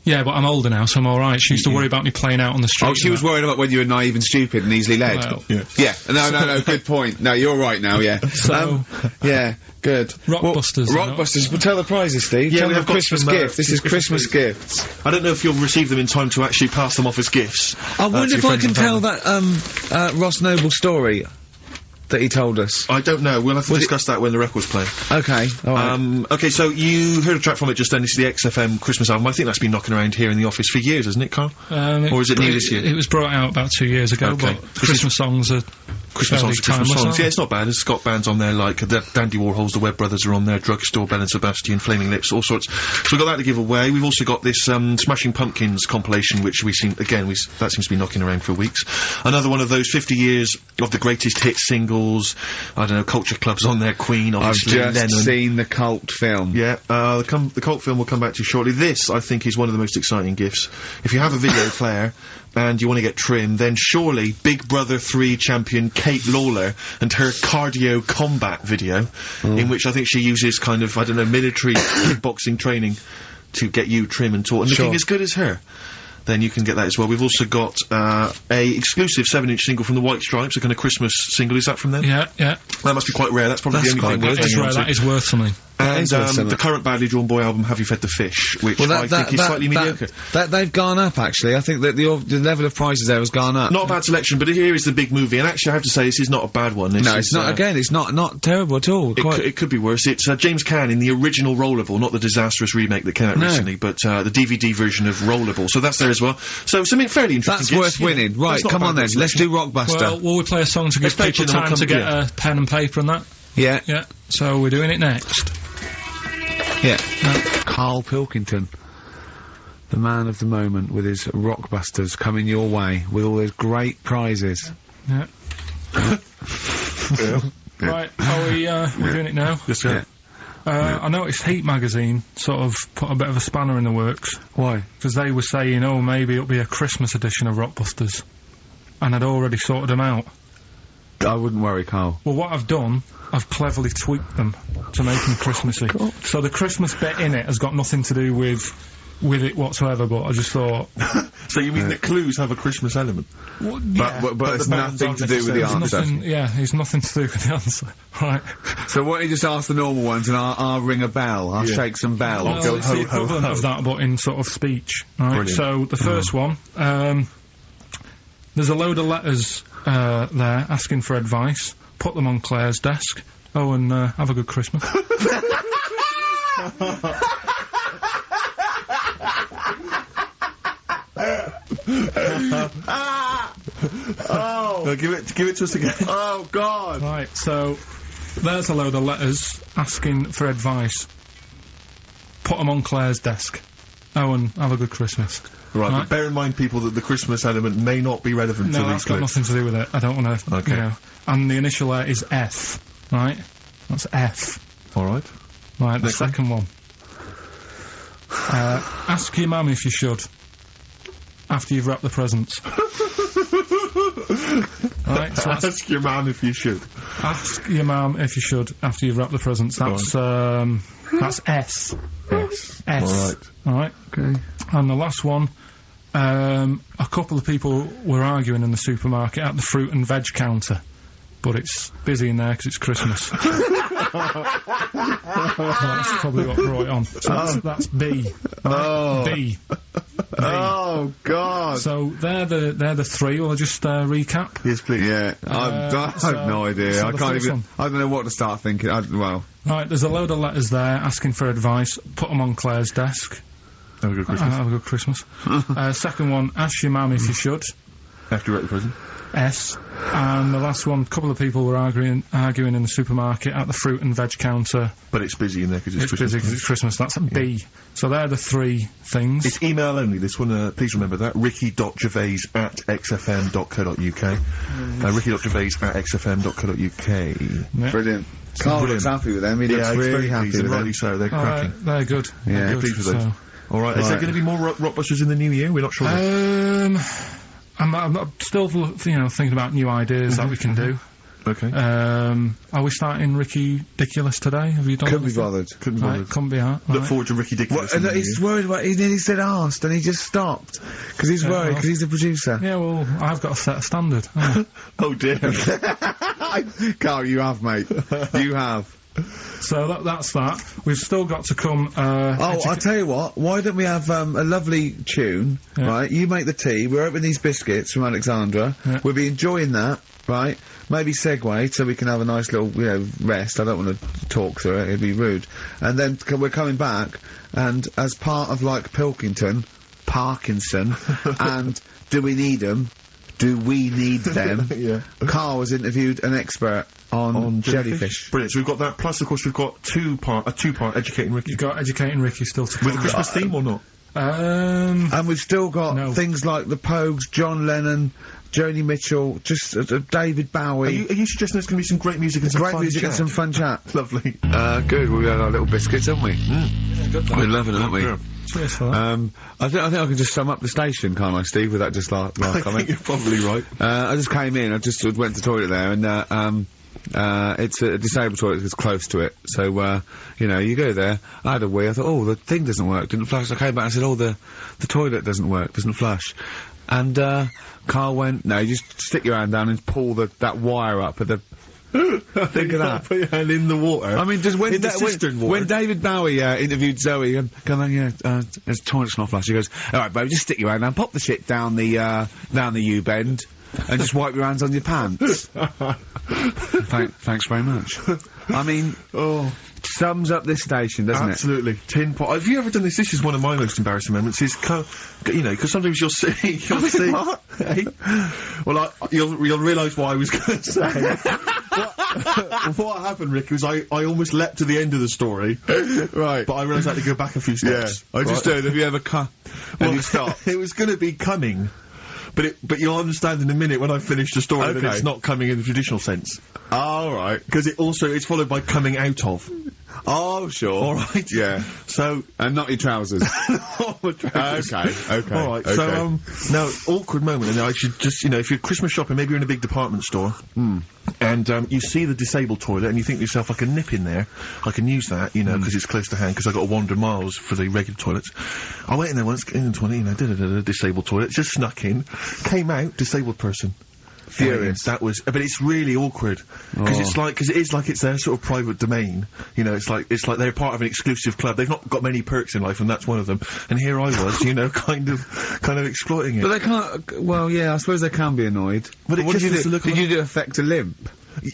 Speaker 3: Yeah, but I'm older now, so I'm all right. She used to worry about me playing out on the street.
Speaker 8: Oh, she was worried about when you were naive and stupid and easily led.
Speaker 3: Well,
Speaker 8: yeah. No. Good point. No, you're right now. Yeah.
Speaker 3: So,
Speaker 8: yeah. Good.
Speaker 3: Rockbusters.
Speaker 8: Rockbusters. Well, tell the prizes, Steve.
Speaker 7: Yeah,
Speaker 8: tell
Speaker 7: we
Speaker 8: them
Speaker 7: have
Speaker 8: Christmas gift. This is Christmas gifts.
Speaker 7: I don't know if you'll receive them in time to actually pass them off as gifts.
Speaker 8: I wonder if I can tell that Ross Noble story that he told us.
Speaker 7: I don't know. We'll have to discuss that when the record's playing.
Speaker 8: Okay. All right.
Speaker 7: Okay, so you heard a track from it just then. It's the XFM Christmas album. I think that's been knocking around here in the office for years, hasn't it, Karl? Or is it new this year?
Speaker 3: It was brought out about 2 years ago,
Speaker 7: Okay.
Speaker 3: but Christmas songs are
Speaker 7: Christmas songs.
Speaker 3: timeless.
Speaker 7: Yeah, it's not bad. There's Scott bands on there like Dandy Warhols, the Webb Brothers are on there, Drugstore, Bell and Sebastian, Flaming Lips, all sorts. So we've got that to give away. We've also got this Smashing Pumpkins compilation, which we've seen again. That seems to be knocking around for weeks. Another one of those 50 years of the greatest hit singles. I don't know, Culture Club's on there, Queen, obviously.
Speaker 8: I've just seen the cult film.
Speaker 7: Yeah, the cult film will come back to you shortly. This, I think, is one of the most exciting gifts. If you have a video player and you want to get trim, then surely Big Brother 3 champion Kate Lawler and her cardio combat video, in which I think she uses kind of, I don't know, military kickboxing training to get you trim and taut and looking as good as her. Then you can get that as well. We've also got a exclusive 7-inch single from the White Stripes, a kind of Christmas single. Is that from them?
Speaker 3: Yeah.
Speaker 7: That must be quite rare. That's probably the only thing
Speaker 3: That is rare. That is worth something.
Speaker 7: And the current Badly Drawn Boy album, Have You Fed the Fish, which I think is slightly mediocre.
Speaker 8: They've gone up, actually. I think that the level of prices there has gone up.
Speaker 7: Not a bad selection, but here is the big movie, and actually I have to say this is not a bad one.
Speaker 8: No, it's not. Again, it's not terrible at all.
Speaker 7: It could be worse. It's James Caan in the original Rollerball, not the disastrous remake that came out recently, but the DVD version of Rollerball. So that's there as well. So something fairly interesting.
Speaker 8: That's worth winning. Right, come on then. Let's do Rockbuster.
Speaker 3: Well, will we play a song to give people time to get a pen and paper and that?
Speaker 8: Yeah.
Speaker 3: Yeah. So we're doing it next.
Speaker 8: Yeah. Karl Pilkington, the man of the moment, with his Rockbusters coming your way with all those great prizes.
Speaker 3: Yeah. Right, we're doing it now?
Speaker 7: Yes, sir.
Speaker 3: Yeah. I noticed Heat magazine sort of put a bit of a spanner in the works.
Speaker 8: Why?
Speaker 3: Because they were saying, oh, maybe it'll be a Christmas edition of Rockbusters. And I'd already sorted them out.
Speaker 8: I wouldn't worry, Karl.
Speaker 3: Well, what I've done, I've cleverly tweaked them to make them Christmassy. Cool. So the Christmas bit in it has got nothing to do with with it whatsoever, but I just thought...
Speaker 7: So you mean that clues have a Christmas element?
Speaker 3: Well, yeah.
Speaker 8: But it's nothing to do with the answer.
Speaker 3: It's nothing to do with the answer. Right.
Speaker 8: So why don't you just ask the normal ones and I'll ring a bell, I'll shake some bells.
Speaker 3: Well,
Speaker 8: Go
Speaker 3: it's
Speaker 8: ho,
Speaker 3: the
Speaker 8: ho,
Speaker 3: equivalent
Speaker 8: ho.
Speaker 3: of that, but in sort of speech, right?
Speaker 7: Brilliant.
Speaker 3: So, the first one, there's a load of letters there asking for advice. Put them on Claire's desk. Oh, and have a good Christmas.
Speaker 7: No, give it to us again.
Speaker 8: Oh, God!
Speaker 3: Right, so, there's a load of letters asking for advice. Put them on Claire's desk. Oh, and have a good Christmas.
Speaker 7: Right, but bear in mind, people, that the Christmas element may not be relevant to
Speaker 3: No,
Speaker 7: these
Speaker 3: that's got
Speaker 7: clips.
Speaker 3: nothing to do with it. I don't want to,
Speaker 7: Okay.
Speaker 3: you know. And the initial there is F, right? That's F.
Speaker 7: Alright.
Speaker 3: Right, the
Speaker 7: Next one.
Speaker 3: second one. Ask your mum if you should. After you've wrapped the presents. Right, so
Speaker 7: Ask your mum if you should.
Speaker 3: ask your mum if you should after you've wrapped the presents. That's S.
Speaker 7: Yes.
Speaker 3: S.
Speaker 7: Alright.
Speaker 3: Alright.
Speaker 8: Okay.
Speaker 3: And the last one, a couple of people were arguing in the supermarket at the fruit and veg counter. But it's busy in there because it's Christmas. That's probably what brought it on. So that's B.
Speaker 8: Oh.
Speaker 3: B.
Speaker 8: Oh, God!
Speaker 3: So they're the three. Will I just recap?
Speaker 7: Yes, please.
Speaker 8: Yeah, I have no idea.
Speaker 3: so
Speaker 8: I
Speaker 3: the
Speaker 8: can't
Speaker 3: first
Speaker 8: even.
Speaker 3: one.
Speaker 8: I don't know what to start thinking. Well,
Speaker 3: Right, there's a load of letters there asking for advice. Put them on Claire's desk.
Speaker 7: Have a good Christmas.
Speaker 3: Have a good Christmas. Second one, ask your mum if you should.
Speaker 7: After you wrap the present.
Speaker 3: S. And the last one, a couple of people were arguing in the supermarket at the fruit and veg counter.
Speaker 7: But it's busy in there because it's Christmas.
Speaker 3: Busy because it's Christmas. That's a B. So they're the three things.
Speaker 7: It's email only, this one, please remember that. ricky.gervais@xfm.co.uk. ricky.gervais@xfm.co.uk.
Speaker 8: brilliant. Carl looks happy with them. He looks really
Speaker 7: very
Speaker 8: happy
Speaker 7: pleased,
Speaker 8: with
Speaker 7: and
Speaker 8: them.
Speaker 7: rightly so, they're cracking.
Speaker 3: They're good.
Speaker 8: Yeah,
Speaker 3: They're good,
Speaker 7: pleased with those.
Speaker 3: so-
Speaker 7: Alright, is there
Speaker 8: Right.
Speaker 7: going to be more Rockbusters in the new year? We're not sure.
Speaker 3: I'm still, thinking about new ideas that we can do.
Speaker 7: Okay.
Speaker 3: Are we starting Ricky Ridiculous today? Have you done
Speaker 8: Couldn't be
Speaker 3: anything?
Speaker 8: bothered.
Speaker 7: Couldn't
Speaker 3: Right,
Speaker 7: bother.
Speaker 3: couldn't be out.
Speaker 7: Look
Speaker 3: right.
Speaker 7: forward to Ricky Dickless.
Speaker 8: And he's worried about. He nearly said asked, and he just stopped because he's worried because he's the producer.
Speaker 3: Yeah, well, I've got to set a standard. haven't
Speaker 7: Oh dear.
Speaker 8: Carl, you have, mate. You have.
Speaker 3: I? So that's that. We've still got to come.
Speaker 8: I'll tell you what. Why don't we have a lovely tune?
Speaker 3: Yeah.
Speaker 8: Right, you make the tea. We're opening these biscuits from Alexandra.
Speaker 3: Yeah.
Speaker 8: We'll be enjoying that. Right, maybe segue so we can have a nice little, rest. I don't want to talk through it; it'd be rude. And then we're coming back, and as part of like Pilkington, Parkinson, and Do We Need Them? Do we need them?
Speaker 7: Yeah.
Speaker 8: Karl has interviewed an expert on jellyfish.
Speaker 7: Brilliant. So we've got that. Plus, of course, we've got a two-part Educating Ricky.
Speaker 3: You've got Educating Ricky still to come.
Speaker 7: With a Christmas theme or not?
Speaker 8: And we've still got
Speaker 3: No.
Speaker 8: things like the Pogues, John Lennon, Joni Mitchell, just David Bowie.
Speaker 7: Are you suggesting there's going to be some great music and some
Speaker 8: Great
Speaker 7: fun
Speaker 8: music and
Speaker 7: chat?
Speaker 8: some fun chat.
Speaker 7: Lovely.
Speaker 8: Good. We had our little biscuits, haven't we? We're loving it, aren't we?
Speaker 7: Yeah.
Speaker 3: Cheers for that.
Speaker 8: I think I can just sum up the station, can't I, Steve? With that just last
Speaker 7: I
Speaker 8: comment.
Speaker 7: think you're probably right.
Speaker 8: I just came in. I just went to the toilet there, and it's a disabled toilet that's close to it. So you go there. I had a wee. I thought, oh, the thing doesn't work. Didn't flush. I came back and said, oh, the toilet doesn't work. Doesn't flush. And Karl went, no, you just stick your hand down and pull that wire up at the. Think of that.
Speaker 7: Put your hand in the water.
Speaker 8: I mean, just when
Speaker 7: In the cistern water.
Speaker 8: when David Bowie interviewed Zoe, come on, there's toilet's not flush. He goes, all right, baby, just stick your hand down, pop the shit down the U bend, and just wipe your hands on your pants. Thanks very much. I mean, sums up this station, doesn't
Speaker 7: Absolutely. Tin pot. Have you ever done this? This is one of my most embarrassing moments. Is because sometimes you'll see.
Speaker 8: What?
Speaker 7: Hey? Well, you'll realise what I was going to say. What happened, Rick, was I almost leapt to the end of the story.
Speaker 8: Right.
Speaker 7: But I realised I had to go back a few steps.
Speaker 8: I just heard, have you ever and you stopped?
Speaker 7: It was going to be coming. But you'll understand in a minute when I finish the story that
Speaker 8: Okay.
Speaker 7: it's not coming in the traditional sense.
Speaker 8: All right.
Speaker 7: Because it's followed by coming out of.
Speaker 8: Oh, sure.
Speaker 2: All right.
Speaker 8: Yeah.
Speaker 2: So,
Speaker 8: and not your trousers. Okay.
Speaker 2: All right. So, now, awkward moment, and I should just, if you're Christmas shopping, maybe you're in a big department store, and you see the disabled toilet, and you think to yourself, I can nip in there, I can use that, because it's close to hand, because I've got to wander miles for the regular toilets. I went in there once, in the toilet, disabled toilet, just snuck in, came out, disabled person.
Speaker 8: Furious.
Speaker 2: That was, but it's really awkward because it is like it's their sort of private domain. It's like they're part of an exclusive club. They've not got many perks in life, and that's one of them. And here I was, kind of exploiting it.
Speaker 8: But they can't. Well, yeah, I suppose they can be annoyed. But what did you do? Did you affect a limp?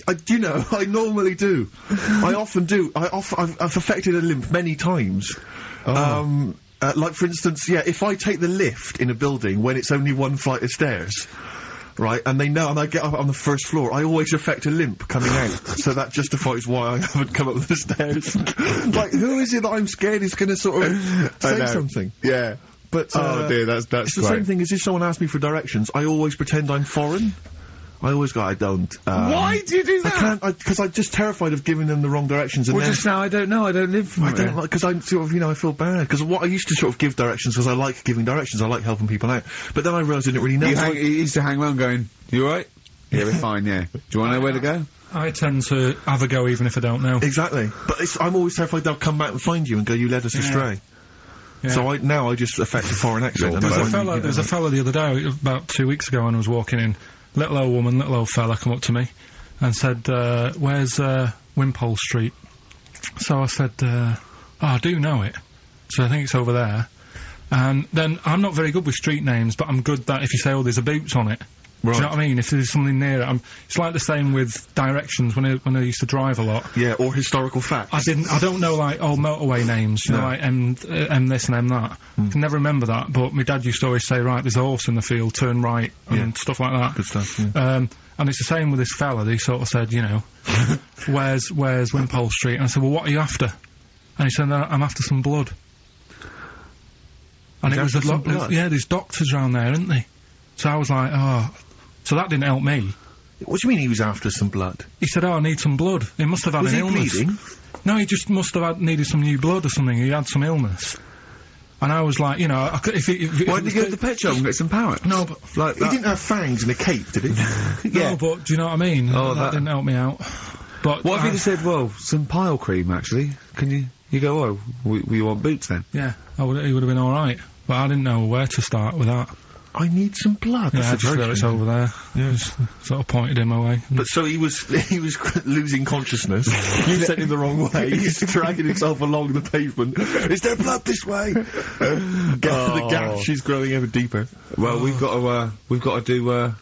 Speaker 2: I normally do. I often do. I've affected a limp many times. Like for instance, if I take the lift in a building when it's only one flight of stairs. Right, and they know, and I get up on the first floor, I always affect a limp coming out, so that justifies why I haven't come up the stairs. Like, who is it that I'm scared is going to sort of say something?
Speaker 8: Yeah.
Speaker 2: But,
Speaker 8: oh dear, that's
Speaker 2: it's the same thing as if someone asks me for directions, I always pretend I'm foreign. I always go, I don't.
Speaker 8: Why do you do that?
Speaker 2: I can't, because I'm just terrified of giving them the wrong directions. And
Speaker 8: just now, I don't know, I don't live from
Speaker 2: I don't like, because I'm sort of, I feel bad. Because what I used to sort of give directions, because I like giving directions, I like helping people out. But then I realised I didn't really know.
Speaker 8: You used to hang around going, you alright? Yeah, we're fine, yeah. Do you want to know where to go?
Speaker 3: I tend to have a go even if I don't know.
Speaker 2: Exactly. But I'm always terrified they'll come back and find you and go, you led us astray. Yeah. So I just affect a foreign accent.
Speaker 3: There's a fella the other day, about 2 weeks ago, and I was walking in. Little old woman, little old fella come up to me and said, where's Wimpole Street? So I said, I do know it. So I think it's over there. And then I'm not very good with street names, but I'm good that if you say, oh, there's a Boots on it. Right. Do you know what I mean? If there's something near it, it's like the same with directions when I used to drive a lot.
Speaker 2: Yeah, or historical facts.
Speaker 3: I don't know, like, old motorway names, you know, like M this and M that. I can never remember that, but my dad used to always say, right, there's a horse in the field, turn right, and stuff like that.
Speaker 2: Good stuff, yeah.
Speaker 3: And it's the same with this fella, he sort of said, where's Wimpole Street? And I said, well, what are you after? And he said, I'm after some blood. And it was a lot, yeah, there's doctors around there, isn't there? So I was like, oh... So that didn't help me.
Speaker 2: What do you mean he was after some blood?
Speaker 3: He said, oh, I need some blood. He must have had an illness.
Speaker 2: Bleeding?
Speaker 3: No, he just must have needed some new blood or something. He had some illness. And I was like, why
Speaker 8: didn't he go to the pet shop and get some parrots?
Speaker 3: No, but...
Speaker 2: Like, he didn't have fangs and a cape, did he?
Speaker 3: No, but do you know what I mean? Oh, that didn't help me out. But...
Speaker 8: What if he said, well, some pile cream, actually? Can you... You go, oh, we want Boots then?
Speaker 3: Yeah, he would have been alright. But I didn't know where to start with that.
Speaker 2: I need some blood.
Speaker 3: Yeah, I just feel it's over there. Yeah. Just sort of pointed him away.
Speaker 2: But so he was losing consciousness. You sent him the wrong way. He's dragging himself along the pavement. Is there blood this way? The gash is growing ever deeper.
Speaker 8: Well, we've got to do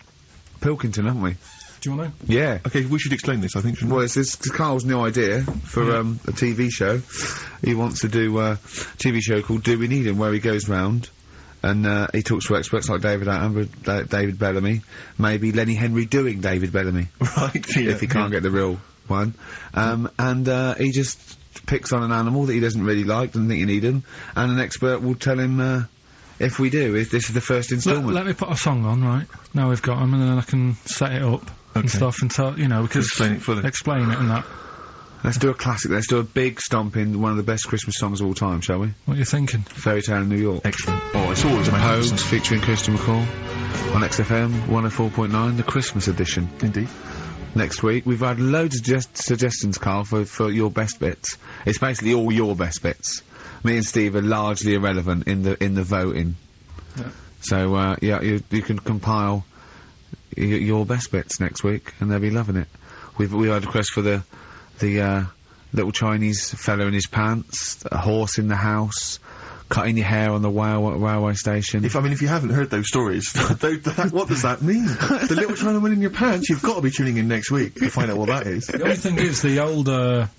Speaker 8: Pilkington, haven't we?
Speaker 3: Do you want to?
Speaker 2: Yeah. Okay, we should explain this, I think.
Speaker 8: Well, it's Karl's new idea for a TV show. He wants to do a TV show called Do We Need Him, where he goes round and he talks to experts like David Attenborough, David Bellamy, maybe Lenny Henry doing David Bellamy.
Speaker 2: Right, yeah.
Speaker 8: If he can't get the real one. And he just picks on an animal that he doesn't really like, doesn't think you need him, and an expert will tell him, if we do, if this is the first instalment.
Speaker 3: Let me put a song on, right? Now we've got him, and then I can set it up and stuff, and tell, because...
Speaker 2: Explain it fully.
Speaker 3: Explain it and that.
Speaker 8: Let's do a classic. Let's do a big stomp in one of the best Christmas songs of all time, shall we?
Speaker 3: What are you thinking?
Speaker 8: Fairy Tale in New York.
Speaker 2: Excellent. Oh, it's always my
Speaker 8: Homes featuring Christian McCall on XFM 104.9, the Christmas edition.
Speaker 2: Indeed.
Speaker 8: Next week, we've had loads of suggestions, Karl, for your best bits. It's basically all your best bits. Me and Steve are largely irrelevant in the voting. Yeah. So, you can compile your best bits next week, and they'll be loving it. We had a request for the little Chinese fella in his pants, a horse in the house, cutting your hair on the railway station.
Speaker 2: If you haven't heard those stories, what does that mean? The little Chinaman in your pants? You've got to be tuning in next week to find out what that is.
Speaker 3: The only thing is, the old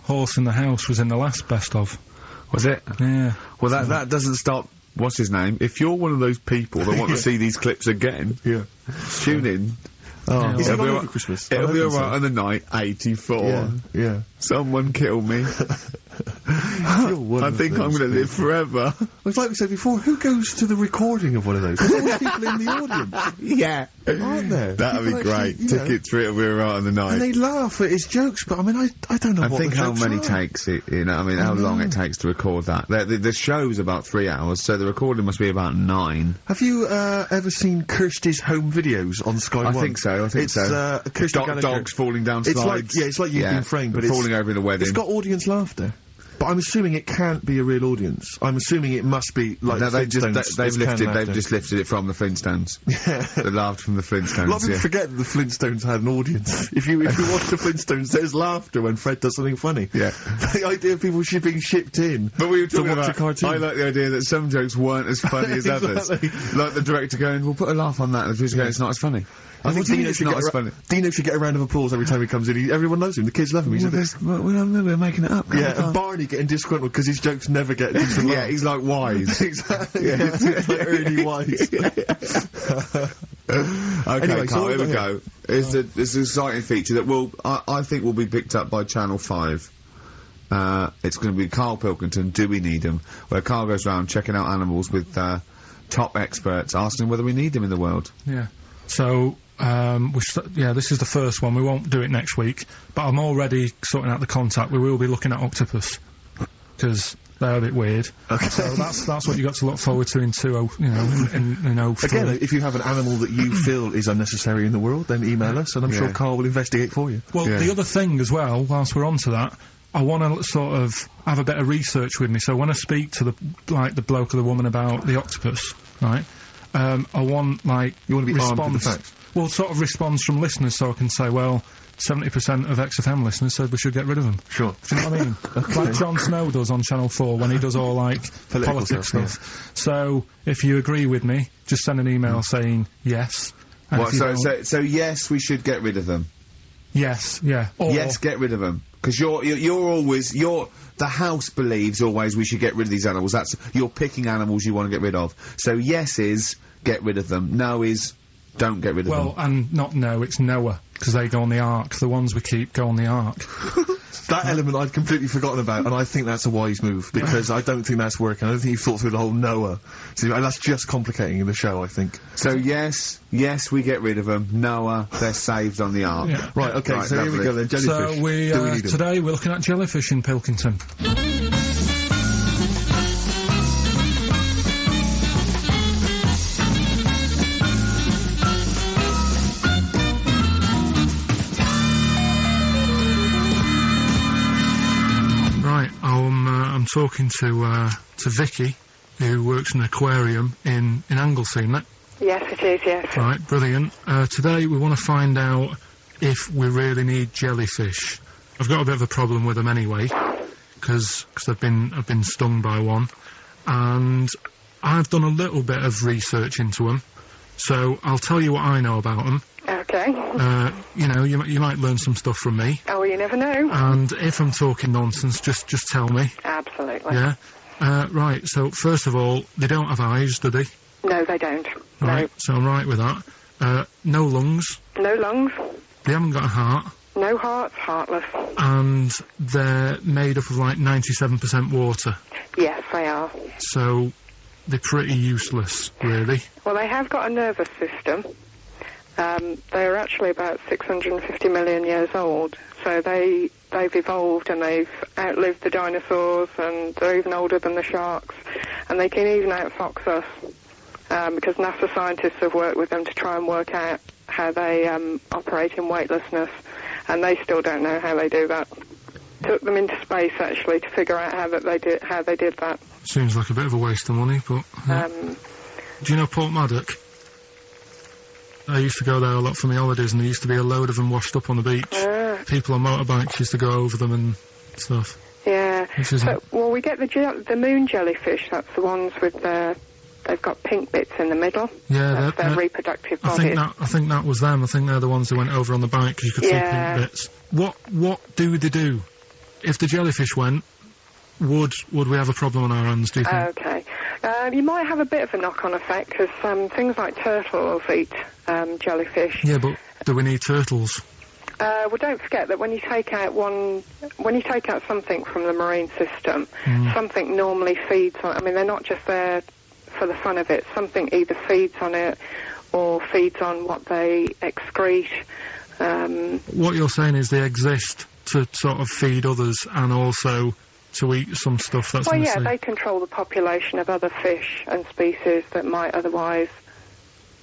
Speaker 3: horse in the house was in the last best of.
Speaker 8: Was it?
Speaker 3: Yeah.
Speaker 8: Well, that doesn't stop. What's his name? If you're one of those people that want to see these clips again, tune in.
Speaker 2: Oh, is it over Christmas?
Speaker 8: It'll be alright on the night 84.
Speaker 2: Yeah.
Speaker 8: Someone kill me.
Speaker 2: I
Speaker 14: think I'm going to live forever.
Speaker 2: It's like we said before, who goes to the recording of one of those? There's always people in the audience.
Speaker 14: Yeah.
Speaker 2: Aren't there?
Speaker 14: That'd be
Speaker 2: People
Speaker 14: great.
Speaker 2: actually,
Speaker 14: Tickets for it, we're right on the night.
Speaker 2: And they laugh at his jokes, but I mean, I don't know
Speaker 14: I
Speaker 2: what
Speaker 14: think
Speaker 2: the
Speaker 14: how
Speaker 2: jokes
Speaker 14: many
Speaker 2: are.
Speaker 14: takes it, how long it takes to record that. The show's about 3 hours, so the recording must be about 9.
Speaker 2: Have you ever seen Kirsty's home videos on Sky
Speaker 14: I
Speaker 2: One?
Speaker 14: think so,
Speaker 2: It's Kirsty Gallagher.
Speaker 14: dogs falling down
Speaker 2: It's
Speaker 14: slides.
Speaker 2: like you've been framed, but
Speaker 14: falling over in a wedding.
Speaker 2: It's got audience laughter. But I'm assuming it can't be a real audience. I'm assuming it must be like
Speaker 14: No, they've just
Speaker 2: Flintstones.
Speaker 14: lifted it from the Flintstones.
Speaker 2: Yeah.
Speaker 14: They laughed from the Flintstones.
Speaker 2: A lot of people forget that the Flintstones had an audience. If you watch the Flintstones, there's laughter when Fred does something funny.
Speaker 14: Yeah.
Speaker 2: The idea of people being shipped in
Speaker 14: But we were
Speaker 2: to
Speaker 14: talking
Speaker 2: watch
Speaker 14: about,
Speaker 2: a cartoon.
Speaker 14: I like the idea that some jokes weren't as funny as others. Like the director going, we'll put a laugh on that, and the producer going, it's not as funny.
Speaker 2: I think Dino should get a round of applause every time he comes in. Everyone knows him. The kids love him.
Speaker 14: We're making it up.
Speaker 2: Yeah, and Barney getting disgruntled because his jokes never get decent
Speaker 14: Yeah, he's like wise.
Speaker 2: Exactly. Yeah. He's like really wise.
Speaker 14: Okay,
Speaker 2: Anyway,
Speaker 14: Carl,
Speaker 2: so
Speaker 14: here we go. It's an exciting feature that I think will be picked up by Channel 5. It's going to be Karl Pilkington, Do We Need Him? Where Karl goes around checking out animals with top experts, asking whether we need them in the world.
Speaker 3: Yeah. So, this is the first one. We won't do it next week, but I'm already sorting out the contact. We will be looking at octopus, because they're a bit weird. Okay. So that's what you got to look forward to in 20, in 03.
Speaker 2: Again, if you have an animal that you feel is unnecessary in the world, then email us, and I'm sure Karl will investigate for you.
Speaker 3: Well, the other thing as well, whilst we're on to that, I want to sort of have a bit of research with me. So when I speak to the bloke or the woman about the octopus, right? I want
Speaker 2: you want to be armed with the facts.
Speaker 3: Well, sort of response from listeners, so I can say, well, 70% of XFM listeners said we should get rid of them.
Speaker 2: Sure.
Speaker 3: Do you know what I mean? Like Jon Snow does on Channel 4 when he does all, politics stuff. Yeah. So, if you agree with me, just send an email saying yes.
Speaker 14: So yes, we should get rid of them.
Speaker 3: Yes, yeah. Or
Speaker 14: yes, get rid of them. Because the house believes always we should get rid of these animals. You're picking animals you want to get rid of. So yes is, get rid of them. No is, don't get rid of them.
Speaker 3: Well, and not no, it's Noah, because they go on the Ark. The ones we keep go on the Ark.
Speaker 2: That element I'd completely forgotten about, and I think that's a wise move, because I don't think that's working. I don't think you've thought through the whole Noah. So that's just complicating the show, I think.
Speaker 14: So yes, we get rid of them. Noah, they're saved on the Ark.
Speaker 3: Yeah.
Speaker 2: Right, okay, so here we go then, jellyfish.
Speaker 3: So today we're looking at jellyfish in Pilkington. I'm talking to Vicky, who works in an aquarium in Anglesey, isn't it?
Speaker 15: Yes, it is, yes.
Speaker 3: Right, brilliant. Today we want to find out if we really need jellyfish. I've got a bit of a problem with them anyway, because I've been stung by one, and I've done a little bit of research into them, so I'll tell you what I know about them.
Speaker 15: Okay.
Speaker 3: You might learn some stuff from me.
Speaker 15: Oh, well, you never know.
Speaker 3: And if I'm talking nonsense, just tell me.
Speaker 15: Absolutely.
Speaker 3: Yeah. Right, so first of all, they don't have eyes, do they?
Speaker 15: No, they don't.
Speaker 3: Right,
Speaker 15: no.
Speaker 3: So I'm right with that. No lungs.
Speaker 15: No lungs.
Speaker 3: They haven't got a heart.
Speaker 15: No hearts, heartless.
Speaker 3: And they're made up of 97% water.
Speaker 15: Yes, they are.
Speaker 3: So they're pretty useless, really.
Speaker 15: Well, they have got a nervous system. They're actually about 650 million years old, so they've evolved and they've outlived the dinosaurs, and they're even older than the sharks, and they can even outfox us, because NASA scientists have worked with them to try and work out how they operate in weightlessness, and they still don't know how they do that. Took them into space, actually, to figure out how they did that.
Speaker 3: Seems like a bit of a waste of money, but... Do you know Port Maddock? I used to go there a lot for my holidays, and there used to be a load of them washed up on the beach. People on motorbikes used to go over them and stuff.
Speaker 15: Yeah. Well, we get the moon jellyfish. That's the ones with they've got pink bits in the middle.
Speaker 3: Yeah,
Speaker 15: that's their reproductive bodies.
Speaker 3: I think that was them. I think they're the ones who went over on the bike because you could see pink bits. What do they do? If the jellyfish went, would we have a problem on our hands, do you think?
Speaker 15: Okay. You might have a bit of a knock-on effect, because things like turtles eat jellyfish.
Speaker 3: Yeah, but do we need turtles?
Speaker 15: Well, don't forget that when you take out something from the marine system, something normally feeds on. I mean, they're not just there for the fun of it. Something either feeds on it or feeds on what they excrete.
Speaker 3: What you're saying is they exist to sort of feed others and also to eat some stuff that's in the sea.
Speaker 15: They control the population of other fish and species that might otherwise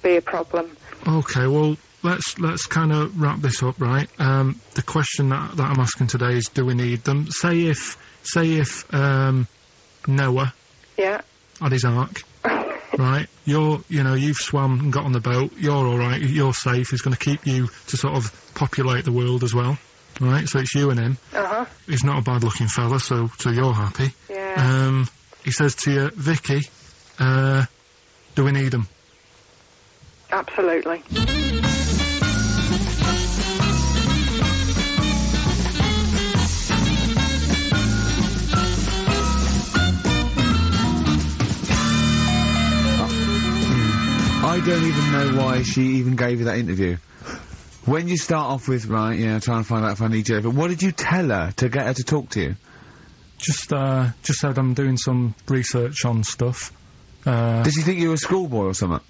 Speaker 15: be a problem.
Speaker 3: Okay, well, let's kind of wrap this up, right? The question that I'm asking today is, do we need them? Say if Noah had his ark, right? You've swum and got on the boat, you're alright, you're safe, he's going to keep you to sort of populate the world as well, right? So it's you and him. He's not a bad-looking fella, so you're happy.
Speaker 15: Yeah.
Speaker 3: He says to you, Vicky, do we need him?
Speaker 15: Absolutely.
Speaker 14: I don't even know why she even gave you that interview. When you start off with, right, trying to find out if I need you, but what did you tell her to get her to talk to you?
Speaker 3: Just said I'm doing some research on stuff.
Speaker 14: Did she think you were a schoolboy or something?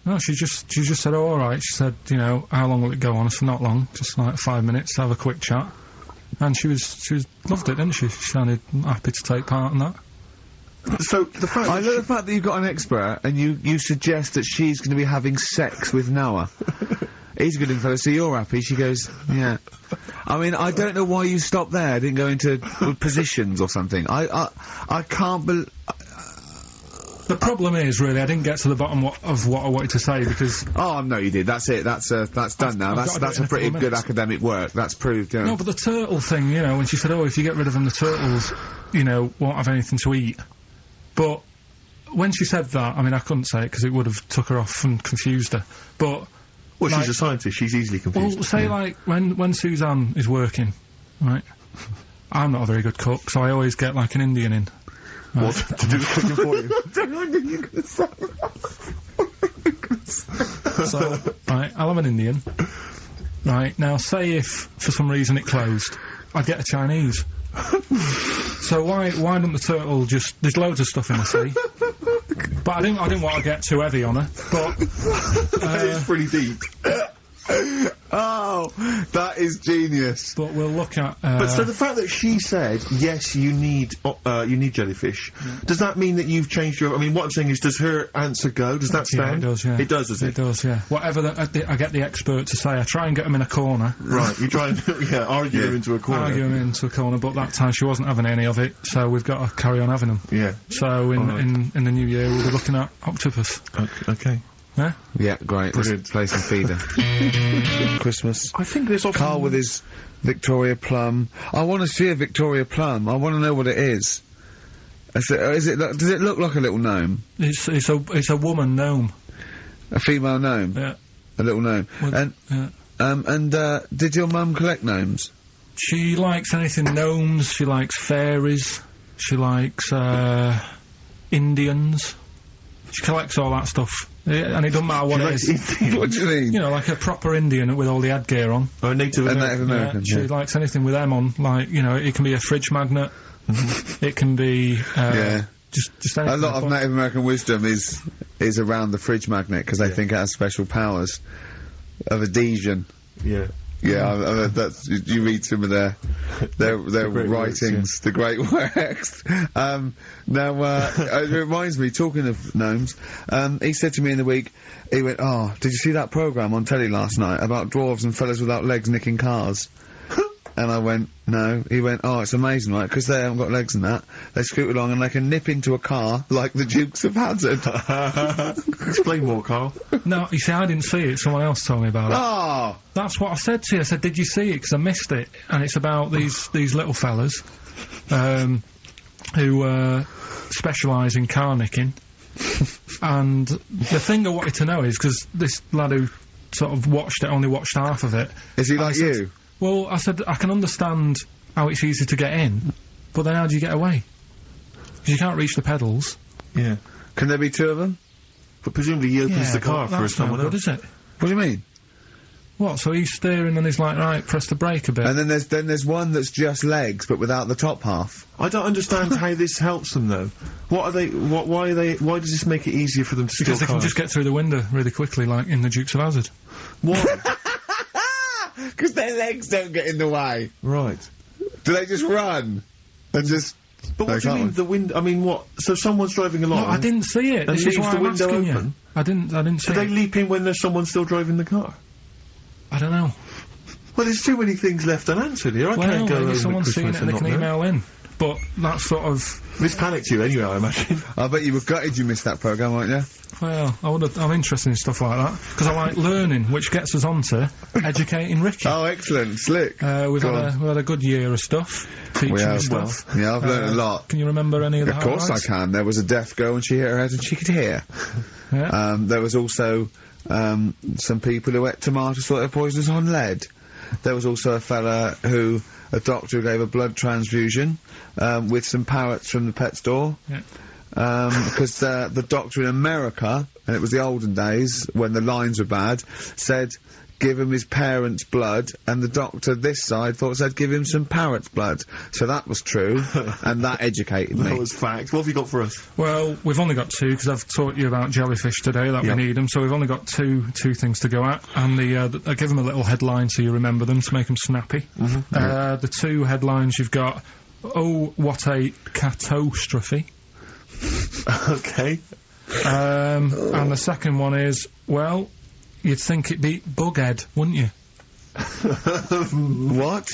Speaker 3: No, she just said, oh, alright. She said, how long will it go on? I said, not long, just like 5 minutes to have a quick chat. And she loved it, didn't she? She sounded happy to take part in that.
Speaker 14: So the fact I love the fact that you've got an expert and you suggest that she's going to be having sex with Noah. He's a good fella, so you're happy. She goes, yeah. I mean, I don't know why you stopped there. I didn't go into positions or something. I can't believe.
Speaker 3: The problem is, really, I didn't get to the bottom of what I wanted to say because.
Speaker 14: Oh no, you did. That's it. That's done now. That's a pretty good academic work. That's proved.
Speaker 3: No, but the turtle thing, when she said, "Oh, if you get rid of them, the turtles, won't have anything to eat." But when she said that, I mean, I couldn't say it because it would have took her off and confused her. But
Speaker 2: well, she's a scientist. She's easily confused.
Speaker 3: Well, say like when Suzanne is working, right? I'm not a very good cook, so I always get like an Indian in. Right.
Speaker 2: What to do the cooking for you?
Speaker 3: So, right, I'll have an Indian. Right, now say if, for some reason, it closed, I'd get a Chinese. So why don't the turtle just... There's loads of stuff in the sea. But I didn't want to get too heavy on her, but...
Speaker 2: That is pretty deep.
Speaker 14: Oh, that is genius.
Speaker 3: But we'll look at...
Speaker 2: But so the fact that she said, yes, you need jellyfish, does that mean that you've changed your... I mean, what I'm saying is, does her answer go? Does that stand?
Speaker 3: Yeah, it does, yeah.
Speaker 2: It does, does it?
Speaker 3: It does, yeah. Whatever I get the expert to say, I try and get him in a corner.
Speaker 2: Right, you try and, argue him into a corner.
Speaker 3: Argue him into a corner, but that time she wasn't having any of it, so we've got to carry on having them.
Speaker 2: Yeah.
Speaker 3: So in the new year, we'll be looking at octopus.
Speaker 2: Okay.
Speaker 14: Yeah? Yeah, great.
Speaker 2: Brilliant.
Speaker 14: Let's play some feeder. Christmas.
Speaker 2: I think there's often...
Speaker 14: Karl with his Victoria Plum. I want to see a Victoria Plum. I want to know what it is. Does it look like a little gnome?
Speaker 3: It's a woman gnome.
Speaker 14: A female gnome?
Speaker 3: Yeah.
Speaker 14: A little gnome. Did your mum collect gnomes?
Speaker 3: She likes anything gnomes, she likes fairies, she likes, Indians. She collects all that stuff. And it doesn't matter what it is.
Speaker 14: What do you mean?
Speaker 3: Like a proper Indian with all the headgear on.
Speaker 2: Oh, Native
Speaker 14: American.
Speaker 3: Yeah, she likes anything with them on. Like, it can be a fridge magnet. It can be, just anything.
Speaker 14: A lot of Native American wisdom is around the fridge magnet because they think it has special powers of adhesion.
Speaker 2: Yeah.
Speaker 14: Yeah, that's you read some of their writings, the great works. It reminds me, talking of gnomes, he said to me in the week, he went, "Oh, did you see that programme on telly last night about dwarves and fellas without legs nicking cars?" And I went, "No." He went, "Oh, it's amazing, right? Because they haven't got legs and that. They scoot along and they can nip into a car like the Dukes of Hazzard."
Speaker 2: Explain more, Karl.
Speaker 3: No, you see, I didn't see it. Someone else told me about it.
Speaker 14: Oh!
Speaker 3: That's what I said to you. I said, "Did you see it?" Because I missed it. And it's about these little fellas, who, specialise in car nicking. And the thing I wanted to know is, because this lad who sort of only watched half of it.
Speaker 14: Is he like you?
Speaker 3: Well, I said, I can understand how it's easy to get in, but then how do you get away? Because you can't reach the pedals.
Speaker 2: Yeah.
Speaker 14: Can there be two of them?
Speaker 2: But presumably he opens the car for someone else.
Speaker 3: Is it?
Speaker 14: What do you mean?
Speaker 3: What? So he's steering and he's like, right, press the brake a bit.
Speaker 14: And then there's one that's just legs, but without the top half.
Speaker 7: I don't understand how this helps them though. What are they? Why are they? Why does this make it easier for them to steal
Speaker 3: Because they can
Speaker 7: cars?
Speaker 3: just get through the window really quickly, like in the Dukes of Hazzard.
Speaker 7: Why?
Speaker 14: Because their legs don't get in the way.
Speaker 7: Right.
Speaker 14: Do they just run and just?
Speaker 7: But what do you mean the window? I mean, what? So someone's driving along.
Speaker 3: No, I didn't see it.
Speaker 7: And
Speaker 3: This is
Speaker 7: leaves
Speaker 3: why
Speaker 7: the
Speaker 3: I'm
Speaker 7: window
Speaker 3: asking
Speaker 7: open.
Speaker 3: you. I didn't see
Speaker 7: Do
Speaker 3: it.
Speaker 7: they leap in when there's someone still driving the car?
Speaker 3: I don't know.
Speaker 7: Well, there's too many things left unanswered here. I can't go
Speaker 3: maybe
Speaker 7: over
Speaker 3: someone's seen
Speaker 7: Christmas
Speaker 3: it and they
Speaker 7: and
Speaker 3: can
Speaker 7: not know.
Speaker 3: email in. But that's sort of...
Speaker 7: This panicked you anyway, I imagine.
Speaker 14: I bet you were gutted you missed that programme, weren't you?
Speaker 3: Well, I'm interested in stuff like that. Because I like learning, which gets us on to educating Ricky.
Speaker 14: Oh, excellent. Slick.
Speaker 3: We've had a good year of stuff. Teaching
Speaker 14: We have.
Speaker 3: stuff.
Speaker 14: Yeah, I've learned a lot.
Speaker 3: Can you remember any of the
Speaker 14: Of course I
Speaker 3: highlights?
Speaker 14: can. There was a deaf girl and she hit her head and she could hear.
Speaker 3: Yeah.
Speaker 14: There was also some people who ate tomatoes thought they were poisonous on lead. There was also a doctor who gave a blood transfusion with some parrots from the pet store.
Speaker 3: Yeah.
Speaker 14: Because the doctor in America, and it was the olden days when the lines were bad, said give him his parents' blood, and the doctor this side thought said give him some parrot's blood. So that was true, and that educated me.
Speaker 7: That was fact. What have you got for us?
Speaker 3: Well, we've only got two, because I've taught you about jellyfish today, that we need them, so we've only got two things to go at, and I give them a little headline so you remember them, to make them snappy. The two headlines you've got, oh, what a catastrophe.
Speaker 7: Okay.
Speaker 3: And the second one is, well, you'd think it'd be Bughead, wouldn't you?
Speaker 14: What?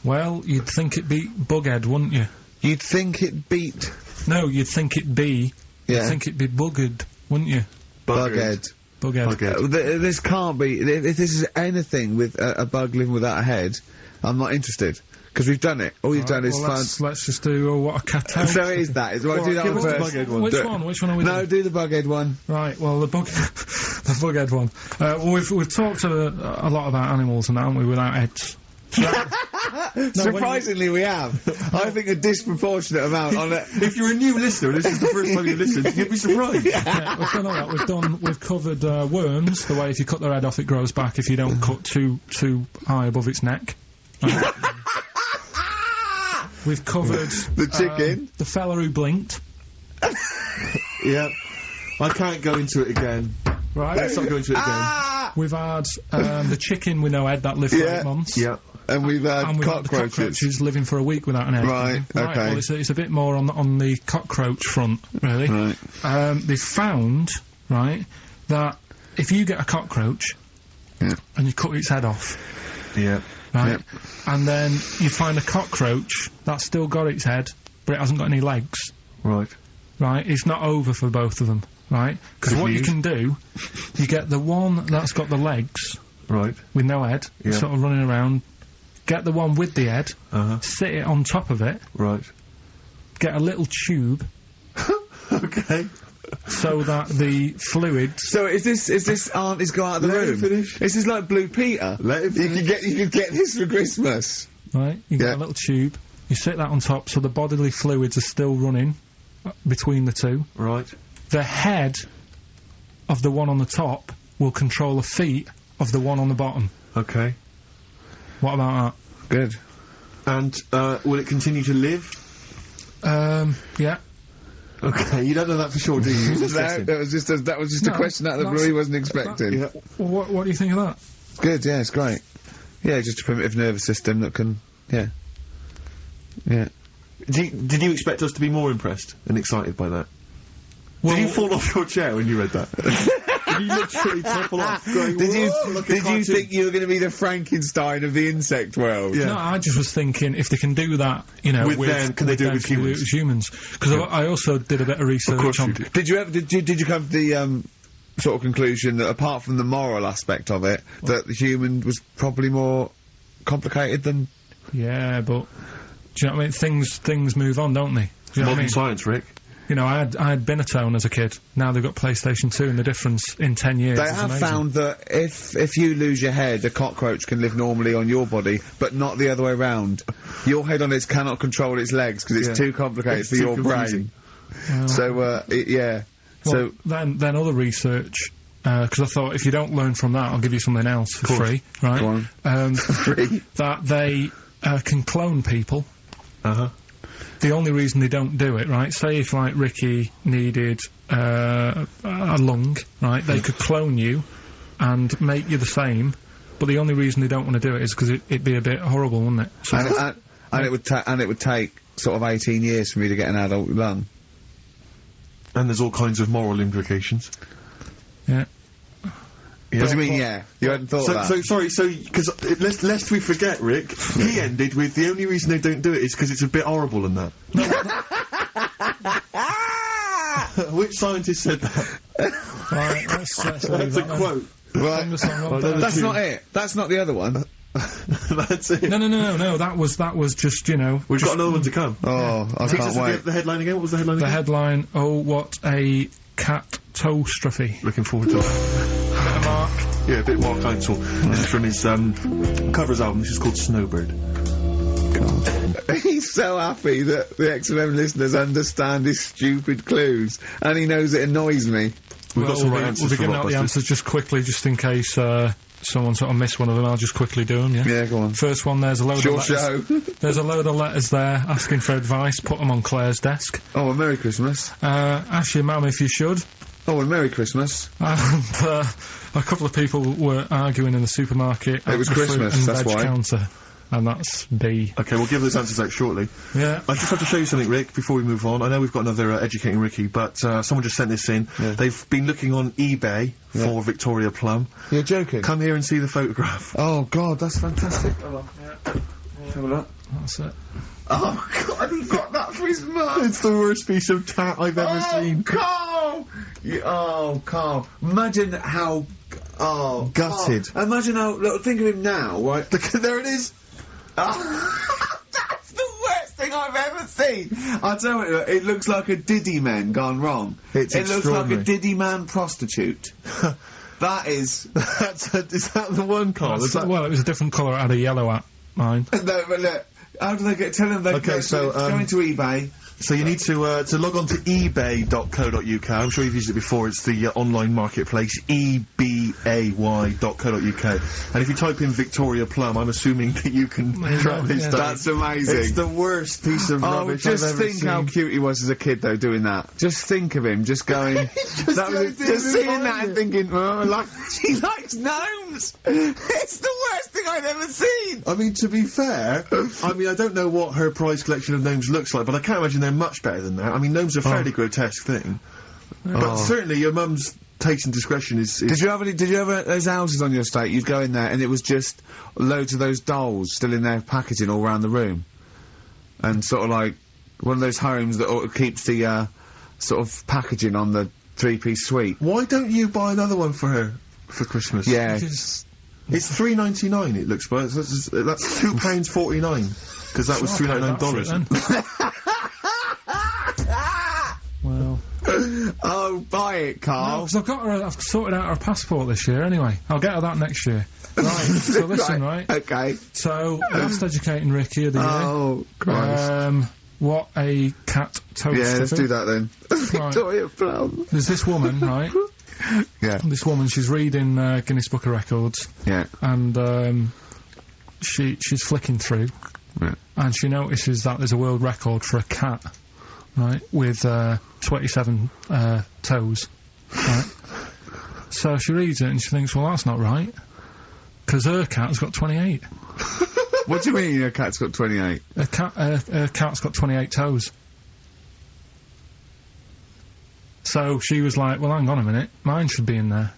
Speaker 3: Well, you'd think it'd be Bughead, wouldn't you?
Speaker 14: You'd think it beat...
Speaker 3: No, you'd think it'd be...
Speaker 14: Yeah.
Speaker 3: You'd think it'd be Buggered, wouldn't you?
Speaker 14: Bughead.
Speaker 3: Bughead.
Speaker 14: This can't be... If this is anything with a bug living without a head, I'm not interested. Because we've done it. All you've done is
Speaker 3: let's just do, oh, what a catastrophe.
Speaker 14: So it is that. Do that
Speaker 7: give
Speaker 14: one
Speaker 7: us the
Speaker 14: first?
Speaker 7: Bughead one.
Speaker 3: Which one are we doing?
Speaker 14: No, do the Bughead one.
Speaker 3: Right, well, the Bughead one. Well, we've talked a lot about animals and that, haven't we, without heads.
Speaker 14: Surprisingly, we have. I think a disproportionate amount on it.
Speaker 7: If you're a new listener and this is the first time you listened, you'd be surprised.
Speaker 3: Yeah, we've done all that. We've covered worms, the way if you cut their head off it grows back if you don't cut too high above its neck. We've covered
Speaker 14: the chicken,
Speaker 3: the fella who blinked.
Speaker 7: Yeah, I can't go into it again.
Speaker 3: Right,
Speaker 7: let's not go into it again.
Speaker 3: We've had the chicken with no head that lived for 8 months.
Speaker 14: Yeah, and we've had
Speaker 3: and we've had the cockroaches living for a week without an head.
Speaker 14: Right, okay.
Speaker 3: Well, it's a bit more on the cockroach front, really.
Speaker 14: Right.
Speaker 3: They've found that if you get a cockroach and you cut its head off.
Speaker 7: Yeah.
Speaker 3: Right,
Speaker 14: yep.
Speaker 3: and then you find a cockroach that's still got its head, but it hasn't got any legs.
Speaker 7: Right.
Speaker 3: Right, it's not over for both of them, right? Because what you can do, you get the one that's got the legs,
Speaker 7: right,
Speaker 3: with no head, sort of running around, get the one with the head, sit it on top of it,
Speaker 7: right,
Speaker 3: get a little tube,
Speaker 7: okay,
Speaker 3: so that the fluid...
Speaker 14: So is this aunt is go out of the room?
Speaker 7: Finish.
Speaker 14: This is like Blue Peter.
Speaker 7: Let him finish.
Speaker 14: You could get this for Christmas.
Speaker 3: Right, you get a little tube, you sit that on top so the bodily fluids are still running between the two.
Speaker 7: Right.
Speaker 3: The head of the one on the top will control the feet of the one on the bottom.
Speaker 7: Okay.
Speaker 3: What about
Speaker 14: that? Good.
Speaker 7: And, will it continue to live?
Speaker 3: Yeah.
Speaker 7: Okay, you don't know that for sure, do you?
Speaker 14: That was just a question out of the blue he wasn't expecting.
Speaker 3: Well, what do you think of that?
Speaker 14: Good, yeah, it's great. Yeah, just a primitive nervous system that can, yeah.
Speaker 7: Did you expect us to be more impressed and excited by that?
Speaker 3: Well,
Speaker 7: did you fall off your chair when you read that? Did you literally topple off? Going,
Speaker 14: did you think you were going to be the Frankenstein of the insect world?
Speaker 3: Yeah. No, I just was thinking if they can do that, you know,
Speaker 7: with them, can they do it with humans?
Speaker 3: Because I also did a bit of research.
Speaker 7: Of course
Speaker 3: on.
Speaker 7: you did.
Speaker 14: Did you come to the sort of conclusion that apart from the moral aspect of it, that the human was probably more complicated than?
Speaker 3: Yeah, but do you know what I mean? Things move on, don't they? Do you know what I mean?
Speaker 7: Science, Rick.
Speaker 3: You know, I had Binatone as a kid. Now they've got PlayStation 2, and the difference in 10 years.
Speaker 14: They have found that if you lose your head, a cockroach can live normally on your body, but not the other way round. Your head on it cannot control its legs because it's too complicated for your brain. So
Speaker 3: Well, then other research because I thought if you don't learn from that, I'll give you something else for free, right?
Speaker 14: Go on.
Speaker 3: Free. That they can clone people.
Speaker 2: Uh-huh.
Speaker 3: The only reason they don't do it, right? Say if, like, Ricky needed a lung, right? They could clone you and make you the same, but the only reason they don't want to do it is because it'd be a bit horrible, wouldn't it? So
Speaker 14: and it would take sort of 18 years for me to get an adult lung.
Speaker 2: And there's all kinds of moral implications.
Speaker 3: Yeah.
Speaker 14: What do you mean, yeah? You hadn't thought of that?
Speaker 2: Because lest we forget, Rick, he ended with the only reason they don't do it is because it's a bit horrible and that. Which scientist said that?
Speaker 3: Right, let's leave
Speaker 2: That's a
Speaker 3: that
Speaker 2: quote.
Speaker 14: Right. That's not it. That's not the other one.
Speaker 2: That's it.
Speaker 3: No, that was just, you know...
Speaker 2: We've got another one to come.
Speaker 14: Oh, I can't wait.
Speaker 2: The headline again? What was the headline
Speaker 3: The
Speaker 2: again?
Speaker 3: headline, oh, what a catastrophe.
Speaker 2: Looking forward to it.
Speaker 3: Mark.
Speaker 2: Yeah, a bit Mark Heinzel. This is from his covers album. This is called Snowbird.
Speaker 14: He's so happy that the XFM listeners understand his stupid clues, and he knows it annoys me.
Speaker 2: We've got some right answers.
Speaker 3: We'll be giving out the answers just quickly, just in case someone sort of missed one of them. I'll just quickly do them. Yeah.
Speaker 14: Go on.
Speaker 3: First one. There's a load of letters. There's a load of letters there asking for advice. Put them on Claire's desk.
Speaker 14: Oh, and Merry Christmas.
Speaker 3: Ask your mum if you should.
Speaker 14: Oh, and Merry Christmas.
Speaker 3: And a couple of people were arguing in the supermarket.
Speaker 14: It was Christmas. That's why.
Speaker 3: Counter. And that's B.
Speaker 2: Okay, we'll give those answers out shortly.
Speaker 3: Yeah.
Speaker 2: I just have to show you something, Rick, before we move on. I know we've got another Educating Ricky, but someone just sent this in. Yeah. They've been looking on eBay for Victoria Plum.
Speaker 14: You're joking?
Speaker 2: Come here and see the photograph.
Speaker 14: Oh, God, that's fantastic. Hold on. Have a look.
Speaker 3: That's it.
Speaker 14: Oh, God, he got that for his mum!
Speaker 2: It's the worst piece of tat I've ever seen.
Speaker 14: Carl! Carl. Imagine how... Oh,
Speaker 2: gutted.
Speaker 14: Carl. Imagine how... Look, think of him now, right?
Speaker 2: There it is!
Speaker 14: That's the worst thing I've ever seen! I'll tell you what, it looks like a Diddy man gone wrong. It looks like a Diddy man prostitute. That is...
Speaker 2: is that the one, Carl?
Speaker 3: Well, it was a different colour. It had a yellow at mine.
Speaker 14: No, but look, how do they get... Tell them they go into eBay...
Speaker 2: So you need to log on to ebay.co.uk. I'm sure you've used it before. It's the online marketplace, ebay.co.uk. And if you type in Victoria Plum, I'm assuming that you can track this down.
Speaker 14: That's amazing.
Speaker 2: It's the worst piece of rubbish I've ever seen.
Speaker 14: Just think how cute he was as a kid, though, doing that. Just think of him, just going... just seeing that and thinking, oh, she likes gnomes! It's the worst thing I've ever seen!
Speaker 2: I mean, to be fair, I don't know what her prize collection of gnomes looks like, but I can't imagine they're much better than that. I mean, gnomes are a fairly grotesque thing. But certainly your mum's taste and discretion is...
Speaker 14: Did you have those houses on your estate? You'd go in there and it was just loads of those dolls still in their packaging all around the room. And sort of like one of those homes that keeps the sort of packaging on the three-piece suite.
Speaker 2: Why don't you buy another one for her for Christmas?
Speaker 14: Yeah.
Speaker 2: It's $3.99 it looks, but that's £2.49 because that was $3.99.
Speaker 3: Well.
Speaker 14: Oh, buy it, Carl.
Speaker 3: No, because I've sorted out her passport this year anyway. I'll get her that next year. Right, so listen, right?
Speaker 14: Okay.
Speaker 3: So, last Educating Ricky of the year.
Speaker 14: Oh, Christ.
Speaker 3: What a cat toast.
Speaker 14: Yeah, let's do that then.
Speaker 3: Right.
Speaker 14: Victoria Plum.
Speaker 3: There's this woman, right?
Speaker 14: Yeah.
Speaker 3: This woman, she's reading Guinness Book of Records.
Speaker 14: Yeah.
Speaker 3: And she's flicking through.
Speaker 14: Yeah.
Speaker 3: And she notices that there's a world record for a cat, right, with 27 toes, right? So she reads it and she thinks, well, that's not right, because her cat's got 28.
Speaker 14: What do you mean your cat's got 28?
Speaker 3: Her cat's got 28 toes. So she was like, well, hang on a minute, mine should be in there.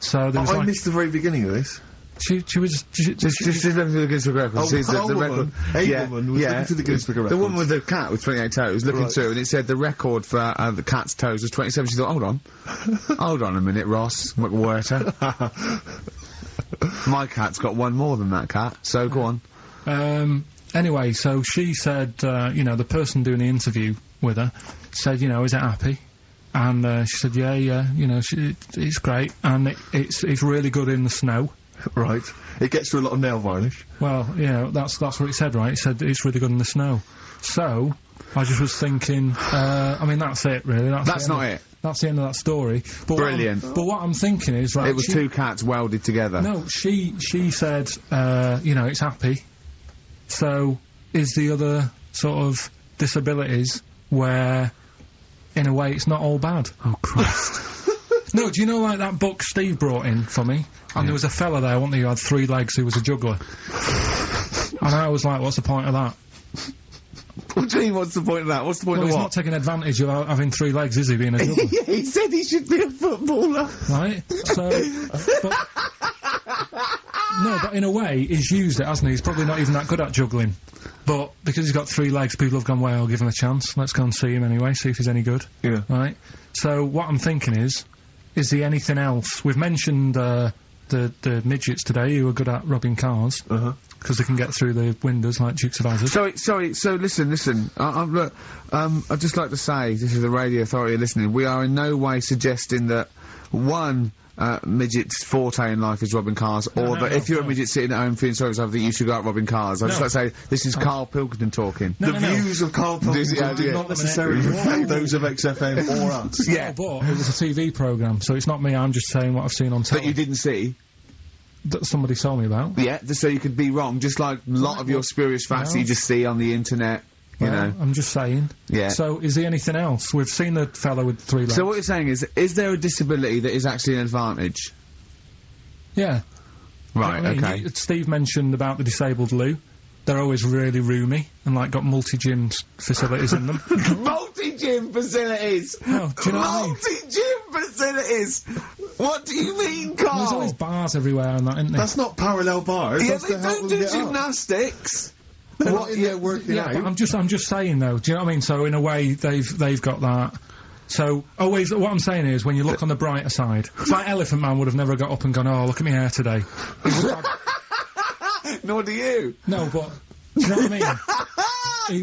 Speaker 3: So there was
Speaker 2: I missed the very beginning of this.
Speaker 3: She was
Speaker 14: just looking through the Guinness Book of Records.
Speaker 2: Woman was looking through the Guinness Book of Records.
Speaker 14: The woman with the cat with 28 toes looking through, and it said the record for the cat's toes was 27. She thought, hold on, hold on a minute, Ross McWhirter. My cat's got one more than that cat. So go on.
Speaker 3: Anyway, so she said, the person doing the interview with her said, is it happy? And she said, yeah, it's great, and it's really good in the snow.
Speaker 2: Right. It gets through a lot of nail varnish.
Speaker 3: Well, yeah, that's what it said, right? It said it's really good in the snow. So, I just was thinking, I mean, that's it, really.
Speaker 8: That's not it.
Speaker 3: That's the end of that story. But
Speaker 8: Brilliant.
Speaker 3: But what I'm thinking is, right...
Speaker 8: It was two cats welded together.
Speaker 3: No, she said, you know, it's happy. So, is the other sort of disabilities where, in a way, it's not all bad?
Speaker 8: Oh, Christ.
Speaker 3: No, do you know, like, that book Steve brought in for me? And there was a fella there, wasn't there, who had 3 legs who was a juggler. And I was like, what's the point of that?
Speaker 8: What do you mean, what's the point of that? What's the point of
Speaker 3: he's
Speaker 8: what?
Speaker 3: not taking advantage of having 3 legs, is he, being a juggler?
Speaker 8: Yeah, he said he should be a footballer.
Speaker 3: Right? So... No, but in a way, he's used it, hasn't he? He's probably not even that good at juggling. But because he's got 3 legs, people have gone, well, I'll give him a chance. Let's go and see him anyway, see if he's any good.
Speaker 2: Yeah.
Speaker 3: Right? So, what I'm thinking is he anything else? We've mentioned, the midgets today who are good at robbing cars. Because they can get through the windows like Dukes of Hazzard.
Speaker 8: Sorry, so listen, look, I'd just like to say, this is the Radio Authority listening, we are in no way suggesting that, one, midget's forte in life is robbing cars, or that if you're a midget sitting at home feeling sorry for yourself, that you should go out robbing cars. I'd just like to say, this is Karl Pilkington talking.
Speaker 2: The views of Karl Pilkington do not necessarily reflect those of XFM or us.
Speaker 3: Yeah. But it was a TV programme, so it's not me, I'm just saying what I've seen on telly.
Speaker 8: That you didn't see?
Speaker 3: That somebody told me about.
Speaker 8: Yeah, just so you could be wrong, just like a lot of your spurious facts that you just see on the internet, you know.
Speaker 3: I'm just saying.
Speaker 8: Yeah.
Speaker 3: So, is there anything else? We've seen the fellow with 3 legs.
Speaker 8: So what you're saying is there a disability that is actually an advantage?
Speaker 3: Yeah.
Speaker 8: Right,
Speaker 3: You know what I mean? Steve mentioned about the disabled loo. They're always really roomy, and like got multi-gym facilities in them.
Speaker 8: Multi-gym facilities!
Speaker 3: No, do you know what I mean?
Speaker 8: Multi-gym facilities! What do you mean, Karl?
Speaker 3: There's always bars everywhere and that, isn't there?
Speaker 2: That's not parallel bars.
Speaker 8: Yeah,
Speaker 2: That's
Speaker 8: they
Speaker 2: to help
Speaker 8: don't
Speaker 2: them
Speaker 8: do
Speaker 2: get up.
Speaker 8: gymnastics!
Speaker 2: They're not in there working out.
Speaker 3: But I'm just saying though, do you know what I mean? So in a way, they've got that. So, always, what I'm saying is, when you look on the brighter side, it's like Elephant Man would have never got up and gone, oh, look at my hair today.
Speaker 8: Nor do you.
Speaker 3: No, but, do you know what I mean? He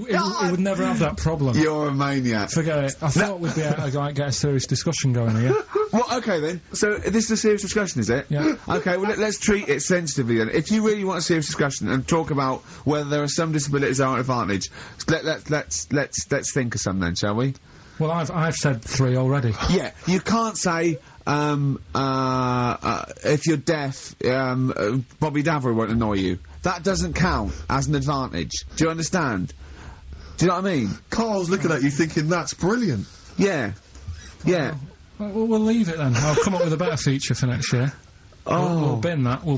Speaker 3: would never have that problem.
Speaker 8: You're a maniac.
Speaker 3: Forget it. I thought we'd be able to like, get a serious discussion going here.
Speaker 8: Well, okay then. So, this is a serious discussion, is it?
Speaker 3: Yeah.
Speaker 8: Okay, well, let's treat it sensitively then. If you really want a serious discussion and talk about whether there are some disabilities that are an advantage, let's think of some then, shall we?
Speaker 3: Well, I've said 3 already.
Speaker 8: Yeah, you can't say, if you're deaf, Bobby Daver won't annoy you. That doesn't count as an advantage. Do you understand? Do you know what I mean?
Speaker 2: Karl's looking at you thinking, that's brilliant.
Speaker 8: Yeah. Yeah.
Speaker 3: Well, we'll leave it then. I'll come up with a better feature for next year. We'll bin that.
Speaker 8: Oh,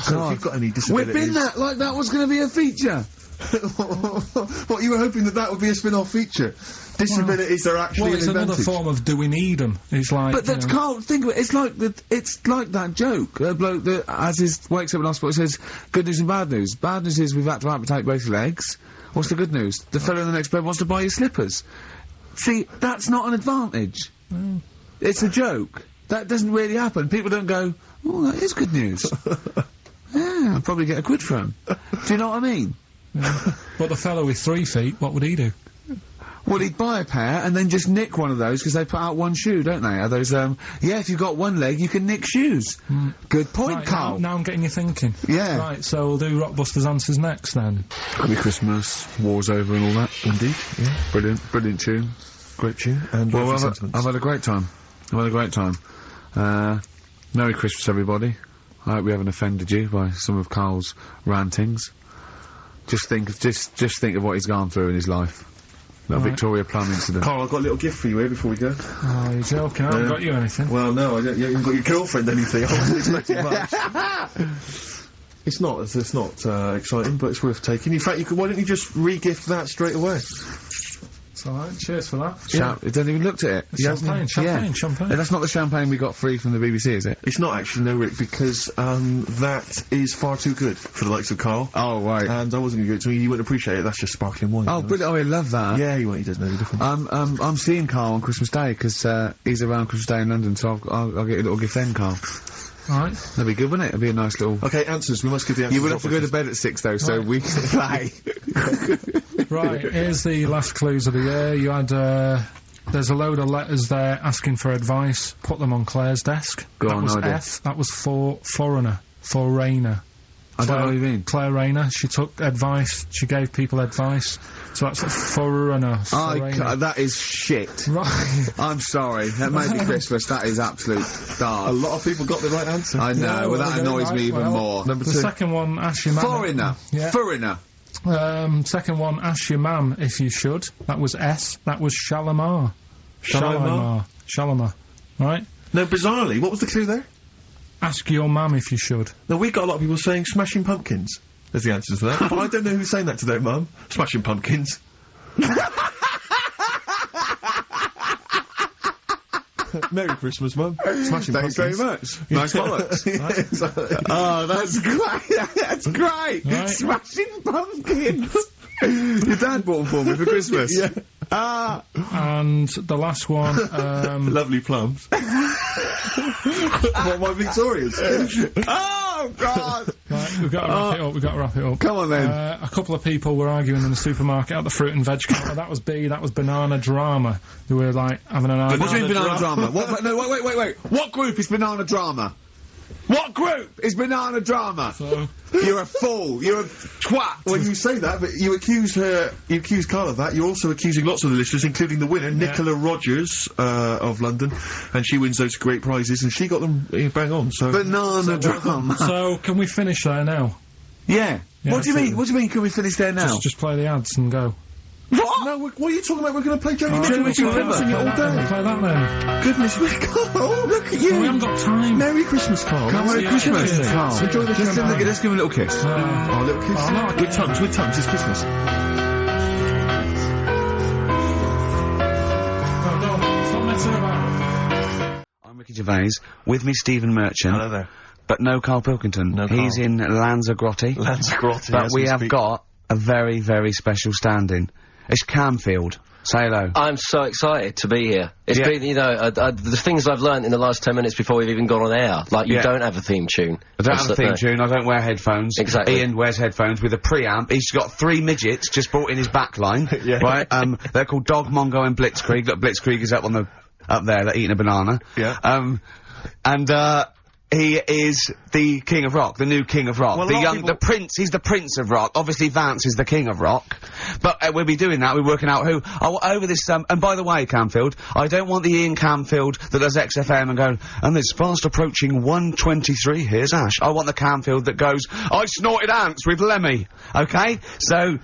Speaker 2: So if you've got any disabilities...
Speaker 8: We've been that, like that was going to be a feature.
Speaker 2: What, you were hoping that would be a spin-off feature? Disabilities are actually
Speaker 3: it's
Speaker 2: an advantage.
Speaker 3: another form of do we need them? It's like...
Speaker 8: But that's Karl, think of it, it's like that joke, a bloke that, wakes up in hospital, says, good news and bad news. Bad news is we've had to amputate both legs. What's the good news? The fellow in the next bed wants to buy you slippers. See, that's not an advantage. It's a joke. That doesn't really happen. People don't go, oh, that is good news. Yeah, I'll probably get a quid for him. Do you know what I mean?
Speaker 3: Yeah. But the fellow with 3 feet, what would he do?
Speaker 8: Well, he'd buy a pair and then just nick one of those because they put out one shoe, don't they? Are those, yeah, if you've got one leg, you can nick shoes. Good point,
Speaker 3: right,
Speaker 8: Karl.
Speaker 3: Now I'm getting you thinking.
Speaker 8: Yeah.
Speaker 3: Right, so we'll do Rockbusters Answers next then.
Speaker 8: Happy Christmas, war's over and all that.
Speaker 2: Indeed, yeah.
Speaker 8: Brilliant tune.
Speaker 2: Great tune. And
Speaker 8: well, I've had a great time. Merry Christmas, everybody. I hope we haven't offended you by some of Karl's rantings. Just think of what he's gone through in his life. That Victoria Plum incident.
Speaker 2: Karl, I've got a little gift for you here before we go.
Speaker 3: Oh, you're joking. I haven't got you anything.
Speaker 2: Well, no, I don't. You haven't got your girlfriend anything. I wasn't expecting much. It's not exciting, but it's worth taking. In fact, why don't you just re-gift that straight away?
Speaker 3: It's alright, cheers for that.
Speaker 8: It hasn't even looked at it.
Speaker 3: Champagne.
Speaker 8: That's not the champagne we got free from the BBC, is it?
Speaker 2: It's not actually, no, Rick, because, that is far too good for the likes of Karl.
Speaker 8: Oh, right.
Speaker 2: And I wasn't going to give it to him, you wouldn't appreciate it, that's just sparkling wine.
Speaker 8: Oh, brilliant, I love that.
Speaker 2: Yeah, he doesn't know the difference.
Speaker 8: I'm seeing Karl on Christmas Day, because, he's around Christmas Day in London, so I'll get you a little gift then, Karl.
Speaker 3: Alright.
Speaker 8: That'd be good, wouldn't it? It'd be a nice little...
Speaker 2: Okay, answers, we must give the answers.
Speaker 8: You will have to go to bed at 6, though, so we can play.
Speaker 3: Right, here's the last clues of the year. You had, There's a load of letters there asking for advice. Put them on Claire's desk.
Speaker 8: Go
Speaker 3: that
Speaker 8: on,
Speaker 3: was
Speaker 8: no idea.
Speaker 3: F. That was for foreigner. For Rayner.
Speaker 8: I don't know what you mean.
Speaker 3: Claire Rayner. She took advice. She gave people advice. So that's a foreigner.
Speaker 8: That is shit.
Speaker 3: Right.
Speaker 8: I'm sorry. That may be Christmas. That is absolute dart.
Speaker 2: A lot of people got the right answer.
Speaker 8: I know.
Speaker 3: Yeah,
Speaker 8: well, that
Speaker 3: okay,
Speaker 8: annoys
Speaker 3: right,
Speaker 8: me even more.
Speaker 3: The second one, ask your mum.
Speaker 8: Foreigner.
Speaker 3: Yeah.
Speaker 8: Foreigner.
Speaker 3: Second one, ask your mum if you should. That was S. That was Shalimar. Shalimar. Right?
Speaker 2: No, bizarrely, what was the clue there?
Speaker 3: Ask your mum if you should.
Speaker 2: No, we got a lot of people saying Smashing Pumpkins as the answers to that, but I don't know who's saying that to their mum. Smashing Pumpkins. Merry Christmas, Mum. Smashing
Speaker 8: Thanks
Speaker 2: Pumpkins.
Speaker 8: very much. Nice bollocks. Oh, that's great. That's great.
Speaker 3: Right.
Speaker 8: Smashing Pumpkins. Your dad bought them for me for Christmas.
Speaker 2: Yeah.
Speaker 3: And the last one,
Speaker 2: Lovely plums. What, my Victorians?
Speaker 8: Oh, God.
Speaker 3: Right, we've got to wrap it up.
Speaker 8: Come on, then.
Speaker 3: A couple of people were arguing in the supermarket at the fruit and veg counter. That was B, that was Banana Drama. They were, like, having an argument.
Speaker 8: What do you mean Banana Drama? What? No, wait. What group is Banana Drama? What group is Banana Drama?
Speaker 3: So,
Speaker 8: you're a fool. You're a twat.
Speaker 2: When you say that, but you accuse Karl of that, you're also accusing lots of the listeners, including the winner, Nicola Rogers, of London, and she wins those great prizes, and she got them bang on, so...
Speaker 8: Banana Drama.
Speaker 3: So, can we finish there now?
Speaker 8: Yeah. What do you mean? What do you mean, can we finish there now?
Speaker 3: Just play the ads and go.
Speaker 8: What?
Speaker 2: No, what are you talking about? We're going to play Johnny
Speaker 8: Johnny
Speaker 2: Mitchell. We've been
Speaker 8: Mitchell.
Speaker 2: singing it all day.
Speaker 3: Play that then.
Speaker 2: Goodness me, Karl, look at you.
Speaker 3: We haven't got time.
Speaker 2: Merry Christmas, Karl.
Speaker 8: Merry Christmas, Karl.
Speaker 2: Enjoy the show.
Speaker 8: Let's give him a little kiss.
Speaker 2: Oh, a little kiss.
Speaker 3: no,
Speaker 2: with tongues, it's Christmas.
Speaker 3: Stop messing about.
Speaker 8: I'm Ricky Gervais. With me, Stephen Merchant.
Speaker 2: Hello there.
Speaker 8: But no Karl Pilkington.
Speaker 2: No
Speaker 8: He's
Speaker 2: Karl.
Speaker 8: in Lanzarote. But we have got a very, very special stand-in. It's Camfield. Say hello.
Speaker 16: I'm so excited to be here. It's been, you know, the things I've learned in the last 10 minutes before we've even gone on air. Like, you don't have a theme tune.
Speaker 8: I don't have a theme tune, I don't wear headphones.
Speaker 16: Exactly.
Speaker 8: Ian wears headphones with a preamp. He's got 3 midgets just brought in his backline. Right? They're called Dog, Mongo and Blitzkrieg. Look, Blitzkrieg is up there, they're eating a banana.
Speaker 2: Yeah.
Speaker 8: He is the King of Rock, the new King of Rock.
Speaker 2: Well,
Speaker 8: the Prince, he's the Prince of Rock. Obviously Vance is the King of Rock. But we'll be doing that, we're working out who. Over this, and by the way, Camfield, I don't want the Ian Camfield that does XFM and going, and it's fast approaching 1:23, here's Ash. I want the Camfield that goes, I snorted ants with Lemmy. Okay? So,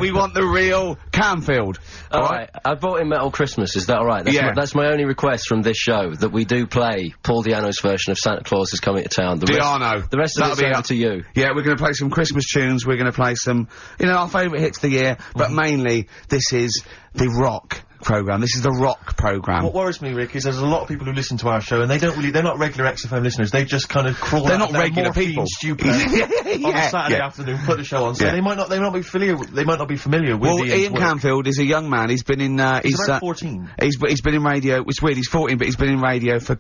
Speaker 8: we want the real Camfield.
Speaker 16: Alright, I brought in Metal Christmas, is that alright? That's my only request from this show, that we do play Paul Di'Anno's version of Santa Claus is Coming to Town.
Speaker 8: Di'Anno.
Speaker 16: The rest of it's over to you.
Speaker 8: Yeah, we're going to play some Christmas tunes, we're going to play some, our favourite hits of the year, but mainly, this is the rock programme. This is the rock programme.
Speaker 2: What worries me, Rick, is there's a lot of people who listen to our show, and they're not regular XFM listeners, they just kind of crawl
Speaker 8: They're
Speaker 2: out
Speaker 8: not
Speaker 2: of their
Speaker 8: regular people.
Speaker 2: stupid on a Saturday afternoon, put the show on, so they might not be familiar with
Speaker 8: Ian Camfield is a young man, he's been in,
Speaker 2: he's about 14.
Speaker 8: He's been in radio, it's weird, he's 14, but he's been in radio for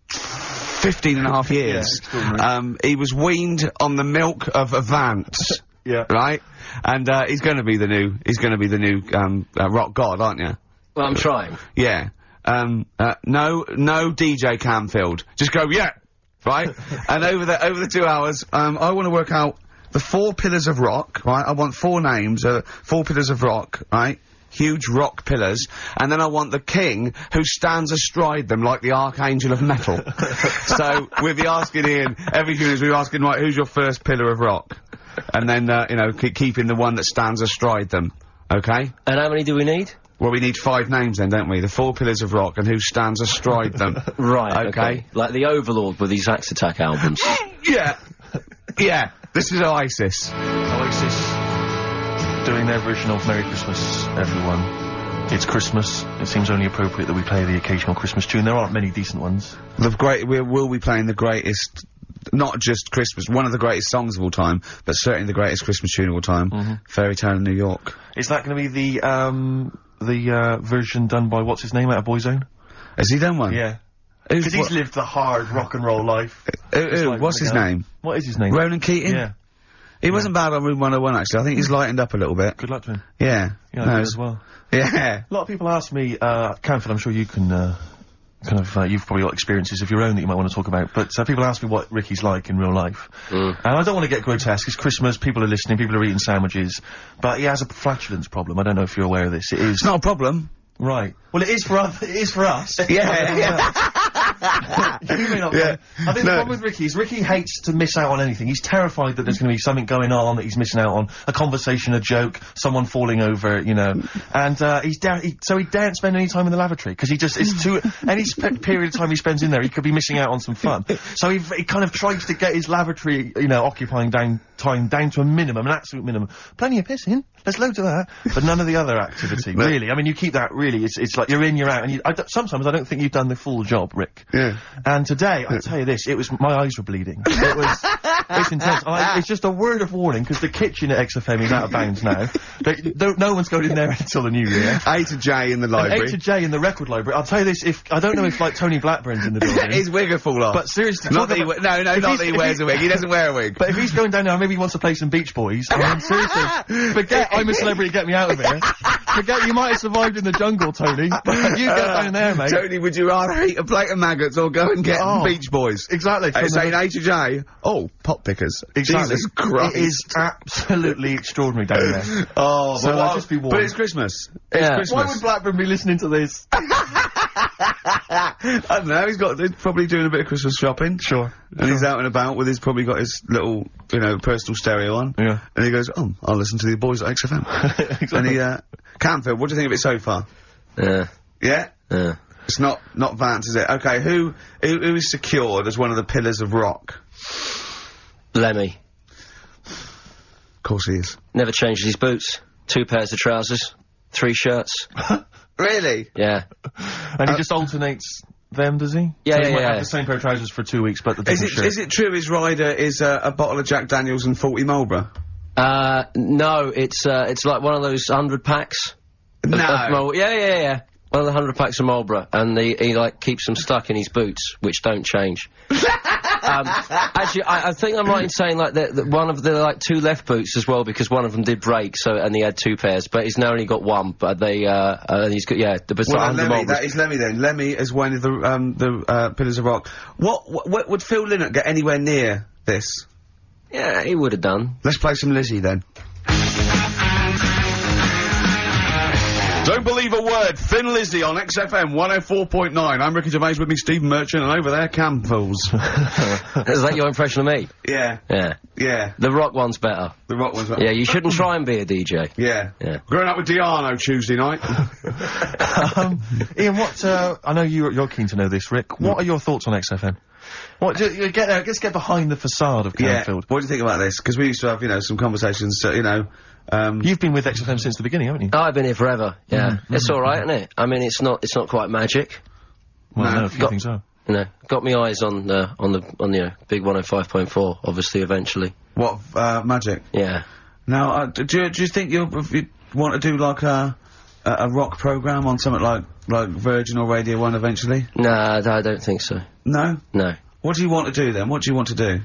Speaker 8: 15 and a half years. He was weaned on the milk of a Vance. Right? And, he's gonna be the new rock god, aren't you?
Speaker 16: Well, I'm trying.
Speaker 8: Yeah. No DJ Camfield. Just go, right? And over the 2 hours, I want to work out the 4 pillars of rock, right? I want 4 names, 4 pillars of rock, right? Huge rock pillars, and then I want the king who stands astride them like the archangel of metal. So we'll be asking Ian every few minutes. We're asking, right, who's your first pillar of rock, and then keeping the one that stands astride them. Okay.
Speaker 16: And how many do we need?
Speaker 8: Well, we need 5 names then, don't we? The 4 pillars of rock and who stands astride them.
Speaker 16: Right. Okay. Like the Overlord with these Axe Attack albums.
Speaker 8: Yeah. This is Oasis.
Speaker 2: Doing their version of Merry Christmas, everyone. It's Christmas. It seems only appropriate that we play the occasional Christmas tune. There aren't many decent ones.
Speaker 8: We will be playing the greatest, not just Christmas, one of the greatest songs of all time, but certainly the greatest Christmas tune of all time, Fairy Tale in New York.
Speaker 2: Is that going to be the version done by, what's his name, out of Boyzone?
Speaker 8: Has he done one?
Speaker 2: Yeah. Because he's lived the hard rock and roll life.
Speaker 8: What's his name?
Speaker 2: What is his name?
Speaker 8: Ronan Keating?
Speaker 2: Yeah.
Speaker 8: He wasn't bad on Room 101, actually. I think he's lightened up a little bit.
Speaker 7: Good luck to him.
Speaker 8: Yeah.
Speaker 7: Yeah,
Speaker 8: No,
Speaker 7: I did
Speaker 8: it's-
Speaker 7: as well.
Speaker 8: Yeah.
Speaker 7: A lot of people ask me, Canfield, I'm sure you can, you've probably got experiences of your own that you might want to talk about, but people ask me what Ricky's like in real life. And I don't want to get grotesque. It's Christmas, people are listening, people are eating sandwiches, but he has a flatulence problem. I don't know if you're aware of this. It is.
Speaker 8: It's not a problem.
Speaker 7: Right. Well, it is for us.
Speaker 8: Yeah.
Speaker 7: You may not be. I think the problem with Ricky is Ricky hates to miss out on anything. He's terrified that there's going to be something going on that he's missing out on. A conversation, a joke, someone falling over, you know. And, so he daren't spend any time in the lavatory, because it's too, any period of time he spends in there, he could be missing out on some fun. So he kind of tries to get his lavatory, you know, occupying time down to a minimum, an absolute minimum. Plenty of pissing. There's loads of that. But none of the other activity, really. I mean, you keep that really, it's like you're in, you're out, and sometimes I don't think you've done the full job, Rick.
Speaker 8: Yeah.
Speaker 7: And today, I'll tell you this, my eyes were bleeding. It's intense. It's just a word of warning, because the kitchen at XFM is out of bounds now. No one's going in there until the new year.
Speaker 8: A to J in the library.
Speaker 7: A to J in the record library. I'll tell you this, I don't know if, like, Tony Blackburn's in the building.
Speaker 8: His wig will fall off.
Speaker 7: But seriously,
Speaker 8: not that he wears a wig. He doesn't wear a wig.
Speaker 7: But if he's going down there, maybe he wants to play some Beach Boys. I mean, seriously, forget I'm a Celebrity, get me out of here. Forget you might have survived in the jungle, Tony. But you get down there, mate.
Speaker 8: Tony, would you rather eat a plate of maggots or go and get Beach Boys?
Speaker 7: Exactly.
Speaker 8: Saying A to J. Oh, pot pickers.
Speaker 7: Exactly.
Speaker 8: Jesus Christ.
Speaker 7: It is absolutely extraordinary down there.
Speaker 8: Oh,
Speaker 7: so I'll just be warned.
Speaker 8: But it's Christmas.
Speaker 7: Yeah.
Speaker 8: It's Christmas.
Speaker 7: Why would Blackburn be listening to this?
Speaker 8: I don't know, he's probably doing a bit of Christmas shopping.
Speaker 7: Sure.
Speaker 8: And he's out and about with probably got his little, you know, personal stereo on.
Speaker 7: Yeah.
Speaker 8: And he goes, oh, I'll listen to the boys at XFM. Exactly. And Canfield, what do you think of it so far?
Speaker 16: Yeah.
Speaker 8: Yeah?
Speaker 16: Yeah.
Speaker 8: It's not Vance, is it? Okay, who is secured as one of the pillars of rock?
Speaker 16: Lemmy.
Speaker 8: Of course he is.
Speaker 16: Never changes his boots. 2 pairs of trousers. 3 shirts.
Speaker 8: Really?
Speaker 16: Yeah.
Speaker 7: And he just alternates them, does he?
Speaker 16: Yeah,
Speaker 7: so he might
Speaker 16: yeah.
Speaker 7: have the same pair of trousers for 2 weeks, but the different shirt.
Speaker 8: Is it true his rider is a bottle of Jack Daniels and 40 Marlboro?
Speaker 16: No, it's like one of those 100 packs.
Speaker 8: No.
Speaker 16: Yeah. One of the 100 packs of Marlboro, and he like keeps them stuck in his boots, which don't change. Actually, I think I'm right in saying like that one of the like 2 left boots as well, because one of them did break, and he had 2 pairs, but he's now only got 1. But and he's got
Speaker 8: Lemmy, that is Lemmy then. Lemmy is one of the pillars of rock. What would Phil Lynott get anywhere near this?
Speaker 16: Yeah, he would have done.
Speaker 8: Let's play some Lizzie then. Don't believe a word. Thin Lizzy on XFM 104.9. I'm Ricky Gervais, with me Stephen Merchant, and over there, Campbells.
Speaker 16: Is that your impression of me?
Speaker 8: Yeah.
Speaker 16: Yeah.
Speaker 8: Yeah.
Speaker 16: The rock one's better.
Speaker 8: The rock one's better.
Speaker 16: Yeah, you shouldn't try and be a DJ.
Speaker 8: Yeah.
Speaker 16: Yeah.
Speaker 8: Growing up with Diano Tuesday night.
Speaker 7: Ian, I know you're keen to know this, Rick. What are your thoughts on XFM? Let's get behind the facade of Canfield.
Speaker 8: What do you think about this? Because we used to have, some conversations,
Speaker 7: You've been with XFM since the beginning, haven't you?
Speaker 16: Oh, I've been here forever, yeah. It's alright, isn't it? I mean, it's not quite magic.
Speaker 7: Well, no, a few things are.
Speaker 16: You know, got me eyes on the big 105.4, obviously, eventually.
Speaker 8: What, magic?
Speaker 16: Yeah.
Speaker 8: Now, do you think you want to do, like, a rock programme on something like Virgin or Radio 1 eventually?
Speaker 16: Nah, I don't think so.
Speaker 8: No?
Speaker 16: No.
Speaker 8: What do you want to do, then? What do you want to do?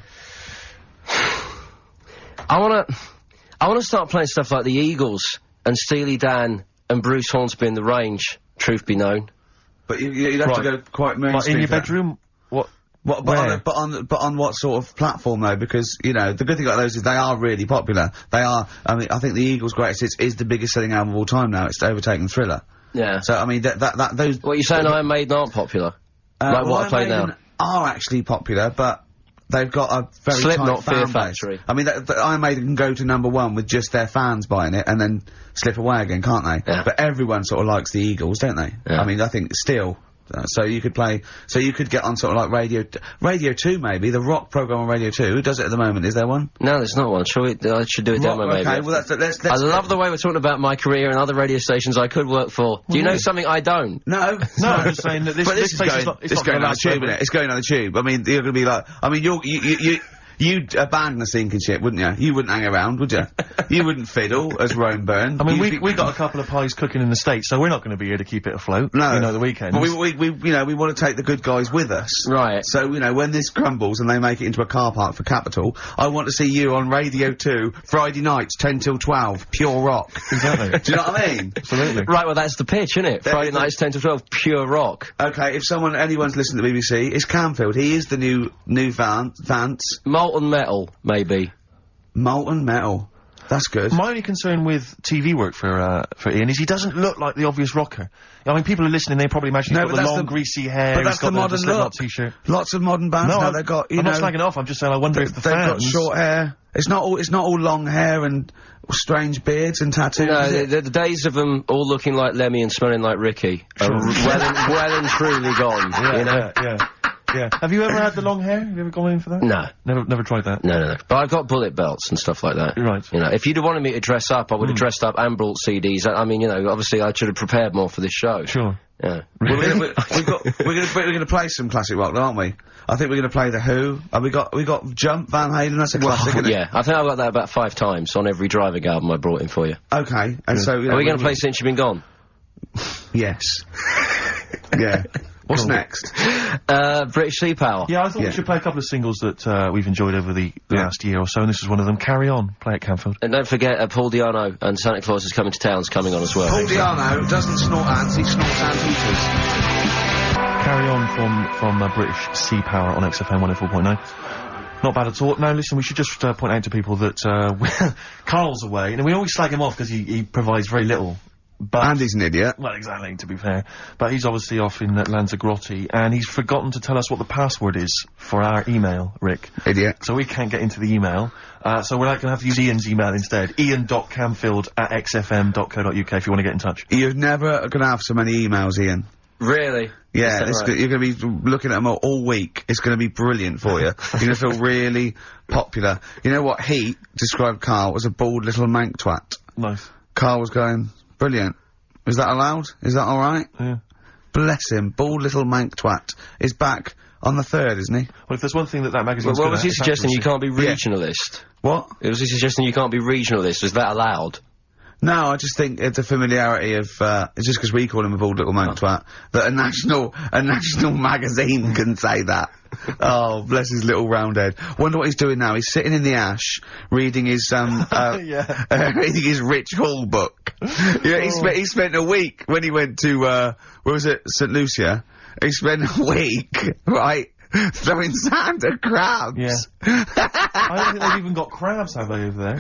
Speaker 16: I want to start playing stuff like the Eagles and Steely Dan and Bruce Hornsby in the Range, truth be known.
Speaker 8: But you'd have to go quite mainstream.
Speaker 7: In your bedroom?
Speaker 8: But on what sort of platform though? Because, the good thing about those is they are really popular. They are, I think the Eagles' Greatest Hits is the biggest selling album of all time now. It's overtaken Thriller.
Speaker 16: Yeah.
Speaker 8: So, I mean, those...
Speaker 16: What, you're saying Iron Maiden aren't popular? Like what I play now?
Speaker 8: Are actually popular, but they've got a very
Speaker 16: Slipknot,
Speaker 8: tight fan
Speaker 16: Fear
Speaker 8: base.
Speaker 16: Factory.
Speaker 8: I mean, Iron Maiden can go to #1 with just their fans buying it and then slip away again, can't they?
Speaker 16: Yeah.
Speaker 8: But everyone sort of likes the Eagles, don't they?
Speaker 16: Yeah.
Speaker 8: I mean, I think still. So you could get on sort of like Radio 2 maybe, the rock programme on Radio 2. Who does it at the moment? Is there one?
Speaker 16: No, there's not one. I should do a demo maybe.
Speaker 8: Okay, well let's
Speaker 16: I love the way we're talking about my career and other radio stations I could work for. Do you know something I don't?
Speaker 8: No.
Speaker 7: I'm just saying that this
Speaker 8: is
Speaker 7: place
Speaker 8: going,
Speaker 7: is not going
Speaker 8: down the tube, isn't it? It's going down the tube. I mean, you're going to be like, I mean, You'd abandon the sinking ship, wouldn't you? You wouldn't hang around, would you? You wouldn't fiddle as Rome Byrne.
Speaker 7: I mean, we got a couple of pies cooking in the States, so we're not going to be here to keep it afloat.
Speaker 8: No.
Speaker 7: You know, the weekends.
Speaker 8: But we want to take the good guys with us.
Speaker 16: Right.
Speaker 8: So, when this crumbles and they make it into a car park for Capital, I want to see you on Radio 2, Friday nights, 10 till 12, pure rock.
Speaker 7: Exactly.
Speaker 8: Do you know what I mean?
Speaker 7: Absolutely.
Speaker 16: Right, well, that's the pitch, isn't it? Friday nights, 10 to 12, pure rock.
Speaker 8: Okay, if anyone's listening to the BBC, it's Camfield. He is the new Vance.
Speaker 16: Molten Metal, maybe.
Speaker 8: Molten Metal. That's good.
Speaker 7: My only concern with TV work for Ian is he doesn't look like the obvious rocker. I mean, people are listening, they probably imagine he's got the long, greasy hair,
Speaker 8: but that's the modern look.
Speaker 7: T-shirt.
Speaker 8: Lots of modern bands now, they've got,
Speaker 7: I'm not slagging off, I'm just saying I wonder if the
Speaker 8: they've
Speaker 7: fans...
Speaker 8: got short hair. It's not all long hair and strange beards and tattoos.
Speaker 16: No, the days of them all looking like Lemmy and smelling like Ricky are well and truly gone, you know?
Speaker 7: Yeah. Have you ever had the long hair? Have you ever gone in for that?
Speaker 16: No.
Speaker 7: Never tried that?
Speaker 16: No. But I've got bullet belts and stuff like that.
Speaker 7: Right.
Speaker 16: You know, if you'd have wanted me to dress up, I would have dressed up and brought CDs. I mean, obviously I should have prepared more for this show.
Speaker 7: Sure.
Speaker 16: Yeah.
Speaker 8: Well, we're gonna play some classic rock, aren't we? I think we're gonna play The Who. We got Jump, Van Halen, that's a classic, isn't it?
Speaker 16: Yeah, I think I've got that about 5 times on every Driving album I brought in for you.
Speaker 8: Okay, and so...
Speaker 16: Are we gonna play Since You've Been Gone?
Speaker 8: Yes. Yeah. What's next?
Speaker 16: British Sea Power.
Speaker 7: Yeah, I thought we should play a couple of singles that we've enjoyed over the last year or so, and this is one of them. Carry On, play at Camfield.
Speaker 16: And don't forget, Paul Di'Anno and Santa Claus is Coming to Town's coming on as well.
Speaker 8: Paul Di'Anno doesn't snort ants, he snorts anteaters.
Speaker 7: Carry On from British Sea Power on XFM 104.9. Not bad at all. Now, listen, we should just point out to people that Karl's away, and we always slag him off because he provides very little.
Speaker 8: And he's an idiot.
Speaker 7: Well, exactly, to be fair. But he's obviously off in Lanzagrote, and he's forgotten to tell us what the password is for our email, Rick.
Speaker 8: Idiot.
Speaker 7: So we can't get into the email. So we're going to have to use Ian's email instead. ian.camfield@xfm.co.uk if you want to get in touch.
Speaker 8: You're never going to have so many emails, Ian.
Speaker 16: Really?
Speaker 8: Yeah, you're going to be looking at them all week. It's going to be brilliant for you. You're going to feel really popular. You know what? He described Karl as a bald little mank twat.
Speaker 7: Nice.
Speaker 8: Karl was going... Brilliant. Is that allowed? Is that alright?
Speaker 7: Yeah.
Speaker 8: Bless him. Bald little mank twat is back on the 3rd, isn't he?
Speaker 7: Well, if there's one thing that magazine's
Speaker 16: was he suggesting you can't be regionalist?
Speaker 8: What?
Speaker 16: Was he suggesting you can't be regionalist? Was that allowed?
Speaker 8: No, I just think it's a familiarity of, it's just because we call him a bald little mank twat, that a national magazine can say that. Oh, bless his little round head. Wonder what he's doing now. He's sitting in the ash, reading his, reading his Rich Hall book. Yeah, he spent a week when he went to, where was it? St. Lucia. He spent a week, right? Throwing sand at crabs.
Speaker 7: Yeah. I don't think they've even got crabs, have they, over there?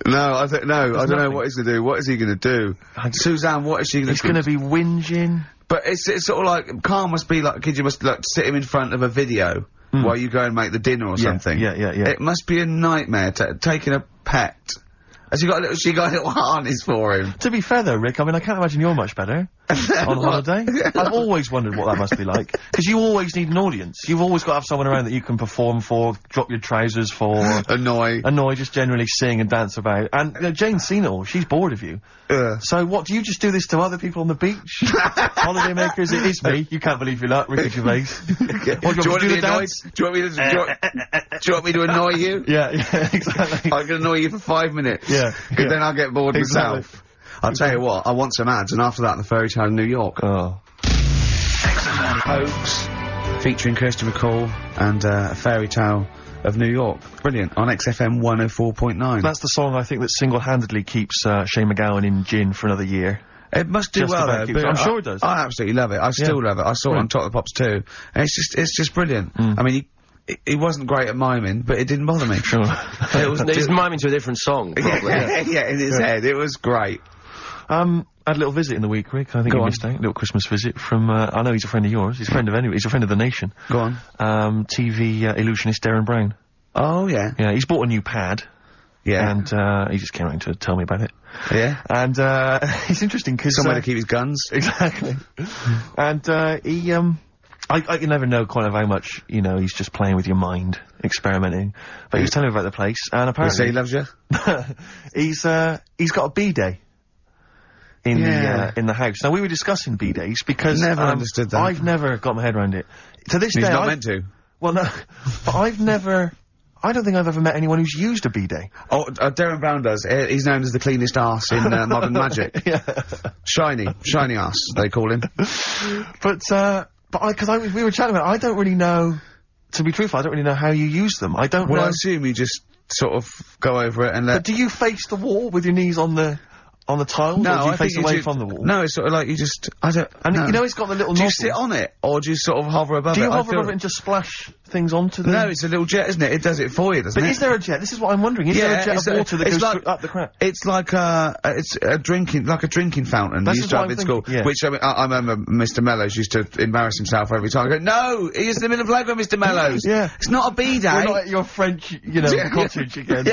Speaker 8: No, I don't know what he's gonna do. What is he gonna do? Suzanne, what is she gonna do?
Speaker 7: He's gonna be whinging.
Speaker 8: But it's sort of like, Karl must be like, you must like sit him in front of a video while you go and make the dinner or something.
Speaker 7: Yeah.
Speaker 8: It must be a nightmare taking a pet. Has she got a little harness for him?
Speaker 7: To be fair though, Rick, I mean, I can't imagine you're much better on holiday. I've always wondered what that must be like. Because you always need an audience. You've always got to have someone around that you can perform for, drop your trousers for.
Speaker 8: Annoy, just
Speaker 7: generally sing and dance about. And, Jane's seen it all. She's bored of you. So what, do you just do this to other people on the beach? Holiday makers, it is me. You can't believe your luck, Ricky Gervais.
Speaker 8: Do you want me to annoy you?
Speaker 7: Yeah, exactly.
Speaker 8: I can annoy you for 5 minutes.
Speaker 7: Yeah.
Speaker 8: Because then I'll get bored myself. I'll tell you what, I want some ads, and after that, the Fairy Tale of New York.
Speaker 7: Oh.
Speaker 8: XFM Hoax, featuring Kirsty McCall, and a Fairy Tale of New York. Brilliant, on XFM 104.9.
Speaker 7: That's the song I think that single-handedly keeps Shane MacGowan in gin for another year.
Speaker 8: It must do well, though.
Speaker 7: I'm sure it does.
Speaker 8: I absolutely love it. I still love it. I saw it on Top of the Pops too, and it's just brilliant. I mean, he wasn't great at miming, but it didn't bother me.
Speaker 7: Sure.
Speaker 16: He's miming to a different song, probably.
Speaker 8: Yeah, in his head. It was great.
Speaker 7: I had a little visit in the week, Rick. I think you missed out. A little Christmas visit from, I know he's a friend of yours. He's a friend of he's a friend of the nation.
Speaker 8: Go on.
Speaker 7: TV illusionist Darren Brown.
Speaker 8: Oh, yeah.
Speaker 7: Yeah, he's bought a new pad.
Speaker 8: Yeah.
Speaker 7: And, he just came around to tell me about it.
Speaker 8: Yeah.
Speaker 7: And, it's interesting because...
Speaker 8: Somewhere to keep his guns.
Speaker 7: Exactly. And, I can never know kind of how much, he's just playing with your mind, experimenting. But he was telling me about the place, and apparently...
Speaker 8: Say he loves you?
Speaker 7: he's got a B-day. In the house. Now, we were discussing B-days because...
Speaker 8: Never understood that.
Speaker 7: I've never got my head around it. To this day...
Speaker 8: He's not meant to.
Speaker 7: Well, no. But I've never I don't think I've ever met anyone who's used a bidet.
Speaker 8: Oh, Darren Brown does. He's known as the cleanest arse in Modern Magic.
Speaker 7: Yeah.
Speaker 8: Shiny arse, they call him.
Speaker 7: But we were chatting about it, I don't really know, to be truthful, I don't really know how you use them. I don't know.
Speaker 8: Well, I assume you just sort of go over it and let...
Speaker 7: But do you face the wall with your knees on the tiles?
Speaker 8: No,
Speaker 7: or do you
Speaker 8: I
Speaker 7: face
Speaker 8: think
Speaker 7: away from the wall?
Speaker 8: No, it's sort of like you just... I don't...
Speaker 7: And
Speaker 8: no.
Speaker 7: you know it's got the little
Speaker 8: Do you
Speaker 7: nozzle.
Speaker 8: sit on it, or do you sort of hover above it?
Speaker 7: Do you hover above it and just splash things onto them?
Speaker 8: No, it's a little jet, isn't it? It does it for you, doesn't it?
Speaker 7: But is there a jet? This is what I'm wondering. Is there a jet of water that goes up the crap?
Speaker 8: It's like it's a drinking fountain.
Speaker 7: That's
Speaker 8: we used to have in school.
Speaker 7: Yeah.
Speaker 8: Which, I mean, I remember Mr. Mellows used to embarrass himself every time. I go, no, he is in the middle of the playground, Mr. Mellows.
Speaker 7: Yeah.
Speaker 8: It's not a bidet.
Speaker 7: We're not at your French, cottage again.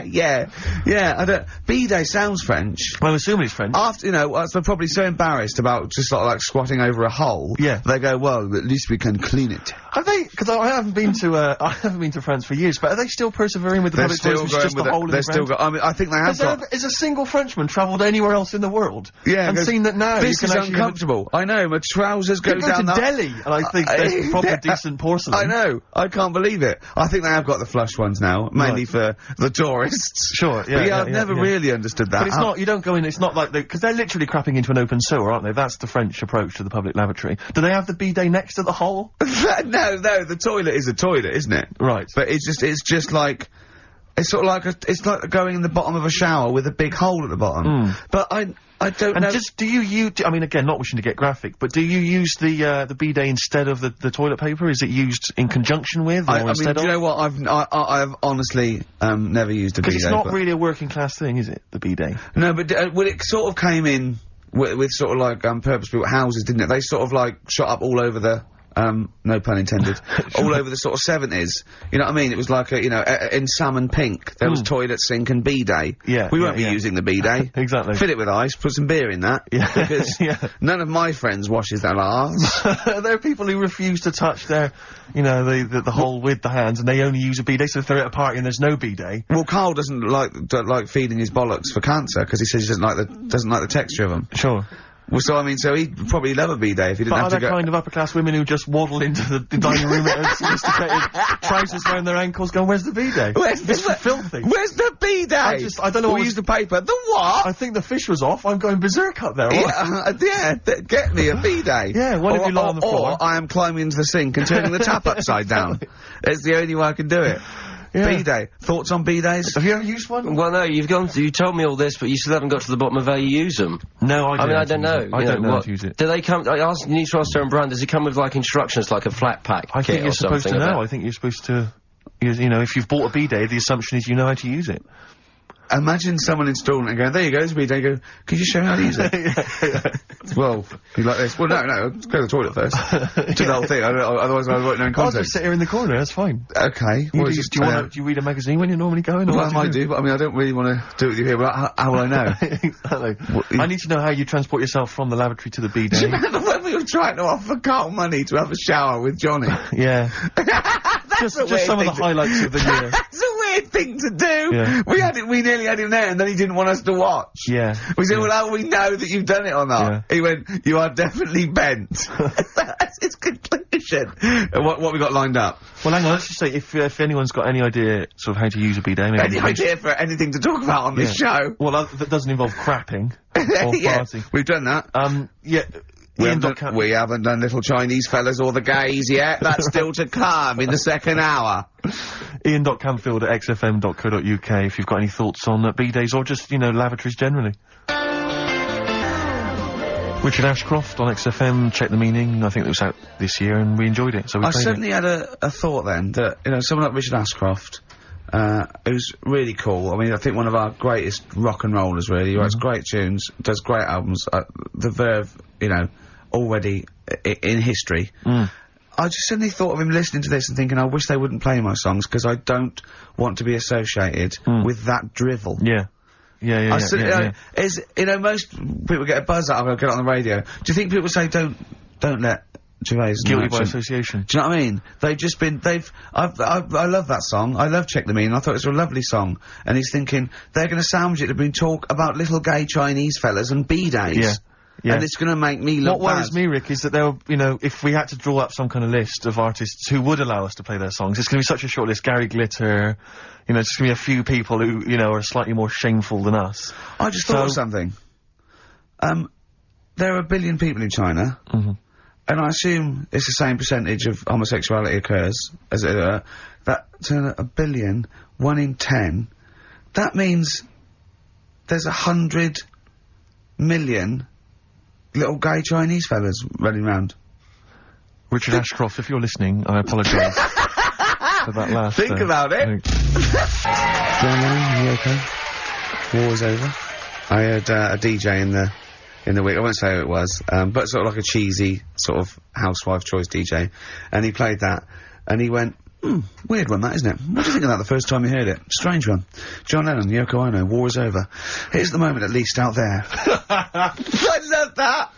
Speaker 8: Yeah, I don't... Bidet sounds French.
Speaker 7: I'm assuming it's French.
Speaker 8: After, they're probably so embarrassed about just sort of like squatting over a hole.
Speaker 7: Yeah.
Speaker 8: They go, well, at least we can clean it.
Speaker 7: Have they? Because I haven't been to France for years. But are they still persevering with the public toilets? Which is just a hole in the ground?
Speaker 8: I mean, I think they have got.
Speaker 7: Has a single Frenchman travelled anywhere else in the world?
Speaker 8: Yeah,
Speaker 7: and seen that now.
Speaker 8: This is uncomfortable. I know. My trousers go down.
Speaker 7: To Delhi, and I think there's proper decent porcelain.
Speaker 8: I know. I can't believe it. I think they have got the flush ones now, mainly for the tourists.
Speaker 7: Sure. Yeah.
Speaker 8: I've never really understood that.
Speaker 7: But it's not. You don't go in. It's not like because they're literally crapping into an open sewer, aren't they? That's the French approach to the public lavatory. Do they have the bidet next to the hole?
Speaker 8: No. The toilet is a toilet, isn't it?
Speaker 7: Right.
Speaker 8: But it's just like. It's sort of like it's like going in the bottom of a shower with a big hole at the bottom. But I don't know.
Speaker 7: And do you use? I mean, again, not wishing to get graphic, but do you use the bidet instead of the toilet paper? Is it used in conjunction with, or instead of?
Speaker 8: Do you know what? I've honestly never used a bidet.
Speaker 7: Because it's not really a working class thing, is it? The bidet.
Speaker 8: No, but well, it sort of came in with sort of like purpose-built houses, didn't it? They sort of like shot up all over the. No pun intended. All over the sort of 70s. You know what I mean? It was like in salmon pink. There was toilet, sink and bidet.
Speaker 7: Yeah.
Speaker 8: We won't be using the bidet.
Speaker 7: Exactly.
Speaker 8: Fill it with ice, put some beer in that.
Speaker 7: Yeah.
Speaker 8: Because none of my friends washes their arse.
Speaker 7: There are people who refuse to touch their, the hole with the hands, and they only use a bidet, so if they're at a party and there's no bidet.
Speaker 8: Well, Karl doesn't like feeding his bollocks for cancer, because he says he doesn't like the texture of them.
Speaker 7: Sure.
Speaker 8: Well, so he'd probably love a bidet if he didn't have to go...
Speaker 7: But are there kind of upper-class women who just waddle into the dining room in sophisticated trousers around their ankles going, where's the bidet? It's filthy.
Speaker 8: Where's the bidet?
Speaker 7: I don't know.
Speaker 8: We use the paper. The what?
Speaker 7: I think the fish was off. I'm going berserk up there.
Speaker 8: Get me a bidet.
Speaker 7: Yeah, what if you lie on the floor?
Speaker 8: Or I am climbing into the sink and turning the tap upside down. It's the only way I can do it. Yeah. Bidet. Thoughts on bidets?
Speaker 7: Have you ever used one?
Speaker 16: Well, no, you told me all this, but you still haven't got to the bottom of how you use them.
Speaker 7: No, I
Speaker 16: mean, I don't know.
Speaker 7: I don't know how to use it.
Speaker 16: Do they come, you need to ask Darren Brown, does it come with, like, instructions, like a flat pack
Speaker 7: I think you're supposed to know.
Speaker 16: Like
Speaker 7: I think you're supposed to, if you've bought a bidet, the assumption is you know how to use it.
Speaker 8: Imagine someone installing it and going, there you go, there's a bidet. Go, could you show me how to use it? Well, you like this? Well, no, let's go to the toilet first. Do the whole thing, otherwise I won't know in context.
Speaker 7: I'll just sit here in the corner, that's fine.
Speaker 8: Okay.
Speaker 7: Do you read a magazine when you're normally going?
Speaker 8: Well, I might do, but I mean, I don't really want to do it with you here, but how will I know?
Speaker 7: Exactly. I need to know how you transport yourself from the lavatory to the bidet.
Speaker 8: Do you remember when we were trying to offer Karl money to have a shower with Johnny?
Speaker 7: Yeah. just some of the highlights of the year.
Speaker 8: That's a weird thing to do.
Speaker 7: Yeah.
Speaker 8: We nearly had him there, and then he didn't want us to watch.
Speaker 7: Yeah.
Speaker 8: We said, well, how will we know that you've done it or not? Yeah. He went, you are definitely bent. That's his conclusion. What we got lined up?
Speaker 7: Well, hang on, let's just say, if anyone's got any idea sort of how to use a bidet, maybe...
Speaker 8: Any idea for anything to talk about on this show?
Speaker 7: Well, that doesn't involve crapping. Or farting.
Speaker 8: We've done that.
Speaker 7: Yeah.
Speaker 8: We haven't done Little Chinese Fellas or the Gays yet. That's still to come in the second hour.
Speaker 7: Ian.Camfield@xfm.co.uk if you've got any thoughts on bidets or just, lavatories generally. Richard Ashcroft on XFM, Check the Meaning. I think it was out this year and we enjoyed it, so we played it.
Speaker 8: I certainly had a thought then that, someone like Richard Ashcroft, who's really cool. I mean, I think one of our greatest rock and rollers, really. He writes great tunes, does great albums. The Verve, already in history. I just suddenly thought of him listening to this and thinking, I wish they wouldn't play my songs because I don't want to be associated with that drivel.
Speaker 7: Yeah. Most
Speaker 8: people get a buzz out of it, get it on the radio. Do you think people say, don't let Gervais
Speaker 7: guilty by association?
Speaker 8: Do you know what I mean? I love that song. I love Check the Meaning. I thought it was a lovely song. And he's thinking, they're going to sandwich it to bring talk about little gay Chinese fellas and bidets.
Speaker 2: Yeah.
Speaker 8: And it's gonna make me look
Speaker 2: What worries me, Rick, is that there, you know, if we had to draw up some kind of list of artists who would allow us to play their songs, it's gonna be such a short list. Gary Glitter, you know, it's gonna be a few people who, you know, are slightly more shameful than us.
Speaker 8: I just thought of something. There are 1 billion people in China, and I assume it's the same percentage of homosexuality occurs as that to 1 billion, 1 in 10. That means there's 100 million little gay Chinese fellas running around.
Speaker 2: Richard Ashcroft, if you're listening, I apologise for that last.
Speaker 8: Think about it. John Lennon, you okay? War's over. I heard a DJ in the week. I won't say who it was, but sort of like a cheesy sort of housewife choice DJ, and he played that, and he went, weird one that, isn't it? What do you think of that the first time you heard it? Strange one. John Lennon, Yoko Ono, war is over. Here's the moment at least out there. I love that!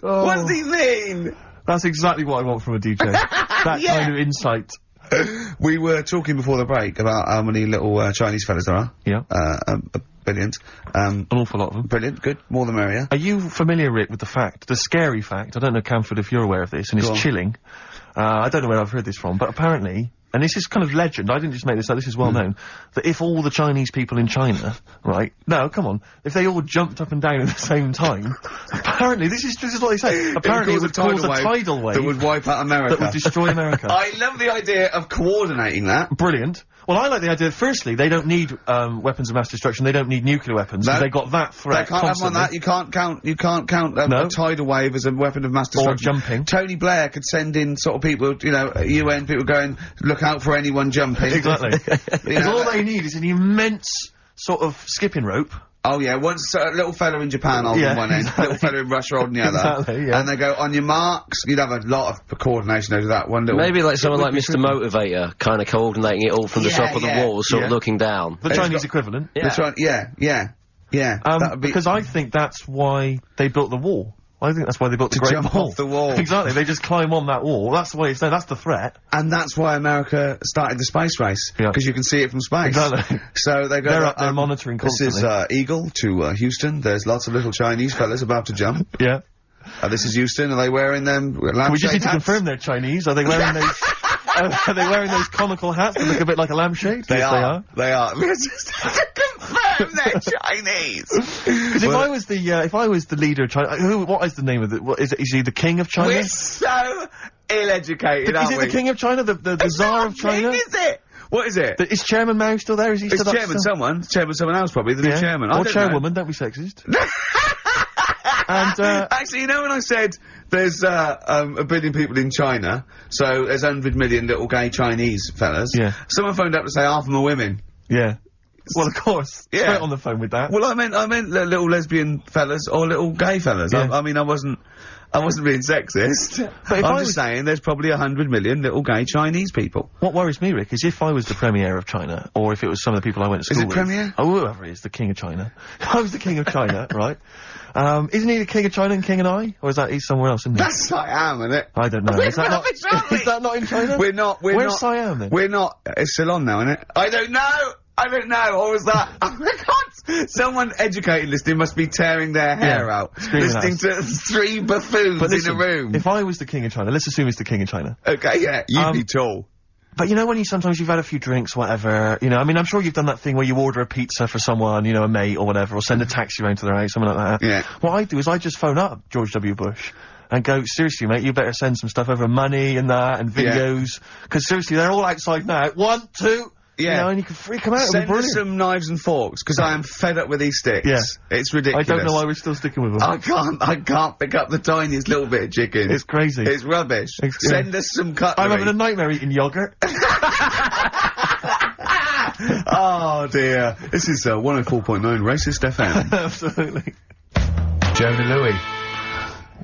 Speaker 2: Oh.
Speaker 8: What does he mean?
Speaker 2: That's exactly what I want from a DJ. That kind of insight.
Speaker 8: We were talking before the break about how many little Chinese fellas there are.
Speaker 2: Yeah.
Speaker 8: Brilliant.
Speaker 2: An awful lot of them.
Speaker 8: Brilliant, good. More the merrier.
Speaker 2: Are you familiar, Rick, with the scary fact, I don't know, Camford, if you're aware of this, and it's chilling. I don't know where I've heard this from, but apparently, and this is kind of legend, I didn't just make this up, this is well known, that if all the Chinese people in China, right, no, come on, if they all jumped up and down at the same time, apparently, this is what they say, apparently it would cause a tidal wave
Speaker 8: that would wipe out America.
Speaker 2: That would destroy America.
Speaker 8: I love the idea of coordinating that.
Speaker 2: Brilliant. Well, I like the idea, firstly, they don't need, weapons of mass destruction, they don't need nuclear weapons, because they got that threat
Speaker 8: They can't
Speaker 2: constantly.
Speaker 8: have one that, you can't count a tidal wave as a weapon of mass destruction.
Speaker 2: Or jumping.
Speaker 8: Tony Blair could send in sort of people, you know, UN people going, look out for anyone jumping.
Speaker 2: Exactly. Because all they need is an immense sort of skipping rope.
Speaker 8: Oh yeah, once a little fella in Japan holding one end, little fella in Russia holding the other.
Speaker 2: Exactly, yeah.
Speaker 8: And they go, on your marks, you'd have a lot of coordination over that one little...
Speaker 16: Maybe like someone like Mr. Motivator, kind of coordinating it all from the top of the wall, sort of looking down.
Speaker 2: The Chinese equivalent.
Speaker 8: Yeah.
Speaker 2: Because I think that's why they built the wall. I think that's why they built the
Speaker 8: to
Speaker 2: Great
Speaker 8: jump
Speaker 2: Wall.
Speaker 8: off the wall.
Speaker 2: Exactly, they just climb on that wall. That's the way it's there, that's the threat.
Speaker 8: And that's why America started the space race. Because you can see it from space.
Speaker 2: Exactly.
Speaker 8: So they go...
Speaker 2: They're up there monitoring constantly.
Speaker 8: This is, Eagle to, Houston. There's lots of little Chinese fellas about to jump.
Speaker 2: Yeah.
Speaker 8: This is Houston. Are they wearing them lampshade
Speaker 2: We just need to
Speaker 8: hats?
Speaker 2: confirm they're Chinese. Are they wearing those... are they wearing those conical hats that look a bit like a lampshade?
Speaker 8: They
Speaker 2: Yes,
Speaker 8: are. They are. We just have to confirm they're Chinese.
Speaker 2: Because if I was the leader of China, what is the name of it? Is he the king of China?
Speaker 8: We're so ill-educated, aren't
Speaker 2: we? Is he the king of China? The Tsar of China?
Speaker 8: King, is it? What is it?
Speaker 2: Is Chairman Mao still there? Is he still
Speaker 8: It's Chairman someone. Chairman someone else, probably. The new chairman.
Speaker 2: Or chairwoman, don't be sexist. And,
Speaker 8: actually, you know when I said there's, 1 billion people in China, so there's 100 million little gay Chinese fellas.
Speaker 2: Yeah.
Speaker 8: Someone phoned up to say half of them are women.
Speaker 2: Yeah. Well, of course.
Speaker 8: Yeah.
Speaker 2: Straight on the phone with that.
Speaker 8: Well, I meant little lesbian fellas or little gay fellas.
Speaker 2: Yeah.
Speaker 8: I mean, I wasn't being sexist.
Speaker 2: But if
Speaker 8: I'm just saying there's probably 100 million little gay Chinese people.
Speaker 2: What worries me, Rick, is if I was the premier of China, or if it was some of the people I went to school with.
Speaker 8: Is it premier?
Speaker 2: Oh, whoever it is, the king of China. If I was the king of China, right? Isn't he the king of China and king and I? Or is that he's somewhere else, isn't he?
Speaker 8: That's Siam, isn't it?
Speaker 2: I don't know. Is that not in China? Where's Siam then?
Speaker 8: We're not. It's Ceylon now, isn't it? I don't know. Or was that? Oh my God! Someone educated listening must be tearing their hair out, listening to 3 buffoons in a room.
Speaker 2: If I was the king of China, let's assume it's the king of China.
Speaker 8: Okay, yeah, you'd be tall.
Speaker 2: But you know when sometimes you've had a few drinks, whatever, you know, I mean, I'm sure you've done that thing where you order a pizza for someone, you know, a mate or whatever, or send a taxi around to their house, something like that.
Speaker 8: Yeah.
Speaker 2: What I do is I just phone up George W. Bush and go, seriously, mate, you better send some stuff over, money and that, and videos, because seriously, they're all outside now. 1, 2...
Speaker 8: Yeah.
Speaker 2: You know, and you can freak them out.
Speaker 8: Send us some knives and forks, because I am fed up with these sticks.
Speaker 2: Yeah.
Speaker 8: It's ridiculous.
Speaker 2: I don't know why we're still sticking with them.
Speaker 8: I can't pick up the tiniest little bit of chicken.
Speaker 2: It's crazy.
Speaker 8: It's rubbish. Send us some cutlery.
Speaker 2: I'm having a nightmare eating yogurt.
Speaker 8: Oh dear. This is 104.9 Racist FM.
Speaker 2: Absolutely.
Speaker 8: Jody Louis.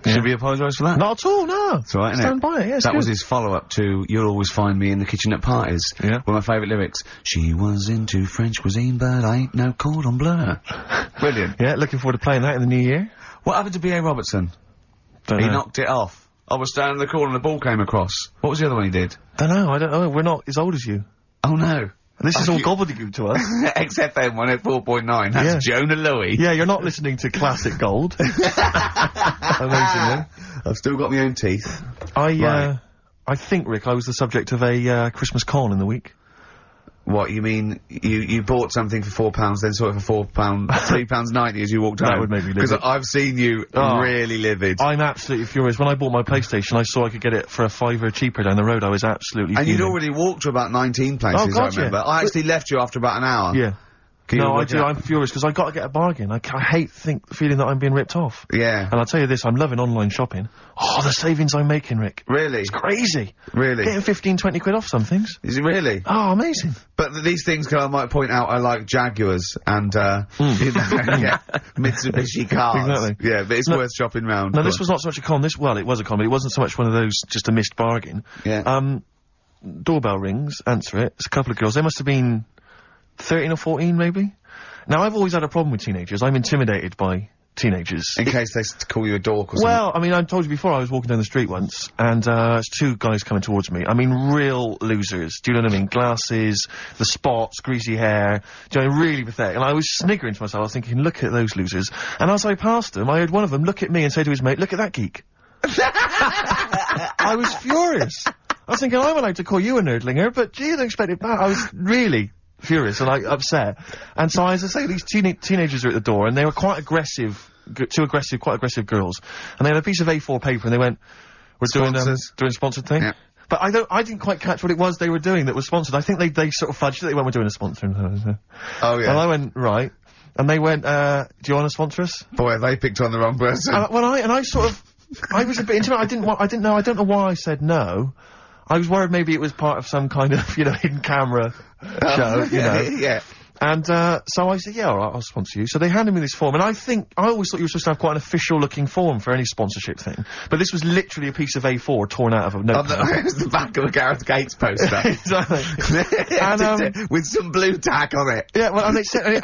Speaker 8: Should we apologise for that?
Speaker 2: Not at all, no.
Speaker 8: That's right, isn't
Speaker 2: Stand by it, yeah,
Speaker 8: that was his follow-up to You'll Always Find Me in the Kitchen at Parties.
Speaker 2: Yeah.
Speaker 8: One of my favourite lyrics. She was into French cuisine, but I ain't no cordon bleu. Brilliant.
Speaker 2: Yeah, looking forward to playing that in the new year.
Speaker 8: What happened to B.A. Robertson?
Speaker 2: Don't
Speaker 8: He
Speaker 2: know.
Speaker 8: knocked it off. I was standing in the corner and the ball came across. What was the other one he did?
Speaker 2: I don't know, we're not as old as you.
Speaker 8: Oh no.
Speaker 7: This is all gobbledygook to us.
Speaker 8: XFM 104.9. That's Jonah Louie.
Speaker 7: Yeah, you're not listening to classic gold. Amazingly.
Speaker 8: I've still got my own teeth.
Speaker 7: I think, Rick, I was the subject of a Christmas con in the week.
Speaker 8: What, you mean you bought something for £4, then saw it for £4, £3.90 as you walked home?
Speaker 7: That would make me livid.
Speaker 8: Because I've seen you really livid.
Speaker 7: I'm absolutely furious. When I bought my PlayStation, I saw I could get it for a £5 cheaper down the road. I was absolutely
Speaker 8: And
Speaker 7: fuming.
Speaker 8: you'd already walked to about 19 places, I remember.
Speaker 7: Yeah.
Speaker 8: I actually left you after about an hour.
Speaker 7: Yeah. No, I do. I'm furious because I got to get a bargain. I hate feeling that I'm being ripped off.
Speaker 8: Yeah.
Speaker 7: And I'll tell you this, I'm loving online shopping. Oh, the savings I'm making, Rick.
Speaker 8: Really?
Speaker 7: It's crazy.
Speaker 8: Really?
Speaker 7: Getting 15, 20 quid off some things.
Speaker 8: Is it really?
Speaker 7: Oh, amazing.
Speaker 8: But these things, I might point out, are like Jaguars and, Mitsubishi cars.
Speaker 7: Exactly.
Speaker 8: Yeah, but it's worth shopping round.
Speaker 7: No, this was not so much a con. It was a con, but it wasn't so much one of those, just a missed bargain.
Speaker 8: Yeah.
Speaker 7: Doorbell rings, answer it. It's a couple of girls. They must have been 13 or 14, maybe. Now, I've always had a problem with teenagers. I'm intimidated by teenagers.
Speaker 8: In case they call you a dork or something.
Speaker 7: Well, I mean, I told you before, I was walking down the street once, and, there's two guys coming towards me. I mean, real losers. Do you know what I mean? Glasses, the spots, greasy hair. Do you know, really pathetic. And I was sniggering to myself. I was thinking, look at those losers. And as I passed them, I heard one of them look at me and say to his mate, look at that geek. I was furious. I was thinking, I'm allowed to call you a nerdlinger, but gee, I expected that. I was really furious and upset. And so, as I say, these teenagers are at the door, and they were quite aggressive, quite aggressive girls. And they had a piece of A4 paper, and they went, "We're doing a sponsored thing." Yeah. But I didn't quite catch what it was they were doing that was sponsored. I think they sort of fudged it. They went, "We're doing a sponsor."
Speaker 8: Oh yeah.
Speaker 7: And I went, right. And they went, "Do you want to sponsor us?"
Speaker 8: Boy, they picked on the wrong person.
Speaker 7: I was a bit intimidated. I don't know why I said no. I was worried maybe it was part of some kind of, hidden camera show,
Speaker 8: Yeah.
Speaker 7: And, so I said, yeah, all right, I'll sponsor you. So they handed me this form, and I always thought you were supposed to have quite an official-looking form for any sponsorship thing. But this was literally a piece of A4 torn out of a notepad.
Speaker 8: It was the back of a Gareth Gates poster.
Speaker 7: Exactly. And,
Speaker 8: with some blue tack on it.
Speaker 7: Yeah, well, and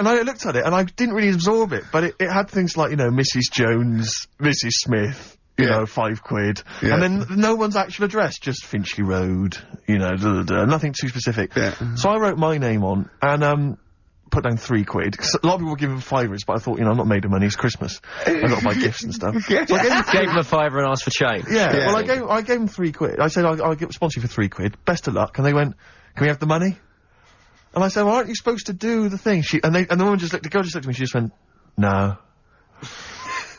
Speaker 7: I looked at it, and I didn't really absorb it, but it had things like, Mrs. Jones, Mrs. Smith, 5 quid. Yeah. And then no one's actual address, just Finchley Road, nothing too specific. Yeah. So I wrote my name on, and, put down 3 quid. Cause a lot of people were giving $5, but I thought, I'm not made of money, it's Christmas. I've got to buy gifts and stuff.
Speaker 16: So I gave him a $5 and asked for change.
Speaker 7: Yeah, well, I gave him 3 quid. I said, I'll sponsor you for 3 quid. Best of luck. And they went, can we have the money? And I said, well, aren't you supposed to do the thing? And the woman the girl just looked at me, she just went, no.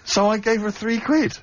Speaker 7: So I gave her 3 quid.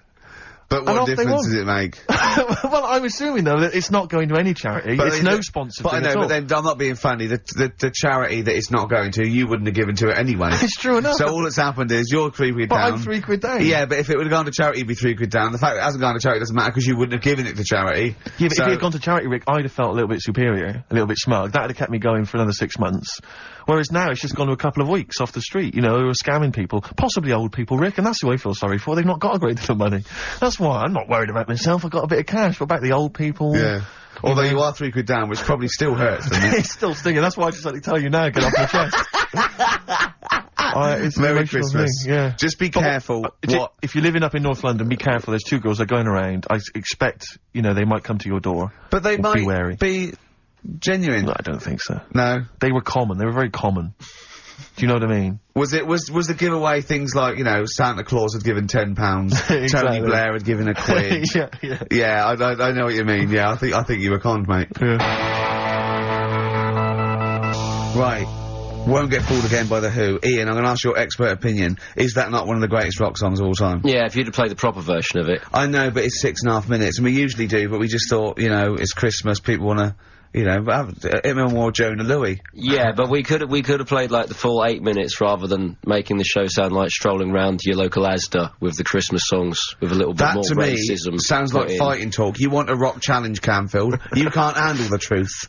Speaker 8: But what difference does it make?
Speaker 7: Well, I'm assuming, though, that it's not going to any charity. But it's no sponsored
Speaker 8: But I know,
Speaker 7: at all.
Speaker 8: but then, I'm not being funny, the charity that it's not going to, you wouldn't have given to it anyway.
Speaker 7: It's true enough.
Speaker 8: So all that's happened is, you're 3 quid down.
Speaker 7: But I'm 3 quid down.
Speaker 8: Yeah, but if it would have gone to charity, it'd be 3 quid down. The fact that it hasn't gone to charity doesn't matter, because you wouldn't have given it to charity.
Speaker 7: Yeah, but if it had gone to charity, Rick, I'd have felt a little bit superior, a little bit smug. That would have kept me going for another 6 months. Whereas now, it's just gone to a couple of weeks off the street, who are scamming people. Possibly old people, Rick, and that's who I feel sorry for. They've not got a great deal of money. That's why I'm not worried about myself. I've got a bit of cash. What about the old people?
Speaker 8: Yeah. Although you are 3 quid down, which probably still hurts, doesn't it?
Speaker 7: It's still stinging. That's why I just like to tell you now, get off my chest. It's
Speaker 8: Merry Christmas.
Speaker 7: Thing, yeah.
Speaker 8: Just be careful.
Speaker 7: If you're living up in North London, be careful. There's 2 girls that are going around. I expect, they might come to your door.
Speaker 8: But they might
Speaker 7: be wary.
Speaker 8: Be genuine.
Speaker 7: No, I don't think so.
Speaker 8: No.
Speaker 7: They were common. They were very common. Do you know what I mean?
Speaker 8: Was the giveaway things like, Santa Claus had given £10,
Speaker 7: exactly.
Speaker 8: Tony Blair had given a quid. Yeah, I know what you mean. Yeah, I think you were conned, mate.
Speaker 7: Yeah.
Speaker 8: Right. Won't Get Fooled Again by The Who. Ian, I'm going to ask your expert opinion. Is that not one of the greatest rock songs of all time?
Speaker 16: Yeah, if you'd have played the proper version of it.
Speaker 8: I know, but it's 6.5 minutes, and we usually do, but we just thought, it's Christmas, people want to, hit me more Jonah Louie.
Speaker 16: Yeah, but we could have played like the full 8 minutes rather than making the show sound like strolling round your local Asda with the Christmas songs with a little bit more racism.
Speaker 8: That to me sounds like fighting talk. You want a rock challenge, Canfield. You can't handle the truth.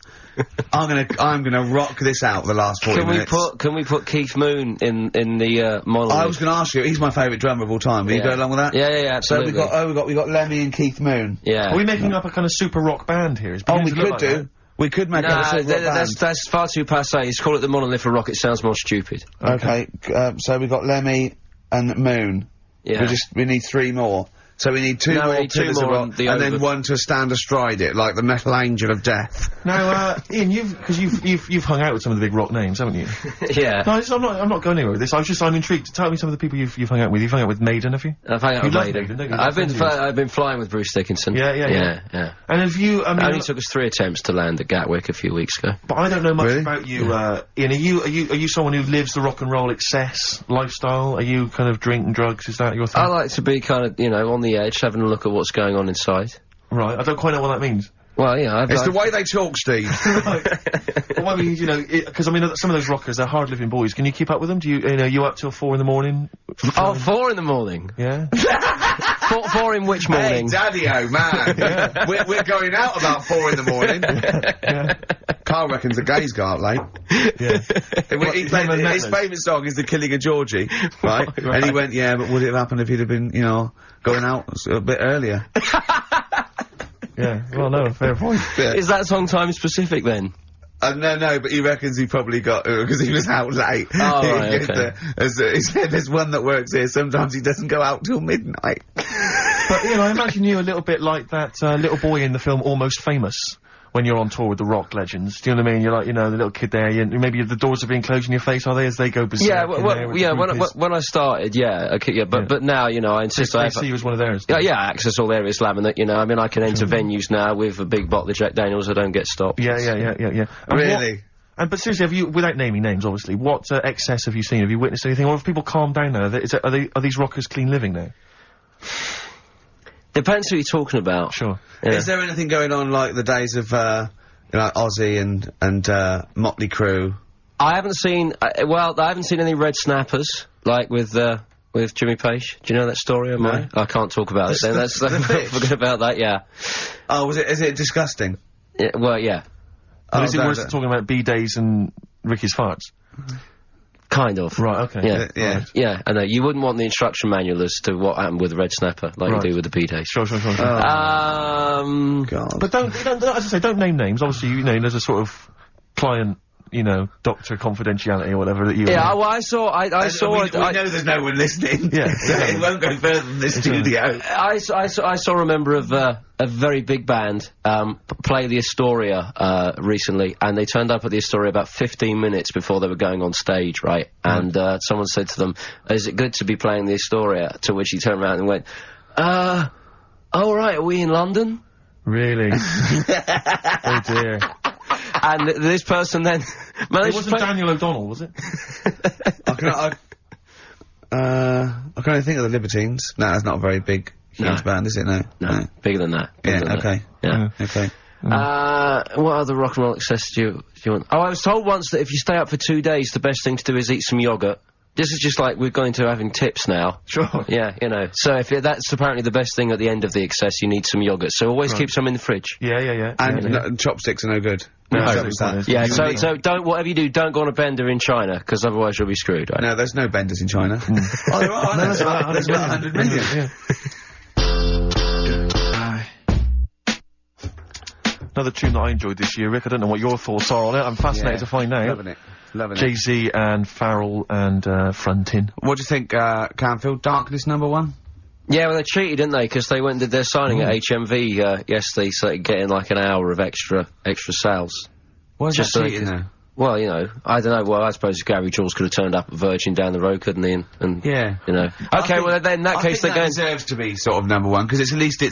Speaker 8: I'm gonna rock this out the last 40 minutes.
Speaker 16: Can we put Keith Moon in the monologue?
Speaker 8: I was gonna ask you. He's my favourite drummer of all time. Will you go along with that?
Speaker 16: Yeah, absolutely.
Speaker 8: So we got Lemmy and Keith Moon.
Speaker 16: Yeah.
Speaker 7: Are we making up a kind of super rock band here?
Speaker 8: We could do. We could make up a super rock band.
Speaker 16: That's far too passé. Just call it the Monolith of Rock. It sounds more stupid.
Speaker 8: Okay. So we got Lemmy and Moon.
Speaker 16: Yeah.
Speaker 8: We need 3 more.
Speaker 1: So we need two
Speaker 16: No, we
Speaker 1: more
Speaker 16: need two
Speaker 1: pillars of
Speaker 16: more
Speaker 1: rock,
Speaker 16: on the
Speaker 1: and then
Speaker 16: over-
Speaker 1: one to stand astride it, like the metal angel of death.
Speaker 7: Now, Ian, you've hung out with some of the big rock names, haven't you?
Speaker 16: Yeah.
Speaker 7: No, I'm not going anywhere with this. I'm intrigued. Tell me some of the people you've hung out with. You've hung out with Maiden, have you?
Speaker 16: I've hung out
Speaker 7: You
Speaker 16: with
Speaker 7: love
Speaker 16: Maiden.
Speaker 7: Maiden, don't you?
Speaker 16: I've been flying with Bruce Dickinson.
Speaker 7: Yeah. And have you? I mean,
Speaker 16: It only took us 3 attempts to land at Gatwick a few weeks ago.
Speaker 7: but I don't know much about you, Ian. Are you someone who lives the rock and roll excess lifestyle? Are you kind of drink and drugs? Is that your thing?
Speaker 16: I like to be kind of, on the edge, having a look at what's going on inside.
Speaker 7: Right. I don't quite know what that means.
Speaker 16: Well, yeah,
Speaker 1: It's the way they talk, Steve.
Speaker 7: Well, I mean, because I mean, some of those rockers, they're hard-living boys. Can you keep up with them? Do you up till 4 in the morning?
Speaker 16: Oh, 4 in the morning?
Speaker 7: Yeah.
Speaker 16: 4 in which morning?
Speaker 1: Hey, Daddy-o, man. We're going out about 4 in the morning. Karl reckons the gays go out late.
Speaker 7: Yeah.
Speaker 1: His favourite song is The Killing of Georgie, right? And he went, yeah, but would it have happened if he'd have been, going out a bit earlier?
Speaker 7: Yeah, well, no, fair point.
Speaker 1: Yeah.
Speaker 16: Is that song time specific then?
Speaker 1: No, but he reckons he probably got, because he was out late.
Speaker 16: Oh, right, okay.
Speaker 1: He said there's one that works here, sometimes he doesn't go out till midnight.
Speaker 7: But, I imagine you a little bit like that little boy in the film Almost Famous, when you're on tour with the rock legends. Do you know what I mean? You're like, the little kid there, maybe the doors are being closed in your face, are they, as they go berserk?
Speaker 16: Yeah, when I started, but now, I insist I
Speaker 7: see you as one of theirs.
Speaker 16: Yeah, access all areas laminate, I mean, I can enter venues now with a big bottle of Jack Daniels, I don't get stopped.
Speaker 7: Yeah.
Speaker 1: Really?
Speaker 7: But seriously, without naming names, obviously, what excess have you seen? Have you witnessed anything? Or have people calmed down now? Are these rockers clean living now?
Speaker 16: Depends who you're talking about.
Speaker 7: Sure.
Speaker 16: Yeah.
Speaker 1: Is there anything going on like the days of, Ozzy and Motley Crue?
Speaker 16: I haven't seen, I haven't seen any red snappers, like with Jimmy Page. Do you know that story of mine? I can't talk about it then, forget about that, yeah.
Speaker 1: Oh, is it disgusting?
Speaker 16: Yeah, well, yeah.
Speaker 7: But is it worse than talking about B-days and Ricky's farts?
Speaker 16: Kind of.
Speaker 7: Right, okay.
Speaker 1: Yeah.
Speaker 16: Yeah, I know. You wouldn't want the instruction manual as to what happened with the red snapper, like you do with the P-days.
Speaker 7: Sure.
Speaker 1: God.
Speaker 7: But don't, as I say, don't name names. Obviously, there's a sort of client, doctor confidentiality or whatever that you...
Speaker 16: Yeah, well, I saw...
Speaker 1: We know there's no one listening.
Speaker 7: Yeah.
Speaker 1: It won't go further than this studio.
Speaker 16: I saw a member of a very big band play the Astoria recently, and they turned up at the Astoria about 15 minutes before they were going on stage, right? And someone said to them, "Is it good to be playing the Astoria?" To which he turned around and went, "Oh right, are we in London?"
Speaker 7: Really? Oh dear.
Speaker 16: And this person then managed
Speaker 7: It wasn't Daniel O'Donnell, was it?
Speaker 1: I can only think of the Libertines. No, it's not a very big, huge band, is it? No.
Speaker 16: Bigger than that.
Speaker 1: Okay.
Speaker 16: Yeah.
Speaker 1: Okay.
Speaker 16: What other rock and roll excess do you want? Oh, I was told once that if you stay up for 2 days, the best thing to do is eat some yogurt. This is just like we're going to having tips now.
Speaker 7: Sure.
Speaker 16: Yeah, So if that's apparently the best thing at the end of the excess, you need some yogurt. So always keep some in the fridge.
Speaker 7: Yeah.
Speaker 1: And chopsticks are no good.
Speaker 7: No,
Speaker 16: yeah, so don't, whatever you do, don't go on a bender in China, because otherwise you'll be screwed, right?
Speaker 1: No, there's no benders in China. Oh, there are. There's about 100 million.
Speaker 7: Yeah. Another tune that I enjoyed this year, Rick. I don't know what your thoughts are on it. I'm fascinated to find out.
Speaker 1: Loving it.
Speaker 7: Jay-Z and Farrell and Frontin.
Speaker 1: What do you think, Canfield? Darkness #1?
Speaker 16: Yeah, well, they cheated, didn't they? Because they went and did their signing at HMV yesterday, so they could get in like an hour of extra sales.
Speaker 1: Why is that cheating, though?
Speaker 16: Well, I don't know. Well, I suppose Gary Jules could have turned up at Virgin down the road, couldn't he? And
Speaker 1: yeah.
Speaker 16: Okay, well, then in that case, they're going...
Speaker 1: deserves to be sort of #1, because at least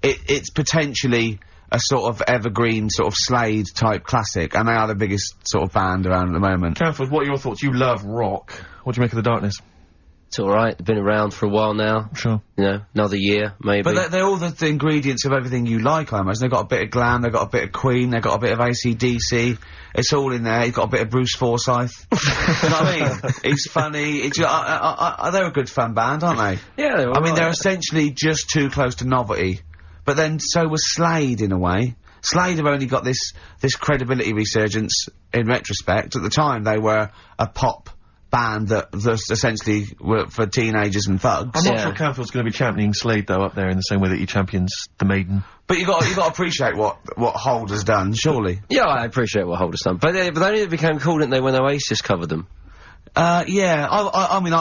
Speaker 1: it's potentially a sort of evergreen, sort of Slade type classic, and they are the biggest sort of band around at the moment.
Speaker 7: Canfield, what are your thoughts? You love rock. What do you make of the Darkness?
Speaker 16: It's alright, they've been around for a while now.
Speaker 7: Sure.
Speaker 16: Another year, maybe.
Speaker 1: But they're all the ingredients of everything you like, I imagine. They've got a bit of glam, they've got a bit of Queen, they've got a bit of AC/DC. It's all in there. You've got a bit of Bruce Forsyth. You know what I mean? He's funny. They're a good fun band, aren't they?
Speaker 16: Yeah, they're all
Speaker 1: I mean,
Speaker 16: right.
Speaker 1: they're essentially just too close to novelty. But then, so was Slade, in a way. Slade have only got this credibility resurgence in retrospect. At the time, they were a pop band that essentially were for teenagers and thugs.
Speaker 7: I'm not sure Canfield's going to be championing Slade, though, up there in the same way that he champions the Maiden.
Speaker 1: But you got to appreciate what Hold has done, surely.
Speaker 16: Yeah, I appreciate what Hold has done. But they only became cool, didn't they, when Oasis covered them?
Speaker 1: Yeah. I mean,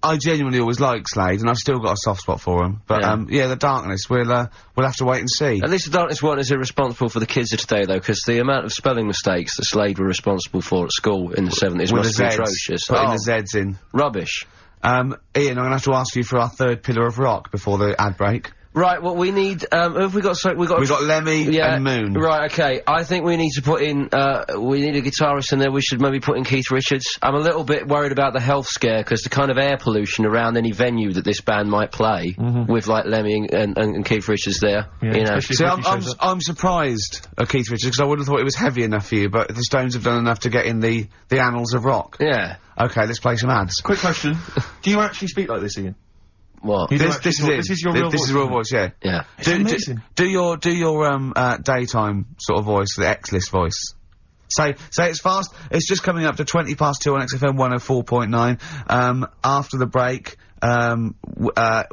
Speaker 8: I genuinely always liked Slade, and I've still got a soft spot for him. But, the Darkness, we'll have to wait and see.
Speaker 16: At least the Darkness one is irresponsible for the kids of today, though, because the amount of spelling mistakes that Slade were responsible for at school in the 70s must be atrocious.
Speaker 8: Putting the Z's in.
Speaker 16: Rubbish.
Speaker 8: Ian, I'm gonna have to ask you for our third pillar of rock before the ad break.
Speaker 16: Right, well, we need, who have we got? So we've got
Speaker 8: Lemmy and Moon.
Speaker 16: Right, okay. I think we need to put in, we need a guitarist in there. We should maybe put in Keith Richards. I'm a little bit worried about the health scare, because the kind of air pollution around any venue that this band might play, with, like, Lemmy and Keith Richards there, you know.
Speaker 8: See, I'm surprised at Keith Richards, because I would have thought it was heavy enough for you, but the Stones have done enough to get in the annals of rock.
Speaker 16: Yeah.
Speaker 8: Okay, let's play some ads.
Speaker 7: Quick question. Do you actually speak like this, Ian?
Speaker 16: What?
Speaker 8: This is your real voice. This is your real voice, yeah.
Speaker 16: Yeah.
Speaker 8: Do your daytime sort of voice, the X-list voice. Say it's fast. It's just coming up to 2 on XFM 104.9. After the break,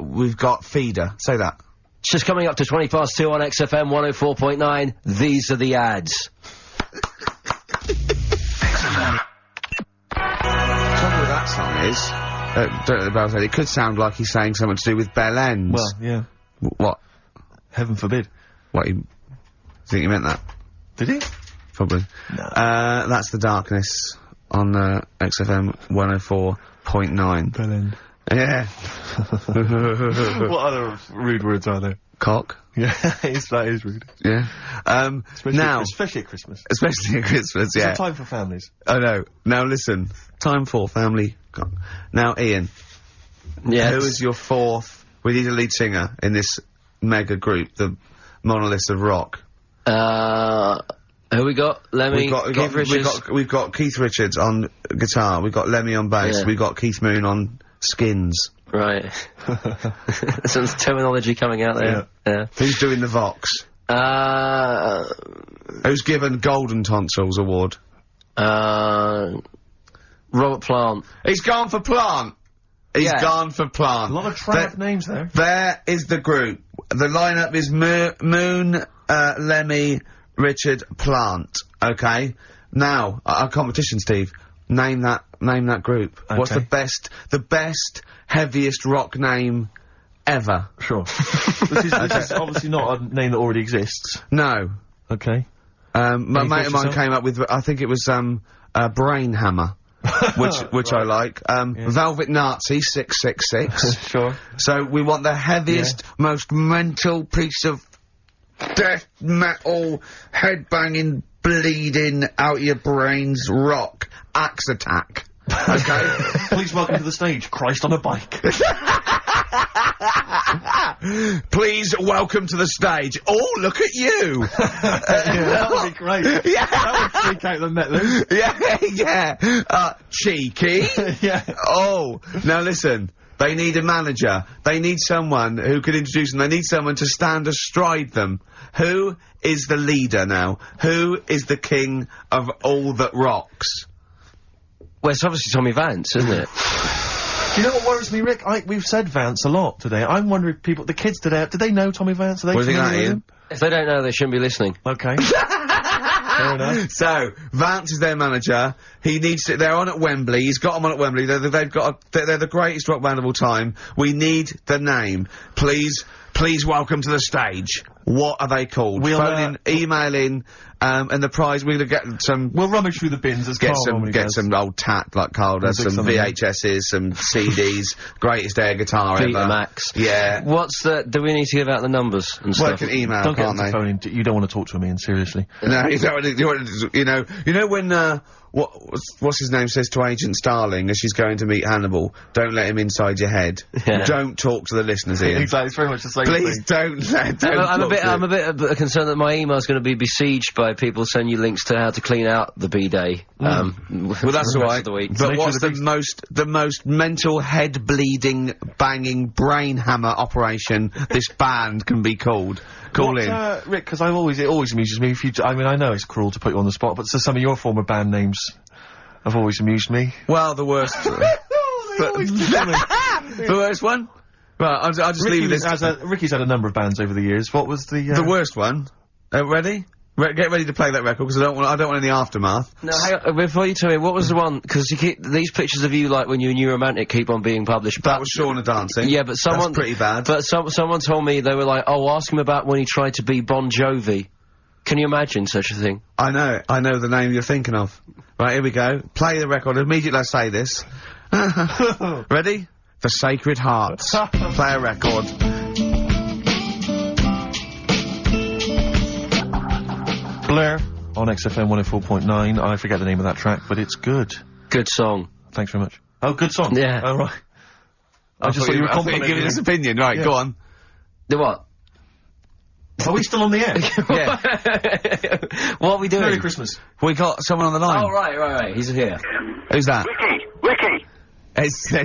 Speaker 8: we've got Feeder. Say that.
Speaker 16: It's just coming up to 2 on XFM 104.9. These are the ads.
Speaker 8: Trouble with that song is, don't know about it. It could sound like he's saying something to do with bell ends.
Speaker 7: Well, yeah.
Speaker 8: What?
Speaker 7: Heaven forbid.
Speaker 8: What? You think he meant that?
Speaker 7: Did he?
Speaker 8: Probably.
Speaker 7: No.
Speaker 8: That's the Darkness on XFM 104.9.
Speaker 7: Bell end.
Speaker 8: Yeah.
Speaker 7: What other rude words are there?
Speaker 8: Cock.
Speaker 7: Yeah, that is rude.
Speaker 8: Yeah.
Speaker 7: Especially at Christmas.
Speaker 8: Especially at Christmas, yeah.
Speaker 7: It's a time for families.
Speaker 8: I know. Now listen. Time for family. Now, Ian.
Speaker 16: Yes.
Speaker 8: Who is your fourth? We need a lead singer in this mega group, the monolith of rock.
Speaker 16: Who we got? Lemmy, Keith Richards.
Speaker 8: We've got Keith Richards on guitar. We've got Lemmy on bass.
Speaker 16: Yeah.
Speaker 8: We've got Keith Moon on skins.
Speaker 16: Right. Some terminology coming out there. Yeah.
Speaker 8: Who's doing the Vox? Who's given Golden Tonsils Award?
Speaker 16: Robert Plant.
Speaker 8: He's gone for Plant. He's gone for Plant.
Speaker 7: A lot of trad names there.
Speaker 8: There is the group. The lineup is Moon, Lemmy, Richard, Plant. Okay. Now, our competition, Steve. Name that group. Okay. What's the best, heaviest rock name ever?
Speaker 7: Sure. This is obviously not a name that already exists.
Speaker 8: No.
Speaker 7: Okay.
Speaker 8: My mate of mine came up with, I think it was, Brain Hammer. which I like. Velvet Nazi 666.
Speaker 7: Sure.
Speaker 8: So we want the heaviest, most mental piece of death metal, headbanging, bleeding out your brains rock. Axe Attack. Okay?
Speaker 7: Please welcome to the stage, Christ on a bike.
Speaker 8: Please welcome to the stage. Oh, look at you!
Speaker 7: That would be great.
Speaker 8: Yeah.
Speaker 7: That would freak out the metal.
Speaker 8: Yeah. Cheeky.
Speaker 7: Yeah.
Speaker 8: Oh, now listen. They need a manager. They need someone who can introduce them. They need someone to stand astride them. Who is the leader now? Who is the king of all that rocks?
Speaker 16: Well, it's obviously Tommy Vance, isn't it?
Speaker 7: Do you know what worries me, Rick? We've said Vance a lot today. I'm wondering if the kids today, do they know Tommy Vance? Are they familiar with him?
Speaker 16: If they don't know, they shouldn't be listening.
Speaker 7: Okay. Fair enough.
Speaker 8: So, Vance is their manager. He needs to, they're on at Wembley. He's got them on at Wembley. They're the greatest rock band of all time. We need the name. Please welcome to the stage. What are they called? Phone in, email in, and the prize, we're gonna get some...
Speaker 7: We'll rummage through the bins as Karl
Speaker 8: get some old tat, like Karl does, some VHSs, some CDs, greatest air guitar ever.
Speaker 16: Max.
Speaker 8: Yeah.
Speaker 16: Do we need to give out the numbers and stuff?
Speaker 8: Well, can email,
Speaker 7: don't
Speaker 8: can't
Speaker 7: get
Speaker 8: they?
Speaker 7: Phone in. You don't want to talk to him, Ian, seriously.
Speaker 8: No, you know when, what's his name says to Agent Starling as she's going to meet Hannibal, don't let him inside your head.
Speaker 16: Yeah.
Speaker 8: Don't talk to the listeners, Ian.
Speaker 7: Exactly, it's very much the same
Speaker 8: Please
Speaker 7: thing.
Speaker 16: I'm a bit concerned that my email's going to be besieged by people sending you links to how to clean out the B-Day.
Speaker 8: Well, that's all right. But what's the most mental, head-bleeding, banging, brain hammer operation this band can be called? Call in.
Speaker 7: Rick, because it always amuses me. I know it's cruel to put you on the spot, but some of your former band names have always amused me.
Speaker 8: Well, the worst. The worst one? Right, I'll just leave this.
Speaker 7: Ricky's had a number of bands over the years. What was the
Speaker 8: worst one? Ready? Get ready to play that record, because I don't want any aftermath.
Speaker 16: No, hang on, before you tell me, what was the one, because these pictures of you, like, when you were New Romantic keep on being published.
Speaker 8: That was Shauna dancing.
Speaker 16: Yeah, but someone...
Speaker 8: That's pretty bad.
Speaker 16: But someone told me, they were like, oh, ask him about when he tried to be Bon Jovi. Can you imagine such a thing?
Speaker 8: I know the name you're thinking of. Right, here we go. Play the record, immediately I say this. Ready? The Sacred Hearts. Play a record.
Speaker 7: Blair on XFM 104.9. I forget the name of that track, but it's good.
Speaker 16: Good song.
Speaker 7: Thanks very much. Oh, good song.
Speaker 16: Yeah.
Speaker 7: Oh, right. I just thought you were complimenting
Speaker 8: giving his opinion. Right, go on.
Speaker 16: The what?
Speaker 7: Are we still on the air?
Speaker 8: Yeah.
Speaker 16: What are we doing?
Speaker 7: Merry Christmas.
Speaker 8: We got someone on the line.
Speaker 16: Oh, right. He's here.
Speaker 8: Who's that?
Speaker 17: Ricky.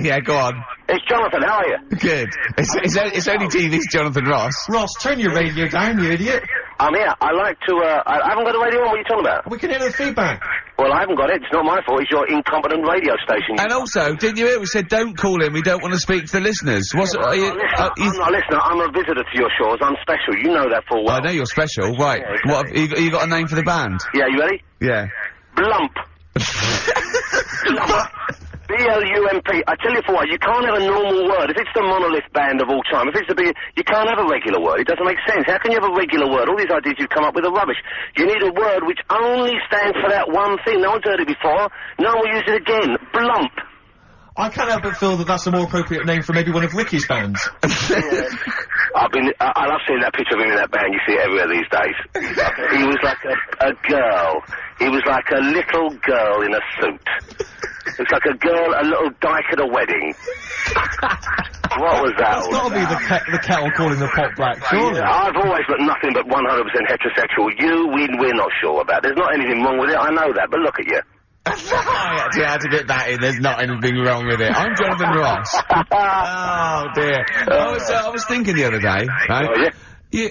Speaker 8: Yeah, go on.
Speaker 17: It's Jonathan, how are you?
Speaker 8: Good. It's only TV's Jonathan Ross.
Speaker 7: Ross, turn your radio down, you idiot.
Speaker 17: I'm here. I like to, I haven't got the radio on. What are you talking about?
Speaker 7: We can hear the feedback.
Speaker 17: Well, I haven't got it. It's not my fault. It's your incompetent radio station.
Speaker 8: And also, didn't you hear we said don't call in, we don't want to speak to the listeners?
Speaker 17: I'm not a listener. I'm a visitor to your shores. I'm special. You know that full well.
Speaker 8: I know you're special. Right.
Speaker 17: Yeah, exactly.
Speaker 8: What, you got a name for the band?
Speaker 17: Yeah, you ready?
Speaker 8: Yeah.
Speaker 17: Blump. B-L-U-M-P. I tell you for what, you can't have a normal word. If it's the monolith band of all time, if it's the you can't have a regular word. It doesn't make sense. How can you have a regular word? All these ideas you've come up with are rubbish. You need a word which only stands for that one thing. No one's heard it before. No one will use it again. Blump.
Speaker 7: I can't help but feel that that's a more appropriate name for maybe one of Ricky's bands.
Speaker 17: I love seeing that picture of him in that band. You see it everywhere these days. He was like a girl. He was like a little girl in a suit. It's like a little dyke at a wedding. What was that?
Speaker 7: That's got to be the kettle calling the pot black, surely.
Speaker 17: I've always got nothing but 100% heterosexual. We're not sure about. There's not anything wrong with it, I know that, but look at you.
Speaker 8: I actually had to get that in. There's not anything wrong with it. I'm Jonathan Ross. Oh, dear. I was thinking the other day, right? Yeah.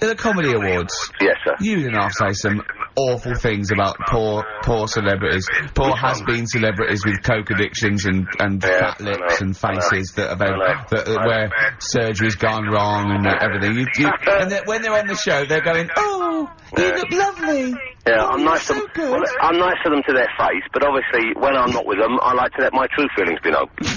Speaker 8: At the Comedy Awards.
Speaker 17: Yes, sir.
Speaker 8: You didn't have to say some awful things about poor celebrities. Poor has-been celebrities with coke addictions and fat lips and faces that where surgery's gone wrong and everything. And when they're on the show, they're going, "Oh, you look lovely."
Speaker 17: Yeah, I'm nice to them. Well, I'm nice to them to their face, but obviously when I'm not with them, I like to let my true feelings be known. What's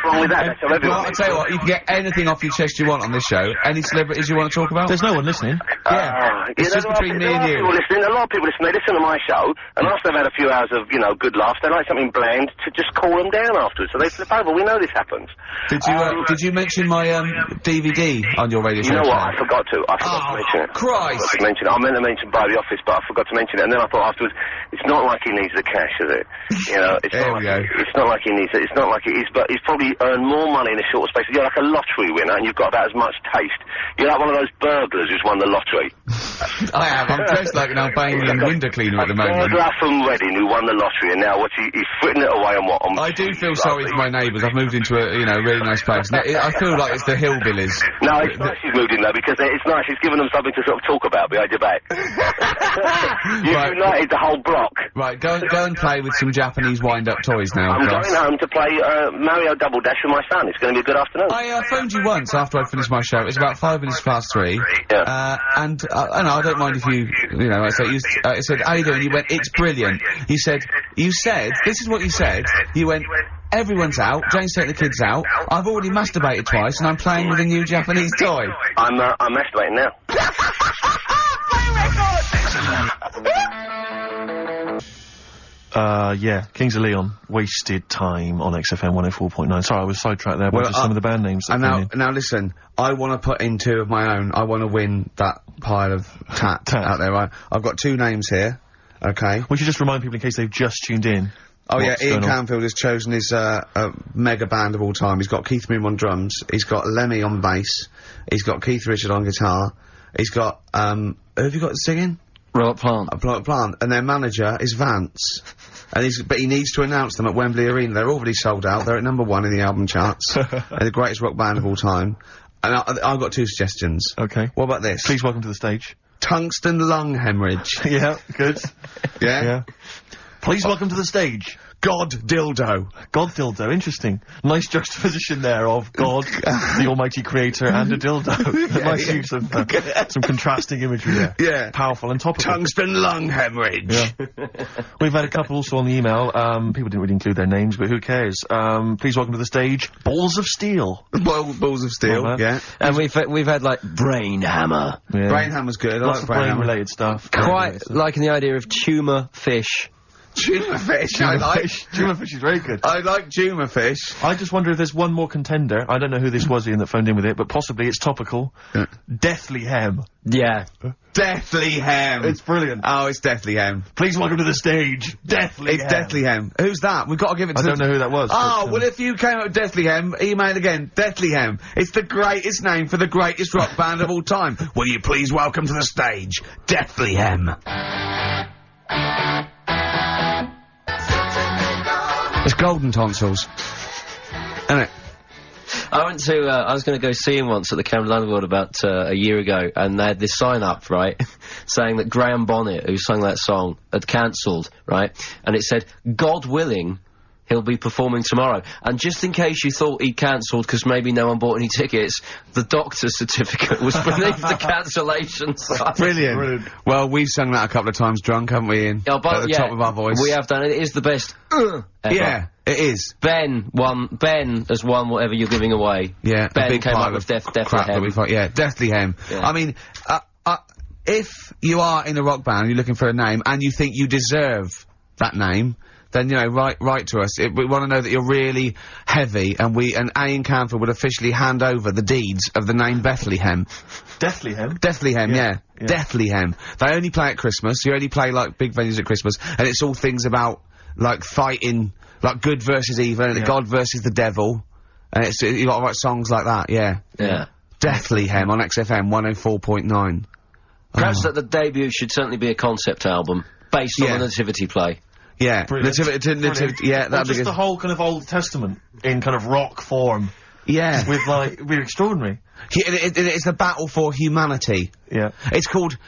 Speaker 17: wrong with that? That's how everyone.
Speaker 8: Well, I'll tell you what, you can get anything off your chest you want on this show. Any celebrities you want to talk about?
Speaker 7: There's no one listening.
Speaker 8: Yeah, it's just between me and you.
Speaker 17: A lot of people listen. They listen to my show, and after they've had a few hours of good laughs, they like something bland to just cool them down afterwards. So they flip over. We know this happens.
Speaker 8: Did you mention my DVD on your radio show?
Speaker 17: You know what? I forgot to. I forgot to mention it.
Speaker 8: Christ!
Speaker 17: I meant to mention by the office, but I forgot to mention it. And then I thought afterwards, it's not like he needs the cash, is it? It's not like he needs it. It's not like it is, but he's probably earned more money in a short space. You're like a lottery winner, and you've got about as much taste. You're like one of those burglars who's won the lottery.
Speaker 8: I have. I'm dressed like an Albanian window cleaner at the moment.
Speaker 17: Burglar from Reading who won the lottery, and now he's fritting it away on what?
Speaker 8: I do feel sorry for my neighbours. I've moved into a really nice place. I feel like it's the hillbillies.
Speaker 17: No, it's nice he's moved in though, because it's nice. He's given them something to sort of talk about behind your back. You've united the whole block.
Speaker 8: Right, go and play with some Japanese wind-up toys now.
Speaker 17: I'm going home to play Mario Double Dash with my son. It's going to be a good afternoon.
Speaker 8: I phoned you once after I'd finished my show. It was about 5 minutes past 3.
Speaker 17: Yeah.
Speaker 8: And I don't mind if you said, how you doing? You went, it's brilliant. You said, this is what you said. You went, everyone's out, Jane's taking the kids out, I've already masturbated twice, and I'm playing with a new Japanese toy.
Speaker 17: I'm masturbating now.
Speaker 7: Kings of Leon, Wasted Time on XFM 104.9. Sorry, I was sidetracked there by just some of the band names.
Speaker 8: And now listen, I want to put in 2 of my own. I want to win that pile of tat out there, right? I've got 2 names here, okay?
Speaker 7: We should just remind people in case they've just tuned in.
Speaker 8: Oh yeah, Ian Canfield has chosen his mega band of all time. He's got Keith Moon on drums, he's got Lemmy on bass, he's got Keith Richard on guitar, he's got, who have you got singing?
Speaker 16: Robert Plant.
Speaker 8: Robert Plant. And their manager is Vance. But he needs to announce them at Wembley Arena. They're already sold out. They're at #1 in the album charts. They're the greatest rock band of all time. And I've got 2 suggestions.
Speaker 7: Okay.
Speaker 8: What about this?
Speaker 7: Please welcome to the stage.
Speaker 8: Tungsten lung hemorrhage.
Speaker 7: Yeah, good.
Speaker 8: Yeah?
Speaker 7: Please welcome to the stage.
Speaker 8: God Dildo.
Speaker 7: God Dildo, interesting. Nice juxtaposition there of God, the Almighty Creator, and a dildo. Nice use of some contrasting imagery there.
Speaker 8: Yeah.
Speaker 7: Powerful and topical.
Speaker 8: Tungsten lung hemorrhage.
Speaker 7: Yeah. We've had a couple also on the email. People didn't really include their names, but who cares? Please welcome to the stage, Balls of Steel.
Speaker 8: Balls of Steel, yeah.
Speaker 16: And we've had like Brain Hammer.
Speaker 7: Yeah.
Speaker 8: Brain Hammer's good. I
Speaker 7: Lots
Speaker 8: like
Speaker 7: of
Speaker 8: Brain Hammer.
Speaker 7: brain-related stuff.
Speaker 16: Quite liking the idea of tumour fish.
Speaker 8: Tumour fish, I like.
Speaker 7: Tumour fish is very good.
Speaker 8: I like tumour fish.
Speaker 7: I just wonder if there's one more contender. I don't know who this was, Ian, that phoned in with it, but possibly it's topical. Deathly Hem.
Speaker 16: Yeah.
Speaker 8: Deathly Hem.
Speaker 7: It's brilliant.
Speaker 8: Oh, it's Deathly Hem.
Speaker 7: Please welcome to the stage, Deathly Hem.
Speaker 8: It's Deathly Hem. Who's that? We've got to give it to
Speaker 7: I don't know who that was.
Speaker 8: Oh, well, if you came up with Deathly Hem, email again. Deathly Hem. It's the greatest name for the greatest rock band of all time. Will you please welcome to the stage, Deathly Hem. It's Golden Tonsils. Isn't it?
Speaker 16: I went to, I was going to go see him once at the Camden Underworld about a year ago, and they had this sign up, right, saying that Graham Bonnet, who sang that song, had cancelled, right, and it said, God willing, he'll be performing tomorrow. And just in case you thought he'd cancelled because maybe no one bought any tickets, the doctor's certificate was beneath the cancellation sign.
Speaker 8: Brilliant. Well, we've sung that a couple of times drunk, haven't we, Ian?
Speaker 16: Oh, but
Speaker 8: at the top of our voice.
Speaker 16: We have done it. It is the best ever.
Speaker 8: Yeah, it is.
Speaker 16: Ben has won whatever you're giving away.
Speaker 8: Yeah,
Speaker 16: Ben
Speaker 8: a big
Speaker 16: came
Speaker 8: pile
Speaker 16: up with
Speaker 8: of
Speaker 16: Deathly
Speaker 8: crap that
Speaker 16: Hem.
Speaker 8: we fight. Yeah, Deathly Hem.
Speaker 16: Yeah.
Speaker 8: I mean, if you are in a rock band and you're looking for a name and you think you deserve that name, then, you know, write to us. We want to know that you're really heavy, and Ian Canfield would officially hand over the deeds of the name Bethlehem.
Speaker 7: Deathly Hem?
Speaker 8: Deathly Hem, yeah. Deathly Hem. They only play at Christmas. You only play, like, big venues at Christmas, and it's all things about, like, fighting, like, good versus evil, and God versus the devil, and you gotta write songs like that, yeah.
Speaker 16: Yeah.
Speaker 8: Deathly Hem on XFM 104.9.
Speaker 16: Perhaps that the debut should certainly be a concept album, based on the Nativity play.
Speaker 8: Yeah,
Speaker 7: Nativity,
Speaker 8: yeah, that'd be
Speaker 7: just
Speaker 8: good.
Speaker 7: the whole kind of Old Testament in kind of rock form.
Speaker 8: Yeah.
Speaker 7: With, like, it'd be extraordinary.
Speaker 8: It's the battle for humanity.
Speaker 7: Yeah.
Speaker 8: It's called,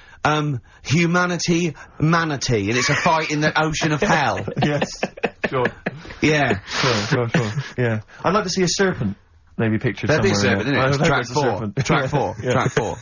Speaker 8: Humanity Manatee, and it's a fight in the ocean of hell.
Speaker 7: Yes. Sure.
Speaker 8: Yeah.
Speaker 7: Sure. Yeah. I'd like to see a serpent. Maybe pictured
Speaker 8: There'd be a
Speaker 7: somewhere.
Speaker 8: serpent, isn't it? Track 4. Track 4.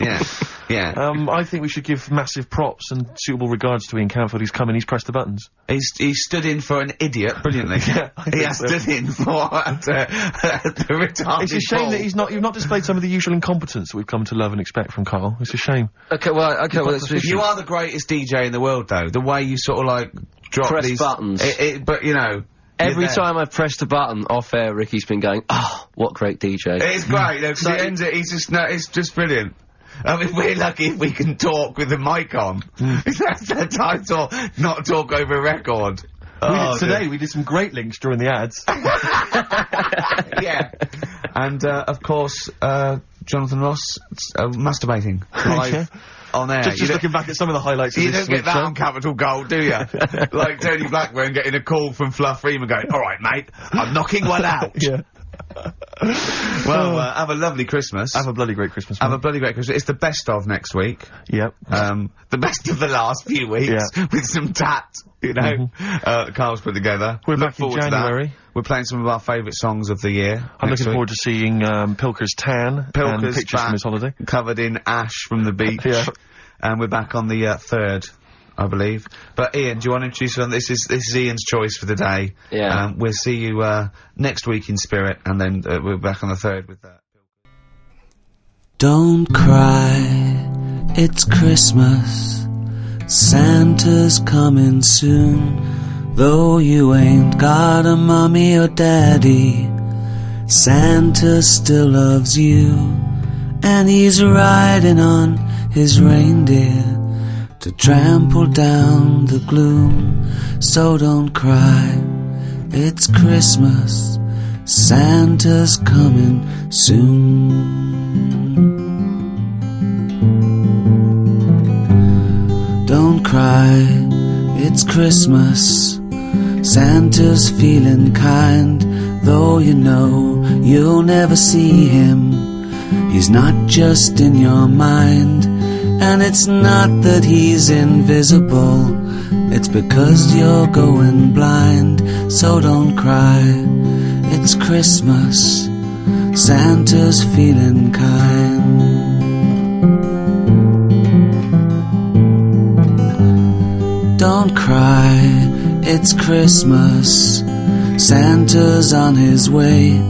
Speaker 8: Yeah. Yeah.
Speaker 7: I think we should give massive props and suitable regards to Ian Canfield. He's come in, he's pressed the buttons.
Speaker 8: He stood in for an idiot brilliantly.
Speaker 7: Yeah,
Speaker 8: he has stood in for the retarded.
Speaker 7: It's a shame that you've not displayed some of the usual incompetence that we've come to love and expect from Karl. It's a shame.
Speaker 16: Okay, well,
Speaker 8: you are the greatest DJ in the world, though. The way you sort of, like, drop
Speaker 16: press
Speaker 8: these
Speaker 16: buttons.
Speaker 8: But, you know...
Speaker 16: Every time I've pressed a button off air, Ricky's been going, "Oh, what great DJ!"
Speaker 8: It's great, you know, 'cause he ends it. It's just brilliant. I mean, we're lucky if we can talk with the mic on. That's the title, not talk over a record.
Speaker 7: We did some great links during the ads.
Speaker 8: Yeah, and of course, Jonathan Ross masturbating live. On air.
Speaker 7: Just looking back at some of the highlights of
Speaker 8: this
Speaker 7: week's
Speaker 8: You don't get that
Speaker 7: show.
Speaker 8: on Capital Gold, do you? Like Tony Blackburn getting a call from Fluff Freeman going, "All right, mate, I'm knocking one out."
Speaker 7: Yeah.
Speaker 8: Well, have a lovely Christmas.
Speaker 7: Have a bloody great Christmas.
Speaker 8: Have a bloody great Christmas. It's the best of next week.
Speaker 7: Yep.
Speaker 8: The best of the last few weeks with some tat, you know. Karl's put together.
Speaker 7: We're back in January.
Speaker 8: We're playing some of our favourite songs of the year.
Speaker 7: I'm looking forward to seeing Pilker's tan and pictures from his holiday.
Speaker 8: Covered in ash from the beach.
Speaker 7: Yeah.
Speaker 8: And we're back on the 3rd, I believe. But Ian, do you want to introduce us? This is Ian's choice for the day.
Speaker 16: Yeah.
Speaker 8: We'll see you next week in spirit, and then we're back on the 3rd with that.
Speaker 6: Don't cry, it's Christmas. Santa's coming soon. Though you ain't got a mommy or daddy, Santa still loves you. And he's riding on his reindeer to trample down the gloom. So don't cry, it's Christmas. Santa's coming soon. Don't cry, it's Christmas. Santa's feeling kind, though you know you'll never see him. He's not just in your mind, And it's not that he's invisible, it's because you're going blind. So don't cry, it's Christmas, Santa's feeling kind. Don't cry, it's Christmas, Santa's on his way.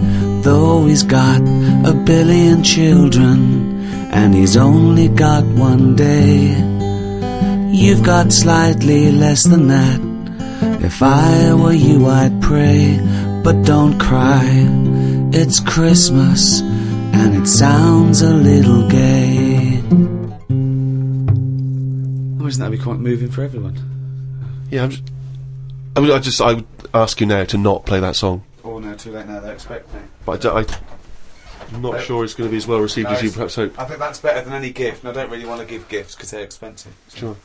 Speaker 6: Though he's got a billion children, and he's only got one day. You've got slightly less than that. If I were you, I'd pray. But don't cry, it's Christmas, and it sounds a little gay.
Speaker 1: Oh, isn't that be quite moving for everyone?
Speaker 2: Yeah, I would ask you now to not play that song.
Speaker 1: Oh no, too late now, they expect me.
Speaker 2: But I'm not sure it's going to be as well received as you perhaps hope.
Speaker 1: I think that's better than any gift, and I don't really want to give gifts because they're expensive.
Speaker 2: Sure.